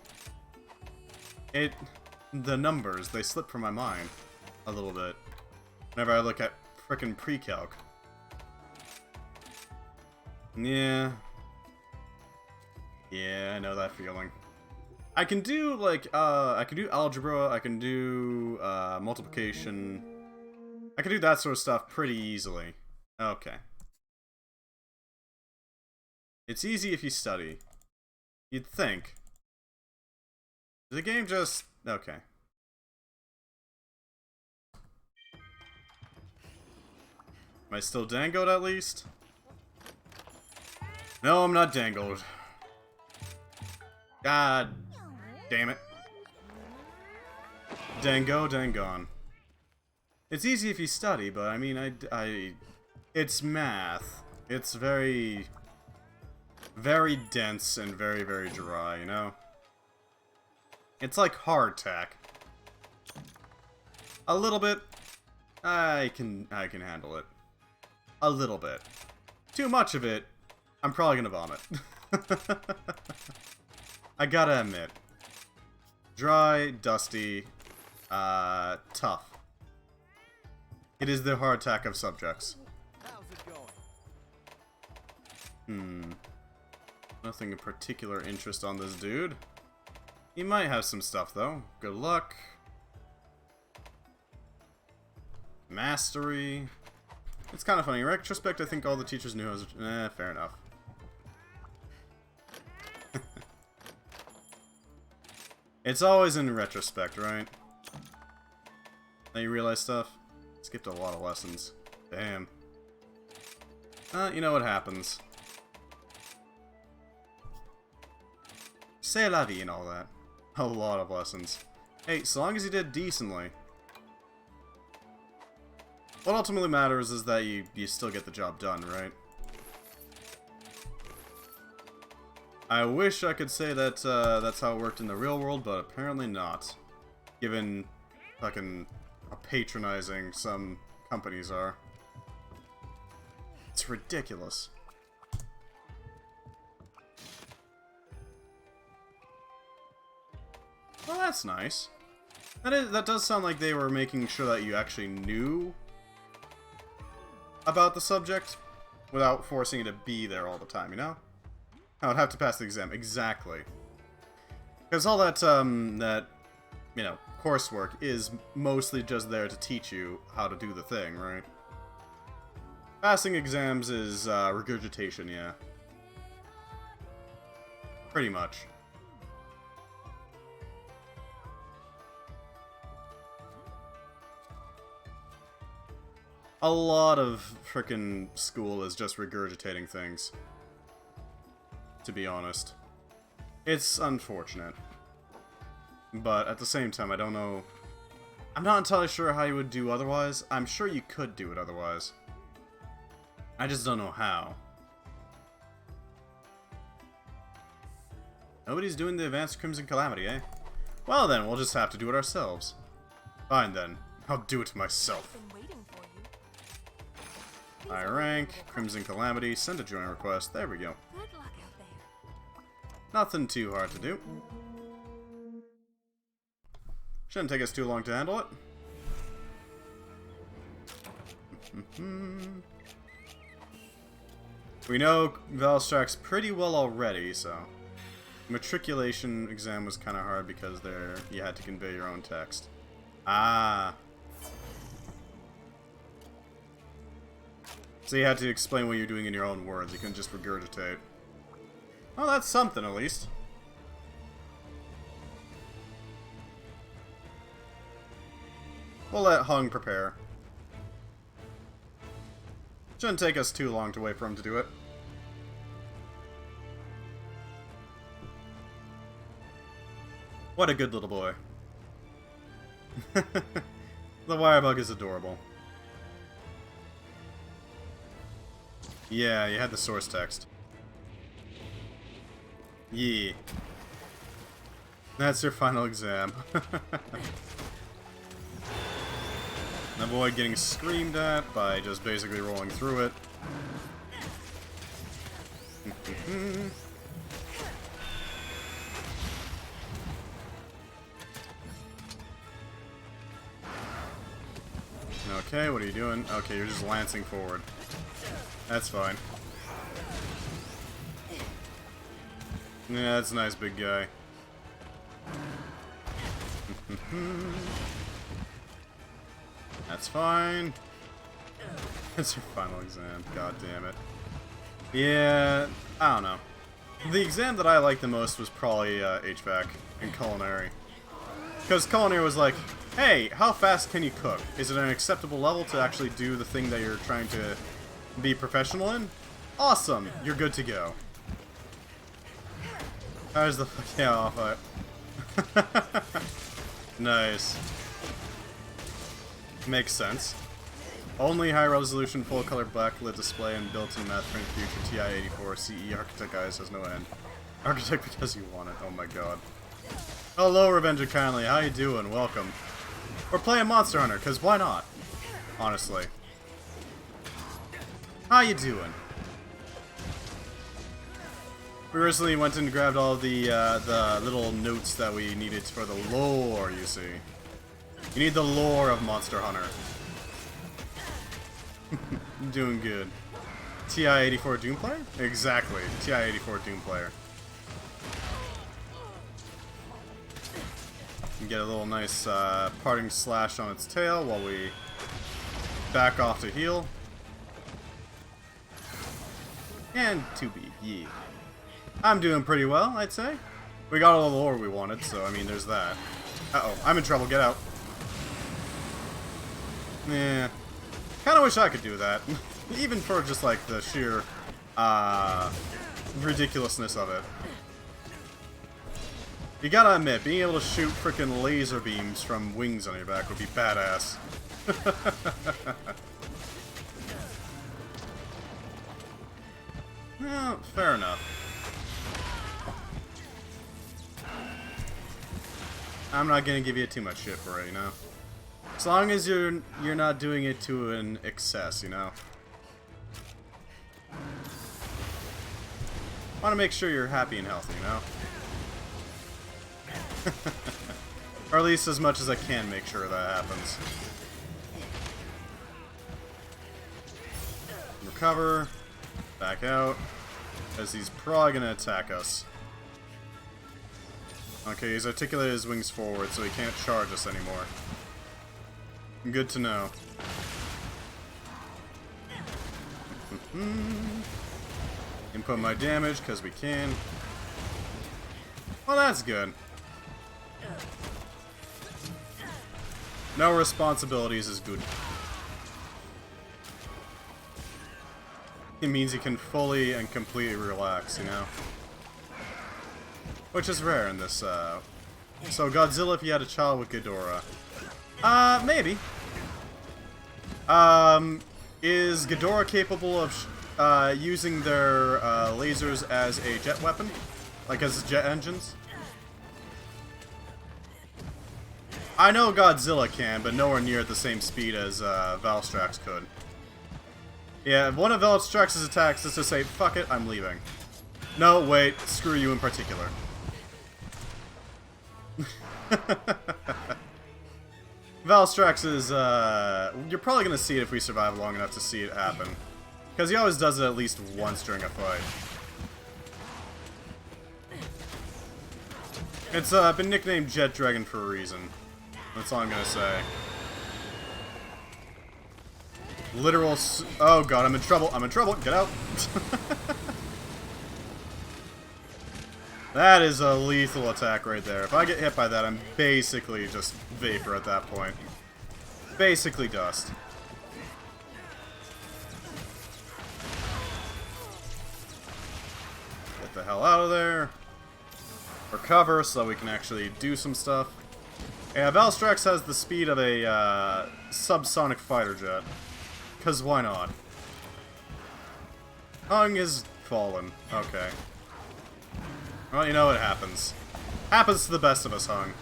Speaker 1: The numbers, they slip from my mind a little bit whenever I look at frickin' pre-calc. Yeah. Yeah, I know that feeling. I can do, like, I can do algebra, I can do, multiplication. I can do that sort of stuff pretty easily. Okay. It's easy if you study. You'd think. The game just... Okay. Am I still dangled at least? No, I'm not dangled. God damn it. Dango, dangon. It's easy if you study, but I mean, it's math. It's very, very dense and very, very dry, you know? It's like hardtack. A little bit, I can handle it. A little bit. Too much of it, I'm probably gonna vomit. I gotta admit. Dry, dusty, tough. It is the hardtack of subjects.
Speaker 2: How's it going?
Speaker 1: Nothing of particular interest on this dude. He might have some stuff, though. Good luck. Mastery. It's kind of funny. In retrospect, I think all the teachers knew I was... fair enough. It's always in retrospect, right? Now you realize stuff. Skipped a lot of lessons. Damn. You know what happens. C'est la vie and all that. A lot of lessons. Hey, so long as you did decently. What ultimately matters is that you still get the job done, right? I wish I could say that that's how it worked in the real world, but apparently not. Given fucking how patronizing some companies are. It's ridiculous. Well, that's nice. That does sound like they were making sure that you actually knew about the subject without forcing you to be there all the time, you know? I would have to pass the exam. Exactly. Because all that, you know, coursework is mostly just there to teach you how to do the thing, right? Passing exams is, regurgitation, yeah. Pretty much. A lot of frickin' school is just regurgitating things. To be honest. It's unfortunate. But at the same time, I don't know... I'm not entirely sure how you would do otherwise. I'm sure you could do it otherwise. I just don't know how. Nobody's doing the Advanced Crimson Calamity, eh? Well then, we'll just have to do it ourselves. Fine then. I'll do it myself.
Speaker 3: Been waiting for you.
Speaker 1: High rank, Crimson Calamity, send a join request. There we go.
Speaker 3: Good luck out there.
Speaker 1: Nothing too hard to do. Shouldn't take us too long to handle it. We know Valstrax pretty well already, so... Matriculation exam was kind of hard because there you had to convey your own text. Ah. So you had to explain what you're doing in your own words. You couldn't just regurgitate. Well, that's something, at least. We'll let Hung prepare. Shouldn't take us too long to wait for him to do it. What a good little boy. The wirebug is adorable. Yeah, you had the source text. Yeah. That's your final exam. Avoid getting screamed at by just basically rolling through it. Okay, what are you doing? Okay, you're just lancing forward. That's fine. Yeah, that's a nice big guy. That's fine. That's your final exam. God damn it. Yeah, I don't know. The exam that I liked the most was probably HVAC and culinary. Because culinary was like, hey, how fast can you cook? Is it an acceptable level to actually do the thing that you're trying to be professional in? Awesome, you're good to go. There's the yeah, off it. Nice. Makes sense. Only high resolution full color backlit display and built-in math print future TI-84 CE architect eyes has no end. Architect because you want it, oh my god. Hello Revenger Kindly, how you doing? Welcome. We're playing Monster Hunter, cause why not? Honestly. How you doing? We recently went and grabbed all the little notes that we needed for the lore, you see. You need the lore of Monster Hunter. I'm doing good. TI-84 Doom player? Exactly. TI-84 Doom player. You get a little nice parting slash on its tail while we back off to heal. And 2B, yeah. I'm doing pretty well, I'd say. We got all the lore we wanted, so I mean, there's that. Uh-oh, I'm in trouble, get out. Yeah. Kinda wish I could do that. Even for just like the sheer ridiculousness of it. You gotta admit, being able to shoot frickin' laser beams from wings on your back would be badass. Well, fair enough. I'm not gonna give you too much shit for it, you know? As long as you're not doing it to an excess, you know? Want to make sure you're happy and healthy, you know? Or at least as much as I can make sure that happens. Recover. Back out. As he's probably gonna attack us. Okay, he's articulated his wings forward, so he can't charge us anymore. Good to know. Input my damage, because we can. Well, that's good. No responsibilities is good. It means you can fully and completely relax, you know? Which is rare in this, So Godzilla if you had a child with Ghidorah. Maybe. Is Ghidorah capable of using their lasers as a jet weapon? Like as jet engines? I know Godzilla can, but nowhere near at the same speed as Valstrax could. Yeah, if one of Valstrax's attacks is to say, fuck it, I'm leaving. No, wait, screw you in particular. Valstrax is, you're probably gonna see it if we survive long enough to see it happen. Because he always does it at least once during a fight. It's, been nicknamed Jet Dragon for a reason. That's all I'm gonna say. Literal oh god, I'm in trouble, get out! That is a lethal attack right there. If I get hit by that, I'm basically just vapor at that point. Basically dust. Get the hell out of there. Recover so we can actually do some stuff. Yeah, Valstrax has the speed of a subsonic fighter jet. Because why not? Hung is fallen. Okay. Well, you know what happens. Happens to the best of us, Hung.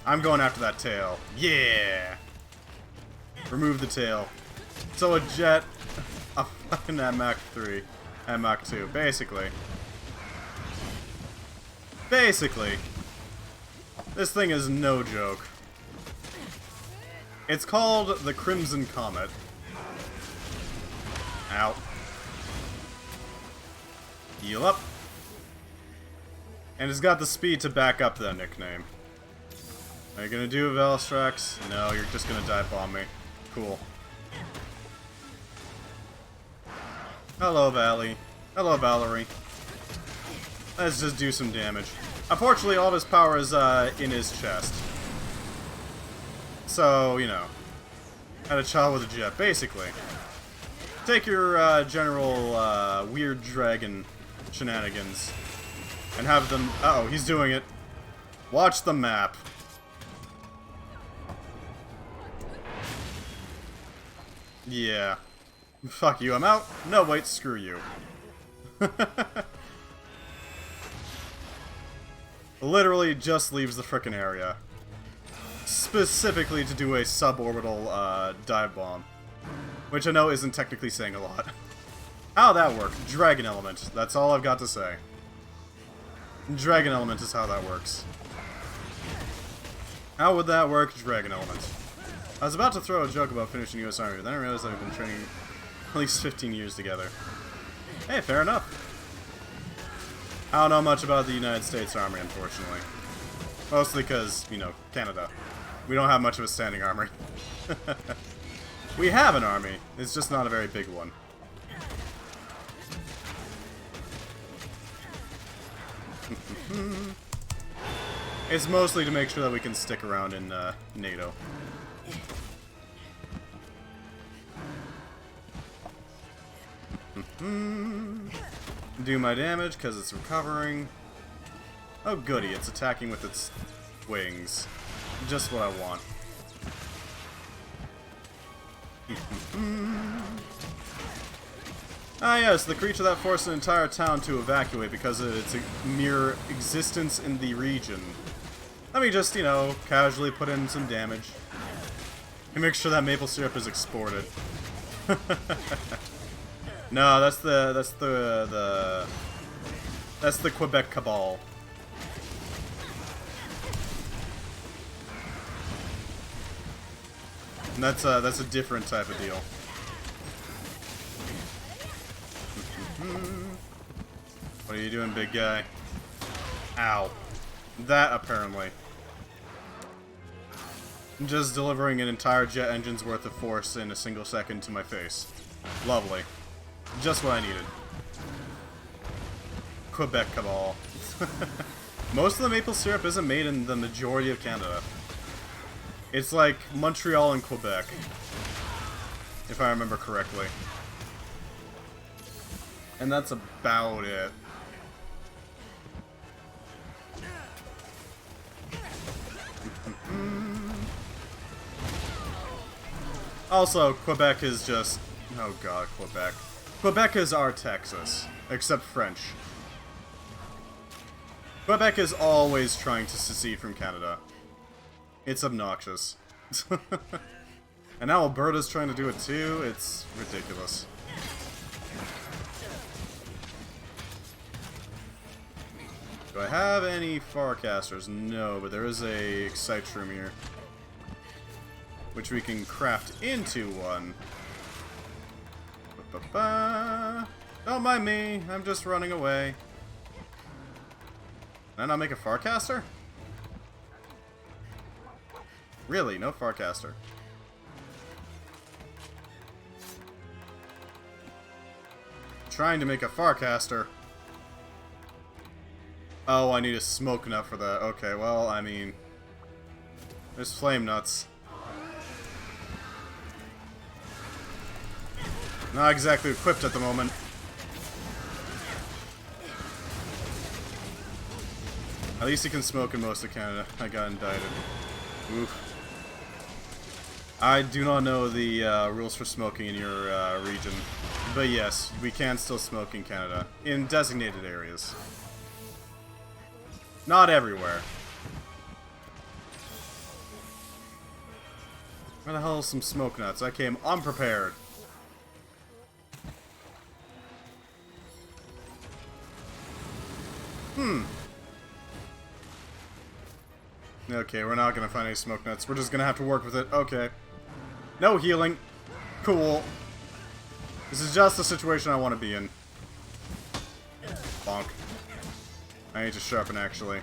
Speaker 1: I'm going after that tail. Yeah! Remove the tail. So a jet, a fucking Mach 3, and Mach 2, basically. Basically. This thing is no joke. It's called the Crimson Comet. Ow. Heal up. And it's got the speed to back up that nickname. Are you gonna do a Valstrax? No, you're just gonna dive bomb me. Cool. Hello, Valley. Hello, Valerie. Let's just do some damage. Unfortunately, all of his power is in his chest. So, you know. Had a child with a jet, basically. Take your general weird dragon shenanigans and have them... Uh-oh, he's doing it. Watch the map. Yeah. Fuck you, I'm out. No, wait, screw you. Literally just leaves the frickin' area. Specifically to do a suborbital dive bomb. Which I know isn't technically saying a lot. How'd that work? Dragon element. That's all I've got to say. Dragon element is how that works. How would that work? Dragon element. I was about to throw a joke about finishing US Army, but then I realized that we've been training at least 15 years together. Hey, fair enough. I don't know much about the United States Army, unfortunately. Mostly because, you know, Canada. We don't have much of a standing army. We have an army, it's just not a very big one. It's mostly to make sure that we can stick around in NATO. Do my damage because it's recovering. Oh goody, it's attacking with its wings. Just what I want. Ah yes, the creature that forced an entire town to evacuate because of its mere existence in the region. Let me just, you know, casually put in some damage. And make sure that maple syrup is exported. No, that's the Quebec cabal. And that's a different type of deal. What are you doing, big guy? Ow. That, apparently. Just delivering an entire jet engine's worth of force in a single second to my face. Lovely. Just what I needed. Quebec cabal. Most of the maple syrup isn't made in the majority of Canada. It's like Montreal and Quebec, if I remember correctly. And that's about it. Also, Quebec is just... oh god, Quebec. Quebec is our Texas, except French. Quebec is always trying to secede from Canada. It's obnoxious. And now Alberta's trying to do it too? It's ridiculous. Do I have any Farcasters? No, but there is a Excite Room here, which we can craft into one. Ba-ba-ba. Don't mind me, I'm just running away. Can I not make a Farcaster? Really? No Farcaster. Trying to make a Farcaster. Oh, I need a smoke nut for that. Okay, well, I mean... there's flame nuts. Not exactly equipped at the moment. At least you can smoke in most of Canada. I got indicted. Oof. I do not know the rules for smoking in your region. But yes, we can still smoke in Canada. In designated areas. Not everywhere. Where the hell is some smoke nuts? I came unprepared. Okay, we're not gonna find any smoke nuts. We're just gonna have to work with it. Okay. No healing. Cool. This is just the situation I want to be in. Bonk. I need to sharpen, actually.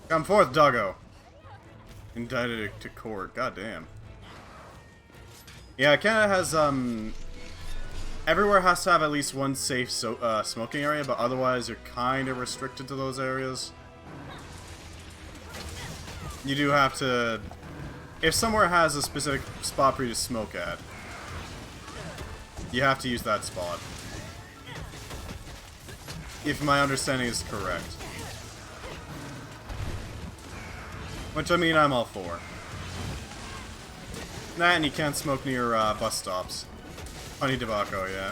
Speaker 1: Come forth, doggo. Indicted to court. Goddamn. Yeah, Canada has, everywhere has to have at least one safe smoking area, but otherwise you're kind of restricted to those areas. You do have to... if somewhere has a specific spot for you to smoke at, you have to use that spot. If my understanding is correct. Which, I mean, I'm all for. Nah, and you can't smoke near bus stops. Honey tobacco, yeah.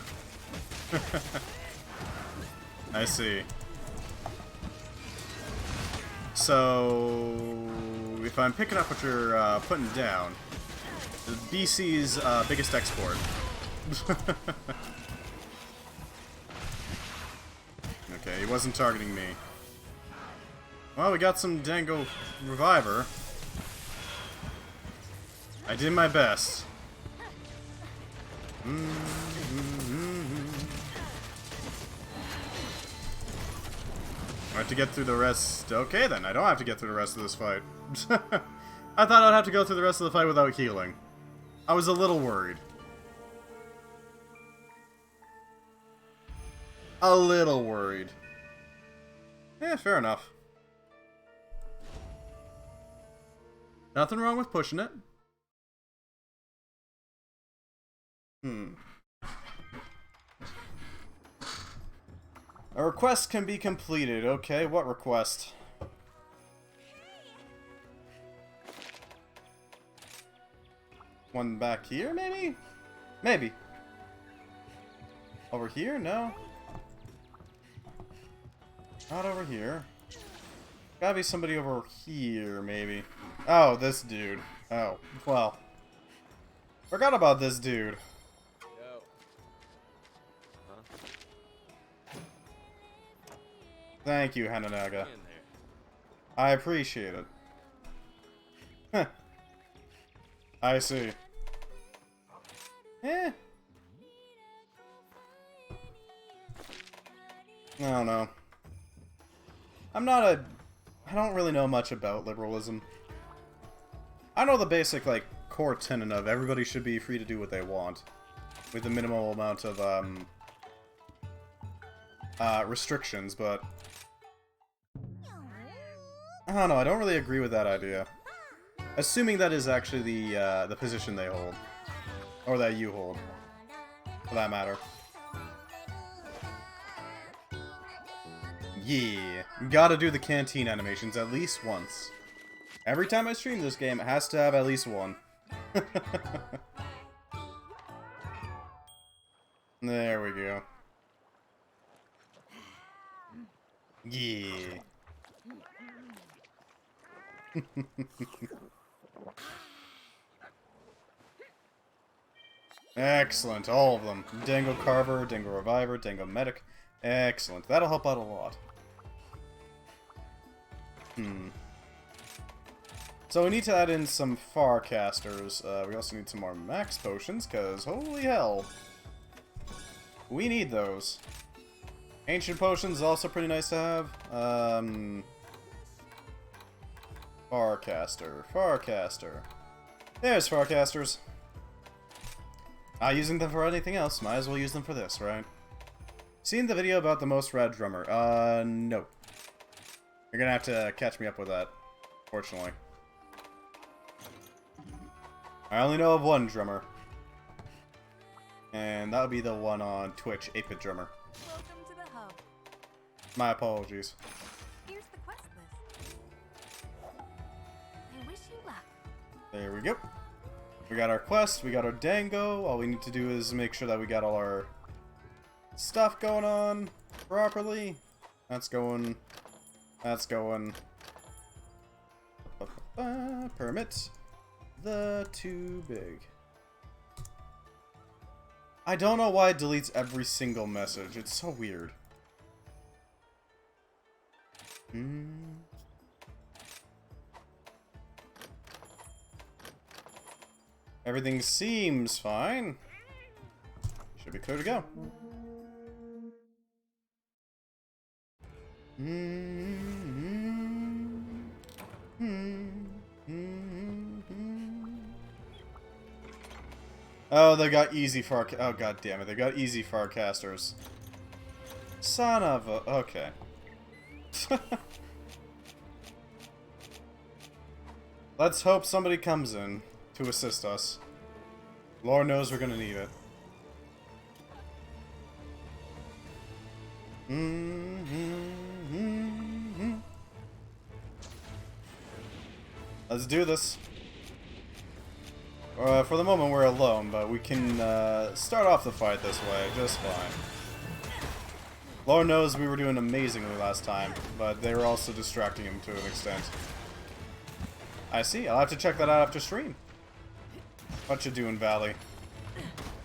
Speaker 1: I see. So, if I'm picking up what you're putting down, BC's biggest export. Okay, he wasn't targeting me. Well, we got some Dango Reviver. I did my best. I have to get through the rest. Okay, then. I don't have to get through the rest of this fight. I thought I'd have to go through the rest of the fight without healing. I was a little worried. A little worried. Yeah, fair enough. Nothing wrong with pushing it. A request can be completed. Okay, what request? One back here, maybe? Maybe. Over here? No. Not over here. Gotta be somebody over here, maybe. Oh, this dude. Oh, well. Forgot about this dude.
Speaker 2: Yo. Huh?
Speaker 1: Thank you, Hananaga.
Speaker 2: In there.
Speaker 1: I appreciate it. Huh. I see. Eh. I don't know. I don't really know much about liberalism. I know the basic, like, core tenet of everybody should be free to do what they want. With a minimal amount of, restrictions, but... I don't know, I don't really agree with that idea. Assuming that is actually the position they hold. Or that you hold. For that matter. Yeah. Gotta do the canteen animations at least once. Every time I stream this game, it has to have at least one. There we go. Yeah. Excellent, all of them. Dango Carver, Dango Reviver, Dango Medic. Excellent. That'll help out a lot. So we need to add in some Farcasters. We also need some more Max Potions, because holy hell. We need those. Ancient Potions also pretty nice to have. Farcaster. There's Farcasters. Not using them for anything else, might as well use them for this, right? Seen the video about the most rad drummer? No. You're gonna have to catch me up with that, fortunately. I only know of one drummer. And that would be the one on Twitch, 8-Bit Drummer.
Speaker 3: Welcome to the hub.
Speaker 1: My apologies.
Speaker 3: Here's the quest list. I wish you luck.
Speaker 1: There we go. We got our quest, we got our Dango. All we need to do is make sure that we got all our stuff going on properly. That's going. That's going. Permit. The too big. I don't know why it deletes every single message. It's so weird. Everything seems fine. Should be clear to go. Oh, they got easy oh, god damn it. They got easy Farcasters. Son of a... Okay. Let's hope somebody comes in to assist us. Lord knows we're gonna need it. Let's do this. For the moment we're alone, but we can start off the fight this way just fine. Lord knows we were doing amazingly last time, but they were also distracting him to an extent. I see, I'll have to check that out after stream. What you doing, Valley?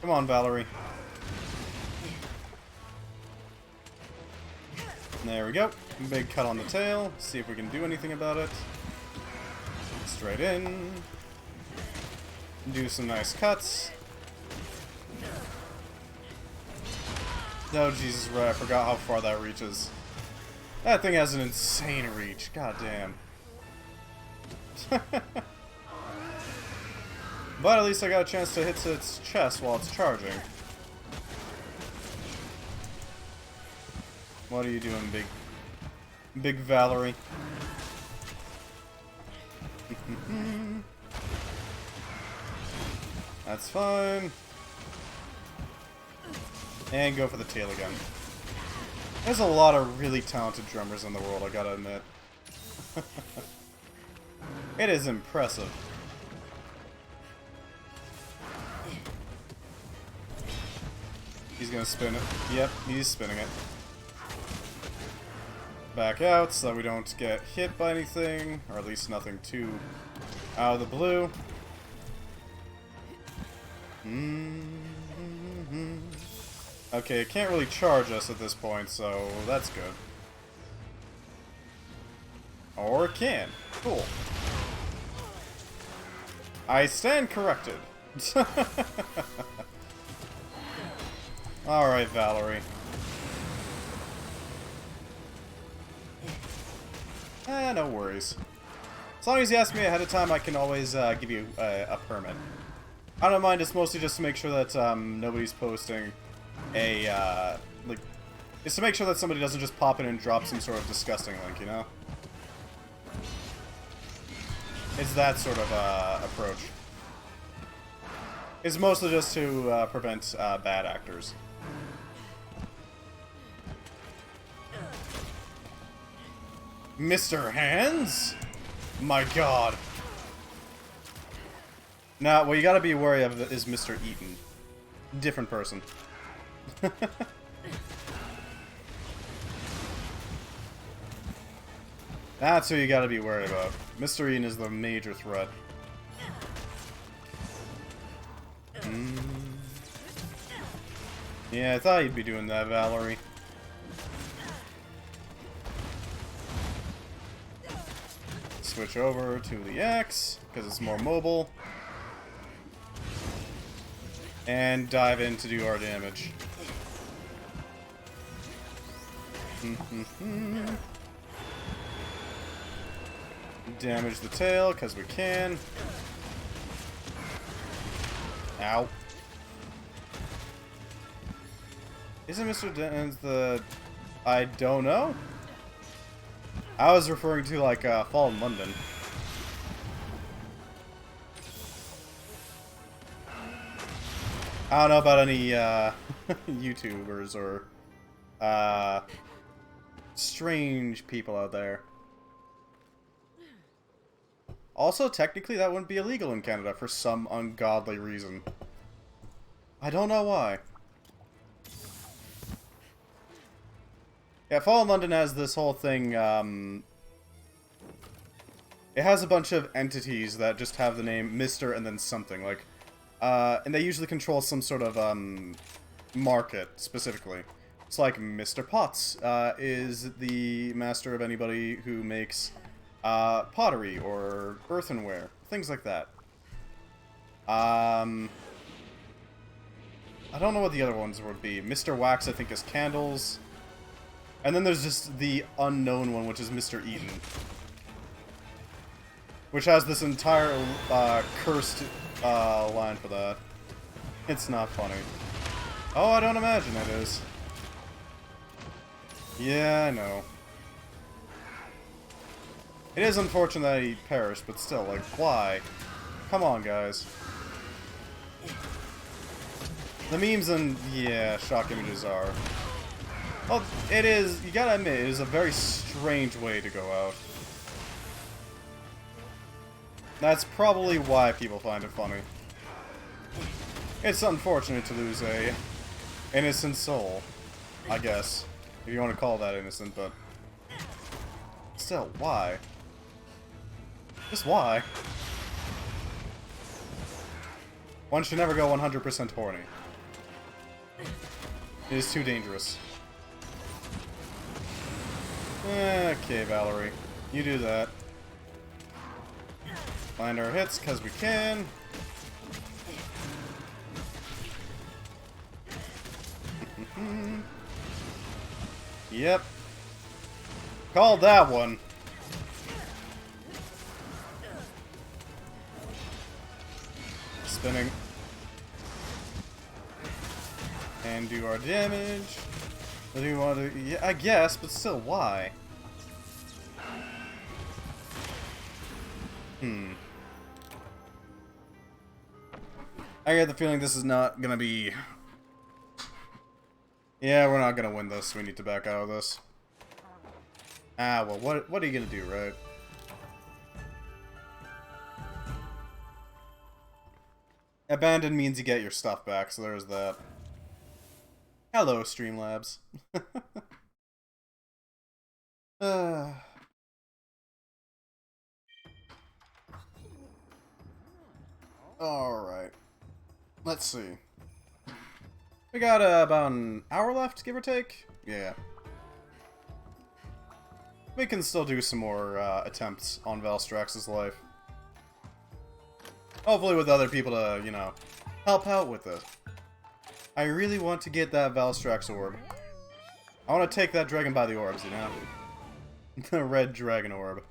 Speaker 1: Come on, Valerie. There we go. Big cut on the tail. See if we can do anything about it. Straight in. Do some nice cuts. Oh, Jesus, right. I forgot how far that reaches. That thing has an insane reach. God damn. But at least I got a chance to hit its chest while it's charging. What are you doing, Big Valerie? That's fine. And go for the tail again. There's a lot of really talented drummers in the world, I gotta admit. It is impressive. He's gonna spin it. Yep, he's spinning it. Back out so that we don't get hit by anything, or at least nothing too out of the blue. Okay, it can't really charge us at this point, so that's good. Or it can. Cool. I stand corrected. Alright, Valerie. No worries. As long as you ask me ahead of time, I can always give you a permit. I don't mind, it's mostly just to make sure that nobody's posting a, like, it's to make sure that somebody doesn't just pop in and drop some sort of disgusting link, you know? It's that sort of approach. It's mostly just to prevent bad actors. Mr. Hands? My god. Now, what you gotta be wary of is Mr. Eaton. Different person. That's who you gotta be worried about. Mr. Eaton is the major threat. Yeah, I thought you'd be doing that, Valerie. Switch over to the X, because it's more mobile. And dive in to do our damage. Damage the tail, because we can. Ow. Isn't Mr. Denton's the... I don't know? I was referring to, like, Fall in London. I don't know about any, YouTubers or, strange people out there. Also, technically, that wouldn't be illegal in Canada for some ungodly reason. I don't know why. Yeah, Fall in London has this whole thing, it has a bunch of entities that just have the name Mr. and then something, like, and they usually control some sort of, market, specifically. It's like Mr. Potts, is the master of anybody who makes, pottery or earthenware, things like that. I don't know what the other ones would be. Mr. Wax, I think, is candles. And then there's just the unknown one, which is Mr. Eaton. Which has this entire, cursed, line for that. It's not funny. Oh, I don't imagine it is. Yeah, I know. It is unfortunate that he perished, but still, like, why? Come on, guys. The memes and, yeah, shock images are... Well, it is, you gotta admit, it is a very strange way to go out. That's probably why people find it funny. It's unfortunate to lose a innocent soul, I guess. If you want to call that innocent, but... Still, why? Just why? One should never go 100% horny. It is too dangerous. Okay, Valerie. You do that. Find our hits, because we can. Yep. Called that one. Spinning. And do our damage. What do you want to... Yeah, I guess, but still, why? I get the feeling this is not gonna be Yeah, we're not gonna win this. We need to back out of this. Ah, well, what are you gonna do, right? Abandon means you get your stuff back, so there's that. Hello, Streamlabs. Alright. Let's see. We got about an hour left, give or take? Yeah. We can still do some more attempts on Valstrax's life. Hopefully with other people to, you know, help out with it. I really want to get that Valstrax Orb. I want to take that dragon by the orbs, you know? The red Dragon Orb.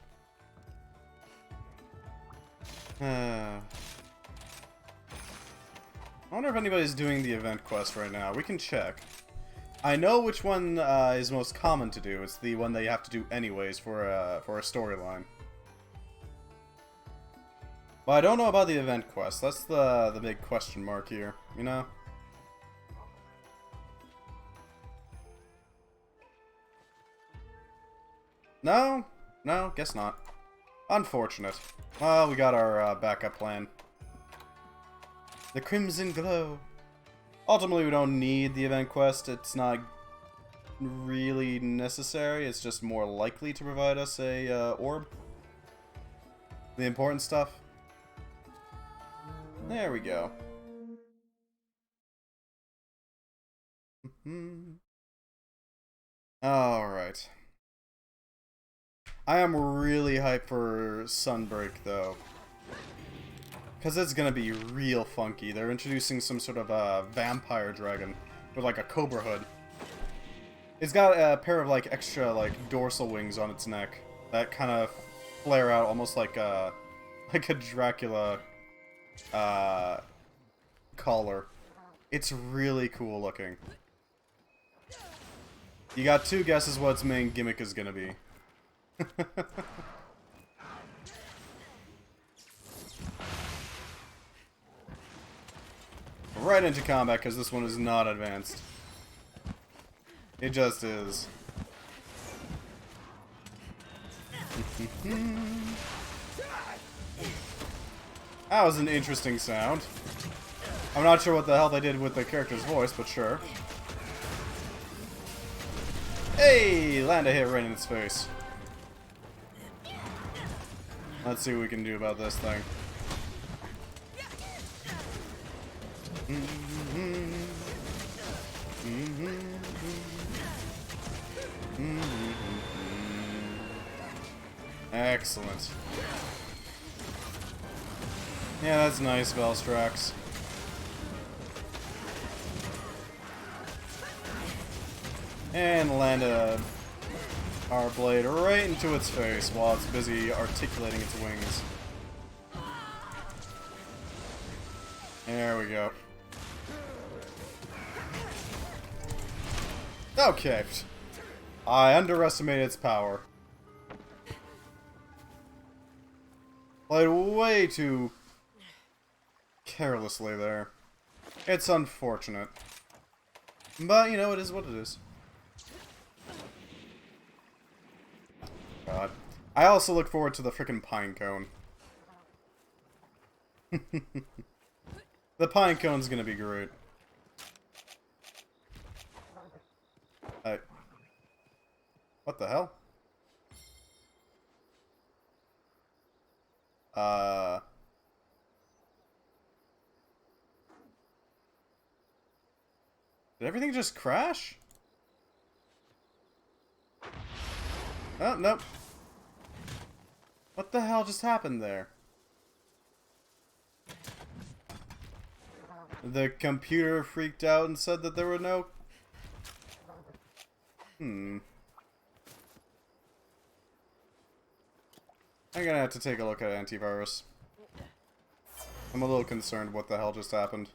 Speaker 1: I wonder if anybody's doing the event quest right now. We can check. I know which one is most common to do. It's the one that you have to do anyways for a storyline. But I don't know about the event quest. That's the big question mark here, you know? No? No, guess not. Unfortunate. Well, we got our backup plan. The Crimson Glow. Ultimately, we don't need the event quest. It's not really necessary. It's just more likely to provide us a orb. The important stuff. There we go. Alright. I am really hyped for Sunbreak, though. Because it's gonna be real funky. They're introducing some sort of vampire dragon with like a cobra hood. It's got a pair of like extra like dorsal wings on its neck that kind of flare out almost like a Dracula collar. It's really cool looking. You got two guesses what its main gimmick is gonna be. Right into combat, because this one is not advanced. It just is. That was an interesting sound. I'm not sure what the hell they did with the character's voice, but sure. Hey! Land a hit right in its face. Let's see what we can do about this thing. Excellent. Yeah, that's nice, Valstrax. And land our blade right into its face while it's busy articulating its wings. There we go. Okay. I underestimated its power. Played way too carelessly there. It's unfortunate. But, you know, it is what it is. God. I also look forward to the frickin' pine cone. The pine cone's gonna be great. What the hell? Did everything just crash? Oh, nope. What the hell just happened there? The computer freaked out and said that there were no... I'm gonna have to take a look at antivirus. I'm a little concerned what the hell just happened.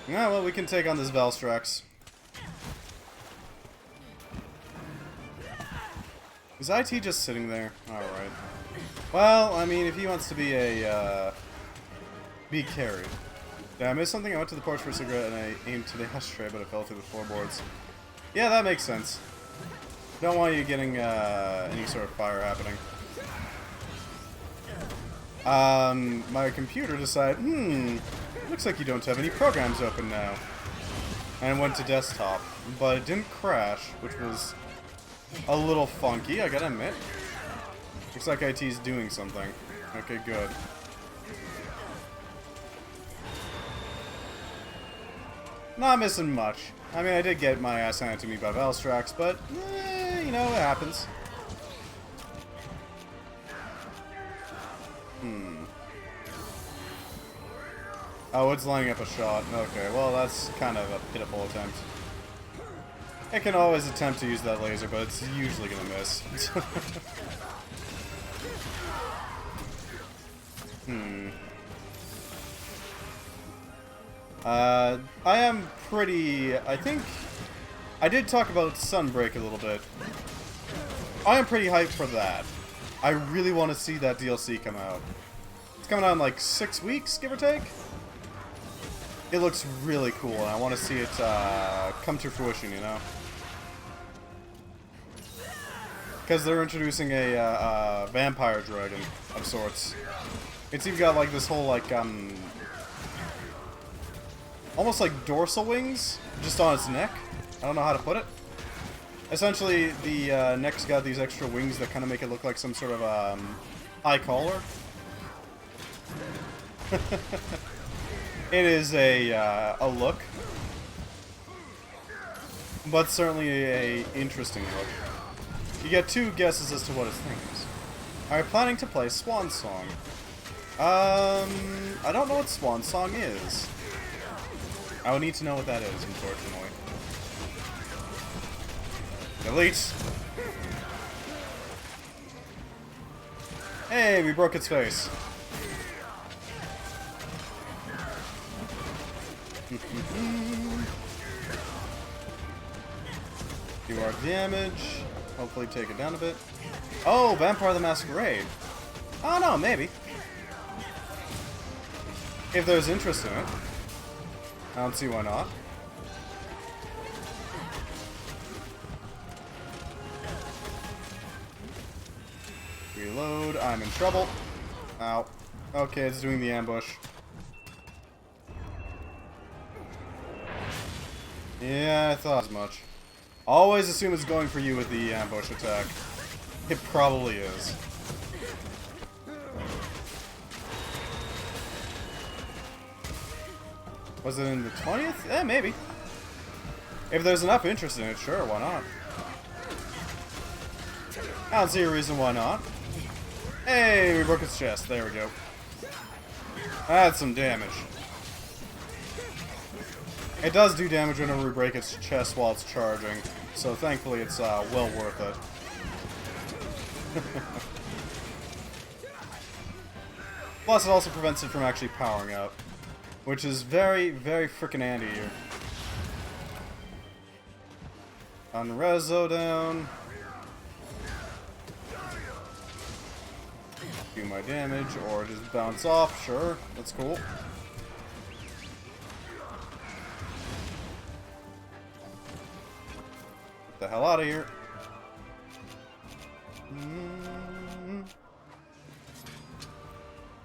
Speaker 1: Yeah, well, we can take on this Valstrax. Is IT just sitting there? Alright. Well, I mean, if he wants to be a be carried. Did I miss something? I went to the porch for a cigarette and I aimed to the ashtray, but it fell through the floorboards. Yeah, that makes sense. Don't want you getting any sort of fire happening. My computer decided, looks like you don't have any programs open now. And went to desktop, but it didn't crash, which was a little funky, I gotta admit. Looks like IT's doing something. Okay, good. Not missing much. I mean, I did get my ass handed to me by Valstrax, but, you know, it happens. Oh, it's lining up a shot. Okay, well, that's kind of a pitiful attempt. I can always attempt to use that laser, but it's usually gonna miss. I am pretty... I think... I did talk about Sunbreak a little bit. I am pretty hyped for that. I really want to see that DLC come out. It's coming out in like 6 weeks, give or take. It looks really cool, and I want to see it come to fruition, you know? Because they're introducing a vampire dragon of sorts. It's even got like this whole like almost like dorsal wings just on its neck. I don't know how to put it. Essentially, the neck's got these extra wings that kind of make it look like some sort of eye collar. It is a look, but certainly a interesting look. You get 2 guesses as to what its thing is. Are you planning to play Swan Song? I don't know what Swan Song is. I would need to know what that is, unfortunately. Delete! Hey, we broke its face. Do our damage. Hopefully take it down a bit. Oh, Vampire the Masquerade. I don't know, maybe. If there's interest in it. I don't see why not. Reload. I'm in trouble. Ow. Okay, it's doing the ambush. Yeah, I thought as much. Always assume it's going for you with the ambush attack. It probably is. Was it in the 20th? Eh, maybe. If there's enough interest in it, sure, why not? I don't see a reason why not. Hey, we broke its chest. There we go. That's some damage. It does do damage whenever we break its chest while it's charging, so thankfully it's well worth it. Plus it also prevents it from actually powering up, which is very, very frickin' handy here. Unrezo down. Do my damage, or just bounce off, sure, that's cool. Get the hell out of here.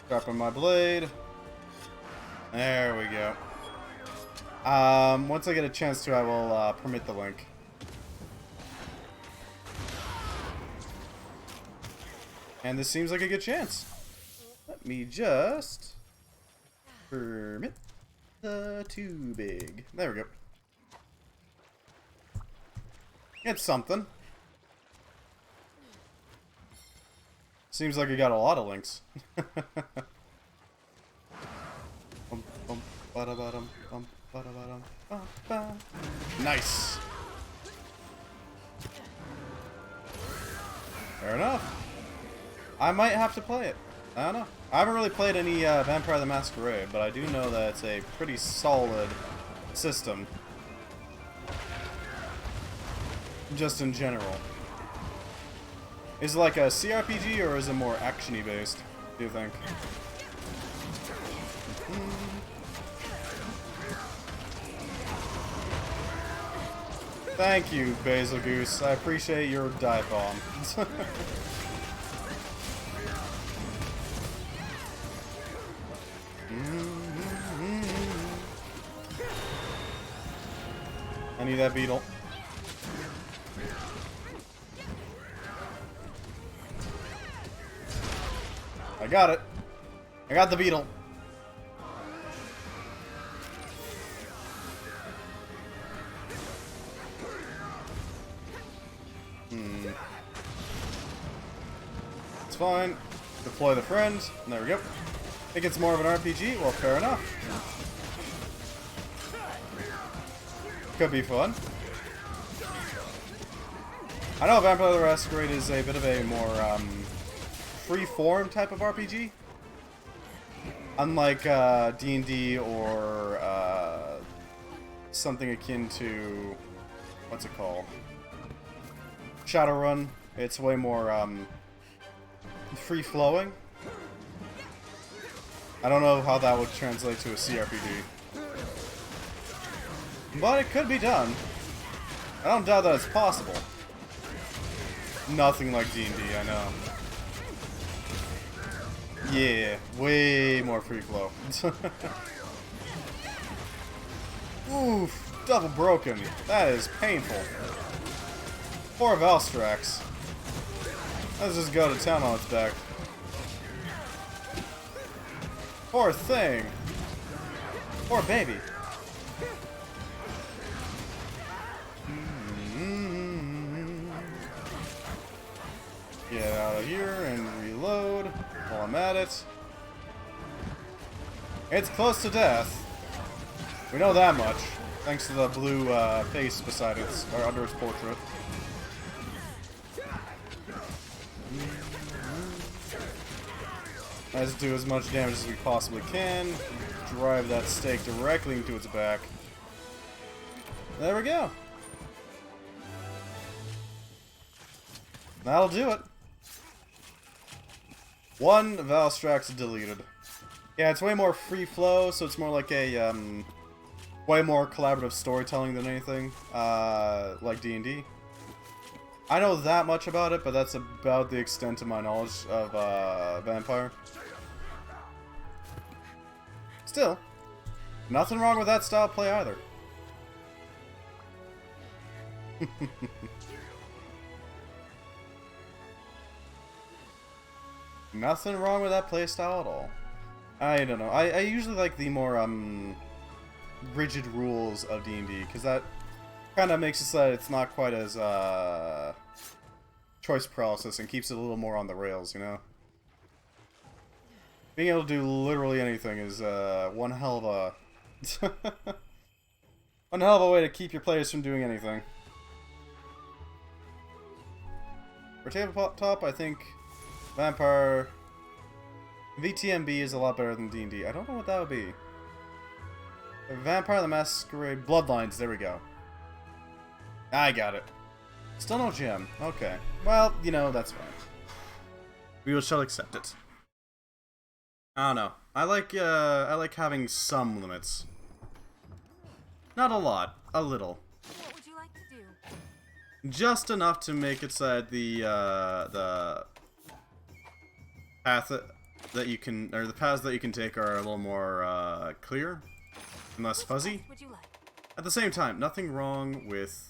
Speaker 1: Dropping my blade. There we go. Once I get a chance to, I will permit the link. And this seems like a good chance. Let me just permit the too big. There we go. It's something. Seems like we got a lot of links. Nice. Fair enough. I might have to play it. I don't know. I haven't really played any Vampire the Masquerade, but I do know that it's a pretty solid system. Just in general. Is it like a CRPG or is it more action-y based, do you think? Thank you, Basil Goose. I appreciate your dive bomb. I need that beetle. I got it. I got the beetle. It's fine. Deploy the friend. And there we go. Think it's more of an RPG? Well, fair enough. Could be fun. I know Vampire the Masquerade is a bit of a more free-form type of RPG. Unlike D&D or something akin to, what's it called? Shadowrun. It's way more free-flowing. I don't know how that would translate to a CRPG. But it could be done. I don't doubt that it's possible. Nothing like D&D, I know. Yeah, way more free flow. Oof, double broken. That is painful. Poor Valstrax. Let's just go to town on its back. Poor thing. Poor baby. Get out of here and reload while I'm at it. It's close to death. We know that much, thanks to the blue face beside its, or under its portrait. Let's do as much damage as we possibly can. Drive that stake directly into its back. There we go. That'll do it. One Valstrax deleted. Yeah, it's way more free flow, so it's more like a way more collaborative storytelling than anything, like D&D. I know that much about it, but that's about the extent of my knowledge of Vampire. Still, nothing wrong with that style of play either. Nothing wrong with that playstyle at all. I don't know. I usually like the more rigid rules of D&D, because that kind of makes it so that it's not quite as choice paralysis and keeps it a little more on the rails, you know? Being able to do literally anything is one hell of a one hell of a way to keep your players from doing anything. For tabletop, I think Vampire VTMB is a lot better than D&D. I don't know what that would be. Vampire the Masquerade Bloodlines, there we go. I got it. Still no gem. Okay. Well, you know, that's fine. We shall accept it. I don't know. I like having some limits. Not a lot. A little.
Speaker 3: What would you like to do?
Speaker 1: Just enough to make it so that the path that you can, or the paths that you can take are a little more clear and less fuzzy.
Speaker 3: Would you like?
Speaker 1: At the same time, nothing wrong with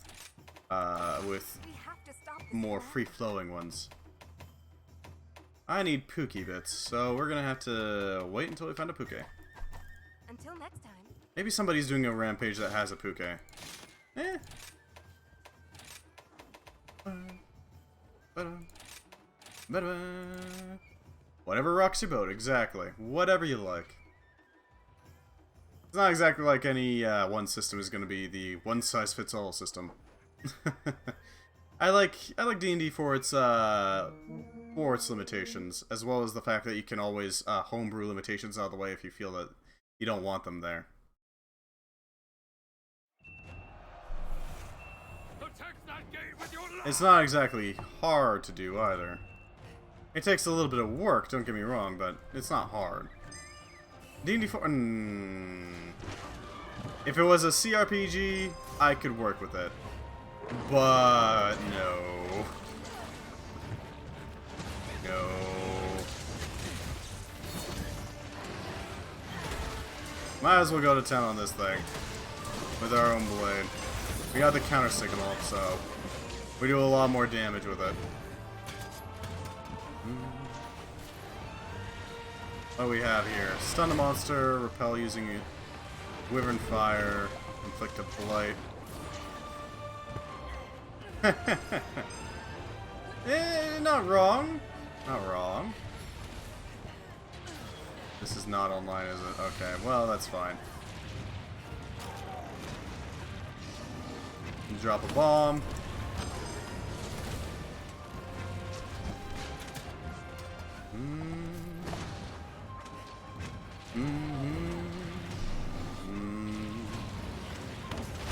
Speaker 3: We have to stop this
Speaker 1: more
Speaker 3: now.
Speaker 1: free-flowing ones. I need Pookie bits, so we're gonna have to wait until we find a Pookie.
Speaker 3: Until next time.
Speaker 1: Maybe somebody's doing a rampage that has a Pookie. Eh. Whatever rocks your boat, exactly. Whatever you like. It's not exactly like any one system is going to be the one-size-fits-all system. I like D&D for its limitations, as well as the fact that you can always homebrew limitations out of the way if you feel that you don't want them there. It's not exactly hard to do either. It takes a little bit of work, don't get me wrong, but it's not hard. D&D 4... If it was a CRPG, I could work with it. But no. No. Might as well go to town on this thing. With our own blade. We got the counter signal, so we do a lot more damage with it. What do we have here? Stun a monster, repel using Wyvern Fire, inflict a blight. Not wrong. Not wrong. This is not online, is it? Okay, well, that's fine. Drop a bomb.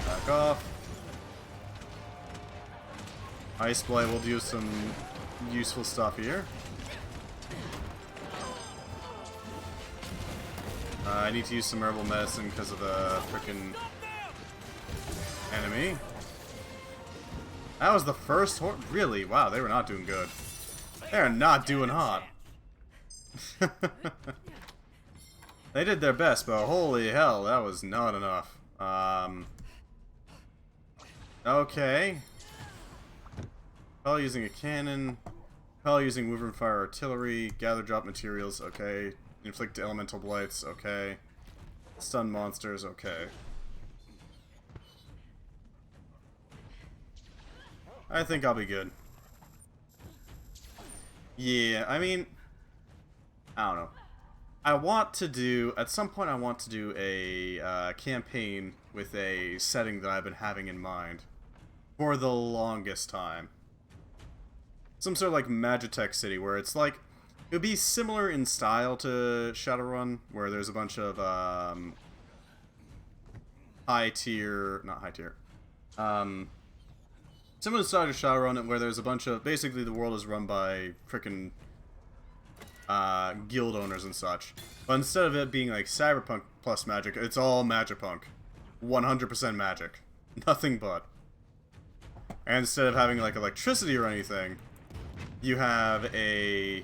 Speaker 1: Back off. Ice Blade will do some useful stuff here. I need to use some herbal medicine because of the frickin' enemy. That was the first horde? Really? Wow, they were not doing good. They're not doing hot. They did their best, but holy hell, that was not enough. Okay. Probably using a cannon. Probably using Wyvern Fire Artillery. Gather drop materials, okay. Inflict elemental blights, okay. Stun monsters, okay. I think I'll be good. Yeah, I mean, I don't know. I want to do, at some point I want to do a campaign with a setting that I've been having in mind for the longest time. Some sort of like Magitech City where it's like, it would be similar in style to Shadowrun, where there's a bunch of high tier, not high tier, similar style to Shadowrun, where there's a bunch of, basically the world is run by frickin' guild owners and such. But instead of it being like Cyberpunk plus magic, it's all Magipunk. 100% magic. Nothing but. And instead of having like electricity or anything, you have a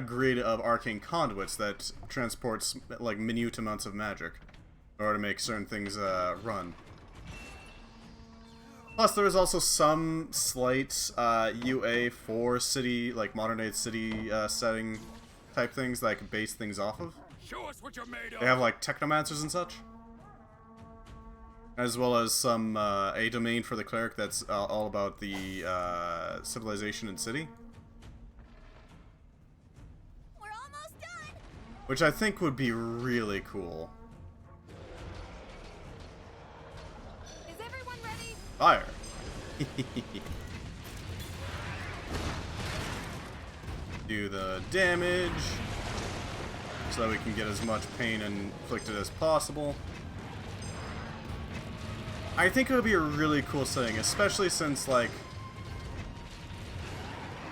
Speaker 1: grid of arcane conduits that transports like minute amounts of magic in order to make certain things run. Plus, there is also some slight UA for city, like modern day city setting type things that I can base things off of.
Speaker 2: Show us what you're made of.
Speaker 1: They have like technomancers and such, as well as some a domain for the cleric that's all about the civilization and city,
Speaker 3: We're almost done.
Speaker 1: which I think would be really cool.
Speaker 3: Is everyone ready?
Speaker 1: Fire. Do the damage so that we can get as much pain inflicted as possible. I think it would be a really cool setting, especially since, like,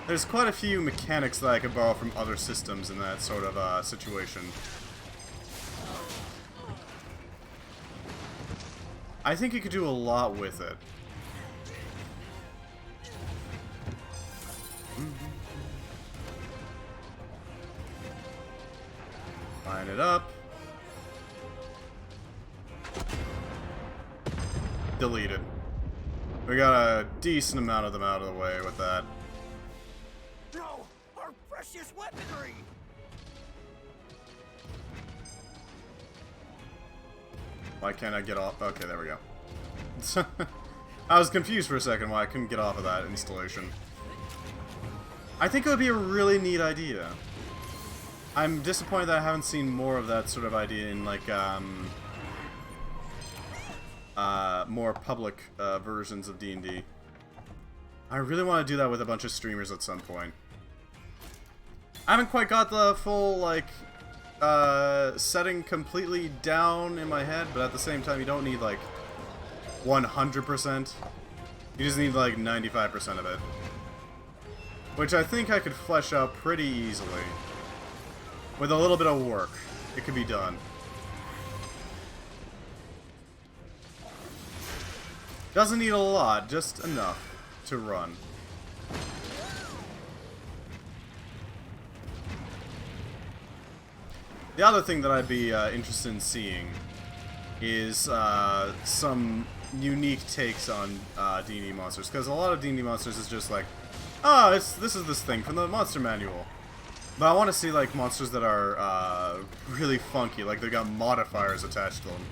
Speaker 1: there's quite a few mechanics that I could borrow from other systems in that sort of situation. I think you could do a lot with it. Line it up. Deleted. We got a decent amount of them out of the way with that.
Speaker 2: No, our precious weaponry.
Speaker 1: Why can't I get off? Okay, there we go. I was confused for a second why I couldn't get off of that installation. I think it would be a really neat idea. I'm disappointed that I haven't seen more of that sort of idea in, like, more public versions of D&D. I really want to do that with a bunch of streamers at some point. I haven't quite got the full, like, setting completely down in my head, but at the same time, you don't need, like, 100%. You just need, like, 95% of it. Which I think I could flesh out pretty easily. With a little bit of work, it could be done. Doesn't need a lot, just enough to run. The other thing that I'd be interested in seeing is some unique takes on D&D monsters, because a lot of D&D monsters is just like, oh, this is this thing from the monster manual. But I want to see like monsters that are really funky, like they've got modifiers attached to them.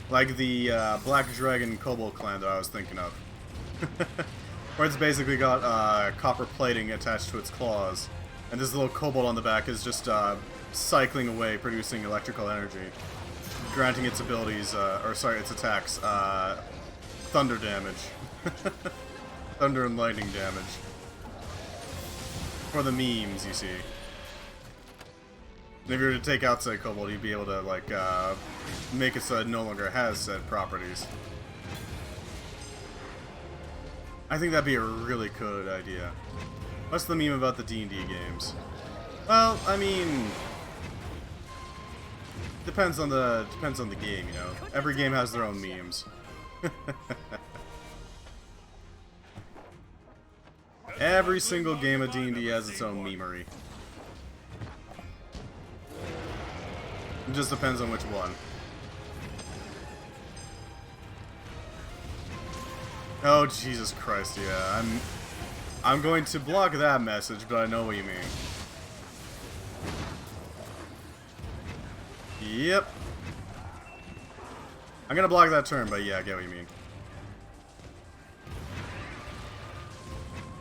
Speaker 1: Like the Black Dragon Kobold clan that I was thinking of. Where it's basically got copper plating attached to its claws. And this little kobold on the back is just cycling away, producing electrical energy. Granting its abilities, its attacks, thunder damage. Thunder and lightning damage. For the memes, you see. And if you were to take out said kobold, you'd be able to, like, make it so it no longer has said properties. I think that'd be a really good idea. What's the meme about the D&D games? Well, I mean, depends on the game, you know. Every game has their own memes. Every single game of D&D has its own memery. It just depends on which one. Oh, Jesus Christ, yeah. I'm going to block that message, but I know what you mean. Yep. I'm gonna block that term, but yeah, I get what you mean.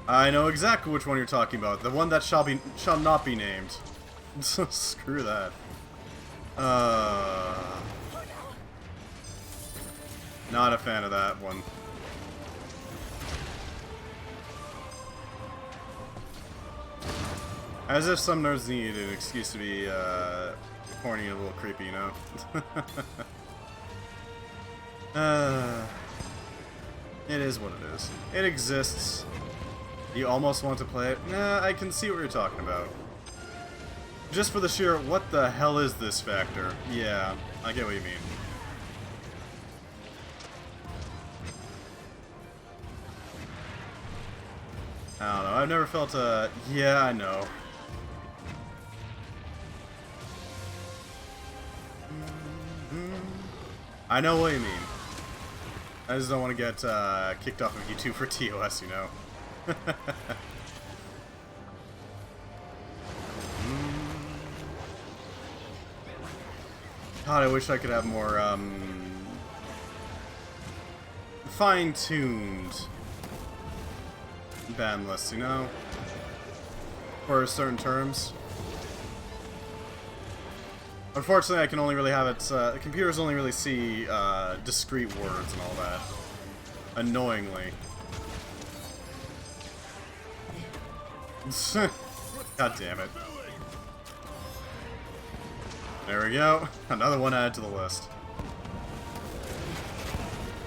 Speaker 1: I know exactly which one you're talking about. The one that shall not be named. Screw that. Not a fan of that one. As if some nerds needed an excuse to be corny and a little creepy, you know? It is what it is. It exists. You almost want to play it? Nah, I can see what you're talking about. Just for the sheer, what the hell is this factor? Yeah, I get what you mean. I don't know, I've never felt a... Yeah, I know. I know what you mean. I just don't want to get kicked off of YouTube for TOS, you know? God, I wish I could have more, fine-tuned ban lists, you know? For certain terms. Unfortunately, I can only really have it, computers only really see, discrete words and all that. Annoyingly. God damn it. There we go. Another one added to the list.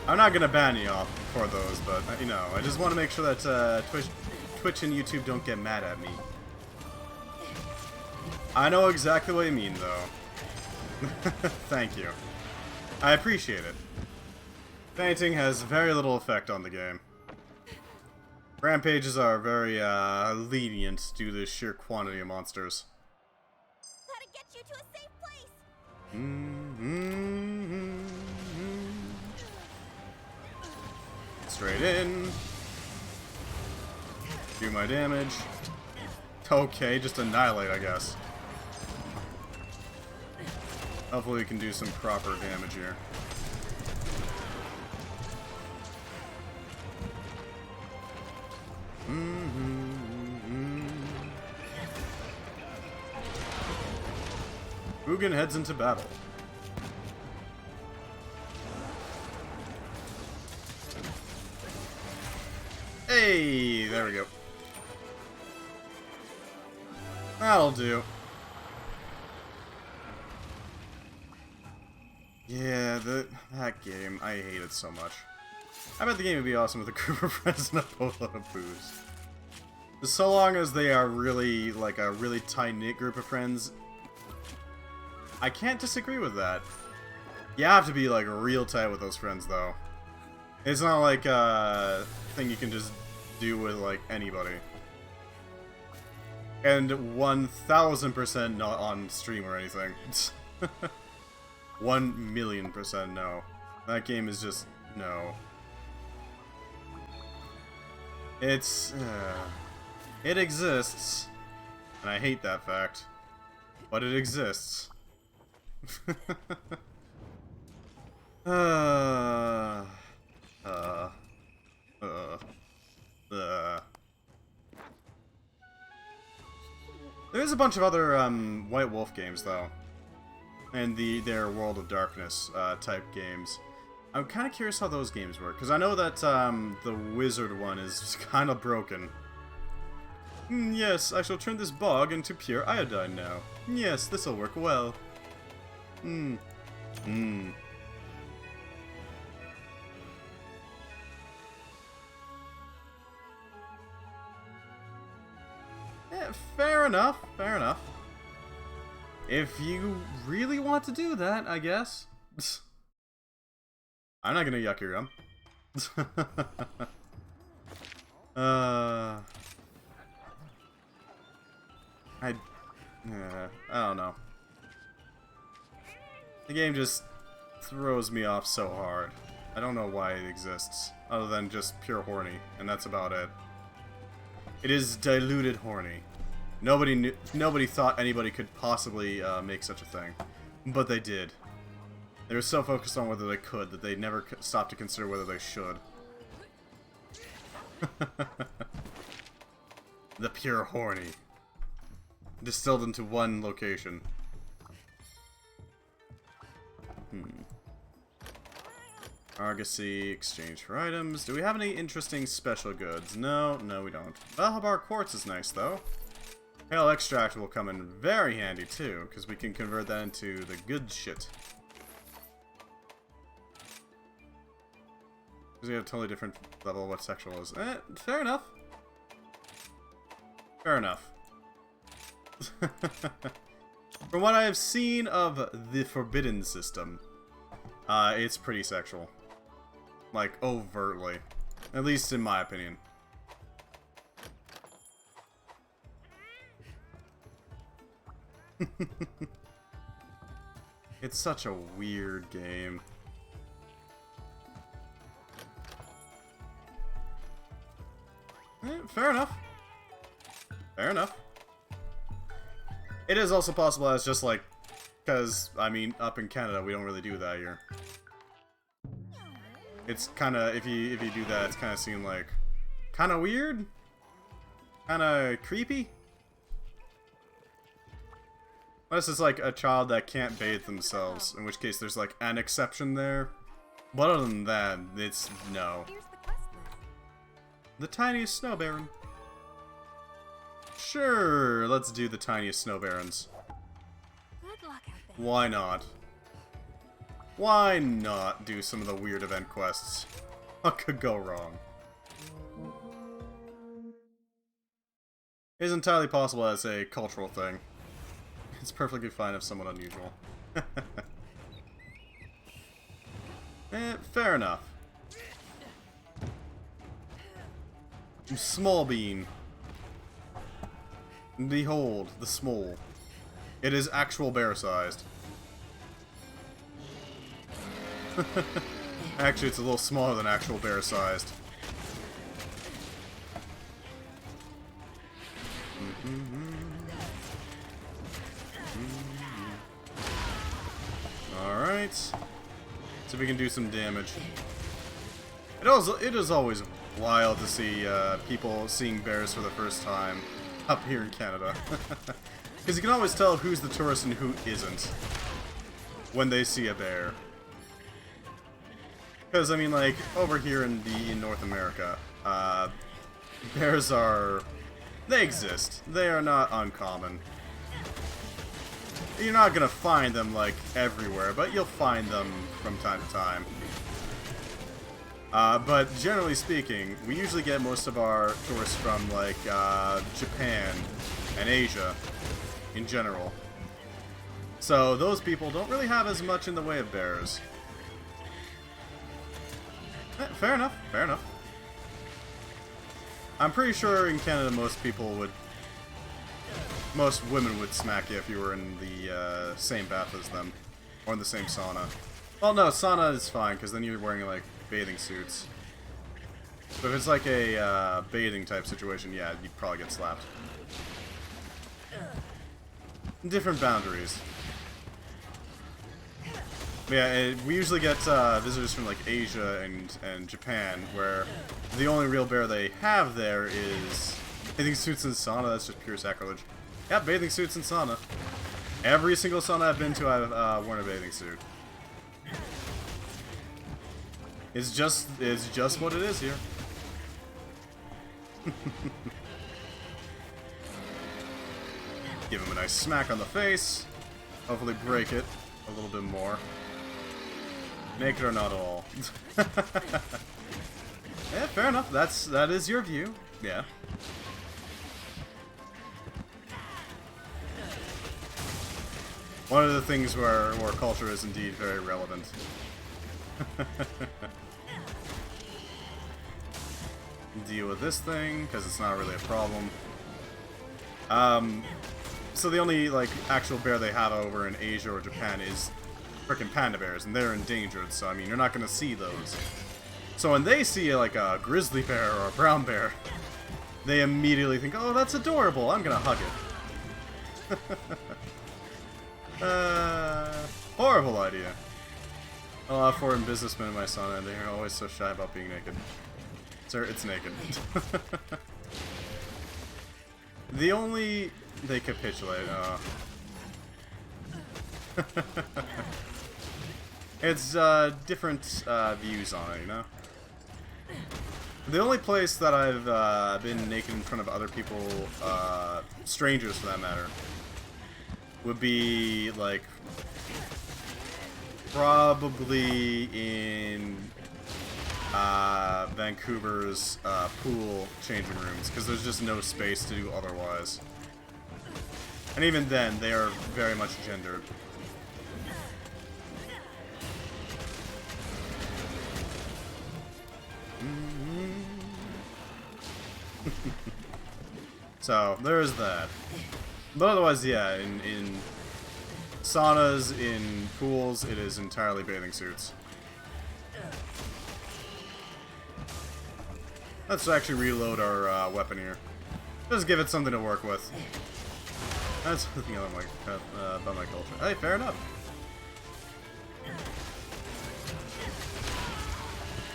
Speaker 1: I'm not gonna ban you off for those, but, you know, I just want to make sure that, Twitch and YouTube don't get mad at me. I know exactly what you mean, though. Thank you. I appreciate it. Painting has very little effect on the game. Rampages are very, lenient due to the sheer quantity of monsters.
Speaker 3: Gotta get you to a safe place.
Speaker 1: Straight in. Do my damage. Okay, just annihilate, I guess. Hopefully we can do some proper damage here. Ugin heads into battle. Hey, there we go. That'll do. Yeah, that game, I hate it so much. I bet the game would be awesome with a group of friends and a boatload of booze. So long as they are really, like, a really tight-knit group of friends, I can't disagree with that. You have to be, like, real tight with those friends, though. It's not like a thing you can just do with, like, anybody. And 1000% not on stream or anything. 1,000,000% no. That game is just no. It's it exists, and I hate that fact, but it exists. There's a bunch of other White Wolf games though, and their World of Darkness type games. I'm kind of curious how those games work, because I know that the Wizard one is kind of broken. Yes, I shall turn this bog into pure iodine now. Yes, this'll work well. Yeah, fair enough, fair enough. If you really want to do that, I guess. I'm not gonna yuck your gum. I don't know. The game just throws me off so hard. I don't know why it exists, other than just pure horny, and that's about it. It is diluted horny. Nobody thought anybody could possibly make such a thing, but they did. They were so focused on whether they could that they never stopped to consider whether they should. The pure horny. Distilled into one location. Argosy, exchange for items. Do we have any interesting special goods? No, we don't. Valhabar Quartz is nice, though. Pale Extract will come in very handy, too, because we can convert that into the good shit. Because we have a totally different level of what sexual is. Fair enough. Fair enough. From what I have seen of the Forbidden system, it's pretty sexual. Like, overtly. At least in my opinion. It's such a weird game. Fair enough. Fair enough. It is also possible as just like, because, I mean, up in Canada, we don't really do that here. It's kind of, if you do that, it's kind of seen like, kind of weird? Kind of creepy? Unless it's like a child that can't bathe themselves, in which case there's like an exception there. But other than that, it's no.
Speaker 3: Here's the quest list.
Speaker 1: The tiniest snow baron. Sure, let's do the tiniest snow barons.
Speaker 3: Good luck out there.
Speaker 1: Why not? Why not do some of the weird event quests? What could go wrong? It is entirely possible as a cultural thing. It's perfectly fine if somewhat unusual. Fair enough. Small bean. Behold, the small. It is actual bear-sized. Actually, it's a little smaller than actual bear-sized. Alright. So we can do some damage. It is always wild to see people seeing bears for the first time up here in Canada. Because you can always tell who's the tourist and who isn't when they see a bear. Because, I mean, like, over here in North America, bears are... they exist. They are not uncommon. You're not gonna find them, like, everywhere, but you'll find them from time to time. But generally speaking, we usually get most of our tourists from, like, Japan and Asia in general. So those people don't really have as much in the way of bears. Fair enough, fair enough. I'm pretty sure in Canada most women would smack you if you were in the same bath as them. Or in the same sauna. Well, no, sauna is fine, because then you're wearing, like, bathing suits. But if it's like a bathing type situation, yeah, you'd probably get slapped. Different boundaries. But yeah, we usually get visitors from, like, Asia and Japan, where the only real bear they have there is bathing suits and sauna. That's just pure sacrilege. Yeah, bathing suits and sauna. Every single sauna I've been to, I've worn a bathing suit. It's just what it is here. Give him a nice smack on the face. Hopefully break it a little bit more. Naked or not at all. Yeah, fair enough. That is your view. Yeah. One of the things where culture is indeed very relevant. Deal with this thing, because it's not really a problem. So the only, like, actual bear they have over in Asia or Japan is frickin' panda bears, and they're endangered, so, I mean, you're not gonna see those. So when they see, like, a grizzly bear or a brown bear, they immediately think, oh, that's adorable, I'm gonna hug it. Horrible idea. A lot of foreign businessmen in my sauna, they're always so shy about being naked. Sir, it's naked. The only... They capitulate, It's, different, views on it, you know? The only place that I've, been naked in front of other people, strangers for that matter, would be, like, probably in Vancouver's pool changing rooms, because there's just no space to do otherwise. And even then, they are very much gendered. So, there's that. But otherwise, yeah, in saunas, in pools, it is entirely bathing suits. Let's actually reload our weapon here. Just give it something to work with. That's the thing I like about my culture. Hey, fair enough.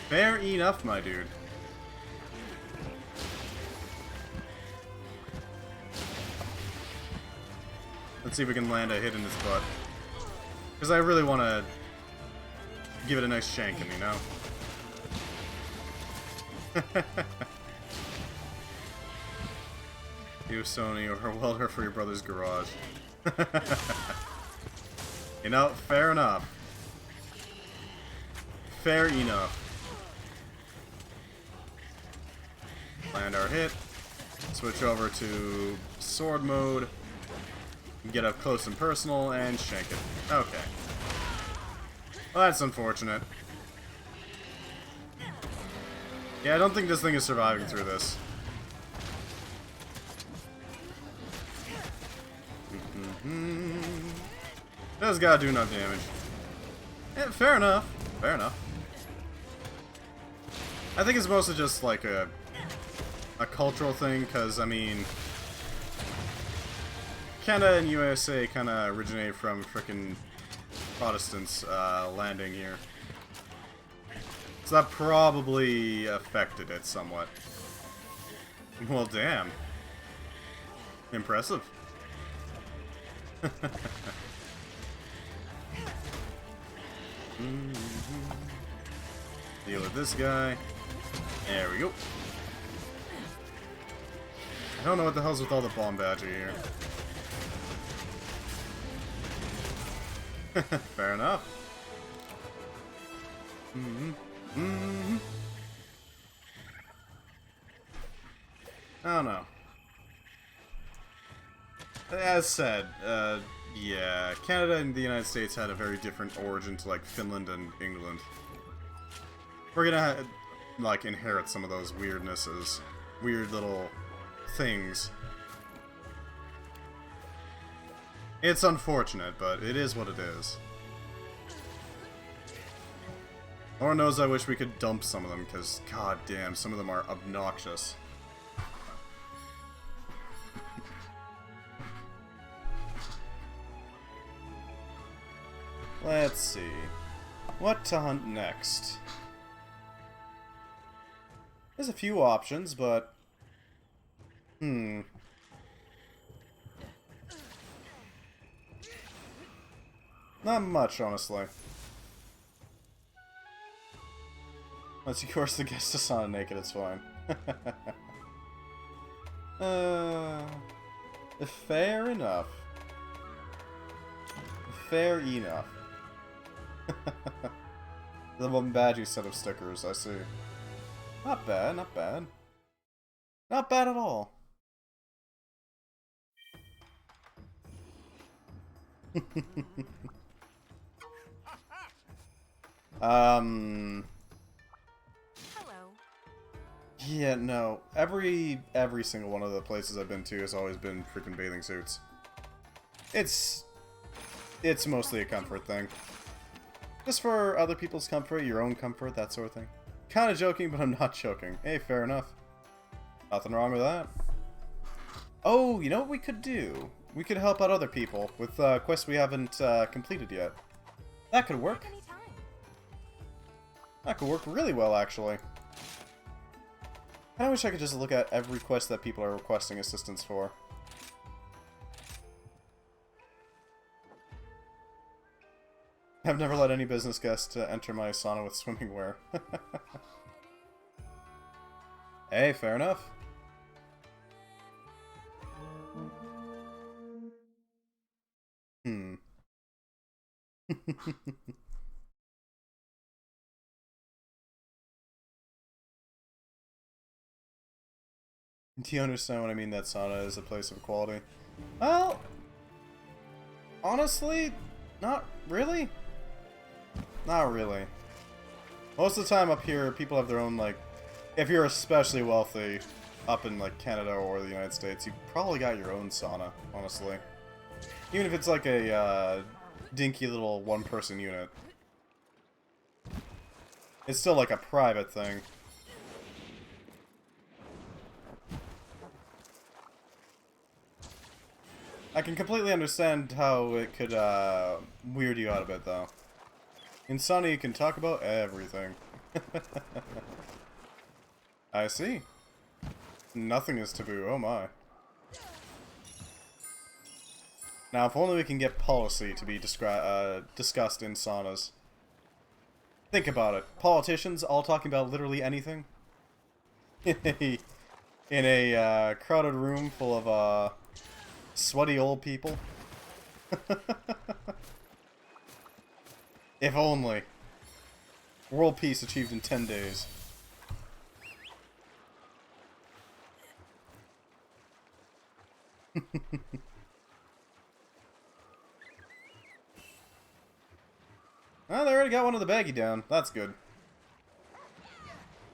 Speaker 1: Fair enough, my dude. Let's see if we can land a hit in his butt. Because I really want to give it a nice shanking, you know? You, Sony, or welder for your brother's garage. You know, fair enough. Fair enough. Land our hit. Switch over to sword mode. Get up close and personal and shank it. Okay. Well, that's unfortunate. Yeah, I don't think this thing is surviving through this. Does gotta do enough damage. Yeah, fair enough. Fair enough. I think it's mostly just like a cultural thing, because, I mean, Canada and USA kind of originate from frickin' Protestants landing here. So that probably affected it somewhat. Well, damn. Impressive. Deal with this guy. There we go. I don't know what the hell's with all the bomb badger here. Fair enough. I don't know. As said, yeah, Canada and the United States had a very different origin to, like, Finland and England. We're gonna, like, inherit some of those weirdnesses. Weird little things. It's unfortunate, but it is what it is. Lord knows I wish we could dump some of them, because, god damn, some of them are obnoxious. Let's see. What to hunt next? There's a few options, but... Not much, honestly. Unless you force the guest to sauna naked, it's fine. Fair enough. Fair enough. The Badgie set of stickers, I see. Not bad, not bad. Not bad at all.
Speaker 3: Hello.
Speaker 1: Yeah, no. Every single one of the places I've been to has always been freaking bathing suits. It's mostly a comfort thing. Just for other people's comfort, your own comfort, that sort of thing. Kinda joking, but I'm not joking. Hey, fair enough. Nothing wrong with that. Oh, you know what we could do? We could help out other people with quests we haven't completed yet. That could work.
Speaker 3: Anytime.
Speaker 1: That could work really well, actually. I wish I could just look at every quest that people are requesting assistance for. I've never let any business guest enter my sauna with swimming wear. Hey, fair enough. Do you understand what I mean that sauna is a place of quality? Well, honestly, not really. Not really. Most of the time up here, people have their own, like, if you're especially wealthy up in, like, Canada or the United States, you probably got your own sauna, honestly. Even if it's like a dinky little one-person unit. It's still like a private thing. I can completely understand how it could weird you out a bit, though. In sauna, you can talk about everything. I see. Nothing is taboo, oh my. Now, if only we can get policy to be discussed in saunas. Think about it. Politicians all talking about literally anything. In a crowded room full of sweaty old people. If only. World peace achieved in 10 days. Well, they already got one of the baggy down. That's good.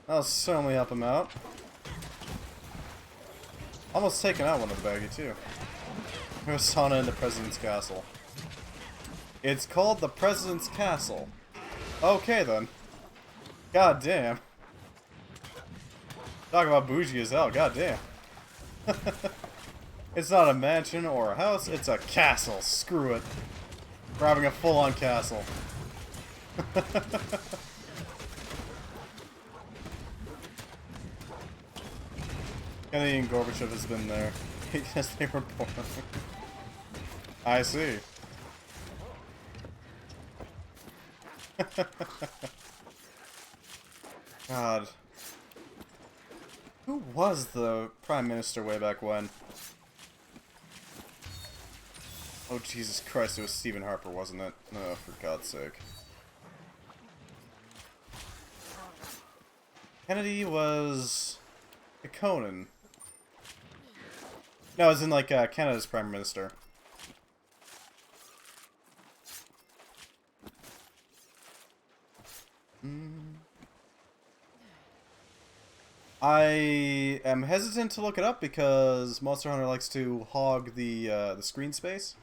Speaker 1: That'll certainly help him out. Almost taken out one of the baggy, too. There's sauna in the President's Castle. It's called the President's Castle. Okay, then. God damn. Talk about bougie as hell, god damn. It's not a mansion or a house, it's a castle. Screw it. We're having a full-on castle. Kennedy and Gorbachev has been there. Because they were born. I see. God. Who was the Prime Minister way back when? Oh, Jesus Christ, it was Stephen Harper, wasn't it? Oh, for God's sake. Kennedy was... Conan. No, as in like Canada's Prime Minister. I am hesitant to look it up because Monster Hunter likes to hog the screen space.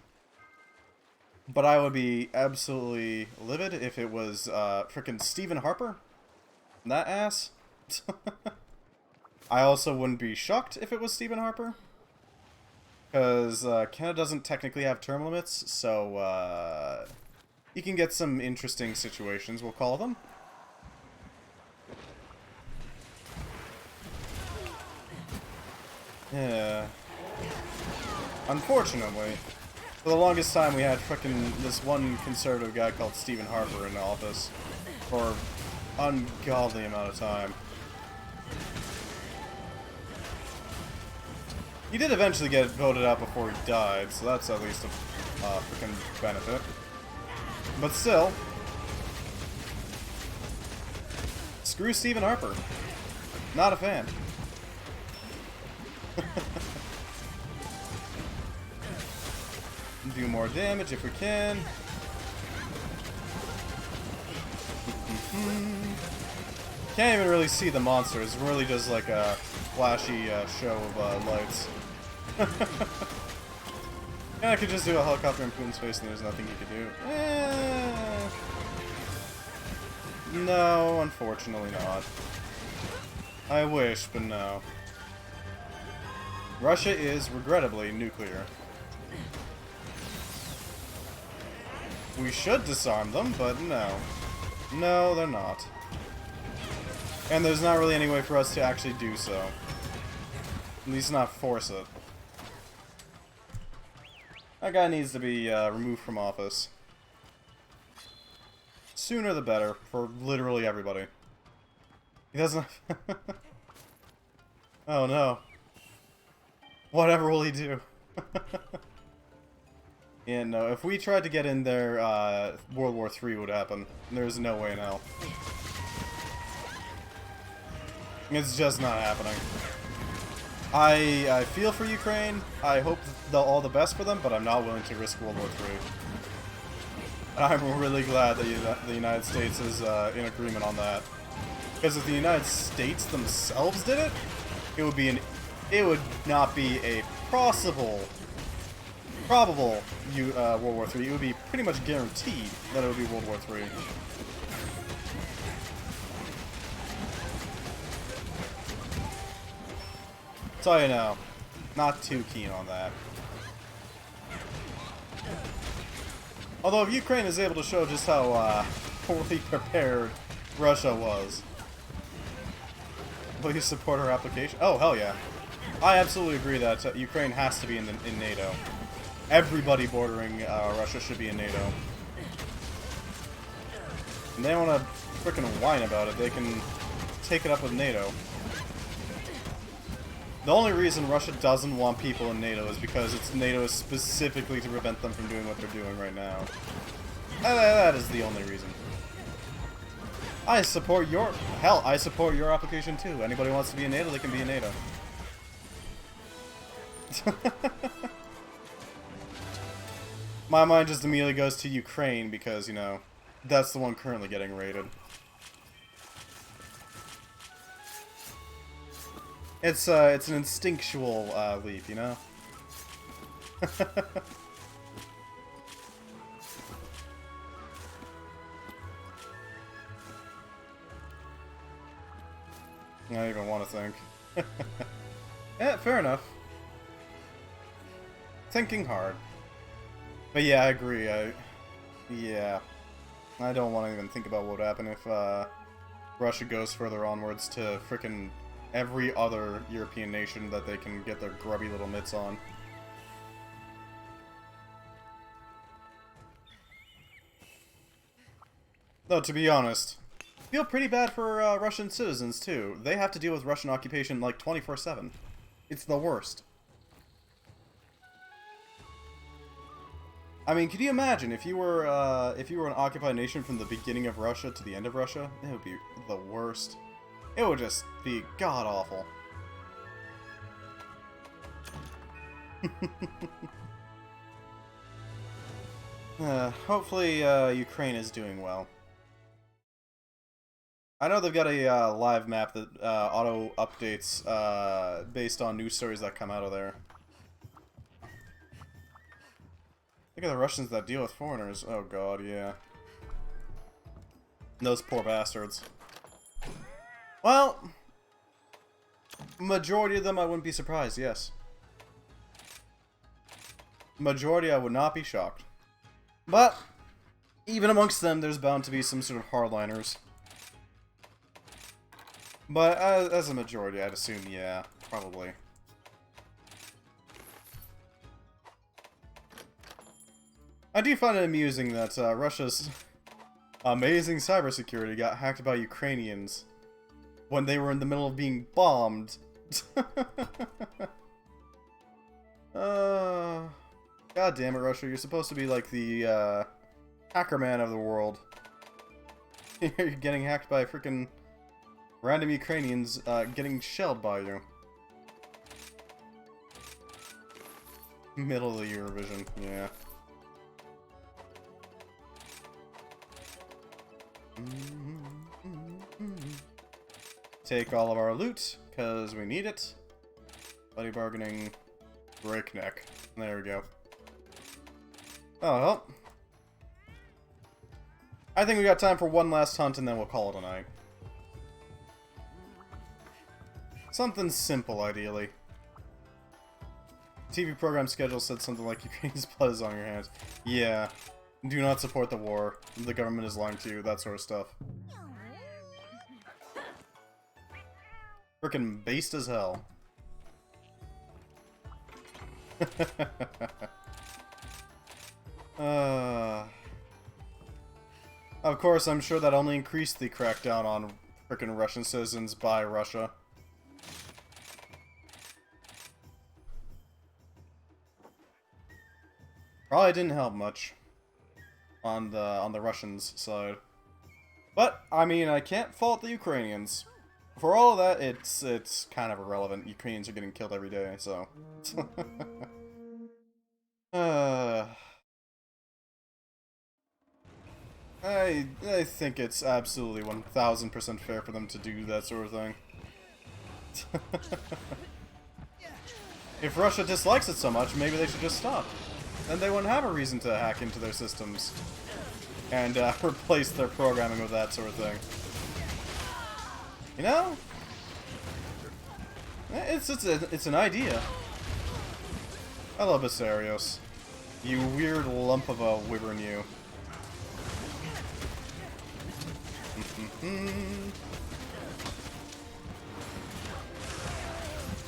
Speaker 1: But I would be absolutely livid if it was frickin' Stephen Harper. That ass. I also wouldn't be shocked if it was Stephen Harper. Because Canada doesn't technically have term limits, so you can get some interesting situations, we'll call them. Yeah. Unfortunately, for the longest time we had frickin' this one conservative guy called Stephen Harper in office for ungodly amount of time. He did eventually get voted out before he died, so that's at least a frickin' benefit. But still, screw Stephen Harper. Not a fan. Do more damage if we can. Can't even really see the monsters. It's really just like a flashy show of lights. And I could just do a helicopter in Putin's face and there's nothing you could do. No, unfortunately not. I wish, but no. Russia is, regrettably, nuclear. We should disarm them, but no. No, they're not. And there's not really any way for us to actually do so. At least not force it. That guy needs to be removed from office. Sooner the better, for literally everybody. He doesn't... Oh no. Whatever will he do? Yeah, no, if we tried to get in there, World War III would happen. There's no way in hell. It's just not happening. I feel for Ukraine. I hope all the best for them, but I'm not willing to risk World War III. And I'm really glad that the United States is in agreement on that. Because if the United States themselves did it, it would not be a probable World War III. It would be pretty much guaranteed that it would be World War III. So you know, not too keen on that. Although if Ukraine is able to show just how poorly prepared Russia was, will you support her application? Oh hell yeah! I absolutely agree that Ukraine has to be in NATO. Everybody bordering Russia should be in NATO. And they want to frickin' whine about it, they can take it up with NATO. The only reason Russia doesn't want people in NATO is because NATO is specifically to prevent them from doing what they're doing right now. That is the only reason. I support your... Hell, I support your application too. Anybody wants to be in NATO, they can be in NATO. My mind just immediately goes to Ukraine because, you know, that's the one currently getting raided. It's an instinctual leap, you know? I don't even want to think. Yeah, fair enough. Thinking hard. But yeah, I agree. Yeah. I don't want to even think about what would happen if Russia goes further onwards to frickin' every other European nation that they can get their grubby little mitts on. Though, to be honest, I feel pretty bad for Russian citizens, too. They have to deal with Russian occupation, like, 24/7. It's the worst. I mean, could you imagine if you were an occupied nation from the beginning of Russia to the end of Russia? It would be the worst. It would just be god-awful. Hopefully, Ukraine is doing well. I know they've got a live map that auto updates based on news stories that come out of there. Look at the Russians that deal with foreigners. Oh god, yeah. Those poor bastards. Well, majority of them I wouldn't be surprised, yes. Majority I would not be shocked. But, even amongst them, there's bound to be some sort of hardliners. But as a majority, I'd assume, yeah, probably. I do find it amusing that Russia's amazing cybersecurity got hacked by Ukrainians when they were in the middle of being bombed. God damn it, Russia, you're supposed to be like the hacker man of the world. You're getting hacked by freaking random Ukrainians getting shelled by you. Middle of the Eurovision, yeah. Take all of our loot, because we need it. Buddy bargaining, breakneck. There we go. Oh, well. I think we got time for one last hunt, and then we'll call it a night. Something simple, ideally. TV program schedule said something like Ukraine's blood is on your hands. Yeah. Do not support the war. The government is lying to you. That sort of stuff. Frickin' based as hell. Of course, I'm sure that only increased the crackdown on frickin' Russian citizens by Russia. Probably didn't help much on the Russians' side. But, I mean, I can't fault the Ukrainians. For all of that, it's kind of irrelevant. Ukrainians are getting killed every day, so... I think it's absolutely 1000% fair for them to do that sort of thing. If Russia dislikes it so much, maybe they should just stop. Then they wouldn't have a reason to hack into their systems and replace their programming with that sort of thing. You know? It's an idea. I love Astalos. You weird lump of a wyvern, you.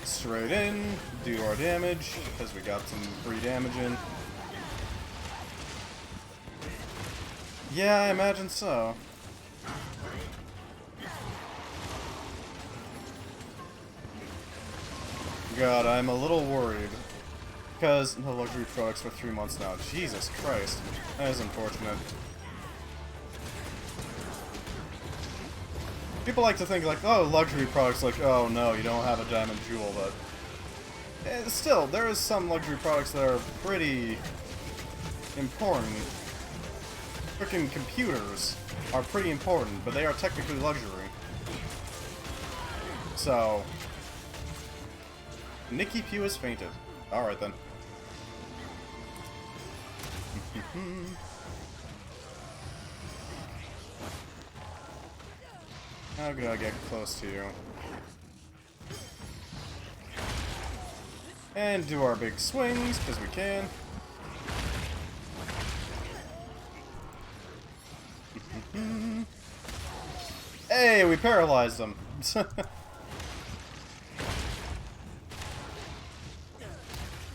Speaker 1: Straight in, do our damage, because we got some free damage in. Yeah, I imagine so. God, I'm a little worried. Because no luxury products for 3 months now. Jesus Christ. That is unfortunate. People like to think like, oh, luxury products, like, oh no, you don't have a diamond jewel, but... still, there is some luxury products that are pretty important. Frickin' computers are pretty important, but they are technically luxury. So... Nikki Pugh has fainted. Alright then. How could I get close to you? And do our big swings, because we can. Hey, we paralyzed them.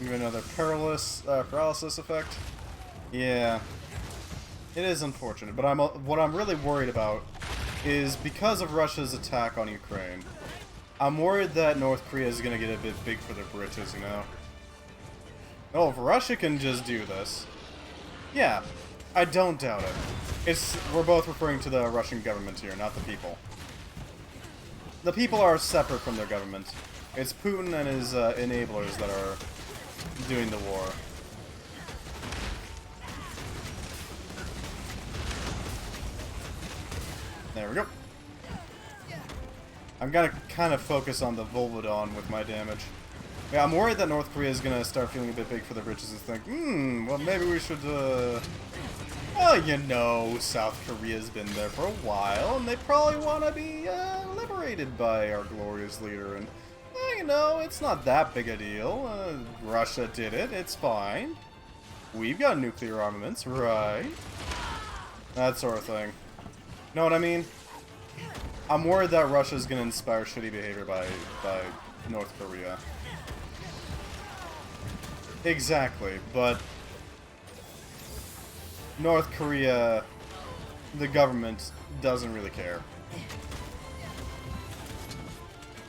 Speaker 1: Even another paralysis effect. Yeah, it is unfortunate. But what I'm really worried about is because of Russia's attack on Ukraine. I'm worried that North Korea is gonna get a bit big for their britches, you know. Oh, if Russia can just do this, yeah, I don't doubt it. We're both referring to the Russian government here, not the people. The people are separate from their government. It's Putin and his enablers that are doing the war. There we go. I'm gonna kind of focus on the Volvodon with my damage. Yeah, I'm worried that North Korea is gonna start feeling a bit big for their britches and think, well, maybe we should, well, you know, South Korea's been there for a while, and they probably want to be, liberated by our glorious leader, and, you know, it's not that big a deal. Russia did it, it's fine. We've got nuclear armaments, right? That sort of thing. Know what I mean? I'm worried that Russia's gonna inspire shitty behavior by North Korea. Exactly, but North Korea, the government, doesn't really care.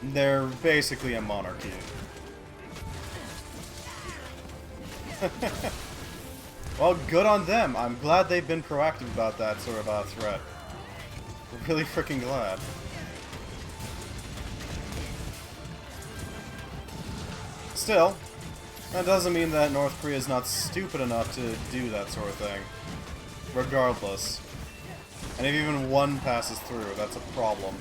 Speaker 1: They're basically a monarchy. Well, good on them. I'm glad they've been proactive about that sort of threat. Really freaking glad. Still, that doesn't mean that North Korea is not stupid enough to do that sort of thing. Regardless. And if even one passes through, that's a problem.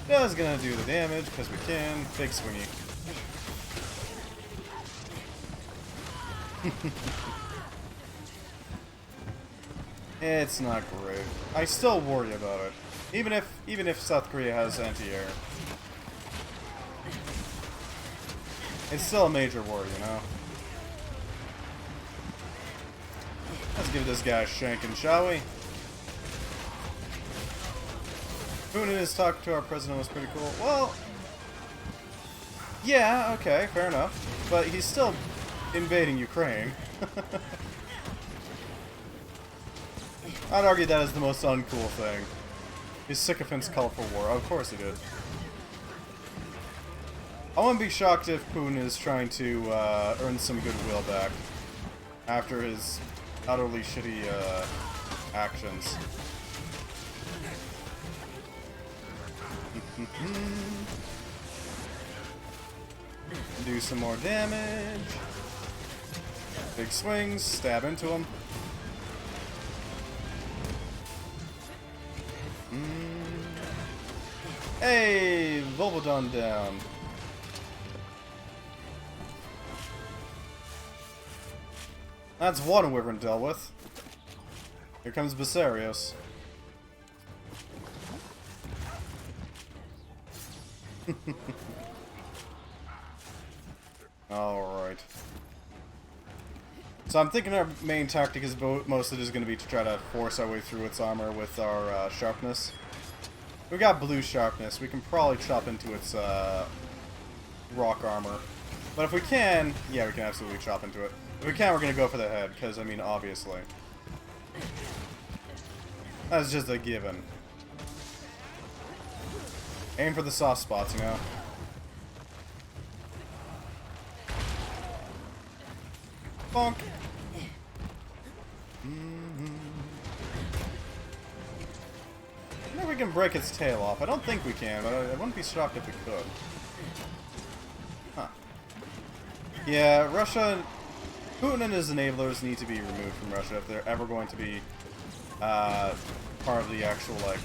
Speaker 1: Just gonna do the damage because we can. Big swingy. It's not great. I still worry about it. Even if South Korea has anti-air. It's still a major worry, you know? Let's give this guy a shanking, shall we? Putin's talk to our president was pretty cool. Well, yeah, okay, fair enough. But he's still invading Ukraine. I'd argue that is the most uncool thing. His sycophants call for war. Of course he did. I wouldn't be shocked if Putin is trying to earn some goodwill back after his utterly shitty actions. Do some more damage. Big swings, stab into him. Hey, Volvodon down. That's one wyvern dealt with. Here comes Basarios. Alright. So I'm thinking our main tactic is mostly just going to be to try to force our way through its armor with our sharpness. We got blue sharpness. We can probably chop into its rock armor. But if we can, yeah, we can absolutely chop into it. If we can, we're going to go for the head, because, I mean, obviously. That's just a given. Aim for the soft spots, you know? Bonk! I wonder if we can break its tail off. I don't think we can, but I wouldn't be shocked if we could. Huh. Yeah, Russia... Putin and his enablers need to be removed from Russia if they're ever going to be part of the actual, like,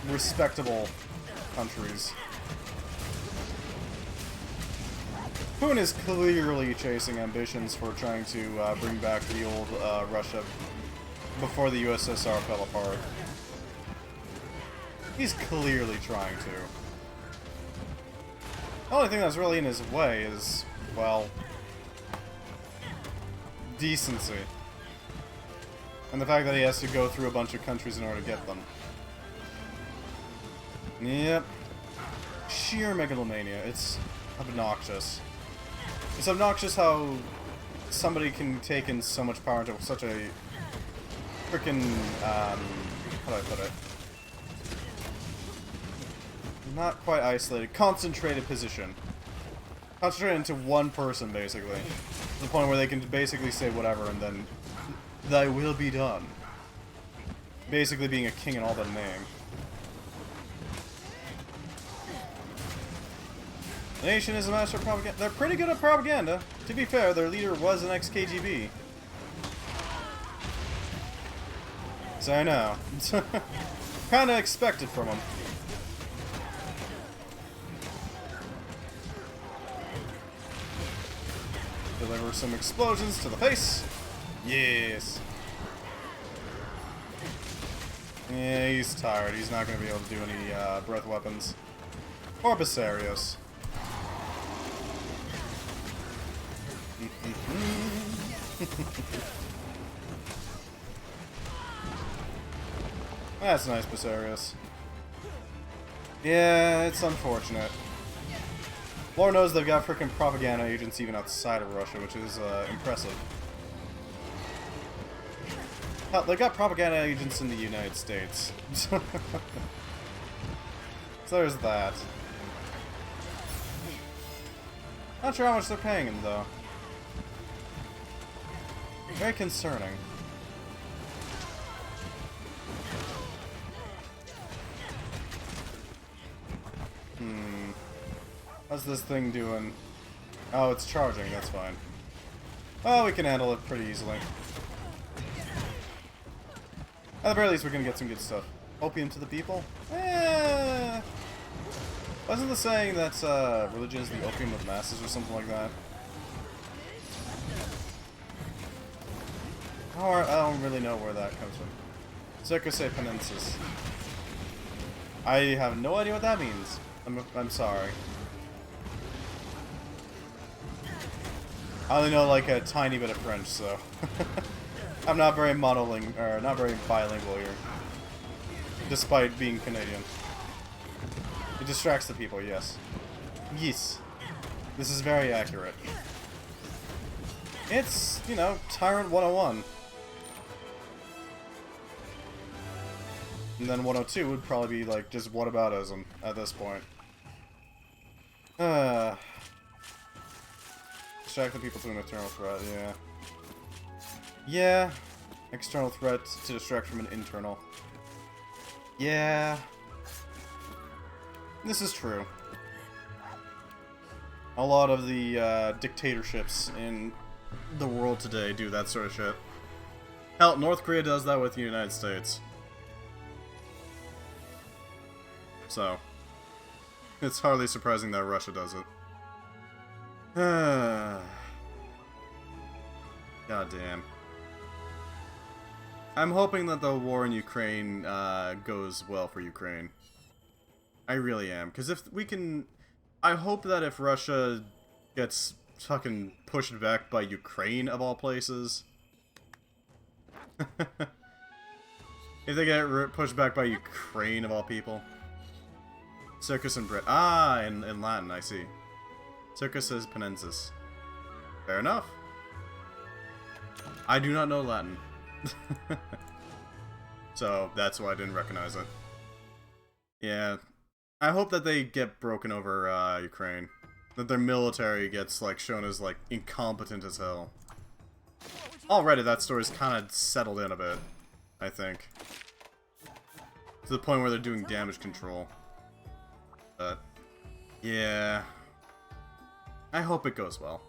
Speaker 1: respectable countries. Putin is clearly chasing ambitions for trying to bring back the old Russia before the USSR fell apart. He's clearly trying to. The only thing that's really in his way is, well, decency. And the fact that he has to go through a bunch of countries in order to get them. Yep. Sheer megalomania. It's obnoxious. It's obnoxious how somebody can take in so much power into such a freaking, how do I put it? Not quite isolated. Concentrated position. Concentrated into one person, basically. To the point where they can basically say whatever and then thy will be done. Basically being a king in all but name. The nation is a master of propaganda. They're pretty good at propaganda. To be fair, their leader was an ex-KGB. So I know. Kinda expected from him. Deliver some explosions to the face. Yes. Yeah, he's tired. He's not going to be able to do any breath weapons. Or Basarios. That's nice, Basarios. Yeah, it's unfortunate. Lord knows they've got freaking propaganda agents even outside of Russia, which is impressive. Hell, they've got propaganda agents in the United States. So there's that. Not sure how much they're paying him, though. Very concerning. How's this thing doing? Oh, it's charging, that's fine. Oh, we can handle it pretty easily. At the very least, we're gonna get some good stuff. Opium to the people? Eh. Wasn't the saying that religion is the opium of masses or something like that? I don't really know where that comes from. Circus Penensis. I have no idea what that means. I'm sorry. I only know like a tiny bit of French, so I'm not very not very bilingual here, despite being Canadian. It distracts the people, yes. Yes. This is very accurate. It's, you know, Tyrant 101. And then 102 would probably be like just whataboutism at this point. Distract the people to an external threat, yeah. Yeah. External threat to distract from an internal. Yeah. This is true. A lot of the dictatorships in the world today do that sort of shit. Hell, North Korea does that with the United States. So, it's hardly surprising that Russia does it. God damn. I'm hoping that the war in Ukraine goes well for Ukraine. I really am. Because if we can... I hope that if Russia gets fucking pushed back by Ukraine, of all places... if they get pushed back by Ukraine, of all people... Circus in Brit. Ah, in Latin, I see. Circus is Penensis. Fair enough. I do not know Latin. So, that's why I didn't recognize it. Yeah. I hope that they get broken over Ukraine. That their military gets, like, shown as, like, incompetent as hell. Already, that story's kind of settled in a bit, I think. To the point where they're doing damage control. But, yeah. I hope it goes well.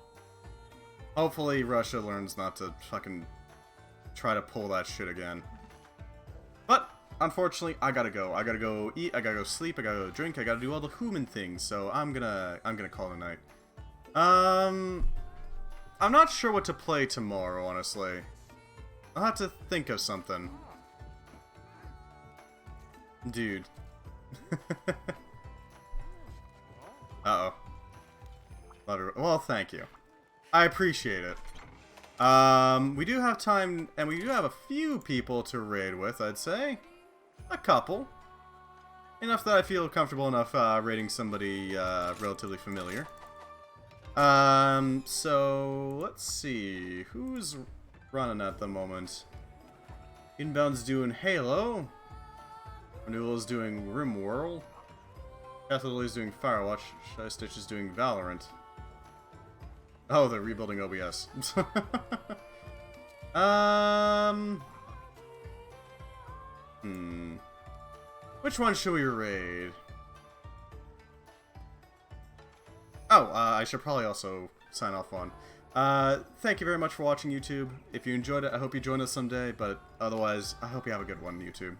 Speaker 1: Hopefully Russia learns not to fucking try to pull that shit again. But, unfortunately, I gotta go. I gotta go eat, I gotta go sleep, I gotta go drink, I gotta do all the human things, so I'm gonna call it a night. I'm not sure what to play tomorrow, honestly. I'll have to think of something. Dude. Uh-oh. Well, thank you. I appreciate it. We do have time, and we do have a few people to raid with, I'd say. A couple. Enough that I feel comfortable enough raiding somebody relatively familiar. So, let's see. Who's running at the moment? Inbound's doing Halo. Renewal's doing RimWorld. Catholic's doing Firewatch. Shy Stitch is doing Valorant. Oh, they're rebuilding OBS. Which one should we raid? Oh, I should probably also sign off one. Thank you very much for watching, YouTube. If you enjoyed it, I hope you join us someday, but otherwise, I hope you have a good one, YouTube.